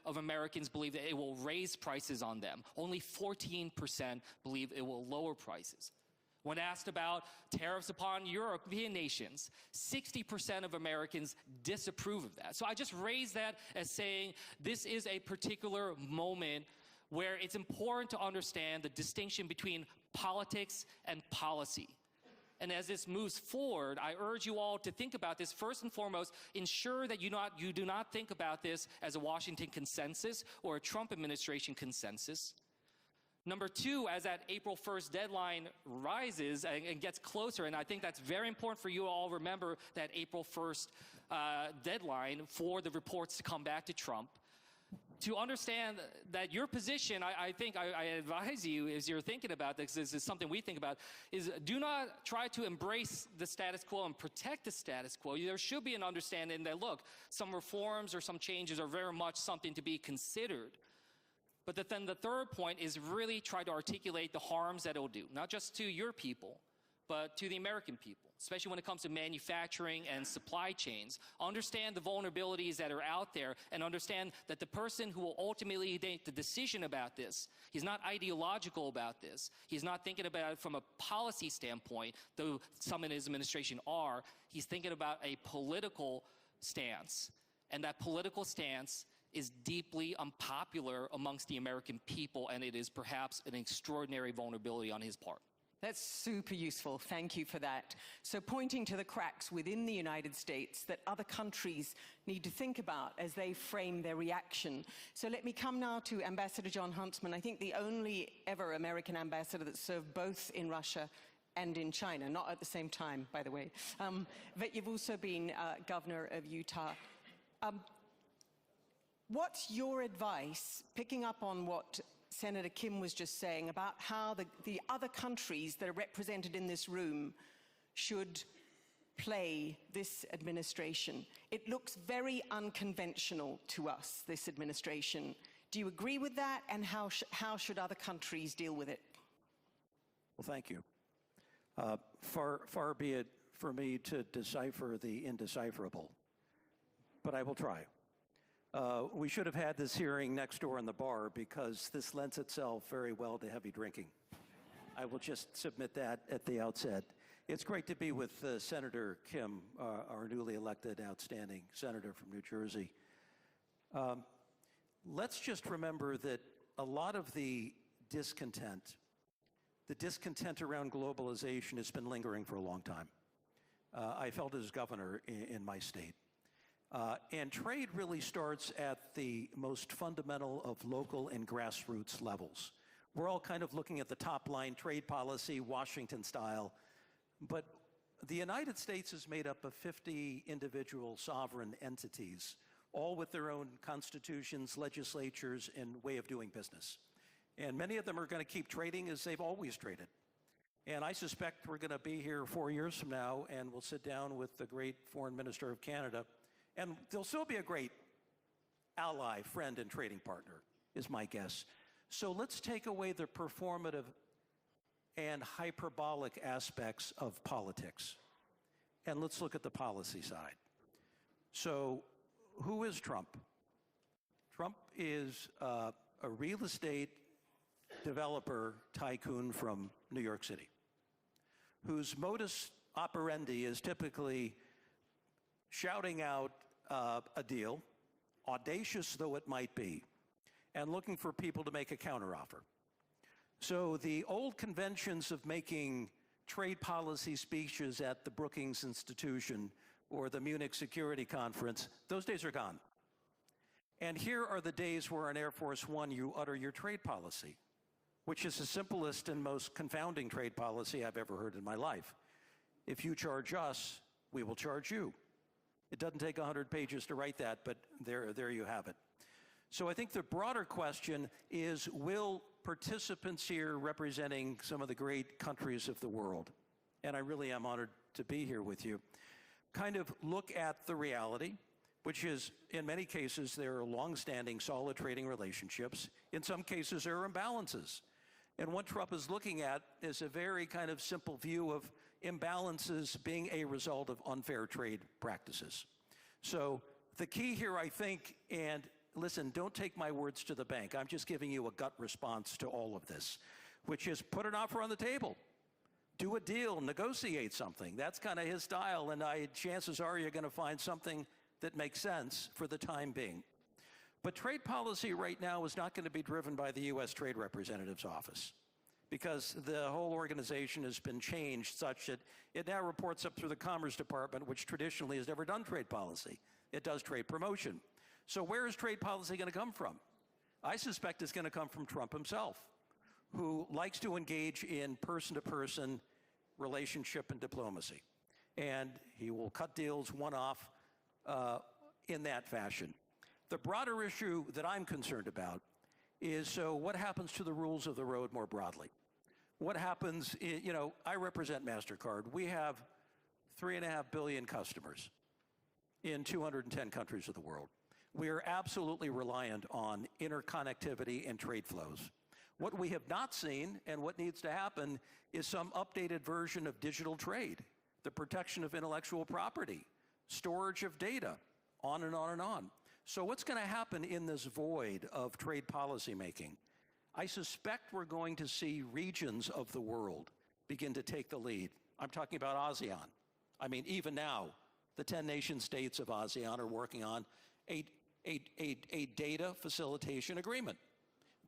of Americans believe that it will raise prices on them. Only 14% believe it will lower prices. When asked about tariffs upon European nations, 60% of Americans disapprove of that. So I just raise that as saying this is a particular moment where it's important to understand the distinction between politics and policy. And as this moves forward, I urge you all to think about this. First and foremost, ensure that you do not think about this as a Washington consensus or a Trump administration consensus. Number two, as that April 1st deadline rises and gets closer, and I think that's very important for you to all remember that April 1st deadline for the reports to come back to Trump. To understand that your position, I think I advise you, as you're thinking about this is something we think about, is do not try to embrace the status quo and protect the status quo. There should be an understanding that, look, some reforms or some changes are very much something to be considered. But then the third point is really try to articulate the harms that it will do, not just to your people, but to the American people, especially when it comes to manufacturing and supply chains. Understand the vulnerabilities that are out there and understand that the person who will ultimately make the decision about this, he's not ideological about this. He's not thinking about it from a policy standpoint, though some in his administration are. He's thinking about a political stance. And that political stance is deeply unpopular amongst the American people, and it is perhaps an extraordinary vulnerability on his part. That's super useful. Thank you for that. So pointing to the cracks within the United States that other countries need to think about as they frame their reaction. So let me come now to Ambassador John Huntsman. I think the only ever American ambassador that served both in Russia and in China, not at the same time, by the way. But you've also been governor of Utah. What's your advice, picking up on what Senator Kim was just saying about how the other countries that are represented in this room should play this administration? It looks very unconventional to us, this administration. Do you agree with that? And how should other countries deal with it? Well, thank you. Far be it for me to decipher the indecipherable, but I will try. We should have had this hearing next door in the bar because this lends itself very well to heavy drinking. I will just submit that at the outset. It's great to be with Senator Kim, our newly elected outstanding senator from New Jersey. Let's just remember that a lot of the discontent around globalization has been lingering for a long time. I felt as governor in my state. And trade really starts at the most fundamental of local and grassroots levels. We're all kind of looking at the top line trade policy, Washington style, but the United States is made up of 50 individual sovereign entities, all with their own constitutions, legislatures, and way of doing business. And many of them are going to keep trading as they've always traded. And I suspect we're going to be here 4 years from now, and we'll sit down with the great foreign minister of Canada, and there'll still be a great ally, friend, and trading partner, is my guess. So let's take away the performative and hyperbolic aspects of politics, and let's look at the policy side. So who is Trump? Trump is a real estate developer tycoon from New York City, whose modus operandi is typically shouting out a deal, audacious though it might be, and looking for people to make a counteroffer. So the old conventions of making trade policy speeches at the Brookings Institution or the Munich Security Conference, those days are gone. And here are the days where on Air Force One you utter your trade policy, which is the simplest and most confounding trade policy I've ever heard in my life. If you charge us, we will charge you. It doesn't take 100 pages to write that, but there you have it. So I think the broader question is, will participants here representing some of the great countries of the world, and I really am honored to be here with you, kind of look at the reality, which is, in many cases, there are long-standing solid trading relationships. In some cases, there are imbalances. And what Trump is looking at is a very kind of simple view of imbalances being a result of unfair trade practices. So the key here, I think, and listen, don't take my words to the bank. I'm just giving you a gut response to all of this, which is put an offer on the table. Do a deal, negotiate something. That's kind of his style, and chances are you're going to find something that makes sense for the time being. But trade policy right now is not going to be driven by the U.S. Trade Representative's office, because the whole organization has been changed such that it now reports up through the Commerce Department, which traditionally has never done trade policy. It does trade promotion. So where is trade policy going to come from? I suspect it's going to come from Trump himself, who likes to engage in person-to-person relationship and diplomacy. And he will cut deals one-off in that fashion. The broader issue that I'm concerned about is, so what happens to the rules of the road more broadly? What happens, I represent MasterCard. We have 3.5 billion customers in 210 countries of the world. We are absolutely reliant on interconnectivity and trade flows. What we have not seen, and what needs to happen, is some updated version of digital trade, the protection of intellectual property, storage of data, on and on and on. So what's going to happen in this void of trade policy making? I suspect we're going to see regions of the world begin to take the lead. I'm talking about ASEAN. I mean, even now, the 10 nation states of ASEAN are working on a data facilitation agreement.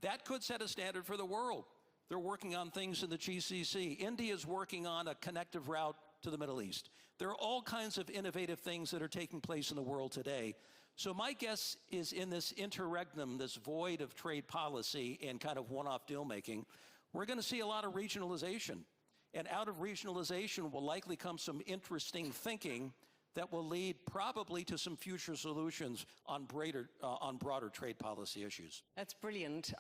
That could set a standard for the world. They're working on things in the GCC. India's working on a connective route to the Middle East. There are all kinds of innovative things that are taking place in the world today. So my guess is, in this interregnum, this void of trade policy and kind of one-off deal-making, we're going to see a lot of regionalization. And out of regionalization will likely come some interesting thinking that will lead probably to some future solutions on broader trade policy issues. That's brilliant.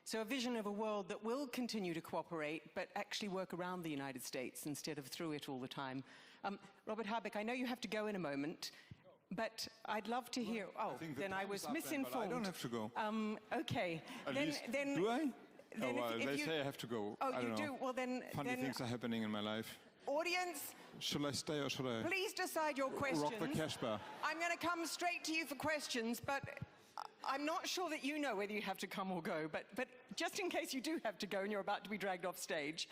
So a vision of a world that will continue to cooperate, but actually work around the United States instead of through it all the time. Robert Habeck, I know you have to go in a moment, but I'd love to hear. Oh, then I was misinformed. I don't have to go. Okay. At then, least, then, do I? Then well, they say I have to go. Oh, I you don't do? know. Well, then. Funny things are happening in my life. Audience, Should I stay or should I please decide your questions. rock the cash bar? I'm going to come straight to you for questions, but I'm not sure that you know whether you have to come or go. But just in case you do have to go and you're about to be dragged off stage,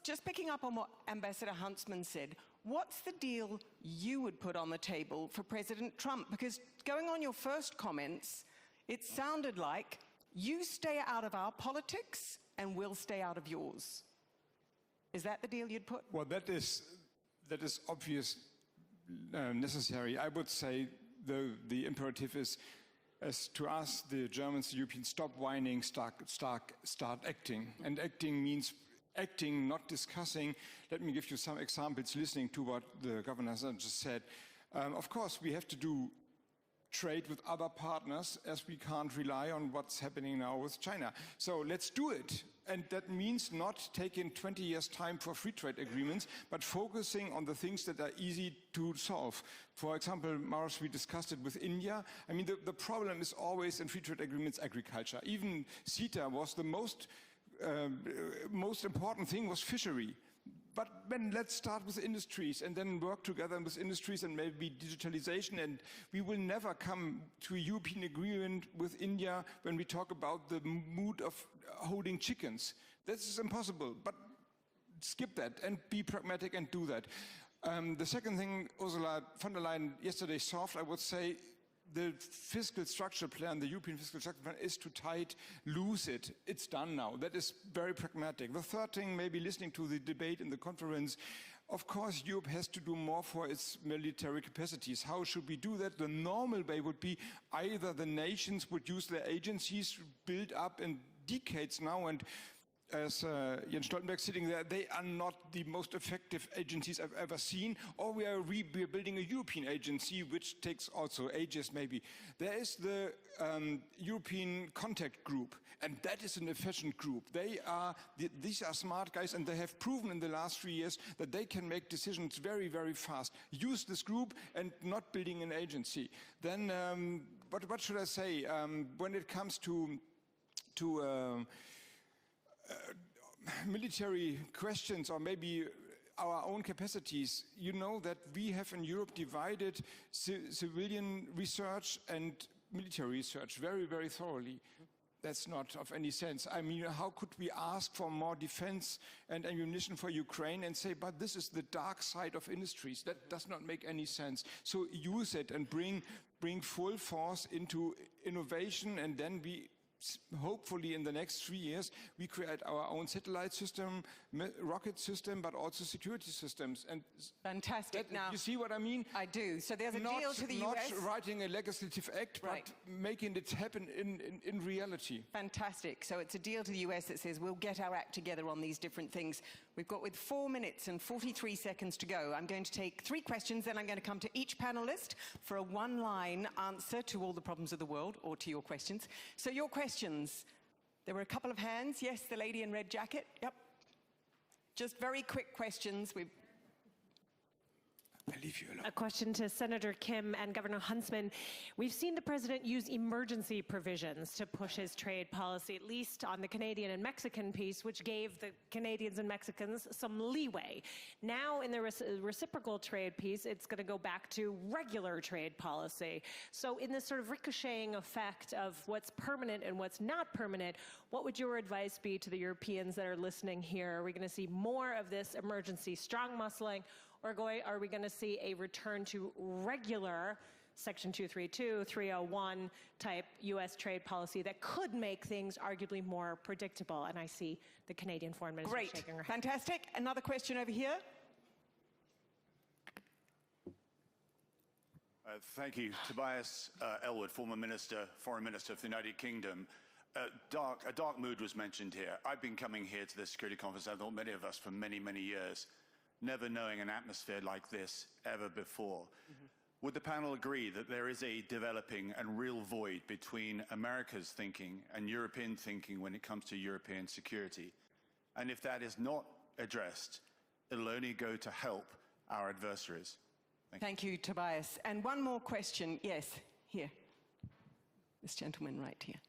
just picking up on what Ambassador Huntsman said, what's the deal you would put on the table for President Trump? Because going on your first comments, it sounded like you stay out of our politics and we'll stay out of yours. Is that the deal you'd put? Well, that is obvious, necessary. I would say the imperative is, as to us, the Germans, the Europeans, stop whining, start acting. And acting means acting, not discussing. Let me give you some examples, listening to what the governor just said. Of course, we have to do trade with other partners, as we can't rely on what's happening now with China. So let's do it. And that means not taking 20 years' time for free trade agreements, but focusing on the things that are easy to solve. For example, Maros, we discussed it with India. I mean, the problem is always in free trade agreements agriculture. Even CETA was the most important thing was fishery. But then let's start with industries and then work together with industries and maybe digitalization. And we will never come to a European agreement with India when we talk about the mood of holding chickens. This is impossible, but skip that and be pragmatic and do that. The second thing Ursula von der Leyen yesterday solved, I would say, the fiscal structure plan, the European fiscal structure plan, is to lose it. It's done now. That is very pragmatic. The third thing, maybe listening to the debate in the conference, of course, Europe has to do more for its military capacities. How should we do that? The normal way would be either the nations would use their agencies built up in decades now, and as Jens Stoltenberg sitting there, they are not the most effective agencies I've ever seen, or we are building a European agency, which takes also ages maybe. There is the European Contact Group, and that is an efficient group. These are smart guys, and they have proven in the last 3 years that they can make decisions very, very fast. Use this group and not building an agency. Then, what should I say? When it comes to military questions, or maybe our own capacities, you know that we have in Europe divided civilian research and military research very, very thoroughly. That's not of any sense. I mean, how could we ask for more defense and ammunition for Ukraine and say, but this is the dark side of industries? That does not make any sense. So use it and bring full force into innovation, and then we hopefully in the next 3 years we create our own satellite system, rocket system, but also security systems. And fantastic. Now you see what I mean? I do. So there's a deal to the US. Not writing a legislative act, but making it happen in reality. Fantastic. So it's a deal to the US that says we'll get our act together on these different things. We've got with 4 minutes and 43 seconds to go. I'm going to take 3 questions, then I'm going to come to each panelist for a one-line answer to all the problems of the world, or to your questions. So your questions. There were a couple of hands. Yes, the lady in red jacket. Yep. Just very quick questions. A question to Senator Kim and Governor Huntsman. We've seen the president use emergency provisions to push his trade policy, at least on the Canadian and Mexican piece, which gave the Canadians and Mexicans some leeway. Now, in the reciprocal trade piece, it's going to go back to regular trade policy. So in this sort of ricocheting effect of what's permanent and what's not permanent, what would your advice be to the Europeans that are listening here? Are we going to see more of this emergency strong muscling, or are we going to see a return to regular Section 232, 301 type U.S. trade policy that could make things arguably more predictable? And I see the Canadian Foreign Minister shaking her head. Fantastic. Another question over here. Thank you. Tobias Ellwood, former Foreign Minister of the United Kingdom. A dark mood was mentioned here. I've been coming here to this security conference, I thought many of us, for many, many years, never knowing an atmosphere like this ever before. Would the panel agree that there is a developing and real void between America's thinking and European thinking when it comes to European security? And if that is not addressed, it'll only go to help our adversaries. Thank you, Tobias. And one more question. Yes, here. This gentleman right here.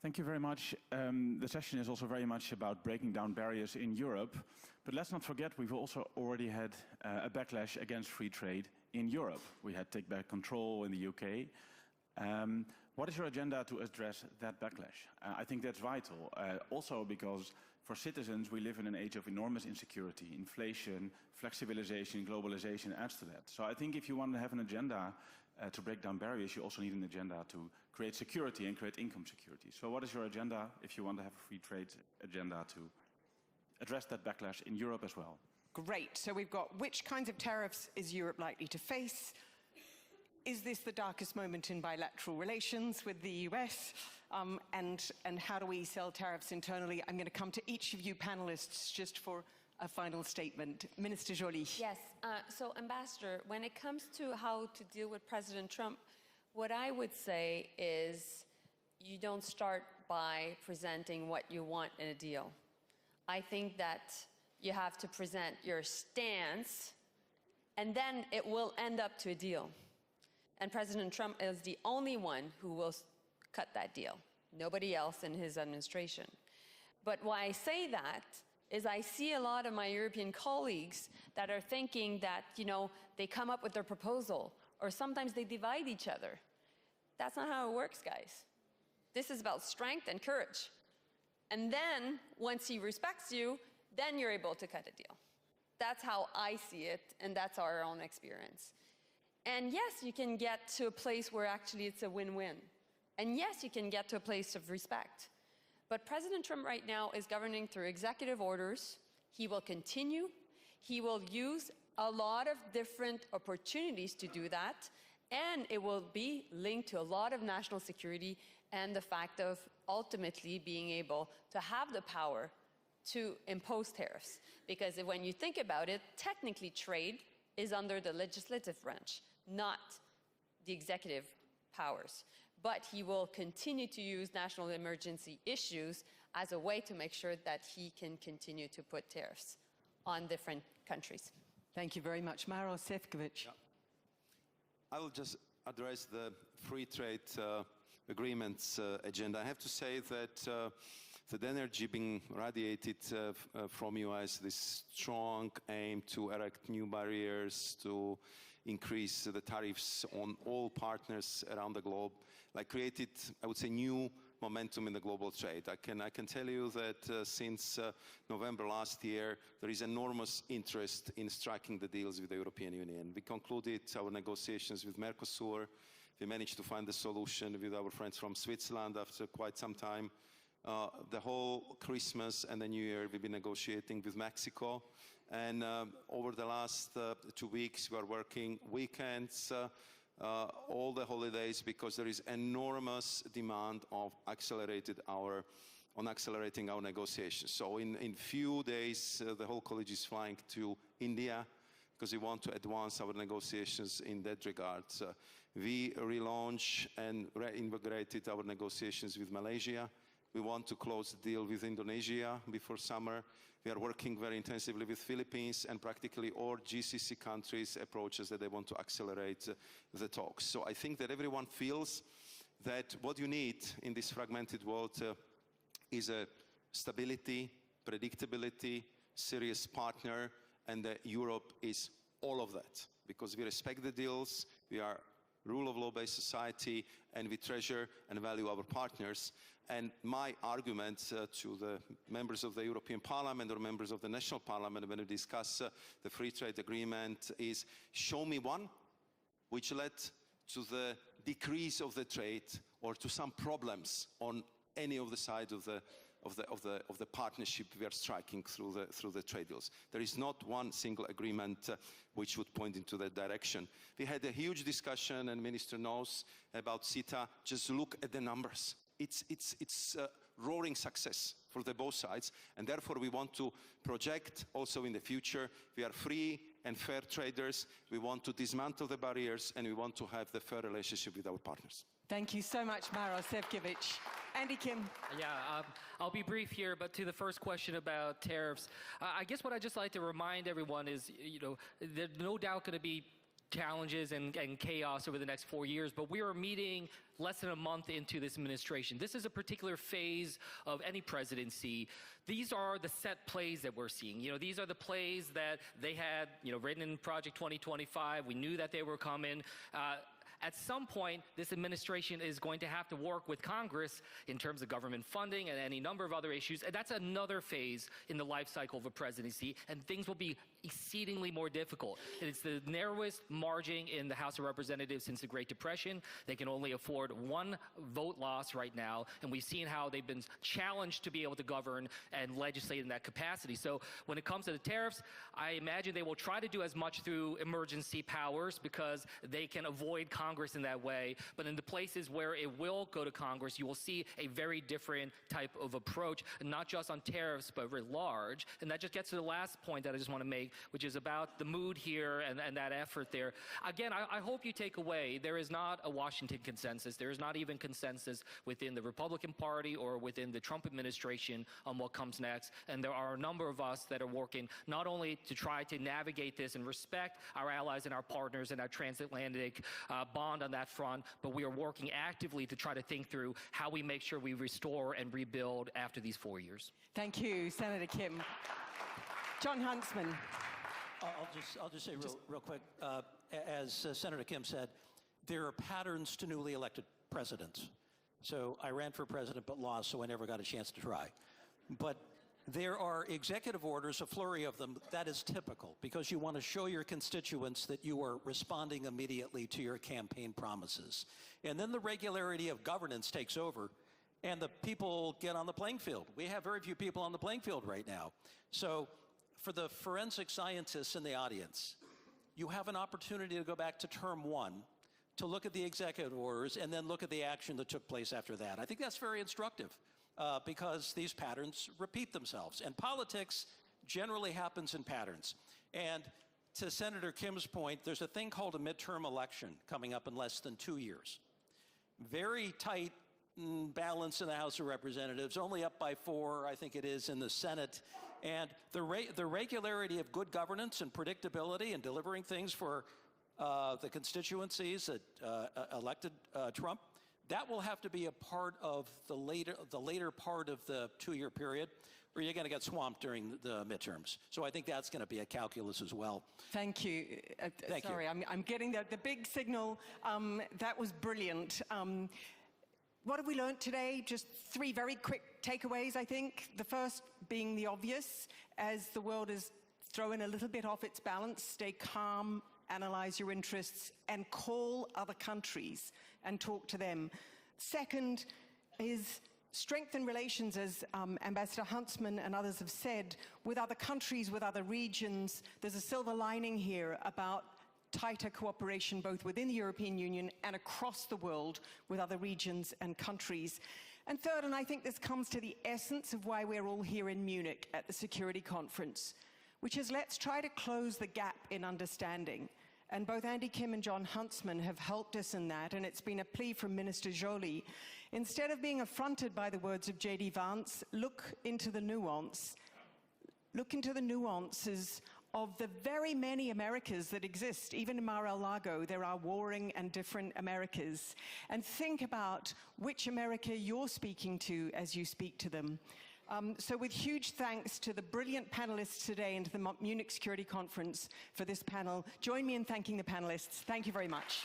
Thank you very much. The session is also very much about breaking down barriers in Europe. But let's not forget, we've also already had a backlash against free trade in Europe. We had Take Back Control in the UK. What is your agenda to address that backlash? I think that's vital. Also because for citizens, we live in an age of enormous insecurity. Inflation, flexibilization, globalization adds to that. So I think if you want to have an agenda to break down barriers, you also need an agenda to create security and create income security. So what is your agenda if you want to have a free trade agenda to address that backlash in Europe as well? Great. So we've got which kinds of tariffs is Europe likely to face? Is this the darkest moment in bilateral relations with the US? And how do we sell tariffs internally? I'm going to come to each of you panelists just for a final statement. Minister Joly. Yes. So, Ambassador, when it comes to how to deal with President Trump, what I would say is you don't start by presenting what you want in a deal. I think that you have to present your stance, and then it will end up to a deal. And President Trump is the only one who will cut that deal. Nobody else in his administration. But why I say that is I see a lot of my European colleagues that are thinking that, you know, they come up with their proposal, or sometimes they divide each other. That's not how it works, guys. This is about strength and courage. And then, once he respects you, then you're able to cut a deal. That's how I see it, and that's our own experience. And yes, you can get to a place where actually it's a win-win. And yes, you can get to a place of respect. But President Trump right now is governing through executive orders. He will continue. He will use a lot of different opportunities to do that. And it will be linked to a lot of national security and the fact of ultimately being able to have the power to impose tariffs. Because when you think about it, technically trade is under the legislative branch, not the executive powers. But he will continue to use national emergency issues as a way to make sure that he can continue to put tariffs on different countries. Thank you very much. Maro Sefcovic. Yeah. I will just address the free trade agreements agenda. I have to say that the energy being radiated from US, this strong aim to erect new barriers, to increase the tariffs on all partners around the globe, like created, I would say, new momentum in the global trade. I can tell you that since November last year, there is enormous interest in striking the deals with the European Union. We concluded our negotiations with Mercosur. We managed to find a solution with our friends from Switzerland after quite some time. The whole Christmas and the New Year, we've been negotiating with Mexico. And over the last 2 weeks, we are working weekends, all the holidays, because there is enormous demand of accelerating our negotiations. So in few days, the whole college is flying to India because we want to advance our negotiations in that regard. We relaunch and reinvigorated our negotiations with Malaysia. We want to close the deal with Indonesia before summer. We are working very intensively with Philippines, and practically all GCC countries approaches that they want to accelerate the talks. So I think that everyone feels that what you need in this fragmented world is a stability, predictability, serious partner, and that Europe is all of that. Because we respect the deals, we are rule of law-based society, and we treasure and value our partners. And my argument to the members of the European Parliament or members of the national parliament when we discuss the free trade agreement is, show me one which led to the decrease of the trade or to some problems on any of the sides of the partnership we are striking through the trade deals. There is not one single agreement which would point into that direction. We had a huge discussion, and Minister knows, about CETA. Just look at the numbers. It's a roaring success for the both sides, and therefore we want to project also in the future. We are free and fair traders. We want to dismantle the barriers, and we want to have the fair relationship with our partners. Thank you so much, Maro Sefcovic. Andy Kim. Yeah, I'll be brief here, but to the first question about tariffs, I guess what I'd just like to remind everyone is, there's no doubt going to be challenges and chaos over the next 4 years, but we are meeting less than a month into this administration. This is a particular phase of any presidency. These are the set plays that we're seeing. These are the plays that they had, written in Project 2025. We knew that they were coming. At some point, this administration is going to have to work with Congress in terms of government funding and any number of other issues. And that's another phase in the life cycle of a presidency, and things will be exceedingly more difficult. It's the narrowest margin in the House of Representatives since the Great Depression. They can only afford one vote loss right now, and we've seen how they've been challenged to be able to govern and legislate in that capacity. So when it comes to the tariffs, I imagine they will try to do as much through emergency powers because they can avoid Congress in that way. But in the places where it will go to Congress, you will see a very different type of approach, not just on tariffs, but writ large. And that just gets to the last point that I just want to make, which is about the mood here and that effort there. Again, I hope you take away, there is not a Washington consensus. There is not even consensus within the Republican Party or within the Trump administration on what comes next. And there are a number of us that are working not only to try to navigate this and respect our allies and our partners and our transatlantic bond on that front, but we are working actively to try to think through how we make sure we restore and rebuild after these 4 years. Thank you, Senator Kim. John Huntsman. I'll just say real quick, as Senator Kim said, there are patterns to newly elected presidents. So I ran for president but lost, so I never got a chance to try. But there are executive orders, a flurry of them. That is typical because you want to show your constituents that you are responding immediately to your campaign promises. And then the regularity of governance takes over and the people get on the playing field. We have very few people on the playing field right now. So for the forensic scientists in the audience, you have an opportunity to go back to term one to look at the executive orders and then look at the action that took place after that. I think that's very instructive because these patterns repeat themselves. And politics generally happens in patterns. And to Senator Kim's point, there's a thing called a midterm election coming up in less than 2 years. Very tight balance in the House of Representatives, only up by 4, I think it is, in the Senate. And the regularity of good governance and predictability and delivering things for the constituencies that elected Trump, that will have to be a part of the later part of the 2-year period, or you're going to get swamped during the midterms. So I think that's going to be a calculus as well. Thank you. Sorry, I'm getting the big signal. That was brilliant. What have we learned today? Just 3 very quick takeaways, I think. The first being the obvious, as the world is throwing a little bit off its balance, stay calm, analyze your interests, and call other countries and talk to them. Second is strengthen relations, as Ambassador Huntsman and others have said, with other countries, with other regions. There's a silver lining here about tighter cooperation both within the European Union and across the world with other regions and countries. And third, and I think this comes to the essence of why we're all here in Munich at the Security Conference, which is let's try to close the gap in understanding. And both Andy Kim and John Huntsman have helped us in that, and it's been a plea from Minister Joly. Instead of being affronted by the words of JD Vance, look into the nuance. Look into the nuances of the very many Americas that exist. Even in Mar-a-Lago, there are warring and different Americas. And think about which America you're speaking to as you speak to them. So with huge thanks to the brilliant panelists today and to the Munich Security Conference for this panel, join me in thanking the panelists. Thank you very much.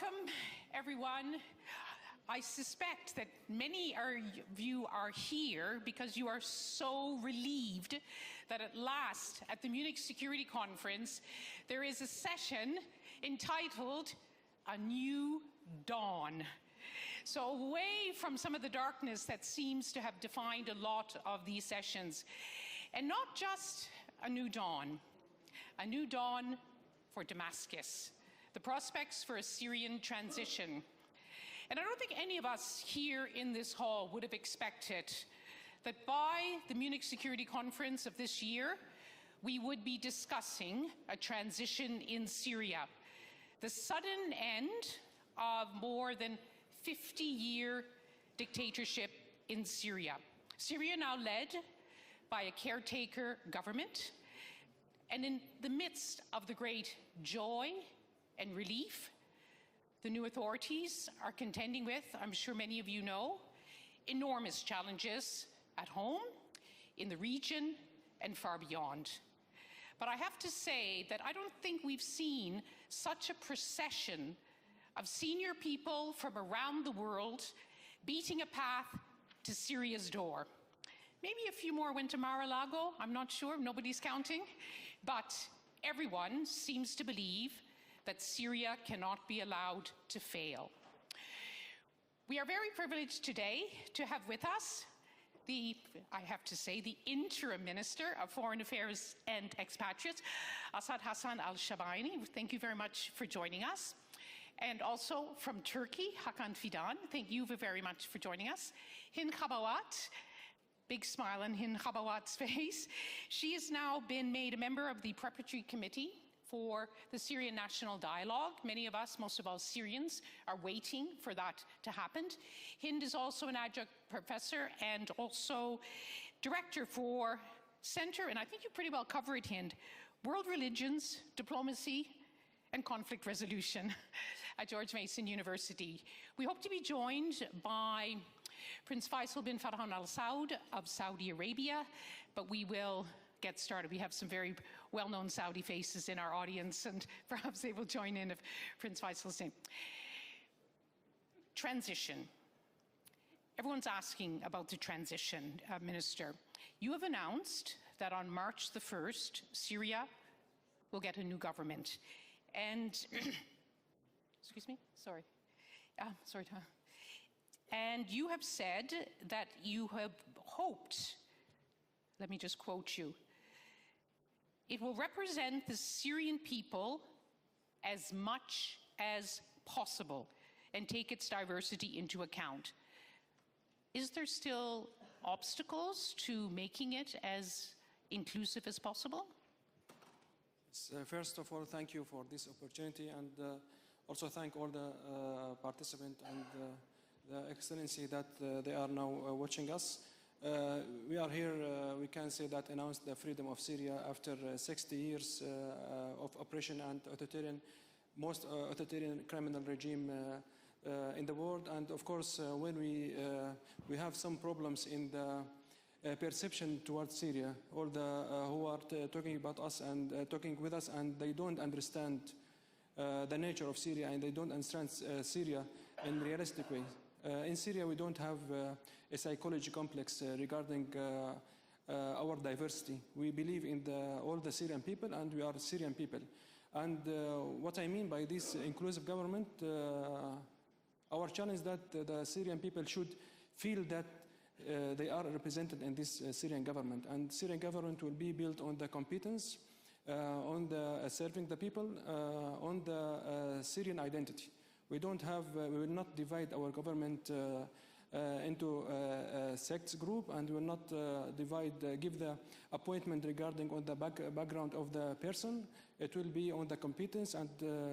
Welcome, everyone. I suspect that many of you are here because you are so relieved that at last, at the Munich Security Conference, there is a session entitled A New Dawn. So away from some of the darkness that seems to have defined a lot of these sessions. And not just a new dawn for Damascus, the prospects for a Syrian transition. And I don't think any of us here in this hall would have expected that by the Munich Security Conference of this year, we would be discussing a transition in Syria, the sudden end of more than 50-year dictatorship in Syria. Syria now led by a caretaker government, and in the midst of the great joy and relief the new authorities are contending with, I'm sure many of you know, enormous challenges at home, in the region, and far beyond. But I have to say that I don't think we've seen such a procession of senior people from around the world beating a path to Syria's door. Maybe a few more went to Mar-a-Lago, I'm not sure, nobody's counting, but everyone seems to believe that Syria cannot be allowed to fail. We are very privileged today to have with us the interim Minister of Foreign Affairs and Expatriates, Assad Hassan al-Shabaini. Thank you very much for joining us. And also from Turkey, Hakan Fidan. Thank you very much for joining us. Hind Khabawat, big smile on Hind Khabawat's face. She has now been made a member of the Preparatory Committee for the Syrian National Dialogue. Many of us, most of all Syrians, are waiting for that to happen. Hind is also an adjunct professor and also director for Center, and I think you pretty well cover it, Hind, World Religions, Diplomacy, and Conflict Resolution at George Mason University. We hope to be joined by Prince Faisal bin Farhan Al Saud of Saudi Arabia, but we will get started. We have some very well-known Saudi faces in our audience, and perhaps they will join in if Prince Faisal's name. Transition. Everyone's asking about the transition, Minister. You have announced that on March the 1st, Syria will get a new government. And, excuse me, sorry. Sorry, Tom. And you have said that you have hoped, let me just quote you, it will represent the Syrian people as much as possible and take its diversity into account. Is there still obstacles to making it as inclusive as possible? First of all, thank you for this opportunity, and also thank all the participants and the Excellency that they are now watching us. We are here, we can say that announced the freedom of Syria after 60 years of oppression and most authoritarian criminal regime in the world. And of course, when we have some problems in the perception towards Syria, all the who are talking about us and talking with us, and they don't understand the nature of Syria, and they don't understand Syria in a realistic way. In Syria, we don't have a psychology complex regarding our diversity. We believe in all the Syrian people, and we are Syrian people. And what I mean by this inclusive government, our challenge is that the Syrian people should feel that they are represented in this Syrian government. And Syrian government will be built on the competence, on the serving the people, on the Syrian identity. We will not divide our government into a sects group, and we will not give the appointment regarding on the background of the person. It will be on the competence and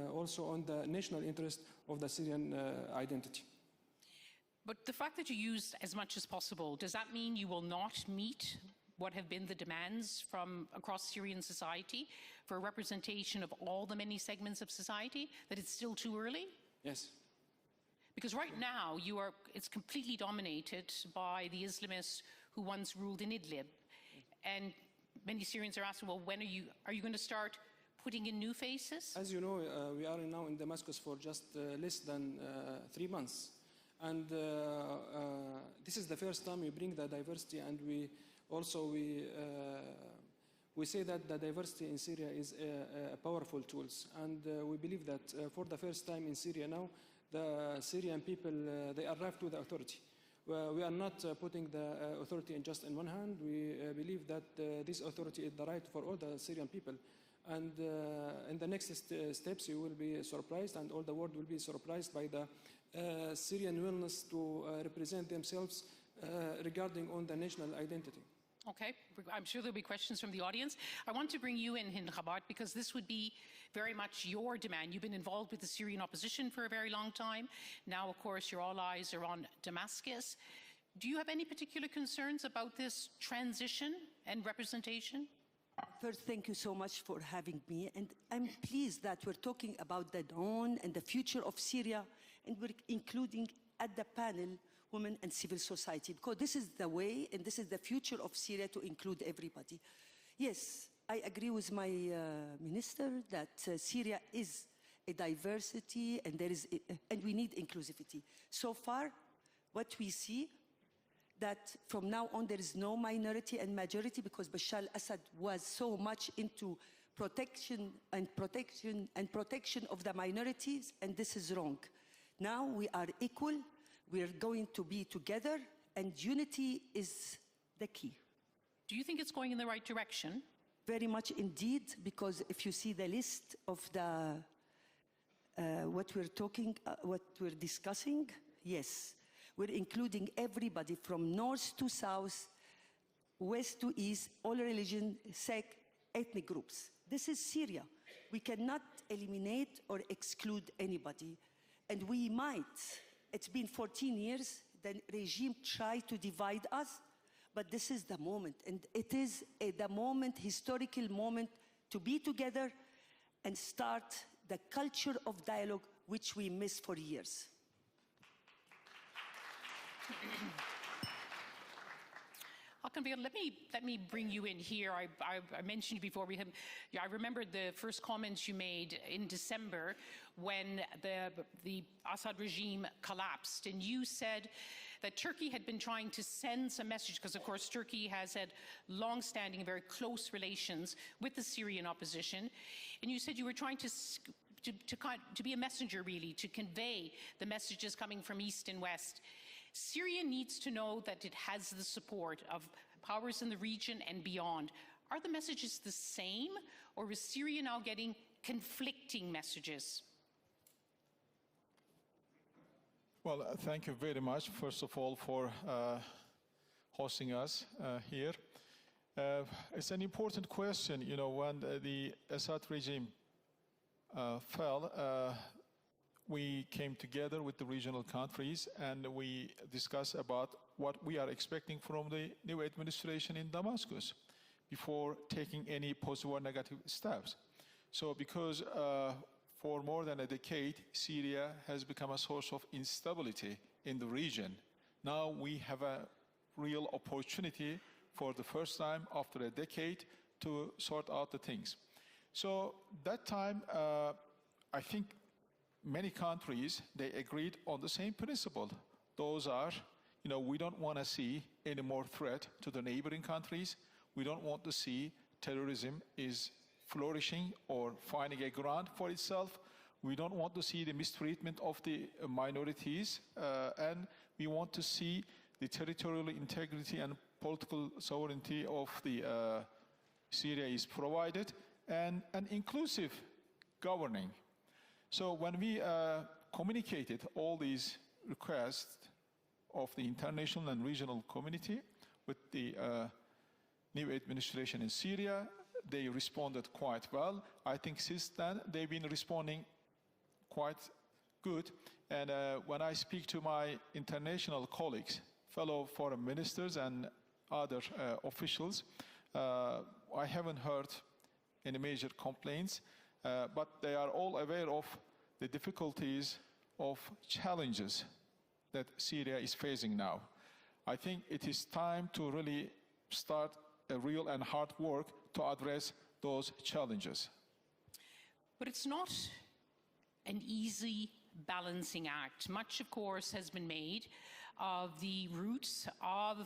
also on the national interest of the Syrian identity. But the fact that you use as much as possible, does that mean you will not meet what have been the demands from across Syrian society for a representation of all the many segments of society, that it's still too early? Yes. Because right now, it's completely dominated by the Islamists who once ruled in Idlib. And many Syrians are asking, well, when are you going to start putting in new faces? As you know, we are now in Damascus for just less than 3 months. And this is the first time we bring the diversity, and we say that the diversity in Syria is a powerful tool. And we believe that for the first time in Syria now, the Syrian people, they arrived to the authority. We are not putting the authority just in one hand. We believe that this authority is the right for all the Syrian people. And in the next steps, you will be surprised, and all the world will be surprised by the Syrian willingness to represent themselves regarding on the national identity. Okay, I'm sure there'll be questions from the audience. I want to bring you in, Hind Khabat, because this would be very much your demand. You've been involved with the Syrian opposition for a very long time. Now, of course, your all eyes are on Damascus. Do you have any particular concerns about this transition and representation? First, thank you so much for having me. And I'm pleased that we're talking about the dawn and the future of Syria, and we're including at the panel women and civil society, because this is the way and this is the future of Syria, to include everybody. Yes, I agree with my minister that Syria is a diversity, and and we need inclusivity. So far, what we see, that from now on there is no minority and majority, because Bashar al-Assad was so much into protection of the minorities, and this is wrong. Now we are equal. We are going to be together, and unity is the key. Do you think it's going in the right direction? Very much indeed, because if you see the list of the what we're discussing, yes, we're including everybody from north to south, west to east, all religion, sect, ethnic groups. This is Syria. We cannot eliminate or exclude anybody, and we might. It's been 14 years, the regime tried to divide us, but this is the moment, and it is the moment, historical moment, to be together and start the culture of dialogue, which we missed for years. Let me bring you in here. I mentioned before, I remember the first comments you made in December when the Assad regime collapsed, and you said that Turkey had been trying to send some message, because of course Turkey has had long-standing, very close relations with the Syrian opposition, and you said you were trying to be a messenger, really, to convey the messages coming from East and West. Syria needs to know that it has the support of powers in the region and beyond. Are the messages the same, or is Syria now getting conflicting messages? Well, thank you very much, first of all, for hosting us here. It's an important question. You know, when the Assad regime fell, we came together with the regional countries, and we discussed about what we are expecting from the new administration in Damascus before taking any positive or negative steps. So because for more than a decade, Syria has become a source of instability in the region. Now we have a real opportunity for the first time after a decade to sort out the things. So that time, I think many countries, they agreed on the same principle. Those are, you know, we don't want to see any more threat to the neighboring countries. We don't want to see terrorism is flourishing or finding a ground for itself. We don't want to see the mistreatment of the minorities, and we want to see the territorial integrity and political sovereignty of the Syria is provided, and an inclusive governing. So when we communicated all these requests of the international and regional community with the new administration in Syria, they responded quite well. I think since then they've been responding quite good. And when I speak to my international colleagues, fellow foreign ministers and other officials, I haven't heard any major complaints, but they are all aware of the difficulties of challenges that Syria is facing now. I think it is time to really start a real and hard work to address those challenges. But it's not an easy balancing act. Much, of course, has been made of the roots of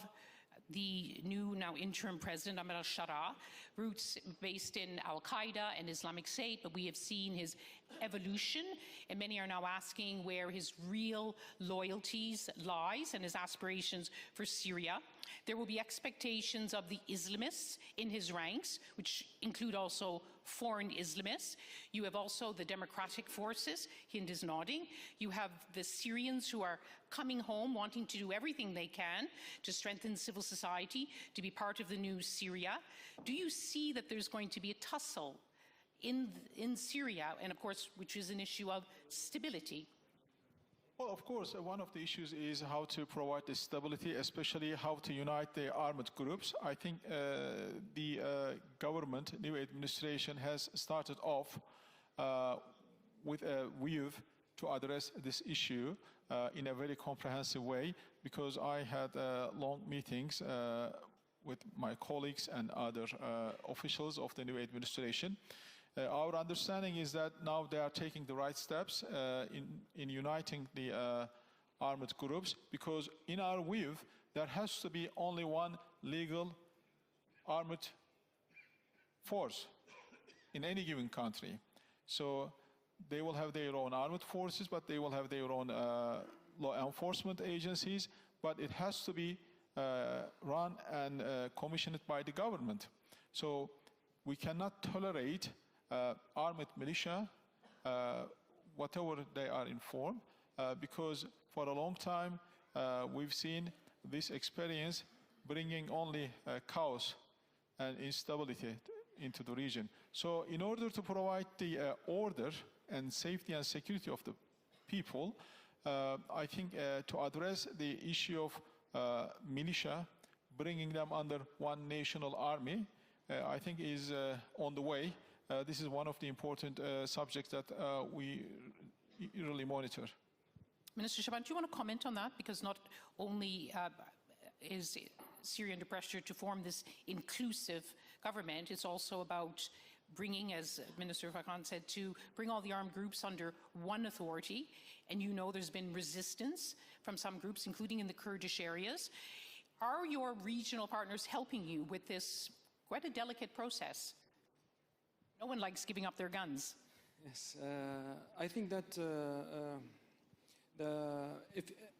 the new, now interim president, Ahmed al-Sharaa, roots based in al-Qaeda and Islamic State, but we have seen his evolution, and many are now asking where his real loyalties lies and his aspirations for Syria. There will be expectations of the Islamists in his ranks, which include also foreign Islamists. You have also the democratic forces, Hind is nodding. You have the Syrians who are coming home, wanting to do everything they can to strengthen civil society, to be part of the new Syria. Do you see that there's going to be a tussle in Syria, and of course, which is an issue of stability? Well, of course, one of the issues is how to provide the stability, especially how to unite the armed groups. I think the government, new administration, has started off with a view to address this issue in a very comprehensive way, because I had long meetings with my colleagues and other officials of the new administration. Our understanding is that now they are taking the right steps in uniting the armed groups, because in our view, there has to be only one legal armed force in any given country. So they will have their own armed forces, but they will have their own law enforcement agencies, but it has to be run and commissioned by the government. So we cannot tolerate armed militia, whatever they are in form, because for a long time we've seen this experience bringing only chaos and instability into the region. So in order to provide the order and safety and security of the people, I think to address the issue of militia, bringing them under one national army, I think is on the way. This is one of the important subjects that we really monitor. Minister Shaban, do you want to comment on that? Because not only is Syria under pressure to form this inclusive government, it's also about bringing, as Minister Fakan said, to bring all the armed groups under one authority. And you know there's been resistance from some groups, including in the Kurdish areas. Are your regional partners helping you with this quite a delicate process? No one likes giving up their guns. Yes, I think that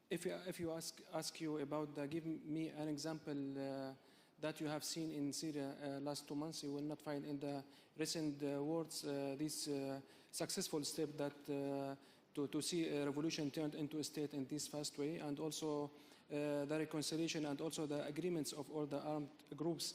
if you ask you about give me an example that you have seen in Syria last 2 months, you will not find in the recent words this successful step that to see a revolution turned into a state in this fast way, and also the reconciliation and also the agreements of all the armed groups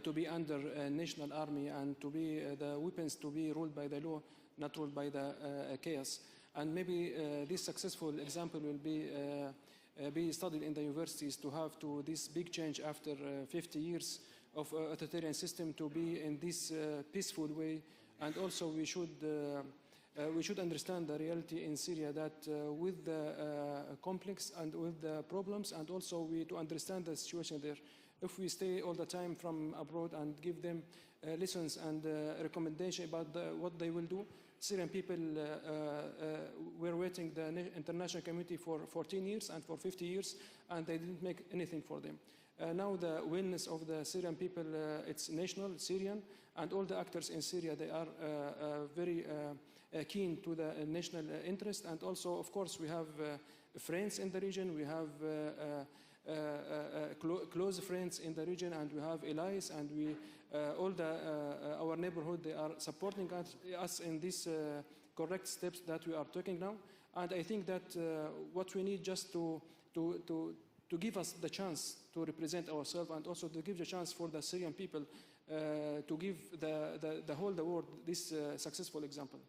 to be under a national army and to be the weapons to be ruled by the law, not ruled by the chaos. And maybe this successful example will be studied in the universities to have to this big change after 50 years of authoritarian system to be in this peaceful way. And also we should understand the reality in Syria that with the complex and with the problems, and also to understand the situation there. If we stay all the time from abroad and give them lessons and recommendations about what they will do, Syrian people were waiting the international community for 14 years and for 50 years, and they didn't make anything for them. Now the willingness of the Syrian people, it's national, Syrian, and all the actors in Syria, they are very keen to the national interest. And also, of course, we have friends in the region, we have close friends in the region, and we have allies, and we all our neighborhood, they are supporting us in these correct steps that we are taking now. And I think that what we need just to give us the chance to represent ourselves, and also to give the chance for the Syrian people to give the whole world this successful example.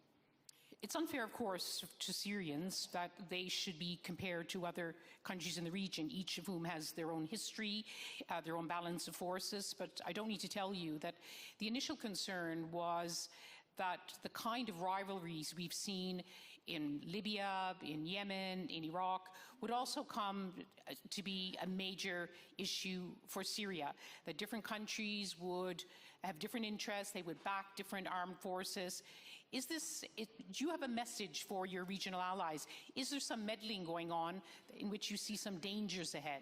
It's unfair, of course, to Syrians that they should be compared to other countries in the region, each of whom has their own history, their own balance of forces. But I don't need to tell you that the initial concern was that the kind of rivalries we've seen in Libya, in Yemen, in Iraq, would also come to be a major issue for Syria, that different countries would have different interests, they would back different armed forces. Do you have a message for your regional allies? Is there some meddling going on in which you see some dangers ahead?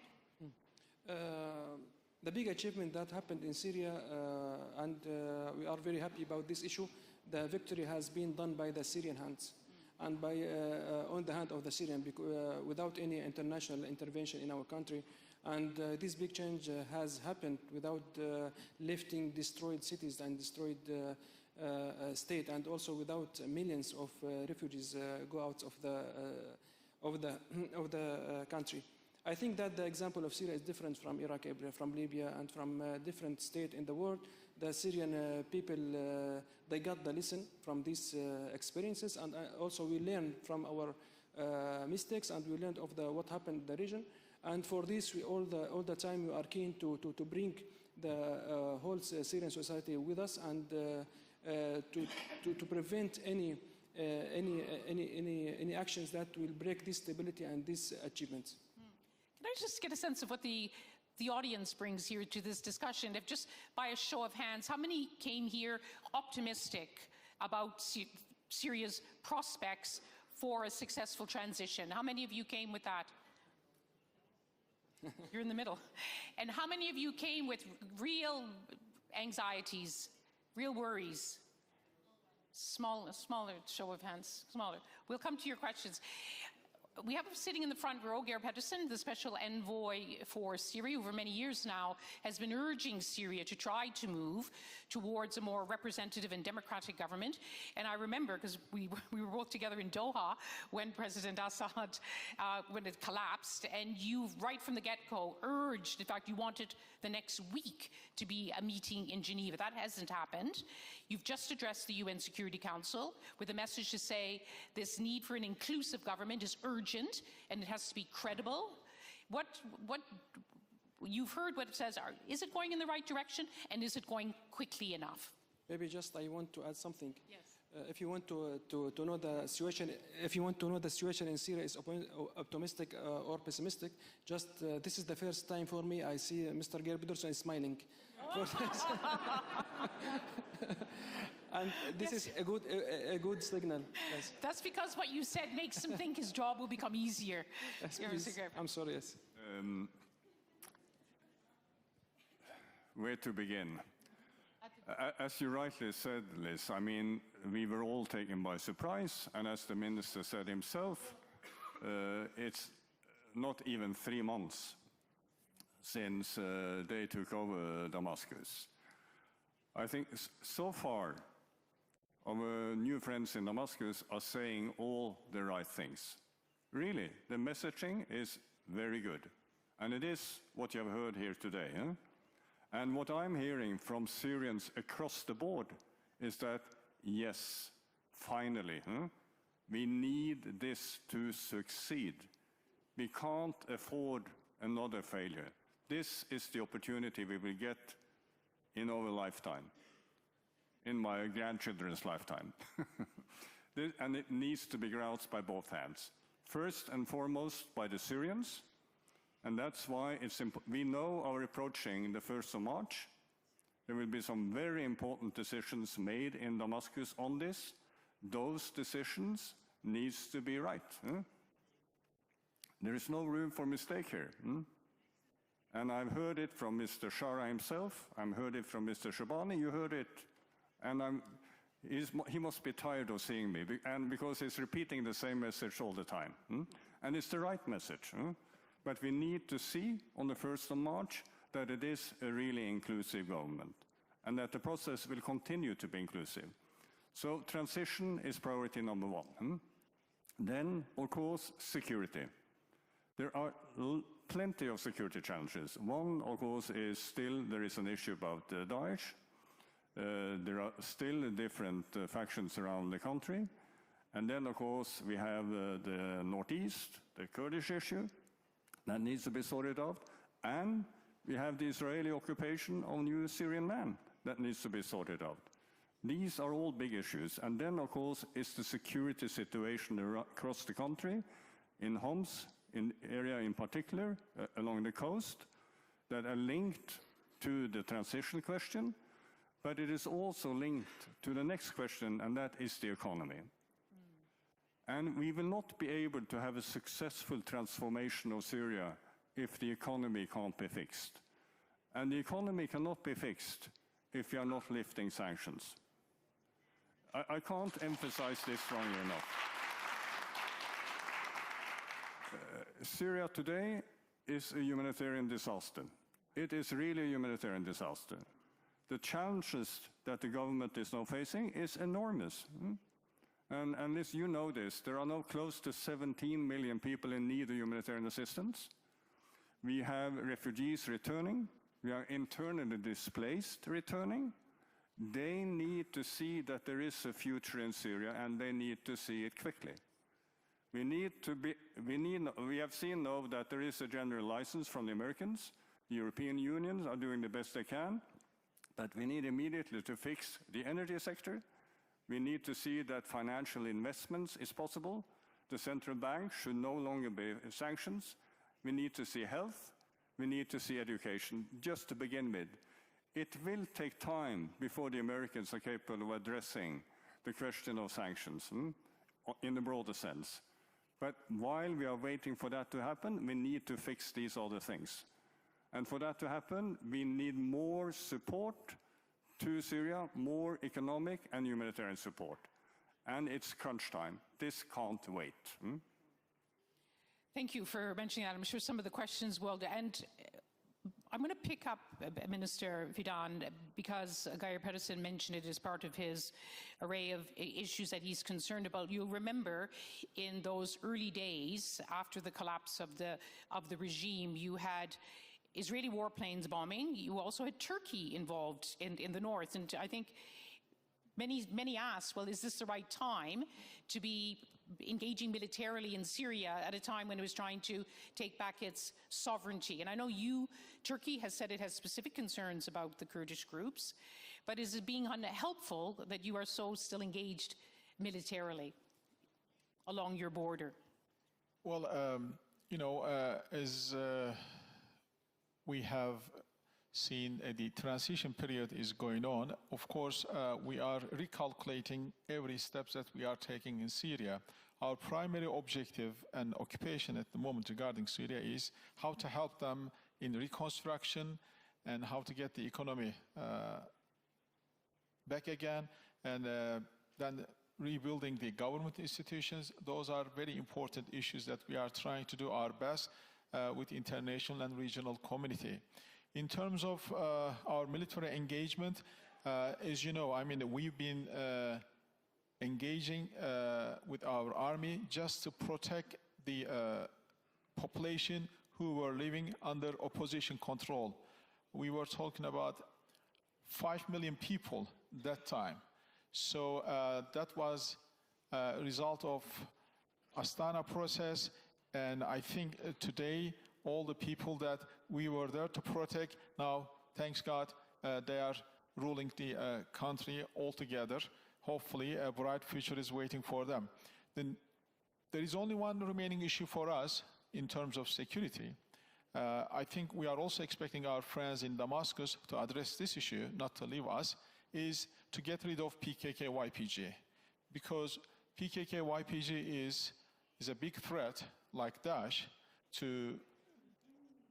The big achievement that happened in Syria, and we are very happy about this issue, the victory has been done by the Syrian hands and on the hand of the Syrian, without any international intervention in our country. And this big change has happened without lifting destroyed cities and destroyed state, and also without millions of refugees go out of the country. I think that the example of Syria is different from Iraq, from Libya, and from different states in the world. The Syrian people, they got the lesson from these experiences, and also we learned from our mistakes, and we learned of what happened in the region. And for this, we all the time we are keen to bring the whole Syrian society with us, and to prevent any actions that will break this stability and these achievements. Can I just get a sense of what the audience brings here to this discussion? If just by a show of hands, how many came here optimistic about Syria's prospects for a successful transition? How many of you came with that? You're in the middle. And how many of you came with real anxieties, real worries? Smaller show of hands, smaller. We'll come to your questions. We have sitting in the front row, Geir Pedersen, the special envoy for Syria, over many years now, has been urging Syria to try to move towards a more representative and democratic government. And I remember, because we were both together in Doha when President Assad, when it collapsed, and you, right from the get-go, urged, in fact, you wanted the next week to be a meeting in Geneva. That hasn't happened. You've just addressed the UN Security Council with a message to say this need for an inclusive government is urgent and it has to be credible. What you've heard what it says. Is it going in the right direction, and is it going quickly enough? Maybe just I want to add something. Yes. If you want to know the situation, if you want to know the situation in Syria is optimistic or pessimistic, just this is the first time for me I see Mr. Geir Pedersen smiling. And this is a good signal. Yes. That's because what you said makes him think his job will become easier. Yes, please. I'm sorry. Yes. Where to begin? As you rightly said, Liz, I mean, we were all taken by surprise, and as the minister said himself, it's not even 3 months since they took over Damascus. I think so far our new friends in Damascus are saying all the right things. Really, the messaging is very good, and it is what you have heard here today. Huh? And what I'm hearing from Syrians across the board is that, yes, finally, we need this to succeed. We can't afford another failure. This is the opportunity we will get in our lifetime, in my grandchildren's lifetime. And it needs to be grasped by both hands. First and foremost by the Syrians. And that's why we know are approaching the 1st of March. There will be some very important decisions made in Damascus on this. Those decisions needs to be right. There is no room for mistake here. And I've heard it from Mr. Shara himself. I've heard it from Mr. Shabani. You heard it. And he must be tired of seeing me, and because he's repeating the same message all the time. And it's the right message. But we need to see on the 1st of March that it is a really inclusive government and that the process will continue to be inclusive. So transition is priority number 1. Then, of course, security. There are plenty of security challenges. One, of course, is there is an issue about Daesh. There are still different factions around the country. And then, of course, we have the northeast, the Kurdish issue. That needs to be sorted out. And we have the Israeli occupation of new Syrian land that needs to be sorted out. These are all big issues. And then, of course, is the security situation across the country, in Homs, in area in particular, along the coast, that are linked to the transition question. But it is also linked to the next question, and that is the economy. And we will not be able to have a successful transformation of Syria if the economy can't be fixed. And the economy cannot be fixed if we are not lifting sanctions. I can't emphasize this strongly enough. Syria today is a humanitarian disaster. It is really a humanitarian disaster. The challenges that the government is now facing is enormous. And as you know this, there are now close to 17 million people in need of humanitarian assistance. We have refugees returning. We are internally displaced returning. They need to see that there is a future in Syria, and they need to see it quickly. We have seen now that there is a general license from the Americans. The European Union are doing the best they can, but we need immediately to fix the energy sector. We need to see that financial investments is possible. The central bank should no longer be sanctions. We need to see health. We need to see education, just to begin with. It will take time before the Americans are capable of addressing the question of sanctions in the broader sense. But while we are waiting for that to happen, we need to fix these other things. And for that to happen, we need more support to Syria, more economic and humanitarian support. And it's crunch time. This can't wait. Thank you for mentioning that. I'm sure some of the questions will end. I'm going to pick up Minister Fidan because Geir Pedersen mentioned it as part of his array of issues that he's concerned about. You'll remember in those early days after the collapse of the regime, you had Israeli warplanes bombing. You also had Turkey involved in the north. And I think many asked, well, is this the right time to be engaging militarily in Syria at a time when it was trying to take back its sovereignty? And I know Turkey has said it has specific concerns about the Kurdish groups, but is it being unhelpful that you are so still engaged militarily along your border? Well, as we have seen the transition period is going on, of course, we are recalculating every step that we are taking in Syria. Our primary objective and occupation at the moment regarding Syria is how to help them in reconstruction and how to get the economy back again, and then rebuilding the government institutions. Those are very important issues that we are trying to do our best with international and regional community. In terms of our military engagement, as you know, we've been engaging with our army just to protect the population who were living under opposition control. We were talking about 5 million people that time. So that was a result of Astana process, and I think today all the people that we were there to protect, now, thanks God, they are ruling the country altogether. Hopefully, a bright future is waiting for them. Then there is only one remaining issue for us in terms of security. I think we are also expecting our friends in Damascus to address this issue, not to leave us, is to get rid of PKK-YPG. Because PKK-YPG is a big threat, like Daesh, to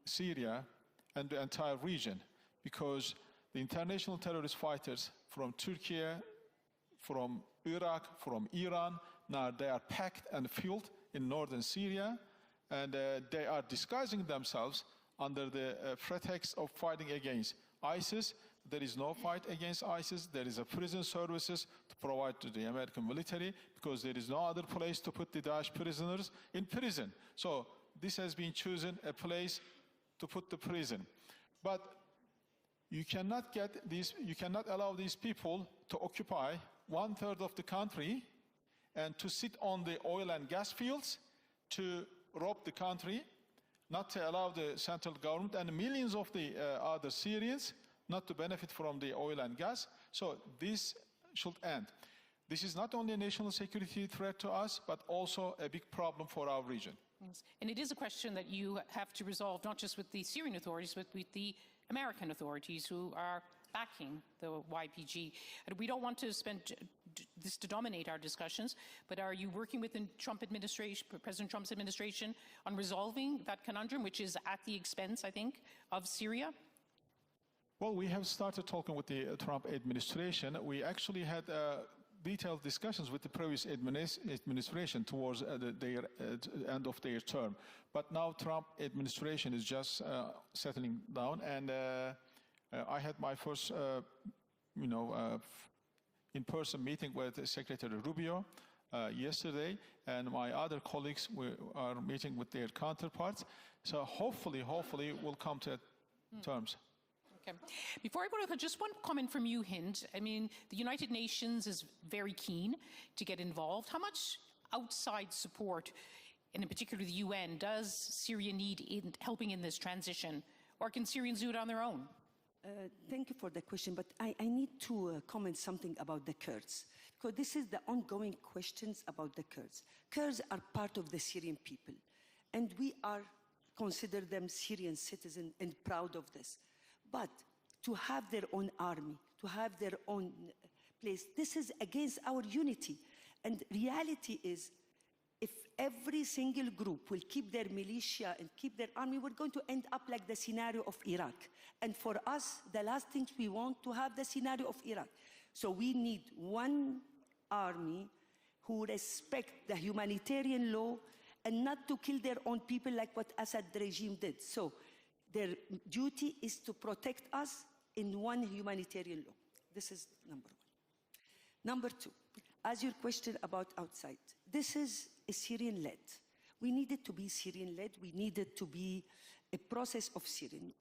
Syria and the entire region, because the international terrorist fighters from Turkey, from Iraq, from Iran, now they are packed and fueled in northern Syria, and they are disguising themselves under the pretext of fighting against ISIS. There is no fight against ISIS. There is a prison services to provide to the American military, because there is no other place to put the Daesh prisoners in prison. So this has been chosen a place to put the prison. But you cannot allow these people to occupy 1/3 of the country and to sit on the oil and gas fields, to rob the country, not to allow the central government and millions of the other Syrians not to benefit from the oil and gas. So this should end. This is not only a national security threat to us, but also a big problem for our region. Yes. And it is a question that you have to resolve not just with the Syrian authorities, but with the American authorities, who are backing the YPG. And we don't want to spend this to dominate our discussions, but are you working with the Trump administration, President Trump's administration, on resolving that conundrum, which is at the expense, I think, of Syria? Well, we have started talking with the Trump administration. We actually had detailed discussions with the previous administration towards the end of their term. But now Trump administration is just settling down, and I had my first, in-person meeting with Secretary Rubio yesterday, and my other colleagues are meeting with their counterparts. So hopefully we'll come to terms. Okay. Before I go to just one comment from you, Hind. I mean, the United Nations is very keen to get involved. How much outside support, and in particular the UN, does Syria need in helping in this transition? Or can Syrians do it on their own? Thank you for the question, but I need to comment something about the Kurds, because this is the ongoing questions about the Kurds. Kurds are part of the Syrian people, and we are consider them Syrian citizens and proud of this. But to have their own army, to have their own place, this is against our unity. And reality is, if every single group will keep their militia and keep their army, we're going to end up like the scenario of Iraq. And for us, the last thing we want to have the scenario of Iraq. So we need one army who respect the humanitarian law and not to kill their own people like what Assad regime did. So their duty is to protect us in one humanitarian law. This is number one. Number two, as your question about outside, this is a Syrian-led. We need it to be Syrian-led. We need it to be a process of Syrian.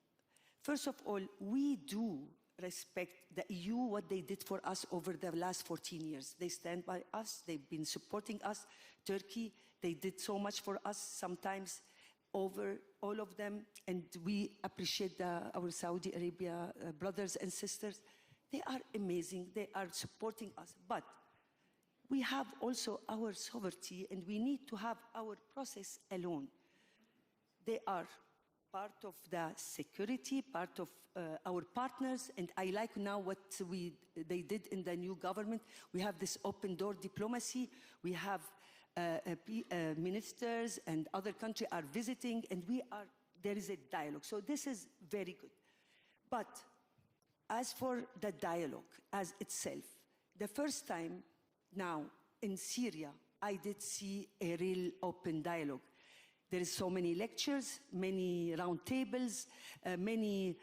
First of all, we do respect the EU, what they did for us over the last 14 years. They stand by us. They've been supporting us. Turkey, they did so much for us, sometimes over all of them, and we appreciate our Saudi Arabia brothers and sisters. They are amazing. They are supporting us. But we have also our sovereignty, and we need to have our process alone. They are part of the security, part of our partners, and I like now what they did in the new government. We have this open door diplomacy. We have ministers and other countries are visiting, and there is a dialogue. So this is very good. But as for the dialogue as itself, the first time now in Syria, I did see a real open dialogue. There is so many lectures, many round tables, many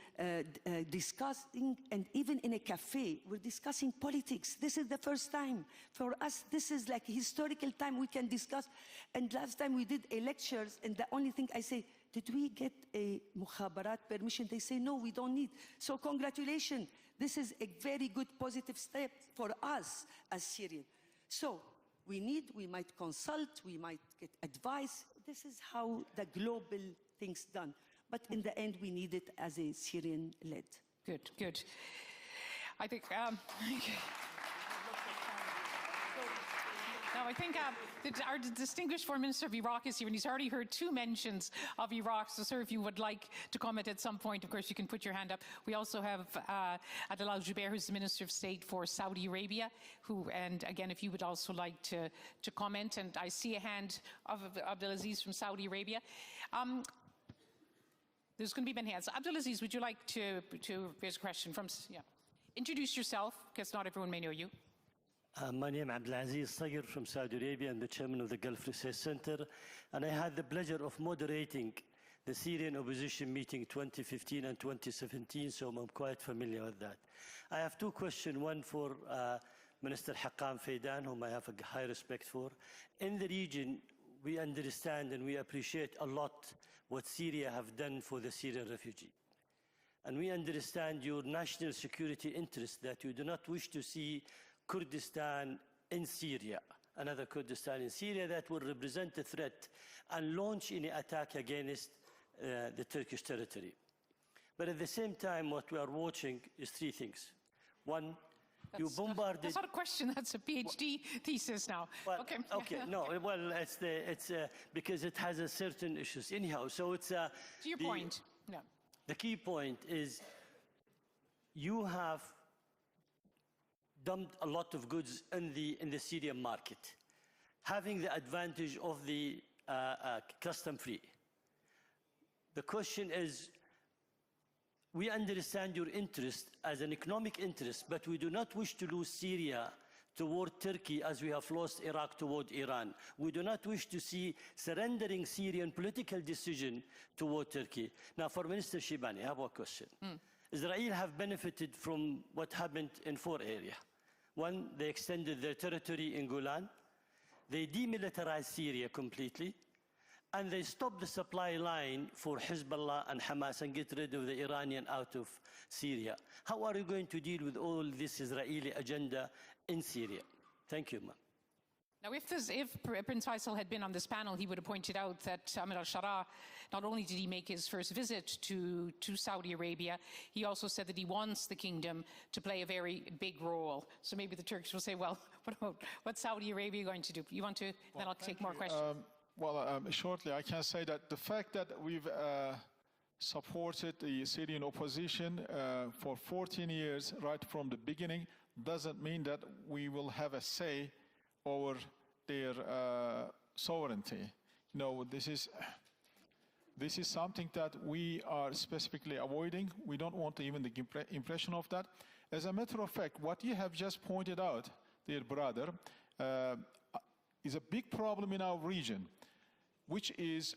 discussing, and even in a cafe, we're discussing politics. This is the first time. For us, this is like a historical time we can discuss. And last time we did lectures, and the only thing I say, did we get a mukhabarat permission? They say, no, we don't need. So congratulations. This is a very good positive step for us as Syrians. So we might consult, we might get advice. This is how the global thing's done. But in the end, we need it as a Syrian-led. Good, good. I think, Now, I think our distinguished Foreign Minister of Iraq is here, and he's already heard two mentions of Iraq. So, sir, if you would like to comment at some point, of course, you can put your hand up. We also have Adel Al-Jubeir, who's the Minister of State for Saudi Arabia, and again, if you would also like to comment. And I see a hand of Abdulaziz from Saudi Arabia. There's going to be many hands. Abdulaziz, would you like to raise a question? Introduce yourself, because not everyone may know you. My name is Abdulaziz Sagir from Saudi Arabia. I'm the chairman of the Gulf Research Center, and I had the pleasure of moderating the Syrian opposition meeting 2015 and 2017, so I'm quite familiar with that. I have two questions, one for Minister Haqqan Faydan, whom I have a high respect for. In the region, we understand and we appreciate a lot what Syria have done for the Syrian refugee. And we understand your national security interest, that you do not wish to see Kurdistan in Syria, another Kurdistan in Syria that will represent a threat and launch any attack against the Turkish territory. But at the same time, what we are watching is three things. One, you bombarded... That's not a question, that's a PhD thesis now. Well, okay. Okay, no, well, it's because it has a certain issues anyhow. So it's... to your point, no. The key point is you have dumped a lot of goods in the Syrian market, having the advantage of the custom-free. The question is, we understand your interest as an economic interest, but we do not wish to lose Syria toward Turkey as we have lost Iraq toward Iran. We do not wish to see surrendering Syrian political decision toward Turkey. Now, for Minister Shibani, I have a question. Israel have benefited from what happened in 4 areas. One, they extended their territory in Golan. They demilitarized Syria completely. And they stopped the supply line for Hezbollah and Hamas and get rid of the Iranian out of Syria. How are you going to deal with all this Israeli agenda in Syria? Thank you, ma'am. Now, if Prince Faisal had been on this panel, he would have pointed out that Ahmed al-Sharaa, not only did he make his first visit to Saudi Arabia, he also said that he wants the kingdom to play a very big role. So maybe the Turks will say, well, what's Saudi Arabia going to do? You want to, then I'll take more questions. Shortly, I can say that the fact that we've supported the Syrian opposition for 14 years, right from the beginning, doesn't mean that we will have a say over their sovereignty. No, this is something that we are specifically avoiding. We don't want even the impression of that. As a matter of fact, what you have just pointed out, dear brother, is a big problem in our region, which is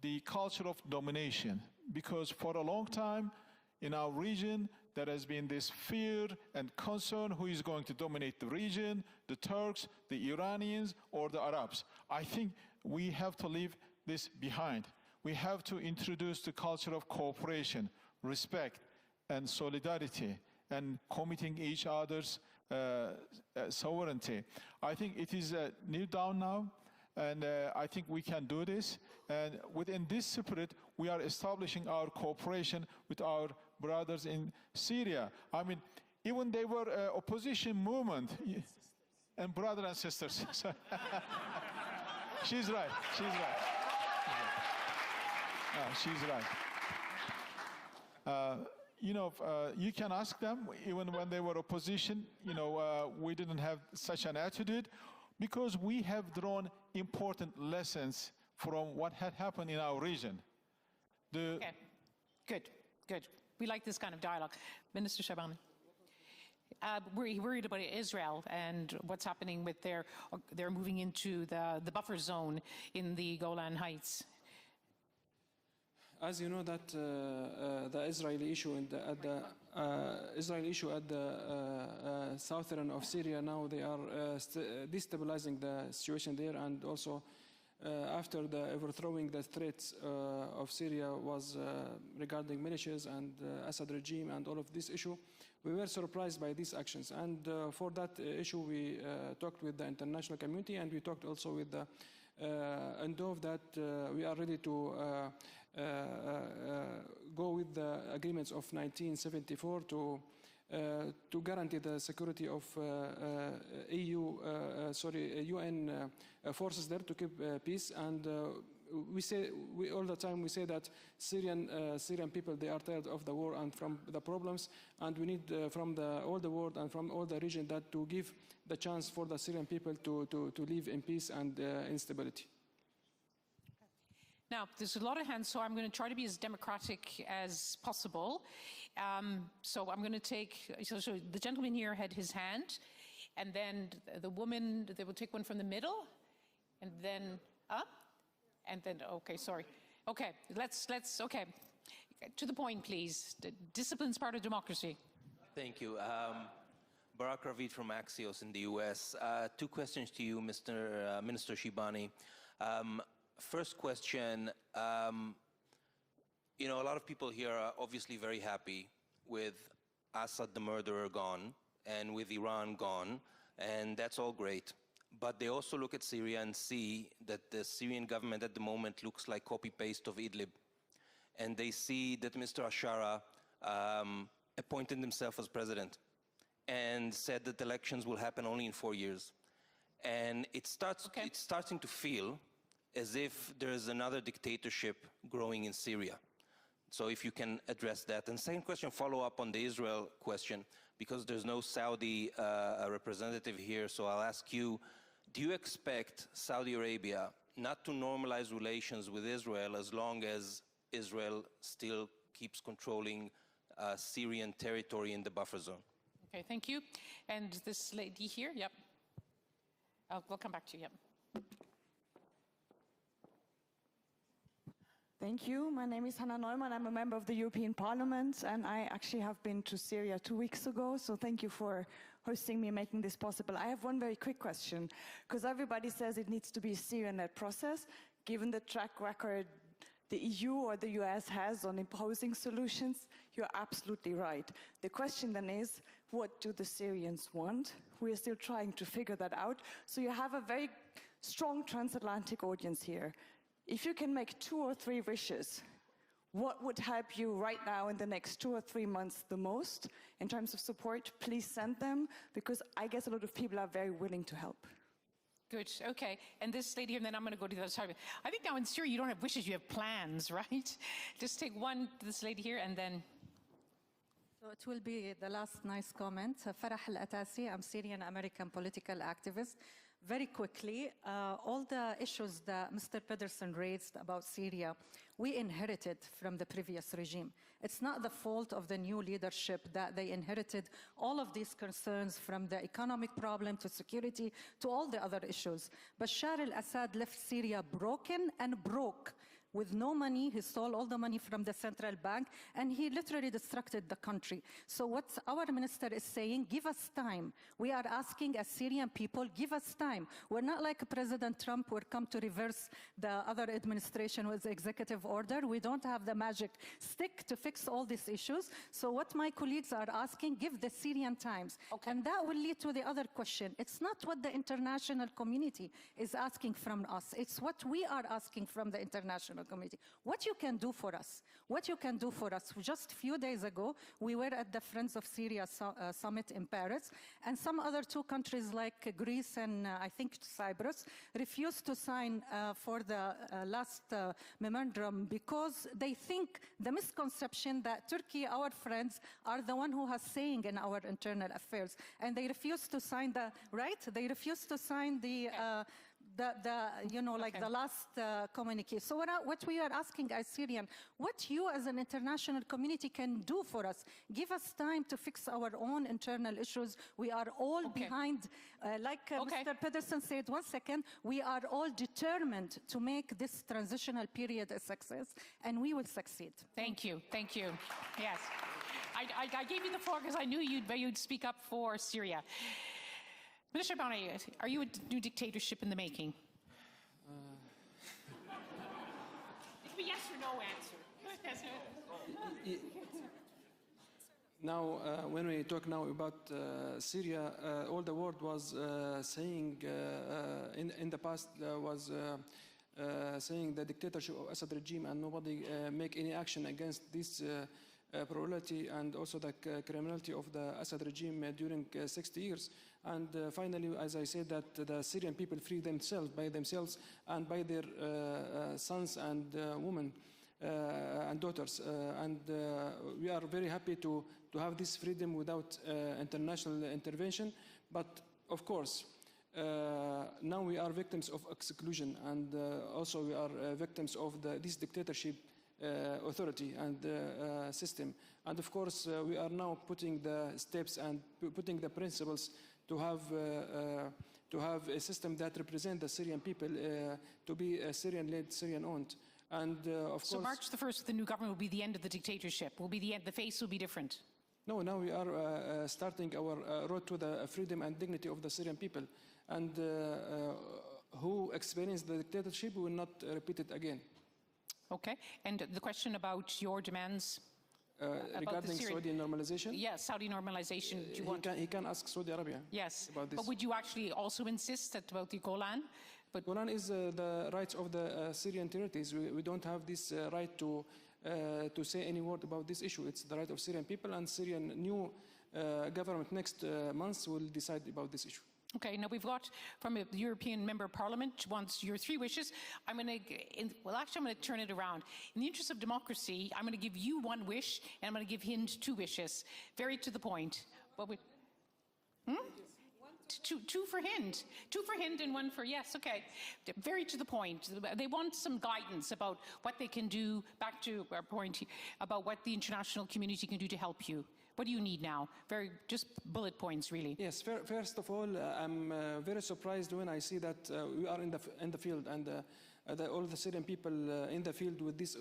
the culture of domination. Because for a long time in our region, there has been this fear and concern who is going to dominate the region, the Turks, the Iranians, or the Arabs. I think we have to leave this behind. We have to introduce the culture of cooperation, respect, and solidarity, and committing each other's sovereignty. I think it is a new dawn now, and I think we can do this. And within this spirit, we are establishing our cooperation with our brothers in Syria. I mean, even they were an opposition movement, and brothers and sisters. She's right, she's right. She's right. You can ask them, even when they were opposition, we didn't have such an attitude, because we have drawn important lessons from what had happened in our region. Okay, good. We like this kind of dialogue. Minister Shibani. We're worried about Israel and what's happening with they're moving into the buffer zone in the Golan Heights. As you know, that the Israeli issue at the southern of Syria now, they are destabilizing the situation there, and also after the overthrowing the threats of Syria was regarding militias and Assad regime and all of this issue, we were surprised by these actions. And for that issue, we talked with the international community, and we talked also with the Envoy that we are ready to go with the agreements of 1974 to guarantee the security of UN forces there to keep peace. And all the time we say that Syrian people, they are tired of the war and from the problems, and we need from all the world and from all the region that to give the chance for the Syrian people to live in peace and instability. Now, there's a lot of hands, so I'm going to try to be as democratic as possible. So I'm going to take, so the gentleman here had his hand, and then the woman, they will take one from the middle, and then up, and then, okay, sorry. Okay, let's okay. To the point, please. Discipline's part of democracy. Thank you. Barak Ravid from Axios in the US. 2 questions to you, Minister Shibani. First question, a lot of people here are obviously very happy with Assad the murderer gone and with Iran gone, and that's all great. But they also look at Syria and see that the Syrian government at the moment looks like copy-paste of Idlib. And they see that Mr. al-Sharaa appointed himself as president and said that elections will happen only in 4 years. And it's starting to feel as if there is another dictatorship growing in Syria. So if you can address that. And second question, follow up on the Israel question, because there's no Saudi representative here, so I'll ask you, do you expect Saudi Arabia not to normalize relations with Israel as long as Israel still keeps controlling Syrian territory in the buffer zone? Okay, thank you. And this lady here, yep. We'll come back to you, yep. Thank you. My name is Hannah Neumann. I'm a member of the European Parliament, and I actually have been to Syria 2 weeks ago, so thank you for hosting me and making this possible. I have one very quick question, because everybody says it needs to be a Syrian-led process. Given the track record the EU or the US has on imposing solutions, you're absolutely right. The question then is, what do the Syrians want? We are still trying to figure that out. So you have a very strong transatlantic audience here. If you can make 2 or 3 wishes, what would help you right now in the next 2 or 3 months the most in terms of support? Please send them, because I guess a lot of people are very willing to help. Good, okay. And this lady here, and then I'm going to go to the other side. I think now in Syria you don't have wishes, you have plans, right? Just take one, this lady here, and then... So it will be the last nice comment. Farah Al-Atasi, I'm Syrian-American political activist. Very quickly, all the issues that Mr. Pedersen raised about Syria, we inherited from the previous regime. It's not the fault of the new leadership that they inherited all of these concerns, from the economic problem to security to all the other issues. Bashar al-Assad left Syria broken and broke. With no money, he stole all the money from the central bank, and he literally destructed the country. So what our minister is saying, give us time. We are asking as Syrian people, give us time. We're not like President Trump, who come to reverse the other administration with executive order. We don't have the magic stick to fix all these issues. So what my colleagues are asking, give the Syrian times. Okay. And that will lead to the other question. It's not what the international community is asking from us. It's what we are asking from the international community. What you can do for us. What you can do for us. Just a few days ago, we were at the Friends of Syria summit in Paris, and some other 2 countries like Greece and I think Cyprus refused to sign for the last memorandum, because they think the misconception that Turkey, our friends, are the one who has saying in our internal affairs, and they refused to sign the, right? They refused to sign the the last communique. So what we are asking as Syrian, what you as an international community can do for us, give us time to fix our own internal issues. We are all behind, like Mr. Pedersen said, 1 second, we are all determined to make this transitional period a success, and we will succeed. Thank you, thank you. Yes, I gave you the floor because I knew you'd speak up for Syria. Minister Shibani, are you a new dictatorship in the making? It can be yes or no answer. Now, when we talk now about Syria, all the world was saying in the past was saying the dictatorship of Assad regime, and nobody make any action against this plurality and also the criminality of the Assad regime during 60 years. And finally, as I said, that the Syrian people free themselves by themselves and by their sons and women and daughters. And we are very happy to have this freedom without international intervention. But of course, now we are victims of exclusion, and also we are victims of this dictatorship authority and system. And of course, we are now putting the steps and putting the principles to have a system that represents the Syrian people, to be Syrian-led, Syrian-owned. And of so course, March the 1st, the new government will be the end of the dictatorship. Will be the end. The face will be different. No, now we are starting our road to the freedom and dignity of the Syrian people. And who experienced the dictatorship will not repeat it again. Okay. And the question about your demands? Regarding Saudi normalization? Yes, Saudi normalization. He can ask Saudi Arabia. Yes, about this. But would you actually also insist about the Golan? But Golan is the rights of the Syrian territories. We don't have this right to say any word about this issue. It's the right of Syrian people, and Syrian new government next month will decide about this issue. Okay, now we've got from the European Member of Parliament wants your 3 wishes. I'm going to, well, actually, I'm going to turn it around. In the interest of democracy, I'm going to give you 1 wish, and I'm going to give Hind 2 wishes. Very to the point. What we, two for Hind. 2 for Hind and 1 for, yes, okay. Very to the point. They want some guidance about what they can do, back to our point, about what the international community can do to help you. What do you need now? Just bullet points, really. Yes, first of all, I'm very surprised when I see that we are in the field and all the Syrian people in the field with these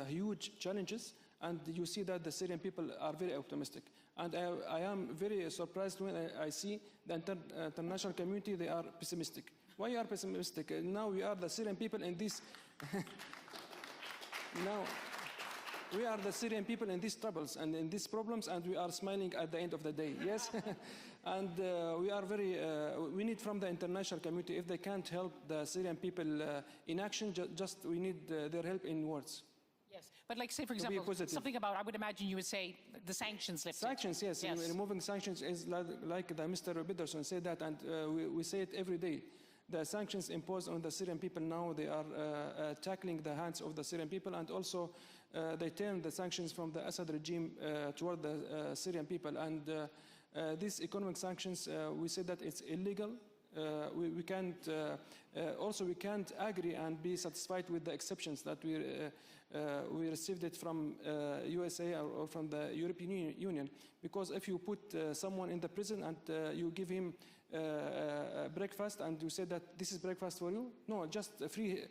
huge challenges, and you see that the Syrian people are very optimistic. And I am very surprised when I see the international community, they are pessimistic. Why are pessimistic? Now we are the Syrian people in this... now, we are the Syrian people in these troubles and in these problems, and we are smiling at the end of the day, yes? And we are very, we need from the international community, if they can't help the Syrian people in action, just we need their help in words. Yes, but like say, for example, something about, I would imagine you would say the sanctions lifted. Sanctions, yes. Removing sanctions is like the Mr. Pedersen said that, and we say it every day. The sanctions imposed on the Syrian people now, they are tackling the hands of the Syrian people, and also they turn the sanctions from the Assad regime toward the Syrian people. And these economic sanctions, we say that it's illegal. We can't, also we can't agree and be satisfied with the exceptions that we received it from USA or from the European Union. Because if you put someone in the prison and you give him breakfast and you say that this is breakfast for you, no, just free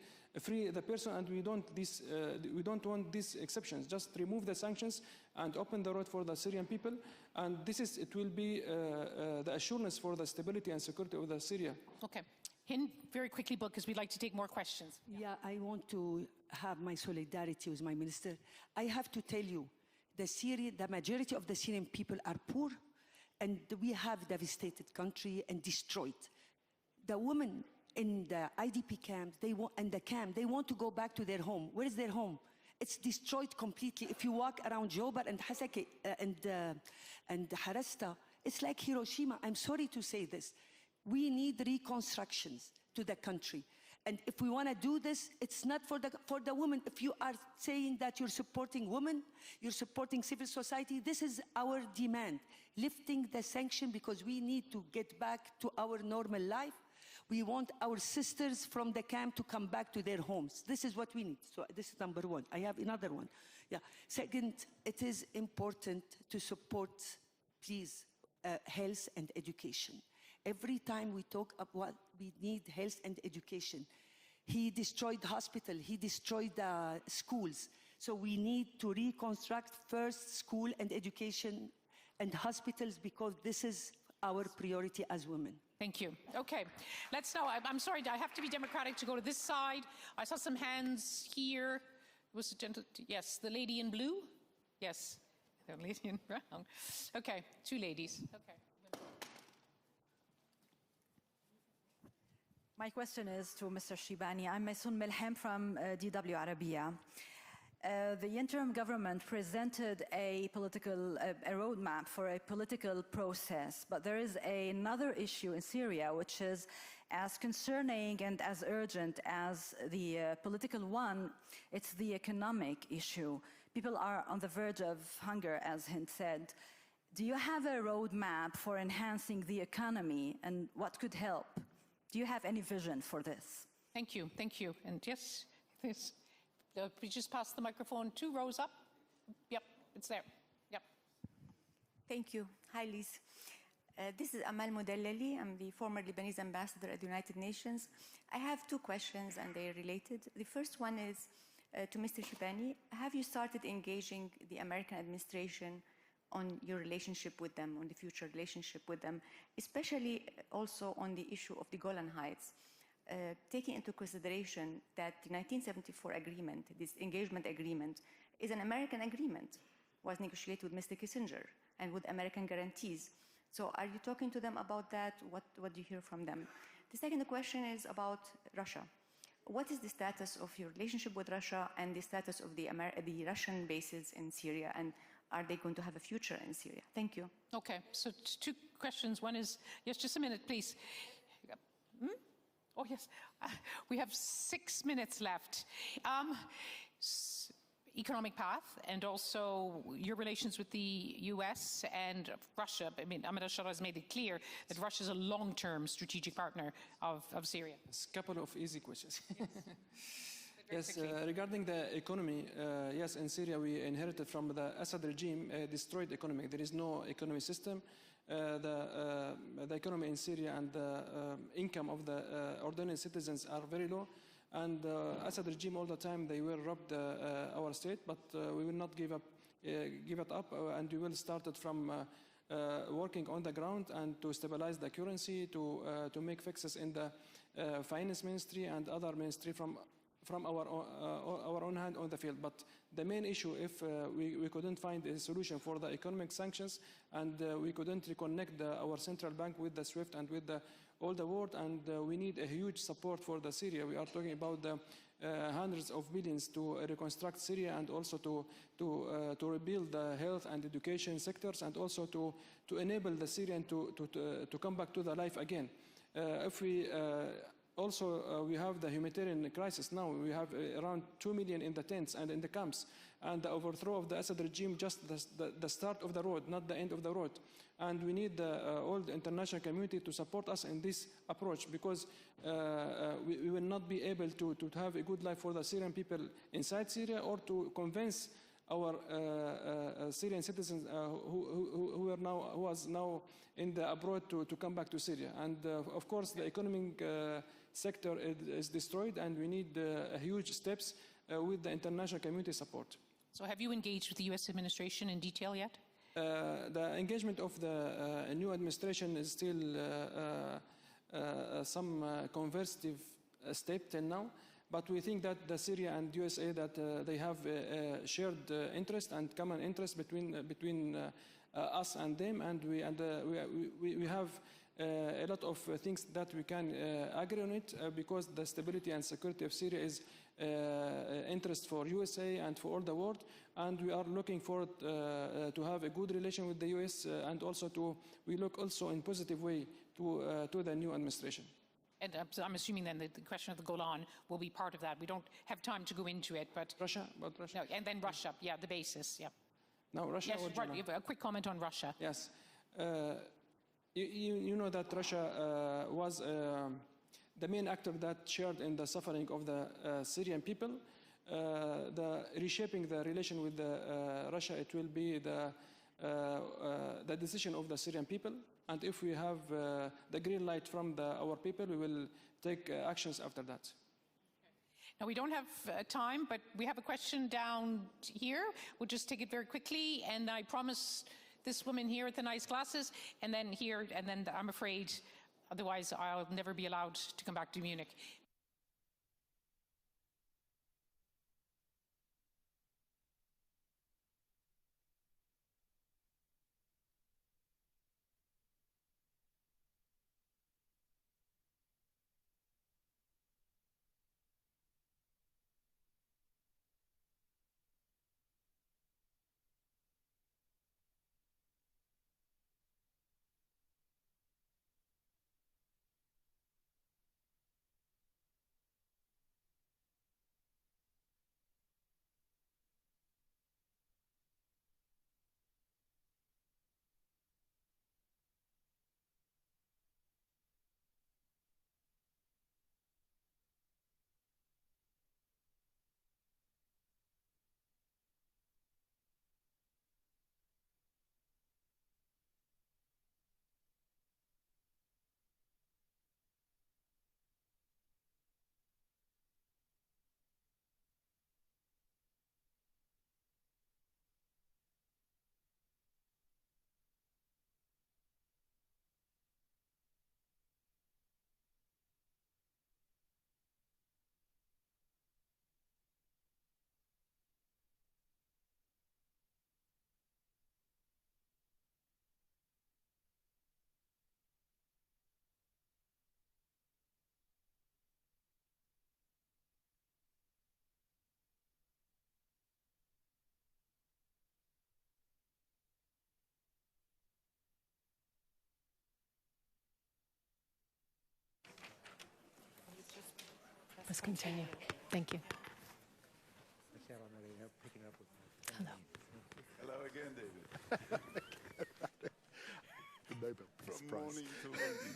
the person, and we don't want these exceptions. Just remove the sanctions and open the road for the Syrian people, and it will be the assurance for the stability and security of the Syria. Okay. Hind, very quickly, because we'd like to take more questions. Yeah, I want to have my solidarity with my minister. I have to tell you, the majority of the Syrian people are poor, and we have devastated country and destroyed. The women in the IDP camp, they want to go back to their home. Where is their home? It's destroyed completely. If you walk around Jobar and Hasake and Harasta, it's like Hiroshima. I'm sorry to say this. We need reconstructions to the country. And if we want to do this, it's not for the women. If you are saying that you're supporting women, you're supporting civil society, this is our demand. Lifting the sanction because we need to get back to our normal life. We want our sisters from the camp to come back to their homes. This is what we need. So this is number 1. I have another one. Yeah. Second, it is important to support, please, health and education. Every time we talk about we need health and education, he destroyed hospital, he destroyed schools. So we need to reconstruct first school and education and hospitals, because this is our priority as women. Thank you. Okay, let's now, I'm sorry, I have to be democratic to go to this side. I saw some hands here. Was it yes, the lady in blue? Yes, the lady in brown. Okay, 2 ladies. Okay. My question is to Mr. Shibani. I'm Maysoon Melhem from DW Arabia. The interim government presented a roadmap for a political process, but there is another issue in Syria which is as concerning and as urgent as the political one. It's the economic issue. People are on the verge of hunger, as Hind said. Do you have a roadmap for enhancing the economy, and what could help? Do you have any vision for this? Thank you, thank you. And yes, this. We just passed the microphone 2 rows up. Yep, it's there. Yep. Thank you. Hi, Liz. This is Amal Modellali. I'm the former Lebanese ambassador at the United Nations. I have 2 questions, and they're related. The first one is to Mr. Shibani. Have you started engaging the American administration on your relationship with them, on the future relationship with them, especially also on the issue of the Golan Heights? Taking into consideration that the 1974 agreement, this engagement agreement, is an American agreement, was negotiated with Mr. Kissinger and with American guarantees. So are you talking to them about that? What do you hear from them? The second question is about Russia. What is the status of your relationship with Russia and the status of the Russian bases in Syria? And are they going to have a future in Syria? Thank you. Okay, so two questions. One is, yes, just a minute, please. Oh, yes, we have 6 minutes left. Economic path and also your relations with the US and Russia. I mean, Ahmed al-Shara has made it clear that Russia is a long-term strategic partner of Syria. Yes, a couple of easy questions. Yes, regarding the economy, yes, in Syria we inherited from the Assad regime a destroyed economy. There is no economy system. The economy in Syria and the income of the ordinary citizens are very low. And Assad regime all the time, they will rob our state, but we will not give it up, and we will start it from working on the ground and to stabilize the currency, to make fixes in the finance ministry and other ministry from our own hand on the field. But the main issue, if we couldn't find a solution for the economic sanctions and we couldn't reconnect our central bank with the SWIFT and with all the world, and we need a huge support for the Syria. We are talking about the hundreds of millions to reconstruct Syria and also to rebuild the health and education sectors and also to enable the Syrian to come back to the life again. If we also we have the humanitarian crisis now. We have around 2 million in the tents and in the camps, and the overthrow of the Assad regime just the start of the road, not the end of the road. And we need all the international community to support us in this approach, because we will not be able to have a good life for the Syrian people inside Syria, or to convince our Syrian citizens who are now in the abroad to come back to Syria. And of course, the economic sector is destroyed, and we need huge steps with the international community support. So have you engaged with the U.S. administration in detail yet? The engagement of the new administration is still some conversative step till now, but we think that the Syria and USA, that they have a shared interest and common interest between us and them, and we have a lot of things that we can agree on it, because the stability and security of Syria is interest for USA and for all the world, and we are looking forward to have a good relation with the US, and also we look also in positive way to the new administration. And I'm assuming then that the question of the Golan will be part of that. We don't have time to go into it, but Russia. No, and then Russia, yeah, the basis, yeah. No, Russia. Yes, right, you have a quick comment on Russia. Yes, you know that Russia was the main actor that shared in the suffering of the Syrian people. The reshaping the relation with Russia, it will be the decision of the Syrian people. And if we have the green light from our people, we will take actions after that. Now, we don't have time, but we have a question down here. We'll just take it very quickly. And I promise this woman here with the nice glasses, and then here, and then I'm afraid, otherwise I'll never be allowed to come back to Munich. Let's continue. Thank you. Hello. Hello again, David. The Nobel Peace Prize. Morning to morning.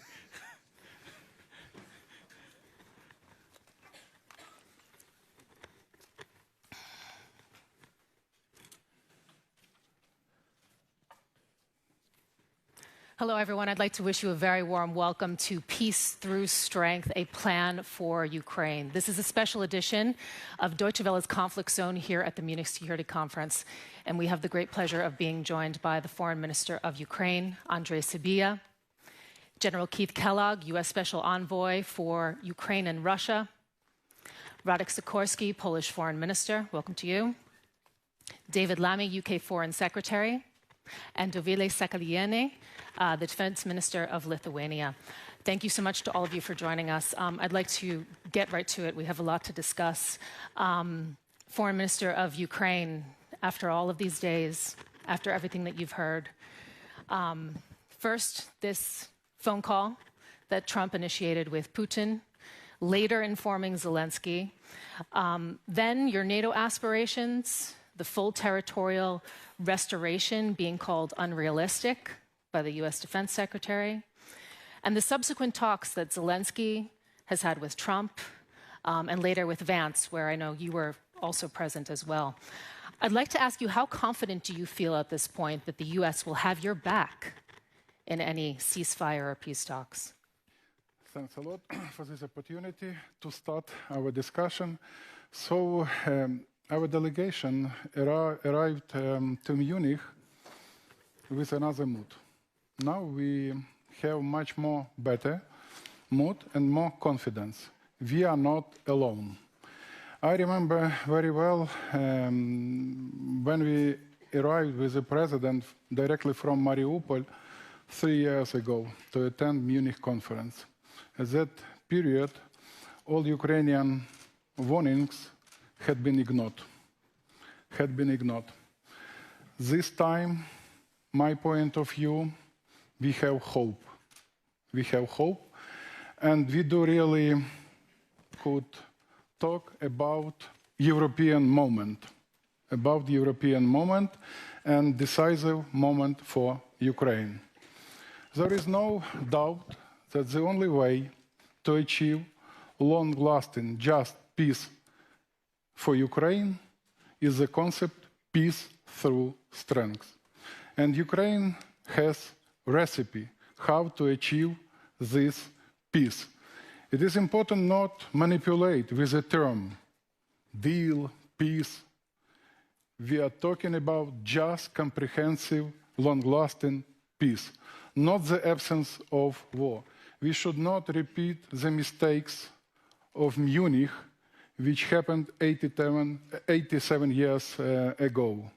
Hello, everyone. I'd like to wish you a very warm welcome to Peace Through Strength, a plan for Ukraine. This is a special edition of Deutsche Welle's Conflict Zone here at the Munich Security Conference. And we have the great pleasure of being joined by the Foreign Minister of Ukraine, Andrei Sybiha, General Keith Kellogg, U.S. Special Envoy for Ukraine and Russia, Radek Sikorski, Polish Foreign Minister, welcome to you, David Lammy, UK Foreign Secretary, and Dovile Sakaliene, the Defense Minister of Lithuania. Thank you so much to all of you for joining us. I'd like to get right to it. We have a lot to discuss. Foreign Minister of Ukraine, after all of these days, after everything that you've heard, first, this phone call that Trump initiated with Putin, later informing Zelenskyy, then your NATO aspirations, the full territorial restoration being called unrealistic by the U.S. Defense Secretary, and the subsequent talks that Zelenskyy has had with Trump, and later with Vance, where I know you were also present as well. I'd like to ask you, how confident do you feel at this point that the U.S. will have your back in any ceasefire or peace talks? Thanks a lot for this opportunity to start our discussion. So, our delegation arrived to Munich with another mood. Now we have much more better mood and more confidence. We are not alone. I remember very well when we arrived with the president directly from Mariupol 3 years ago to attend Munich conference. At that period, all Ukrainian warnings had been ignored. This time, my point of view, we have hope. We have hope, and we do really could talk about European moment and decisive moment for Ukraine. There is no doubt that the only way to achieve long-lasting, just peace for Ukraine is the concept peace through strength. And Ukraine has a recipe how to achieve this peace. It is important not manipulate with the term deal, peace. We are talking about just comprehensive, long-lasting peace, not the absence of war. We should not repeat the mistakes of Munich, which happened 87 years ago.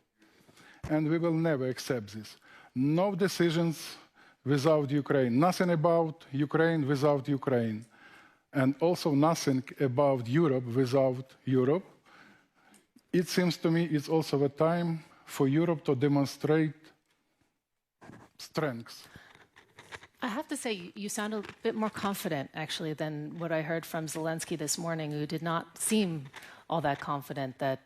And we will never accept this. No decisions without Ukraine. Nothing about Ukraine without Ukraine. And also nothing about Europe without Europe. It seems to me it's also a time for Europe to demonstrate strength. I have to say, you sound a bit more confident, actually, than what I heard from Zelenskyy this morning, who did not seem all that confident that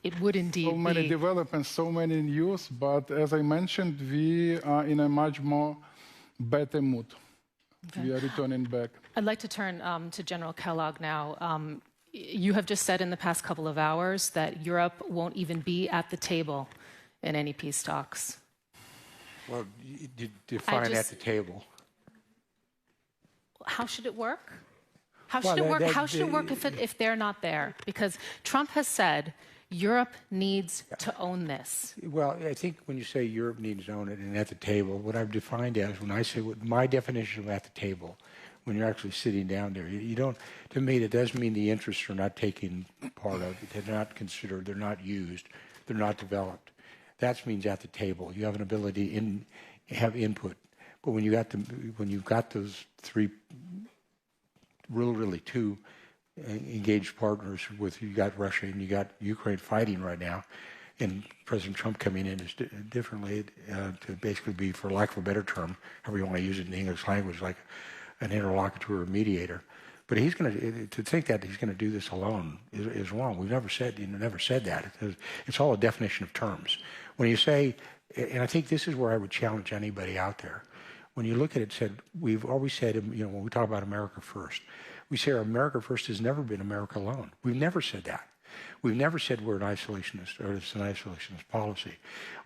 it would indeed be. So many developments, so many news, but as I mentioned, we are in a much more better mood. Okay. We are returning back. I'd like to turn to General Kellogg now. You have just said in the past couple of hours that Europe won't even be at the table in any peace talks. Well, you define at the table. How should it work? How should it work? How should it work if they're not there? Because Trump has said Europe needs to own this. Well, I think when you say Europe needs to own it and at the table, what I've defined as, when I say what my definition of at the table, when you're actually sitting down there, you don't. To me, that doesn't mean the interests are not taken part of it. They're not considered. They're not used. They're not developed. That means at the table. You have an ability have input. But when you've got those three, really two engaged partners you got Russia and you got Ukraine fighting right now, and President Trump coming in is differently to basically be, for lack of a better term, however you want to use it in the English language, like an interlocutor or mediator. But he's going to think that he's going to do this alone is wrong. We've never said that. It's all a definition of terms. When you say, and I think this is where I would challenge anybody out there. When you look at it, we've always said, when we talk about America first, we say America first has never been America alone. We've never said that. We've never said we're an isolationist or it's an isolationist policy.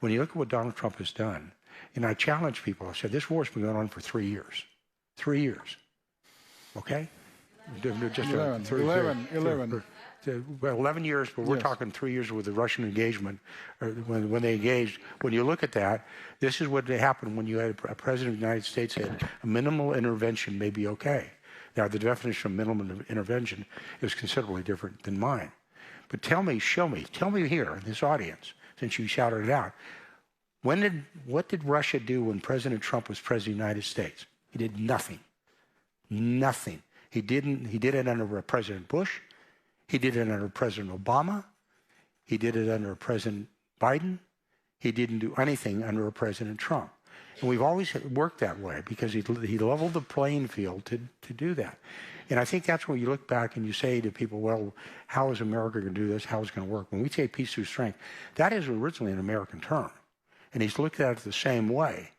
When you look at what Donald Trump has done, and I challenge people, I said, this war's been going on for 3 years. 3 years. Okay? Just 11. Well, 11 years, but we're talking 3 years with the Russian engagement, or when they engaged. When you look at that, this is what happened when you had a president of the United States said a minimal intervention may be okay. Now, the definition of minimal intervention is considerably different than mine. But tell me here in this audience, since you shouted it out, what did Russia do when President Trump was president of the United States? He did nothing. Nothing. He did it under President Bush. He did it under President Obama. He did it under President Biden. He didn't do anything under President Trump. And we've always worked that way because he leveled the playing field to do that. And I think that's where you look back and you say to people, well, how is America going to do this? How is it going to work? When we say peace through strength, that is originally an American term. And he's looked at it the same way.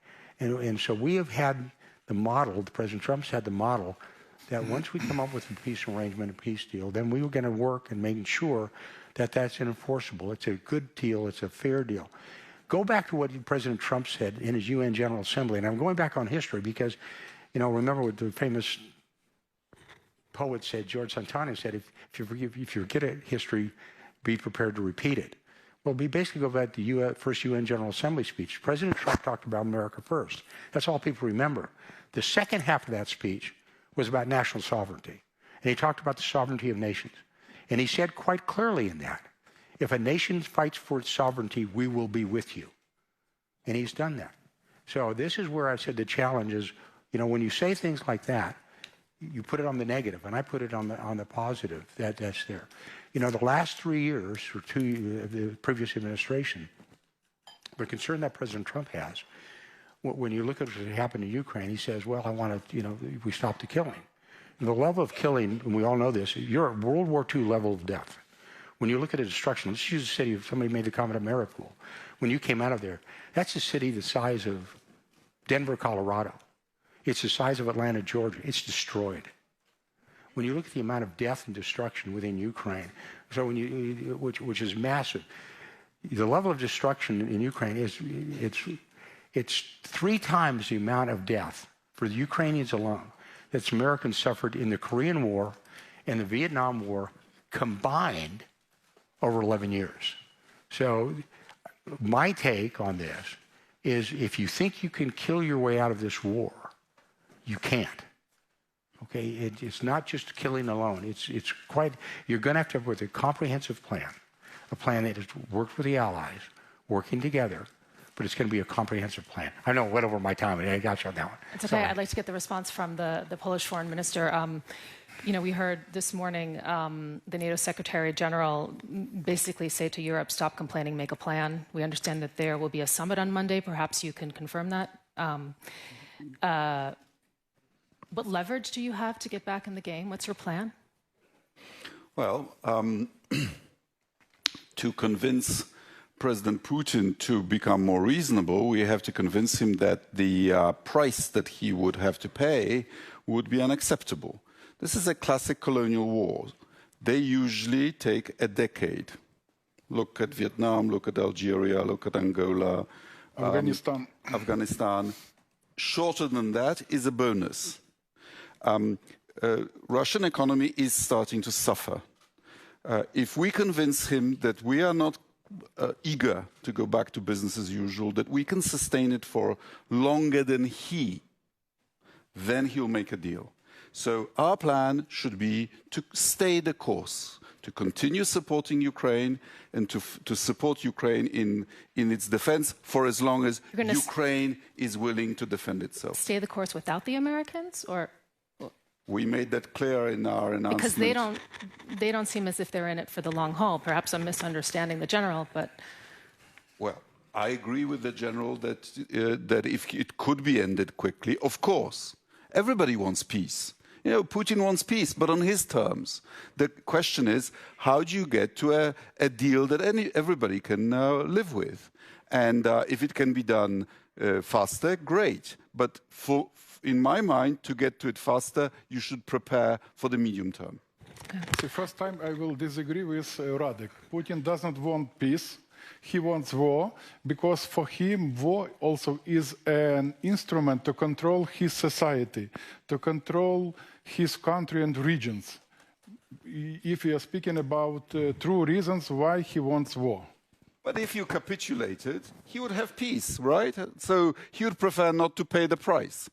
And so we have had the model, President Trump's had the model, that once we come up with a peace arrangement, a peace deal, then we were going to work and making sure that that's enforceable. It's a good deal. It's a fair deal. Go back to what President Trump said in his UN General Assembly. And I'm going back on history because, remember what the famous poet said, George Santana said, if you forget a history, be prepared to repeat it. Well, we basically go back to the first UN General Assembly speech. President Trump talked about America first. That's all people remember. The second half of that speech was about national sovereignty. And he talked about the sovereignty of nations. And he said quite clearly in that, if a nation fights for its sovereignty, we will be with you. And he's done that. So this is where I said the challenge is, when you say things like that, you put it on the negative, and I put it on the positive. That's there. The last 3 years, or 2 years of the previous administration, the concern that President Trump has, when you look at what happened in Ukraine, he says, well, I want to, we stop the killing. And the level of killing, and we all know this, you're at World War II level of death. When you look at the destruction, let's use a city, somebody made the comment of Mariupol. When you came out of there, that's a city the size of Denver, Colorado. It's the size of Atlanta, Georgia. It's destroyed. When you look at the amount of death and destruction within Ukraine, so which is massive, the level of destruction in Ukraine it's 3 times the amount of death for the Ukrainians alone that Americans suffered in the Korean War and the Vietnam War combined over 11 years. So my take on this is if you think you can kill your way out of this war, you can't. Okay, it's not just killing alone. It's quite, you're going to have with a comprehensive plan, a plan that has worked with the allies, working together, but it's going to be a comprehensive plan. I know I went over my time, and I got you on that one. It's okay. Sorry. I'd like to get the response from the Polish foreign minister. We heard this morning the NATO Secretary General basically say to Europe, stop complaining, make a plan. We understand that there will be a summit on Monday. Perhaps you can confirm that. What leverage do you have to get back in the game? What's your plan? Well, to convince President Putin to become more reasonable, we have to convince him that the price that he would have to pay would be unacceptable. This is a classic colonial war. They usually take a decade. Look at Vietnam, look at Algeria, look at Angola, Afghanistan. Shorter than that is a bonus. Russian economy is starting to suffer. If we convince him that we are not eager to go back to business as usual, that we can sustain it for longer than he, then he'll make a deal. So our plan should be to stay the course, to continue supporting Ukraine and to support Ukraine in its defense for as long as Ukraine is willing to defend itself. Stay the course without the Americans, or? We made that clear in our announcement. Because they don't seem as if they're in it for the long haul. Perhaps I'm misunderstanding the general, but. Well, I agree with the general that if it could be ended quickly, of course. Everybody wants peace. You know, Putin wants peace, but on his terms. The question is, how do you get to a deal that everybody can live with? And if it can be done faster, great. But in my mind, to get to it faster, you should prepare for the medium term. It's the first time I will disagree with Radek. Putin doesn't want peace. He wants war, because for him, war also is an instrument to control his society, to control his country and regions. If we are speaking about true reasons why he wants war. But if you capitulated, he would have peace, right? So he would prefer not to pay the price.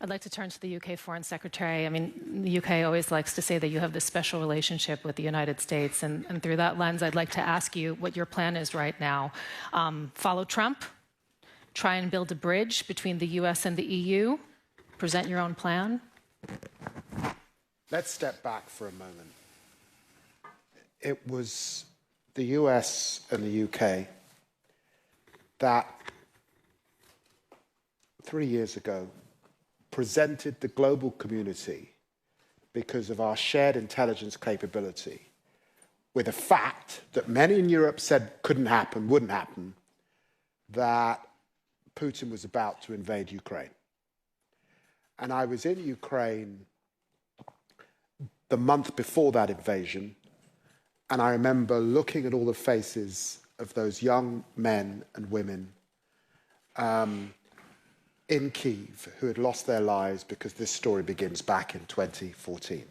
I'd like to turn to the UK Foreign Secretary. I mean, the UK always likes to say that you have this special relationship with the United States. And through that lens, I'd like to ask you what your plan is right now. Follow Trump, try and build a bridge between the US and the EU, present your own plan? Let's step back for a moment. It was the US and the UK that 3 years ago presented the global community, because of our shared intelligence capability, with a fact that many in Europe said couldn't happen, wouldn't happen, that Putin was about to invade Ukraine. And I was in Ukraine the month before that invasion, and I remember looking at all the faces of those young men and women in Kyiv who had lost their lives, because this story begins back in 2014.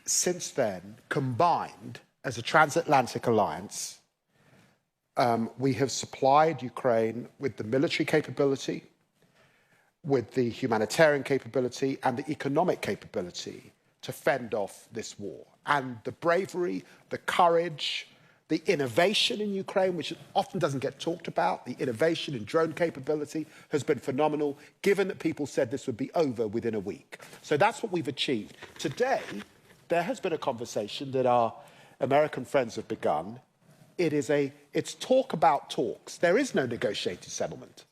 Since then, combined as a transatlantic alliance, we have supplied Ukraine with the military capability, with the humanitarian capability and the economic capability to fend off this war. And the bravery, the courage, the innovation in Ukraine, which often doesn't get talked about, the innovation in drone capability has been phenomenal, given that people said this would be over within a week. So that's what we've achieved. Today, there has been a conversation that our American friends have begun. It's talk about talks. There is no negotiated settlement.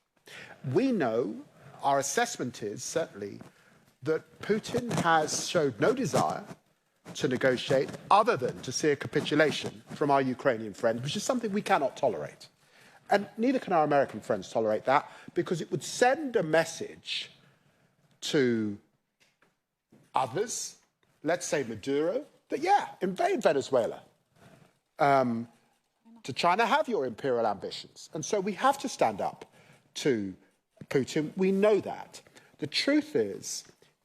We know, our assessment is certainly, that Putin has showed no desire to negotiate other than to see a capitulation from our Ukrainian friends, which is something we cannot tolerate. And neither can our American friends tolerate that, because it would send a message to others, let's say Maduro, that, yeah, invade Venezuela. To China, have your imperial ambitions. And so we have to stand up to Putin. We know that. The truth is,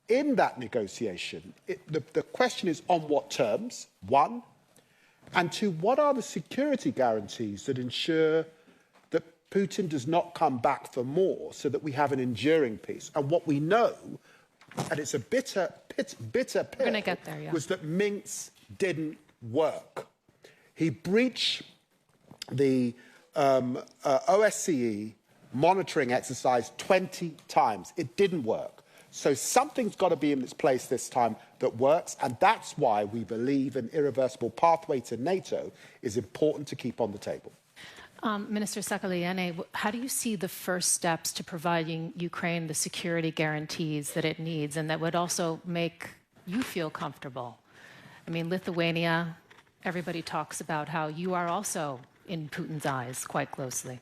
in that negotiation, the question is on what terms, one, and two, what are the security guarantees that ensure that Putin does not come back for more, so that we have an enduring peace? And what we know, and it's a bitter pill, was that Minsk didn't work. He breached the OSCE monitoring exercise 20 times. It didn't work. So something's got to be in its place this time that works, and that's why we believe an irreversible pathway to NATO is important to keep on the table. Minister Sakaliene, how do you see the first steps to providing Ukraine the security guarantees that it needs and that would also make you feel comfortable? I mean, Lithuania, everybody talks about how you are also in Putin's eyes quite closely.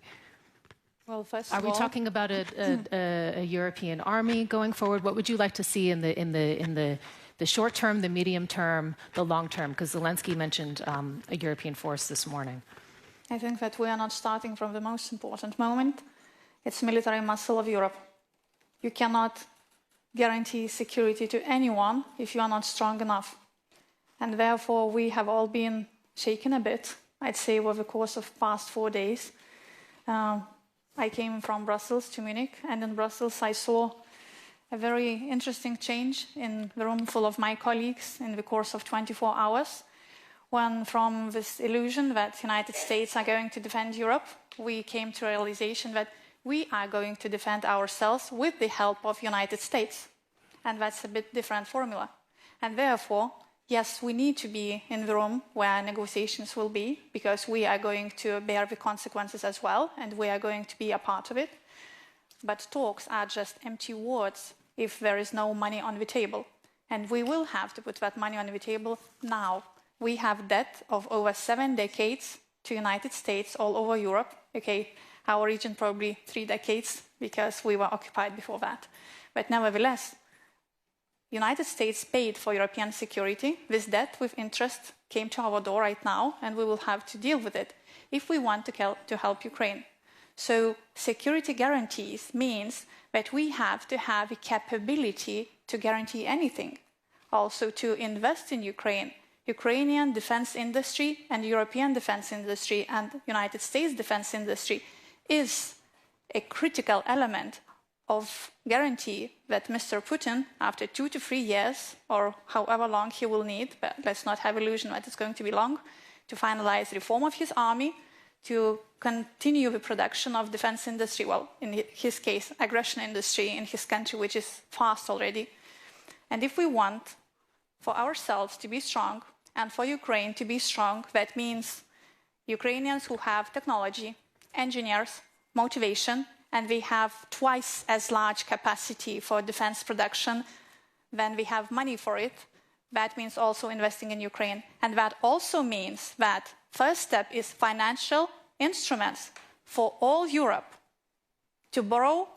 Well, first Are of we all, talking about a European army going forward? What would you like to see in the short term, the medium term, the long term? Because Zelenskyy mentioned a European force this morning. I think that we are not starting from the most important moment. It's military muscle of Europe. You cannot guarantee security to anyone if you are not strong enough. And therefore, we have all been shaken a bit, I'd say, over the course of past 4 days. I came from Brussels to Munich, and in Brussels I saw a very interesting change in the room full of my colleagues in the course of 24 hours, when from this illusion that the United States are going to defend Europe, we came to a realization that we are going to defend ourselves with the help of the United States. And that's a bit different formula. And therefore, yes, we need to be in the room where negotiations will be, because we are going to bear the consequences as well, and we are going to be a part of it. But talks are just empty words if there is no money on the table. And we will have to put that money on the table now. We have debt of over 7 decades to United States all over Europe. Okay, our region probably 3 decades because we were occupied before that. But nevertheless, United States paid for European security. This debt with interest came to our door right now, and we will have to deal with it if we want to help Ukraine. So security guarantees means that we have to have a capability to guarantee anything. Also to invest in Ukraine. Ukrainian defense industry and European defense industry and United States defense industry is a critical element of guarantee that Mr. Putin, after 2 to 3 years, or however long he will need, but let's not have illusion that it's going to be long, to finalize reform of his army, to continue the production of defense industry, well, in his case, aggression industry in his country, which is fast already. And if we want for ourselves to be strong and for Ukraine to be strong, that means Ukrainians who have technology, engineers, motivation, and we have twice as large capacity for defense production than we have money for it. That means also investing in Ukraine. And that also means that first step is financial instruments for all Europe to borrow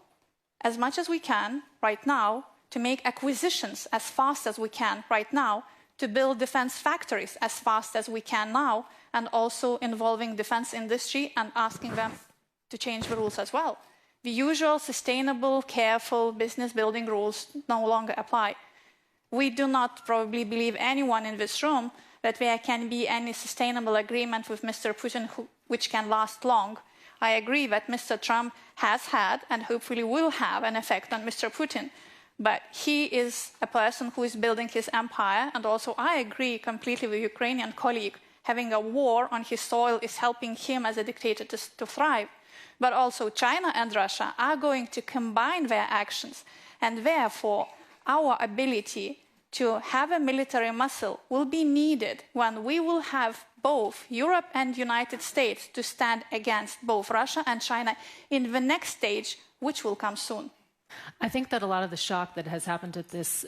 as much as we can right now, to make acquisitions as fast as we can right now, to build defense factories as fast as we can now, and also involving defense industry and asking them to change the rules as well. The usual sustainable, careful business building rules no longer apply. We do not probably believe anyone in this room that there can be any sustainable agreement with Mr. Putin which can last long. I agree that Mr. Trump has had and hopefully will have an effect on Mr. Putin. But he is a person who is building his empire, and also I agree completely with Ukrainian colleague. Having a war on his soil is helping him as a dictator to thrive. But also China and Russia are going to combine their actions, and therefore our ability to have a military muscle will be needed when we will have both Europe and United States to stand against both Russia and China in the next stage, which will come soon. I think that a lot of the shock that has happened at this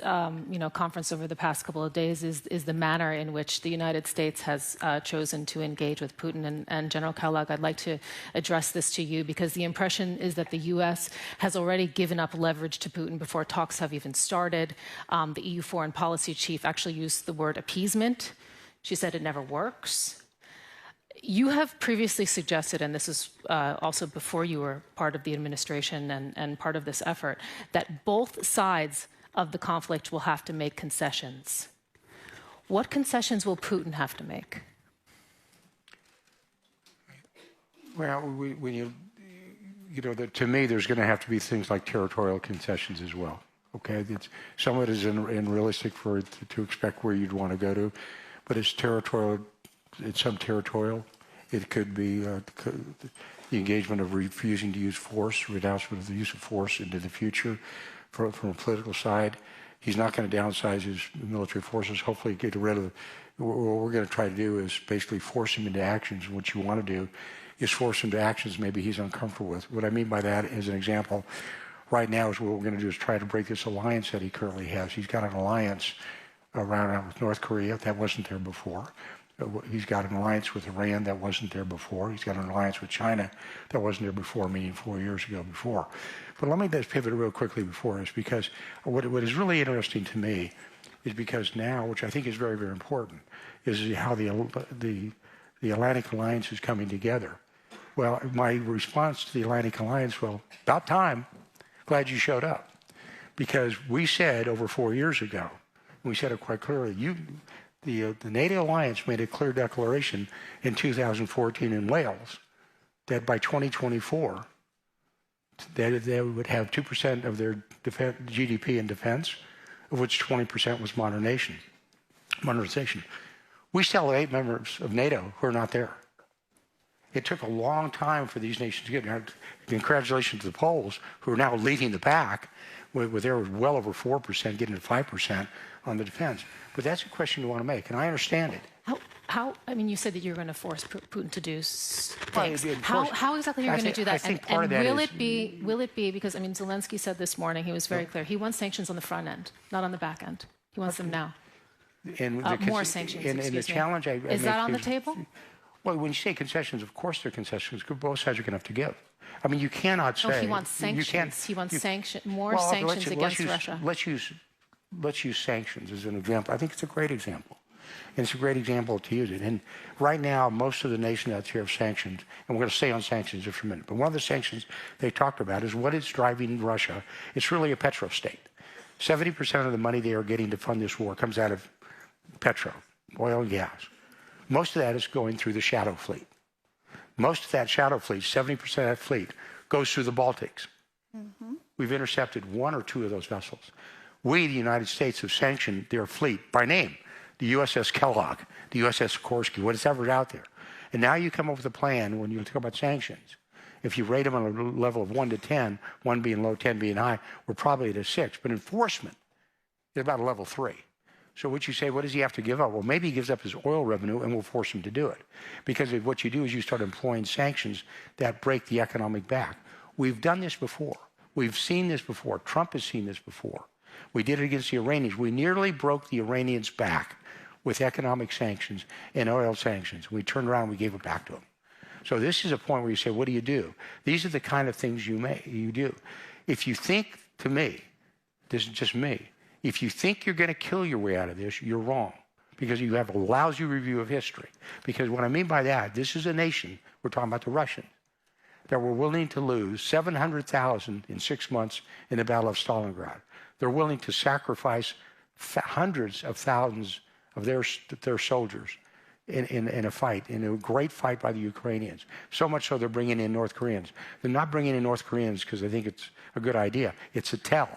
conference over the past couple of days is the manner in which the United States has chosen to engage with Putin. And General Kellogg, I'd like to address this to you, because the impression is that the U.S. has already given up leverage to Putin before talks have even started. The EU foreign policy chief actually used the word appeasement. She said it never works. You have previously suggested, and this is also before you were part of the administration and part of this effort, that both sides of the conflict will have to make concessions. What concessions will Putin have to make? Well, to me, there's going to have to be things like territorial concessions as well. Okay, some of it is unrealistic for it to expect where you'd want to go to, but it's territorial. It's some territorial. It could be the engagement of refusing to use force, renouncement of the use of force into the future from a political side. He's not going to downsize his military forces, hopefully get rid of what we're going to try to do is basically force him into actions. What you want to do is force him to actions maybe he's uncomfortable with. What I mean by that, as an example, right now is what we're going to do is try to break this alliance that he currently has. He's got an alliance around with North Korea that wasn't there before. He's got an alliance with Iran that wasn't there before. He's got an alliance with China that wasn't there before, meaning 4 years ago before. But let me just pivot real quickly before this, because what is really interesting to me is because now, which I think is very, very important, is how the Atlantic Alliance is coming together. Well, my response to the Atlantic Alliance, well, about time. Glad you showed up. Because we said over 4 years ago, we said it quite clearly, the NATO alliance made a clear declaration in 2014 in Wales that by 2024, they would have 2% of their GDP in defense, of which 20% was modernization. We still have 8 members of NATO who are not there. It took a long time for these nations to get there. Congratulations to the Poles, who are now leading the pack, with their well over 4%, getting to 5% on the defense. But that's a question you want to make, and I understand it. How, I mean, you said that you're going to force Putin to do things. How exactly are you going to do that? And will it be, because, I mean, Zelenskyy said this morning, he was very clear, he wants sanctions on the front end, not on the back end. He wants them now. More sanctions, excuse me. Is that on the table? Well, when you say concessions, of course they're concessions, because both sides are going to have to give. I mean, you cannot say... No, he wants sanctions. He wants more sanctions against Russia. Let's use sanctions as an example. I think it's a great example. And it's a great example to use it. And right now, most of the nations out here have sanctions, and we're going to stay on sanctions just for a minute. But one of the sanctions they talked about is what is driving Russia. It's really a petro state. 70% of the money they are getting to fund this war comes out of petro, oil and gas. Most of that is going through the shadow fleet. Most of that shadow fleet, 70% of that fleet, goes through the Baltics. We've intercepted one or two of those vessels. We, the United States, have sanctioned their fleet by name. The USS Kellogg, the USS Sikorsky, whatever's out there. And now you come up with a plan when you talk about sanctions. If you rate them on a level of 1 to 10, 1 being low, 10 being high, we're probably at a 6. But enforcement is about a level 3. So what you say, what does he have to give up? Well, maybe he gives up his oil revenue and we'll force him to do it. Because what you do is you start employing sanctions that break the economic back. We've done this before. We've seen this before. Trump has seen this before. We did it against the Iranians. We nearly broke the Iranians back with economic sanctions and oil sanctions. We turned around and we gave it back to them. So this is a point where you say, what do you do? These are the kind of things you do. If you think, to me, this is just me, if you think you're going to kill your way out of this, you're wrong. Because you have a lousy review of history. Because what I mean by that, this is a nation, we're talking about the Russians, that were willing to lose 700,000 in 6 months in the Battle of Stalingrad. They're willing to sacrifice hundreds of thousands of their soldiers in a fight, in a great fight by the Ukrainians. So much so they're bringing in North Koreans. They're not bringing in North Koreans because they think it's a good idea. It's a tell.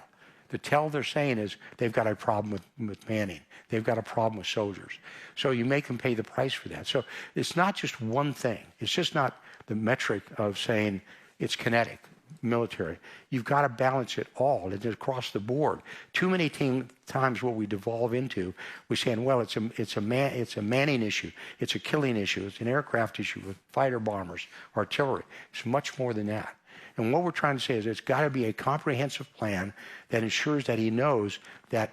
The tell they're saying is they've got a problem with manning. They've got a problem with soldiers. So you make them pay the price for that. So it's not just one thing. It's just not the metric of saying it's kinetic, military. You've got to balance it all. It's across the board. Too many times what we devolve into, we're saying, well, it's a manning issue. It's a killing issue. It's an aircraft issue with fighter bombers, artillery. It's much more than that. And what we're trying to say is it's got to be a comprehensive plan that ensures that he knows that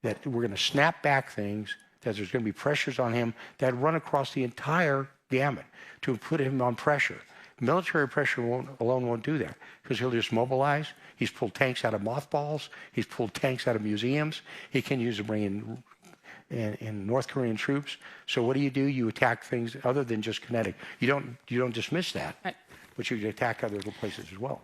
we're going to snap back things, that there's going to be pressures on him that run across the entire gamut to put him on pressure. Military pressure alone won't do that because he'll just mobilize. He's pulled tanks out of mothballs. He's pulled tanks out of museums. He can use to bring in North Korean troops. So what do? You attack things other than just kinetic. You don't dismiss that. Right. But you attack other places as well.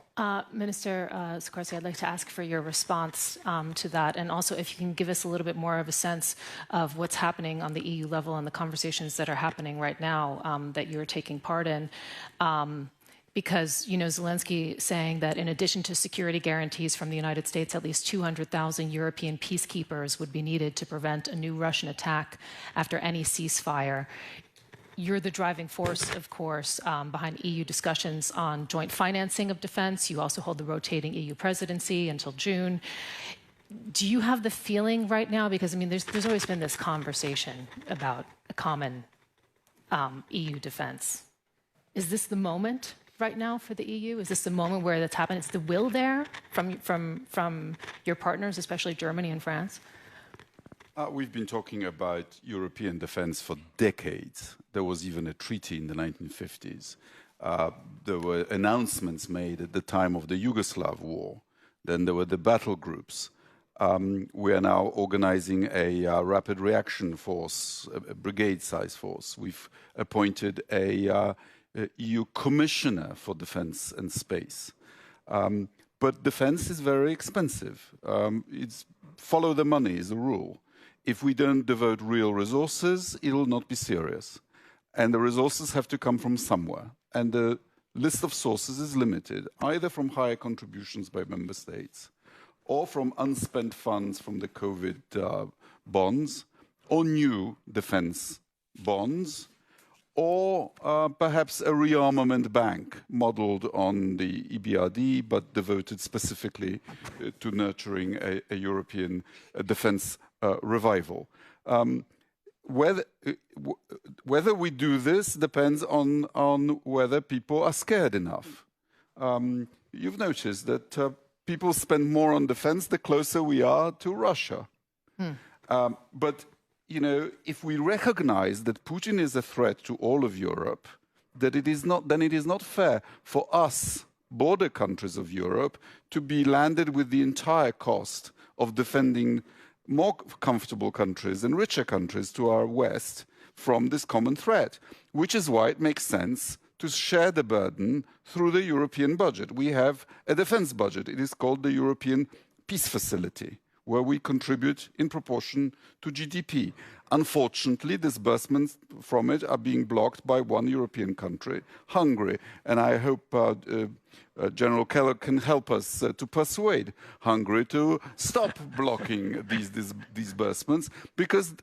Minister Sikorsky, I'd like to ask for your response to that, and also if you can give us a little bit more of a sense of what's happening on the EU level and the conversations that are happening right now that you're taking part in. Because, you know, Zelenskyy saying that in addition to security guarantees from the United States, at least 200,000 European peacekeepers would be needed to prevent a new Russian attack after any ceasefire. You're the driving force, of course, behind EU discussions on joint financing of defense. You also hold the rotating EU presidency until June. Do you have the feeling right now, because, I mean, there's always been this conversation about a common EU defense. Is this the moment right now for the EU? Is this the moment where that's happened? Is the will there from your partners, especially Germany and France? We've been talking about European defense for decades. There was even a treaty in the 1950s. There were announcements made at the time of the Yugoslav war. Then there were the battle groups. We are now organizing a rapid reaction force, a brigade-size force. We've appointed a EU commissioner for defense and space. But defense is very expensive. It's follow the money is the rule. If we don't devote real resources, it'll not be serious. And the resources have to come from somewhere. And the list of sources is limited, either from higher contributions by member states, or from unspent funds from the COVID bonds, or new defense bonds, or perhaps a rearmament bank modeled on the EBRD, but devoted specifically to nurturing a European defense revival. whether we do this depends on whether people are scared enough. You've noticed that people spend more on defense the closer we are to Russia. But, you know, if we recognize that Putin is a threat to all of Europe, then it is not fair for us, border countries of Europe, to be landed with the entire cost of defending more comfortable countries and richer countries to our west from this common threat, which is why it makes sense to share the burden through the European budget. We have a defense budget. It is called the European Peace Facility, where we contribute in proportion to GDP. Unfortunately, disbursements from it are being blocked by one European country, Hungary. And I hope General Kellogg can help us to persuade Hungary to stop blocking these disbursements, because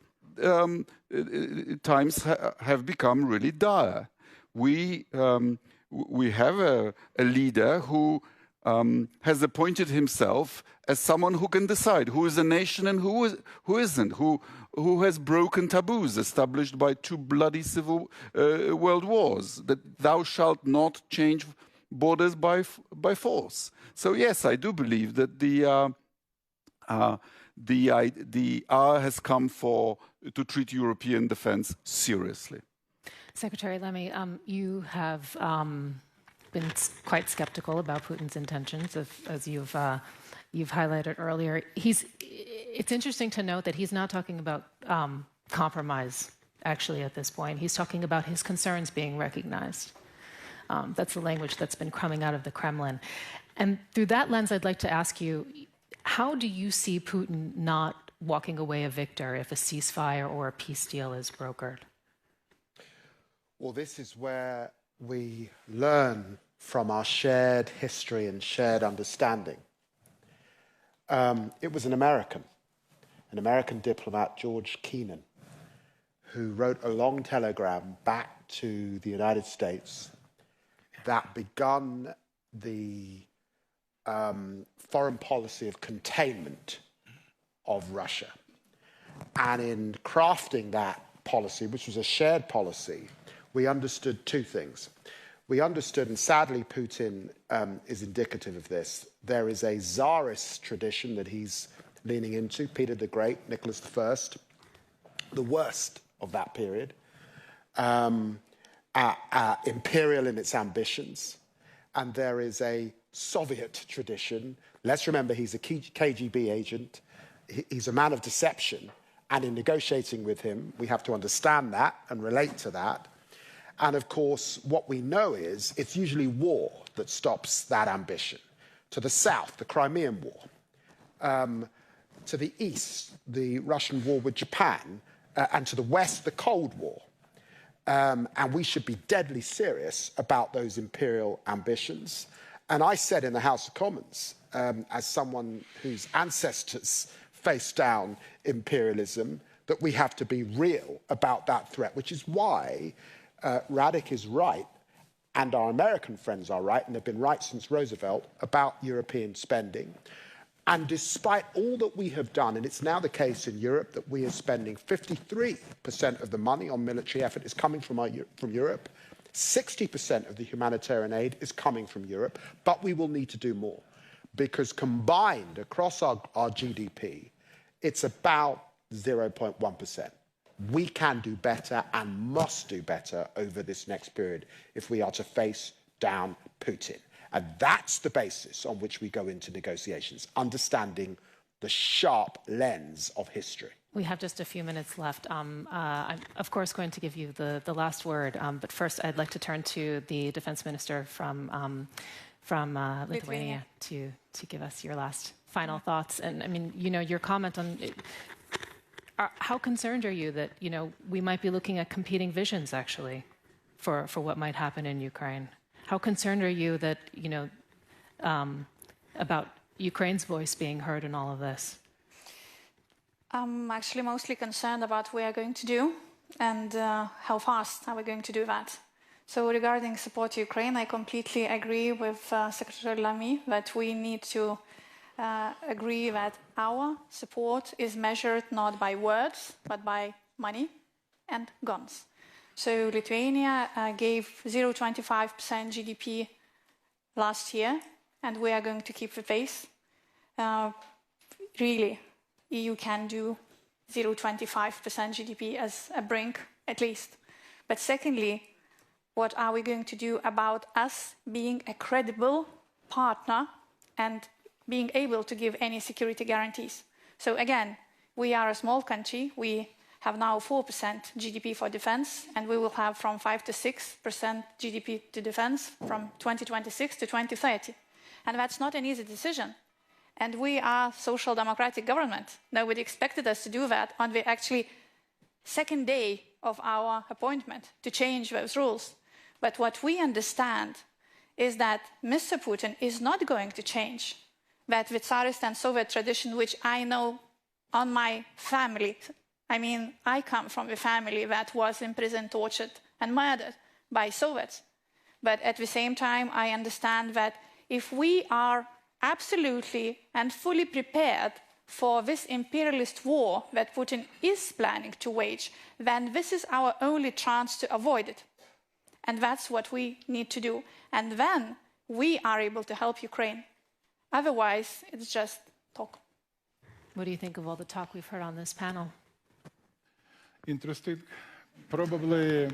times have become really dire. We have a leader who has appointed himself as someone who can decide who is a nation and who isn't, who has broken taboos established by two bloody civil world wars, that thou shalt not change borders by force. So yes, I do believe that the hour has come to treat European defense seriously. Secretary Lemmy, you have been quite skeptical about Putin's intentions, as you've highlighted earlier. It's interesting to note that he's not talking about compromise, actually, at this point. He's talking about his concerns being recognized. That's the language that's been coming out of the Kremlin. And through that lens, I'd like to ask you, how do you see Putin not walking away a victor if a ceasefire or a peace deal is brokered? Well, this is where we learn from our shared history and shared understanding. It was an American diplomat, George Kennan, who wrote a long telegram back to the United States that begun the foreign policy of containment of Russia. And in crafting that policy, which was a shared policy, we understood two things. We understood, and sadly Putin is indicative of this, there is a Tsarist tradition that he's leaning into, Peter the Great, Nicholas I, the worst of that period, imperial in its ambitions. And there is a Soviet tradition. Let's remember he's a KGB agent. He's a man of deception. And in negotiating with him, we have to understand that and relate to that. And of course, what we know is it's usually war that stops that ambition. To the south, the Crimean War. To the east, the Russian war with Japan. And to the west, the Cold War. And we should be deadly serious about those imperial ambitions. And I said in the House of Commons, as someone whose ancestors faced down imperialism, that we have to be real about that threat, which is why Radek is right, and our American friends are right, and they've been right since Roosevelt, about European spending. And despite all that we have done, and it's now the case in Europe that we are spending 53% of the money on military effort is coming from Europe, 60% of the humanitarian aid is coming from Europe, but we will need to do more. Because combined across our GDP, it's about 0.1%. We can do better and must do better over this next period if we are to face down Putin. And that's the basis on which we go into negotiations, understanding the sharp lens of history. We have just a few minutes left. I'm, of course, going to give you the last word. But first, I'd like to turn to the defense minister from Lithuania to give us your last final thoughts. And I mean, you know, your comment on it, how concerned are you that, you know, we might be looking at competing visions, actually, for what might happen in Ukraine? How concerned are you that, you know, about Ukraine's voice being heard in all of this? I'm actually mostly concerned about what we are going to do and how fast are we going to do that. So regarding support to Ukraine, I completely agree with Secretary Lamy that we need to agree that our support is measured not by words, but by money, and guns. So Lithuania gave 0.25% GDP last year, and we are going to keep the pace. Really, EU can do 0.25% GDP as a brink, at least. But secondly, what are we going to do about us being a credible partner and being able to give any security guarantees? So again, we are a small country. We have now 4% GDP for defense, and we will have from 5 to 6% GDP to defense from 2026 to 2030. And that's not an easy decision. And we are social democratic government. Nobody expected us to do that on the actually second day of our appointment to change those rules. But what we understand is that Mr. Putin is not going to change that the Tsarist and Soviet tradition, which I know on my family. I mean, I come from a family that was imprisoned, tortured, and murdered by Soviets. But at the same time, I understand that if we are absolutely and fully prepared for this imperialist war that Putin is planning to wage, then this is our only chance to avoid it. And that's what we need to do. And then we are able to help Ukraine. Otherwise, it's just talk. What do you think of all the talk we've heard on this panel? Interesting. Probably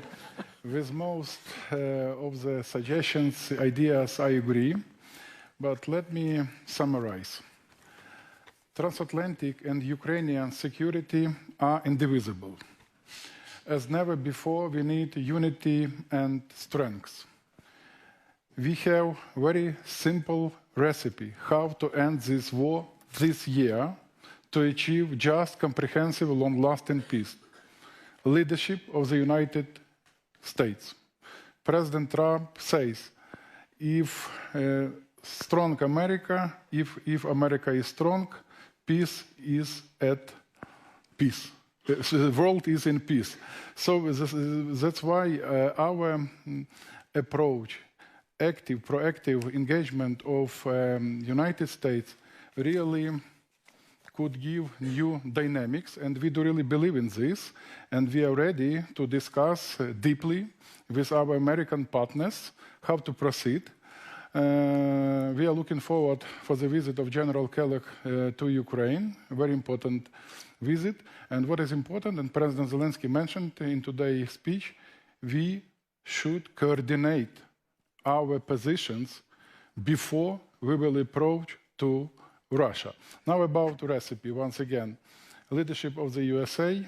with most of the suggestions, ideas, I agree. But let me summarize. Transatlantic and Ukrainian security are indivisible. As never before, we need unity and strength. We have a very simple recipe how to end this war this year to achieve just, comprehensive, long-lasting peace. Leadership of the United States. President Trump says, if strong America, if America is strong, peace is at peace. The world is in peace. So that's why our approach, active, proactive engagement of United States really could give new dynamics, and we do really believe in this, and we are ready to discuss deeply with our American partners how to proceed. We are looking forward for the visit of General Kellogg to Ukraine, a very important visit. And what is important, and President Zelenskyy mentioned in today's speech, we should coordinate our positions before we will approach to Russia. Now about recipe, once again. Leadership of the USA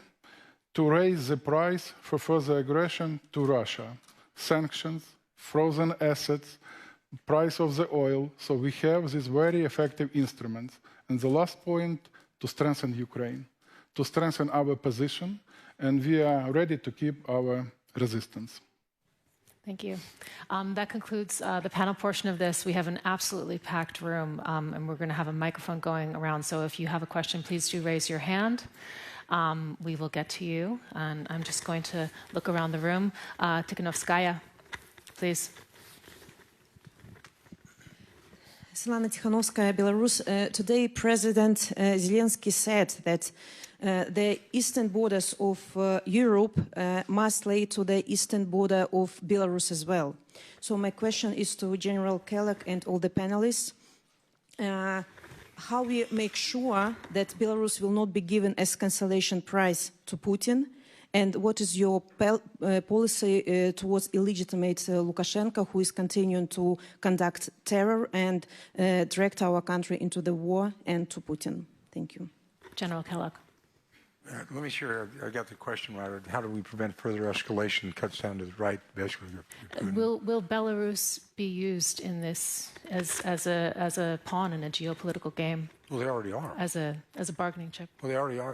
to raise the price for further aggression to Russia. Sanctions, frozen assets, price of the oil. So we have these very effective instruments. And the last point, to strengthen Ukraine, to strengthen our position, and we are ready to keep our resistance. Thank you. That concludes the panel portion of this. We have an absolutely packed room, and we're going to have a microphone going around. So if you have a question, please do raise your hand. We will get to you. And I'm just going to look around the room. Tikhanovskaya, please. Svetlana Tikhanovskaya, Belarus. Today, President Zelenskyy said that the eastern borders of Europe must lay to the eastern border of Belarus as well. So my question is to General Kellogg and all the panelists. How we make sure that Belarus will not be given as cancellation prize to Putin? And what is your policy towards illegitimate Lukashenko, who is continuing to conduct terror and direct our country into the war, and to Putin? Thank you. General Kellogg. Let me sure I got the question right. How do we prevent further escalation? Cuts down to the right, basically. Will Belarus be used in this as a pawn in a geopolitical game? Well, they already are. As a bargaining chip. Well, they already are.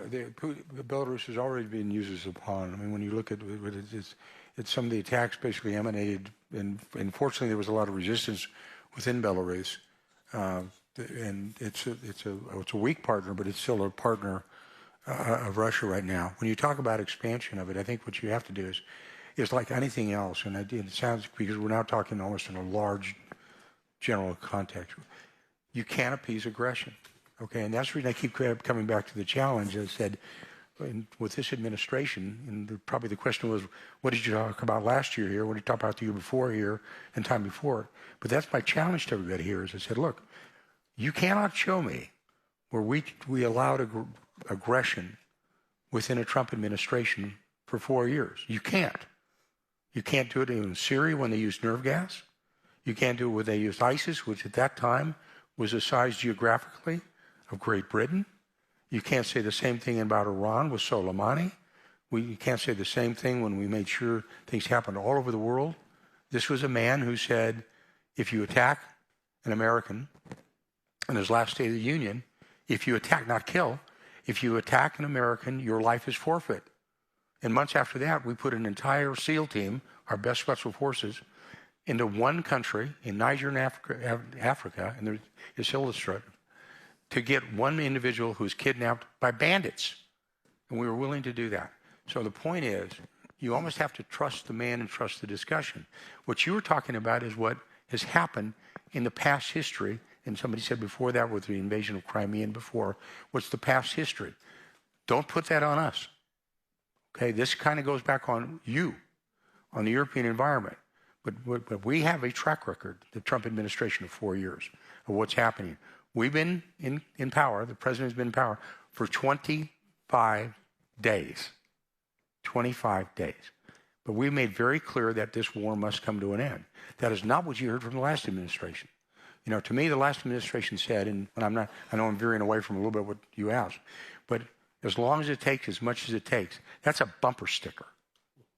Belarus has already been used as a pawn. I mean, when you look at it, it's some of the attacks basically emanated, and fortunately there was a lot of resistance within Belarus, and it's a weak partner, but it's still a partner of Russia right now. When you talk about expansion of it, I think what you have to do is like anything else, and it sounds, because we're now talking almost in a large general context, you can't appease aggression, okay? And that's the reason I keep coming back to the challenge. I said, with this administration, and probably the question was, what did you talk about last year here? What did you talk about the year before here and time before? But that's my challenge to everybody here is I said, look, you cannot show me where we allowed aggression within a Trump administration for 4 years. You can't. You can't do it in Syria when they used nerve gas. You can't do it when they used ISIS, which at that time was the size geographically of Great Britain. You can't say the same thing about Iran with Soleimani. You can't say the same thing when we made sure things happened all over the world. This was a man who said, if you attack an American, in his last State of the Union, if you attack, not kill, if you attack an American, your life is forfeit. And months after that, we put an entire SEAL team, our best special forces, into one country, in Niger and Africa, and it's illustrative, to get one individual who was kidnapped by bandits. And we were willing to do that. So the point is, you almost have to trust the man and trust the discussion. What you were talking about is what has happened in the past history, and somebody said before that with the invasion of Crimea and before, what's the past history? Don't put that on us. Okay, this kind of goes back on you, on the European environment. But we have a track record, the Trump administration, of 4 years of what's happening. We've been in power, the president has been in power for 25 days. 25 days. But we made very clear that this war must come to an end. That is not what you heard from the last administration. You know, to me, the last administration said, and I know I'm veering away from a little bit what you asked, but as long as it takes, as much as it takes, that's a bumper sticker.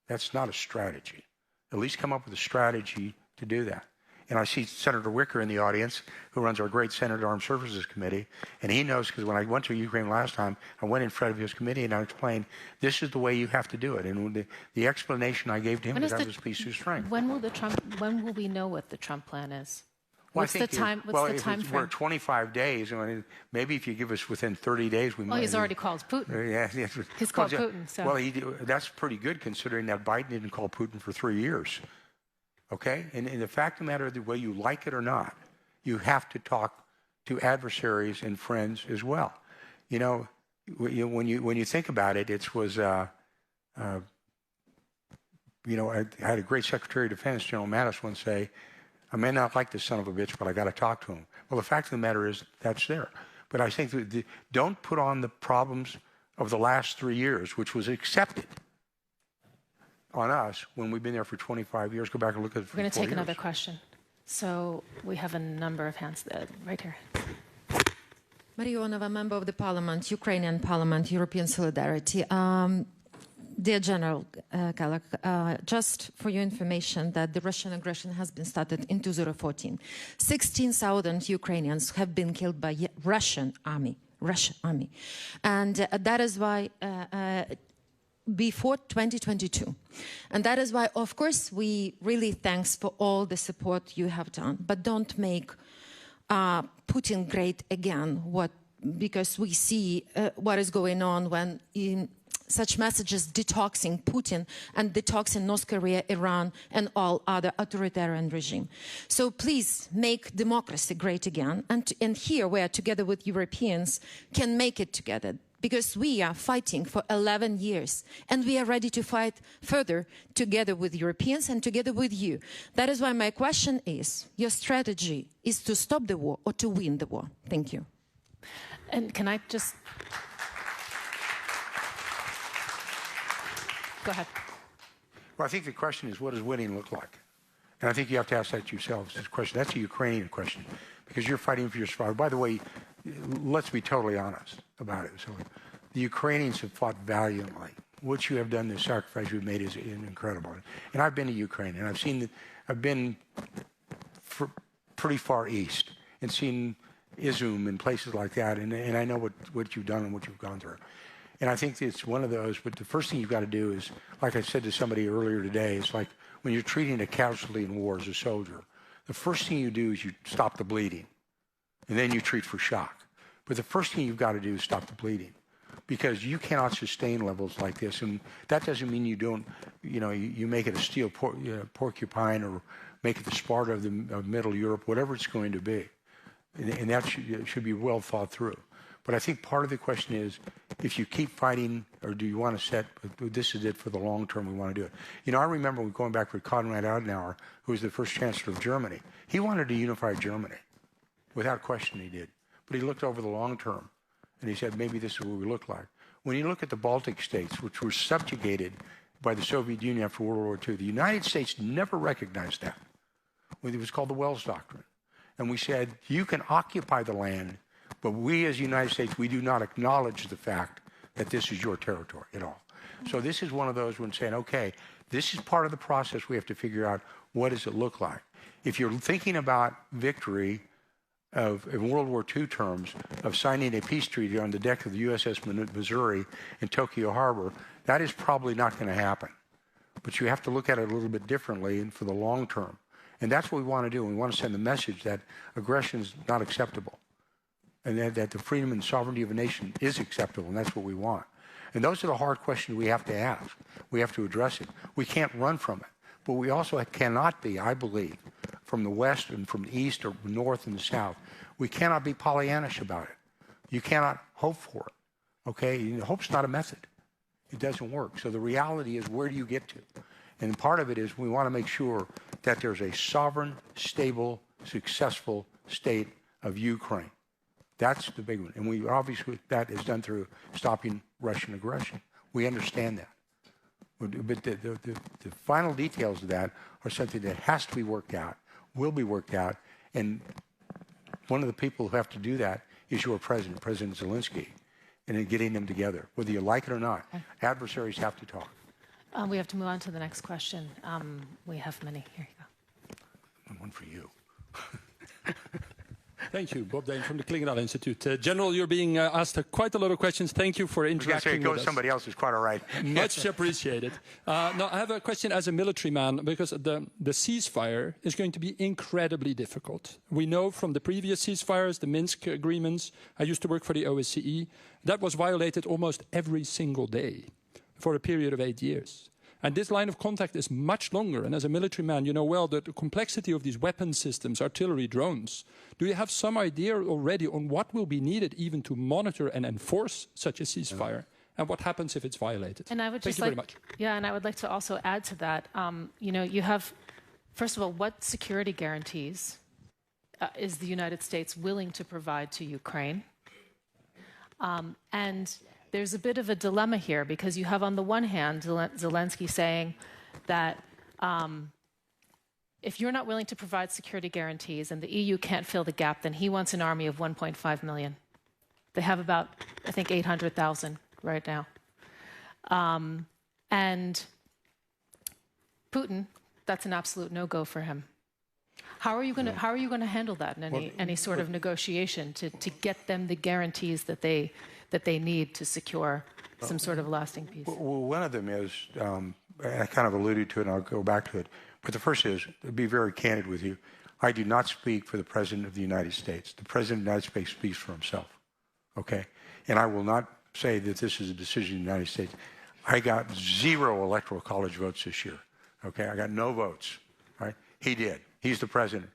That's not a strategy. At least come up with a strategy to do that. And I see Senator Wicker in the audience, who runs our great Senate Armed Services Committee, and he knows, because when I went to Ukraine last time, I went in front of his committee and I explained, this is the way you have to do it. And the explanation I gave to him was that was a piece of strength. When will we know what the Trump plan is? Well, What's the time frame? We're 25 days. I mean, maybe if you give us within 30 days, we might. Well, he's already called Putin. Yeah, he's called Putin. So. Well, that's pretty good considering that Biden didn't call Putin for 3 years. Okay? And the fact of the matter, the way you like it or not, you have to talk to adversaries and friends as well. You know, when you think about it, it was, you know, I had a great Secretary of Defense, General Mattis, once say, I may not like this son of a bitch, but I got to talk to him. Well, the fact of the matter is that's there. But I think don't put on the problems of the last 3 years, which was accepted, on us when we've been there for 25 years. Go back and look at it. We're going to take another question. So we have a number of hands right here. Marionova, member of the Parliament, Ukrainian Parliament, European Solidarity. Dear General Kellogg, just for your information that the Russian aggression has been started in 2014. 16,000 Ukrainians have been killed by Russian army. And that is why before 2022. And that is why, of course, we really thanks for all the support you have done. But don't make Putin great again, because we see what is going on when such messages detoxing Putin and detoxing North Korea, Iran, and all other authoritarian regime. So please make democracy great again. And here we are together with Europeans can make it together. Because we are fighting for 11 years and we are ready to fight further together with Europeans and together with you. That is why my question is, your strategy is to stop the war or to win the war? Thank you. And can I just... Go ahead. Well, I think the question is, what does winning look like? And I think you have to ask that yourselves. That's a Ukrainian question, because you're fighting for your survival. By the way, let's be totally honest about it. So the Ukrainians have fought valiantly. What you have done, the sacrifice you've made is incredible. And I've been to Ukraine, and I've been pretty far east and seen Izum and places like that, and I know what you've done and what you've gone through. And I think it's one of those, but the first thing you've got to do is, like I said to somebody earlier today, it's like when you're treating a casualty in war as a soldier, the first thing you do is you stop the bleeding, and then you treat for shock. But the first thing you've got to do is stop the bleeding, because you cannot sustain levels like this. And that doesn't mean you don't, you make it a steel porcupine or make it the Sparta of Middle Europe, whatever it's going to be. And that should be well thought through. But I think part of the question is, if you keep fighting, or do you want to set, this is it for the long term, we want to do it. You know, I remember going back with Konrad Adenauer, who was the first Chancellor of Germany. He wanted to unify Germany. Without question he did. But he looked over the long term, and he said, maybe this is what we look like. When you look at the Baltic states, which were subjugated by the Soviet Union after World War II, the United States never recognized that. It was called the Wells Doctrine. And we said, you can occupy the land, but we as the United States, we do not acknowledge the fact that this is your territory at all. So this is one of those when saying, okay, this is part of the process. We have to figure out what does it look like. If you're thinking about victory in World War II terms of signing a peace treaty on the deck of the USS Missouri in Tokyo Harbor, that is probably not going to happen. But you have to look at it a little bit differently and for the long term. And that's what we want to do. We want to send the message that aggression is not acceptable and that the freedom and sovereignty of a nation is acceptable, and that's what we want. And those are the hard questions we have to ask. We have to address it. We can't run from it. But we also cannot be, I believe, from the west and from the east or north and the south, we cannot be Pollyannish about it. You cannot hope for it, okay? Hope's not a method. It doesn't work. So the reality is, where do you get to? And part of it is we want to make sure that there's a sovereign, stable, successful state of Ukraine. That's the big one. And we obviously, that is done through stopping Russian aggression. We understand that. But the final details of that are something that has to be worked out, will be worked out. And one of the people who have to do that is your president, President Zelenskyy, and in getting them together. Whether you like it or not, adversaries have to talk. We have to move on to the next question. We have many. Here you go. One for you. Thank you, Bob Dane from the Klingendahl Institute. General, you're being asked quite a lot of questions. Thank you for interacting with us. Go to somebody else is quite all right. Much appreciated. Now, I have a question as a military man, because the ceasefire is going to be incredibly difficult. We know from the previous ceasefires, the Minsk agreements, I used to work for the OSCE, that was violated almost every single day for a period of 8 years. And this line of contact is much longer. And as a military man, you know well that the complexity of these weapon systems, artillery, drones. Do you have some idea already on what will be needed even to monitor and enforce such a ceasefire? And what happens if it's violated? And I would Thank just you very much. Yeah, and I would like to also add to that. You know, you have, first of all, what security guarantees is the United States willing to provide to Ukraine? And there's a bit of a dilemma here, because you have on the one hand Zelenskyy saying that if you're not willing to provide security guarantees and the EU can't fill the gap, then he wants an army of 1.5 million. They have about, I think, 800,000 right now. And Putin, that's an absolute no-go for him. How are you going to handle that in any sort of negotiation to get them the guarantees that they need to secure some sort of lasting peace? Well, one of them is, and I kind of alluded to it, and I'll go back to it. But the first is, to be very candid with you, I do not speak for the President of the United States. The President of the United States speaks for himself, okay? And I will not say that this is a decision of the United States. I got 0 electoral college votes this year, okay? I got no votes, right? He did. He's the President.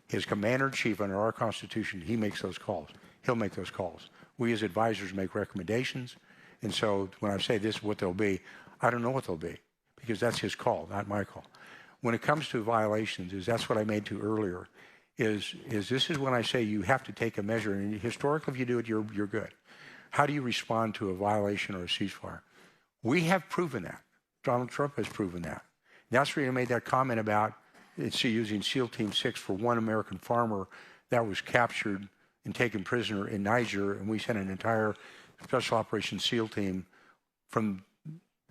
His commander-in-chief under our Constitution, he makes those calls. He'll make those calls. We as advisors make recommendations. And so when I say this is what they'll be, I don't know what they'll be, because that's his call, not my call. When it comes to violations, that's what I made to earlier, is this is when I say you have to take a measure. And historically, if you do it, you're good. How do you respond to a violation or a ceasefire? We have proven that. Donald Trump has proven that. That's where he made that comment about using SEAL Team 6 for one American farmer that was captured and taken prisoner in Niger, and we sent an entire Special Operations SEAL team from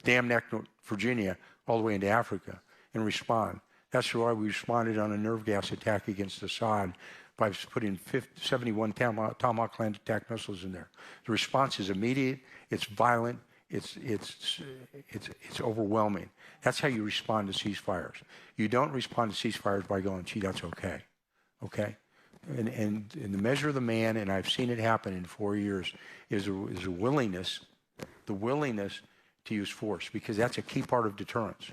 Dam Neck, Virginia, all the way into Africa and respond. That's why we responded on a nerve gas attack against Assad by putting 71 Tomahawk land attack missiles in there. The response is immediate, it's violent, it's overwhelming. That's how you respond to ceasefires. You don't respond to ceasefires by going, gee, that's okay, okay? And the measure of the man, and I've seen it happen in 4 years, is a willingness, the willingness to use force, because that's a key part of deterrence.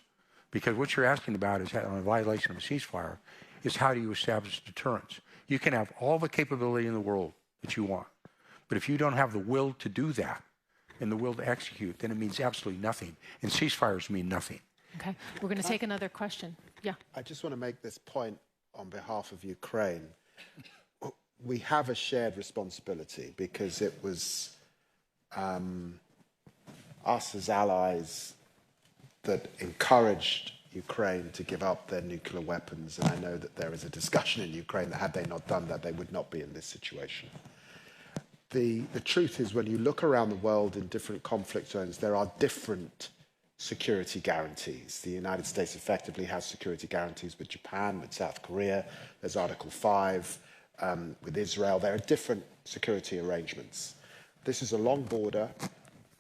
Because what you're asking about is, on a violation of a ceasefire, is how do you establish deterrence? You can have all the capability in the world that you want, But if you don't have the will to do that and the will to execute, then it means absolutely nothing. And ceasefires mean nothing. Okay, we're going to take another question. Yeah. I just want to make this point on behalf of Ukraine. We have a shared responsibility because it was us as allies that encouraged Ukraine to give up their nuclear weapons. And I know that there is a discussion in Ukraine that had they not done that, they would not be in this situation. The truth is, when you look around the world in different conflict zones, there are different security guarantees. The United States effectively has security guarantees with Japan, with South Korea. There's Article 5 with Israel. There are different security arrangements. This is a long border.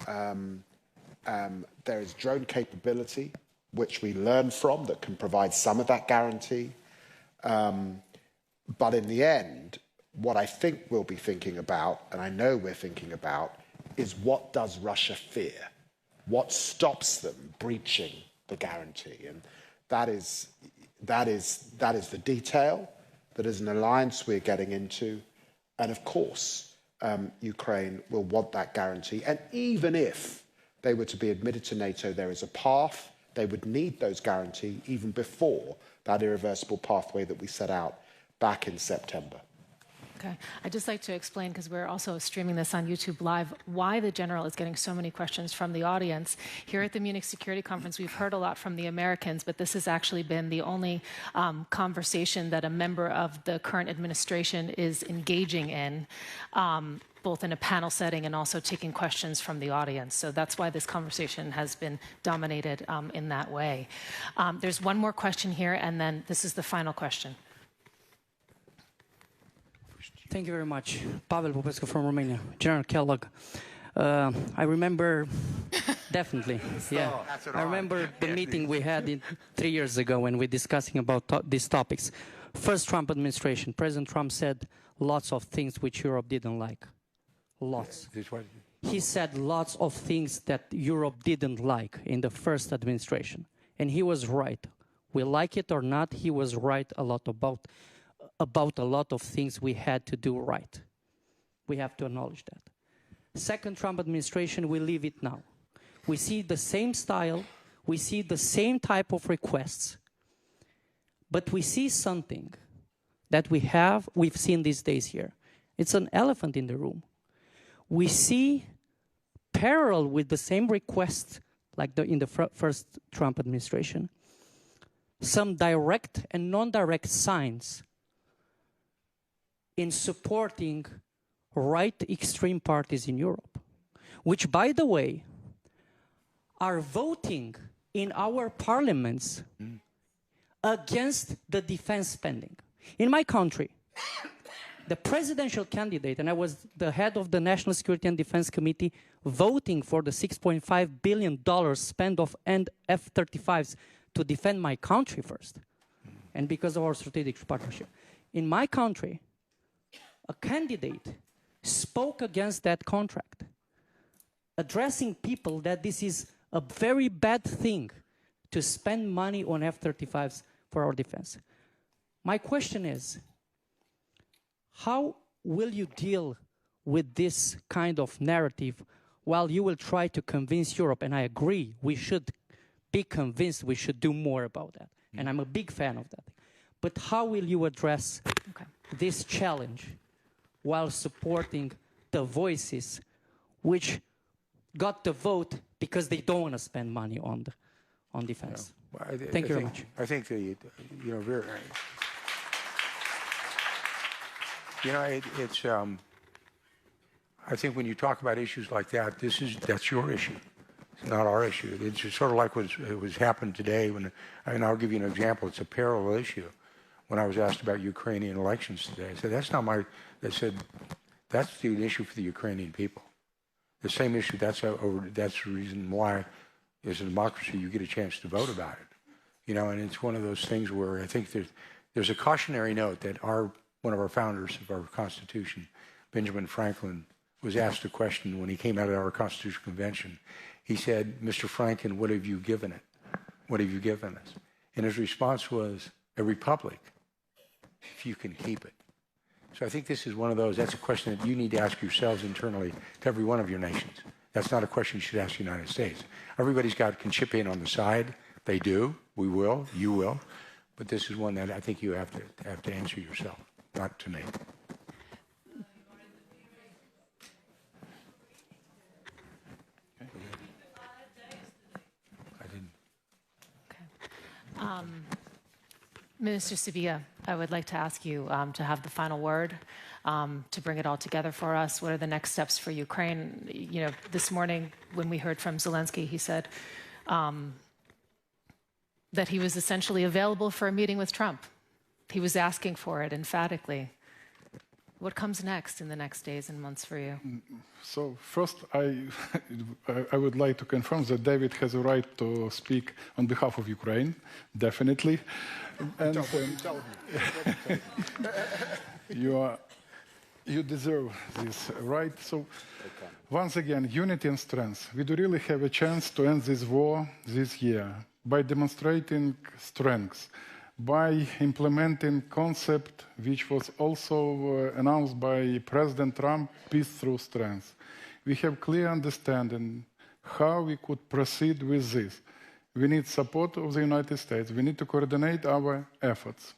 There is drone capability, which we learn from, that can provide some of that guarantee. But in the end, what I think we'll be thinking about, and I know we're thinking about, is what does Russia fear? What stops them breaching the guarantee? And that is the detail. That is an alliance we're getting into. And of course, Ukraine will want that guarantee. And even if they were to be admitted to NATO, there is a path. They would need those guarantees even before that irreversible pathway that we set out back in September. Okay, I'd just like to explain, because we're also streaming this on YouTube Live, why the General is getting so many questions from the audience. Here at the Munich Security Conference, we've heard a lot from the Americans, but this has actually been the only conversation that a member of the current administration is engaging in, both in a panel setting and also taking questions from the audience. So that's why this conversation has been dominated in that way. There's one more question here, and then this is the final question. Thank you very much. Pavel Popescu from Romania. General Kellogg. I remember, definitely, yeah. I remember the meeting we had 3 years ago when we were discussing about these topics. First Trump administration, President Trump said lots of things which Europe didn't like. Lots. He said lots of things that Europe didn't like in the first administration. And he was right. We like it or not, he was right a lot about a lot of things we had to do right. We have to acknowledge that. Second Trump administration, we leave it now. We see the same style, we see the same type of requests, but we see something that we've seen these days here. It's an elephant in the room. We see parallel with the same requests like in the first Trump administration, some direct and non-direct signs in supporting right extreme parties in Europe, which, by the way, are voting in our parliaments against the defense spending. In my country, the presidential candidate, and I was the head of the National Security and Defense Committee, voting for the $6.5 billion spend of F-35s to defend my country first, and because of our strategic partnership. In my country, a candidate spoke against that contract, addressing people that this is a very bad thing to spend money on F-35s for our defense. My question is, how will you deal with this kind of narrative while you will try to convince Europe? And I agree, we should be convinced we should do more about that. And I'm a big fan of that. But how will you address this challenge while supporting the voices which got the vote because they don't want to spend money on defense? Well, Thank you very much. I think I think when you talk about issues like that, that's your issue. It's not our issue. It's just sort of like what was happened today. I'll give you an example. It's a parallel issue. When I was asked about Ukrainian elections today, I said, that's the issue for the Ukrainian people. The same issue, that's the reason why, as a democracy, you get a chance to vote about it. And it's one of those things where I think there's a cautionary note that one of our founders of our Constitution, Benjamin Franklin, was asked a question when he came out of our Constitutional Convention. He said, Mr. Franklin, what have you given it? What have you given us? And his response was, a republic, if you can keep it. So I think this is one of those, that's a question that you need to ask yourselves internally to every one of your nations. That's not a question you should ask the United States. Everybody's can chip in on the side. They do. We will. You will. But this is one that I think you have to answer yourself, not to me. Minister Sybiha, I would like to ask you to have the final word, to bring it all together for us. What are the next steps for Ukraine? You know, this morning when we heard from Zelenskyy, he said that he was essentially available for a meeting with Trump. He was asking for it emphatically. What comes next in the next days and months for you? So first, I would like to confirm that David has a right to speak on behalf of Ukraine, definitely. And you deserve this right. So once again, unity and strength. We do really have a chance to end this war this year by demonstrating strength, by implementing concept which was also announced by President Trump, peace through strength. We have clear understanding how we could proceed with this. We need support of the United States. We need to coordinate our efforts.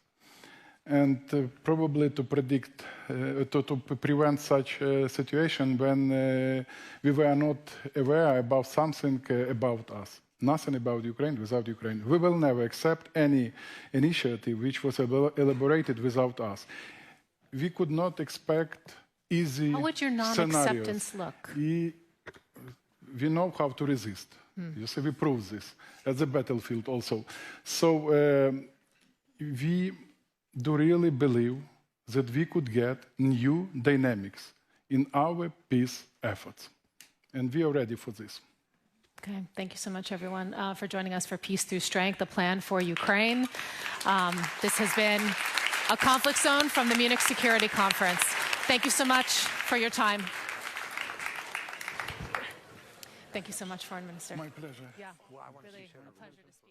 And probably to predict, to prevent such a situation when we were not aware about something about us. Nothing about Ukraine without Ukraine. We will never accept any initiative which was elaborated without us. We could not expect easy scenarios. How would your non-acceptance look? We know how to resist. You see, we prove this at the battlefield also. So we do really believe that we could get new dynamics in our peace efforts. And we are ready for this. Okay, thank you so much, everyone, for joining us for Peace Through Strength, the plan for Ukraine. This has been a conflict zone from the Munich Security Conference. Thank you so much for your time. Thank you so much, Foreign Minister. My pleasure. Yeah, really a pleasure to speak.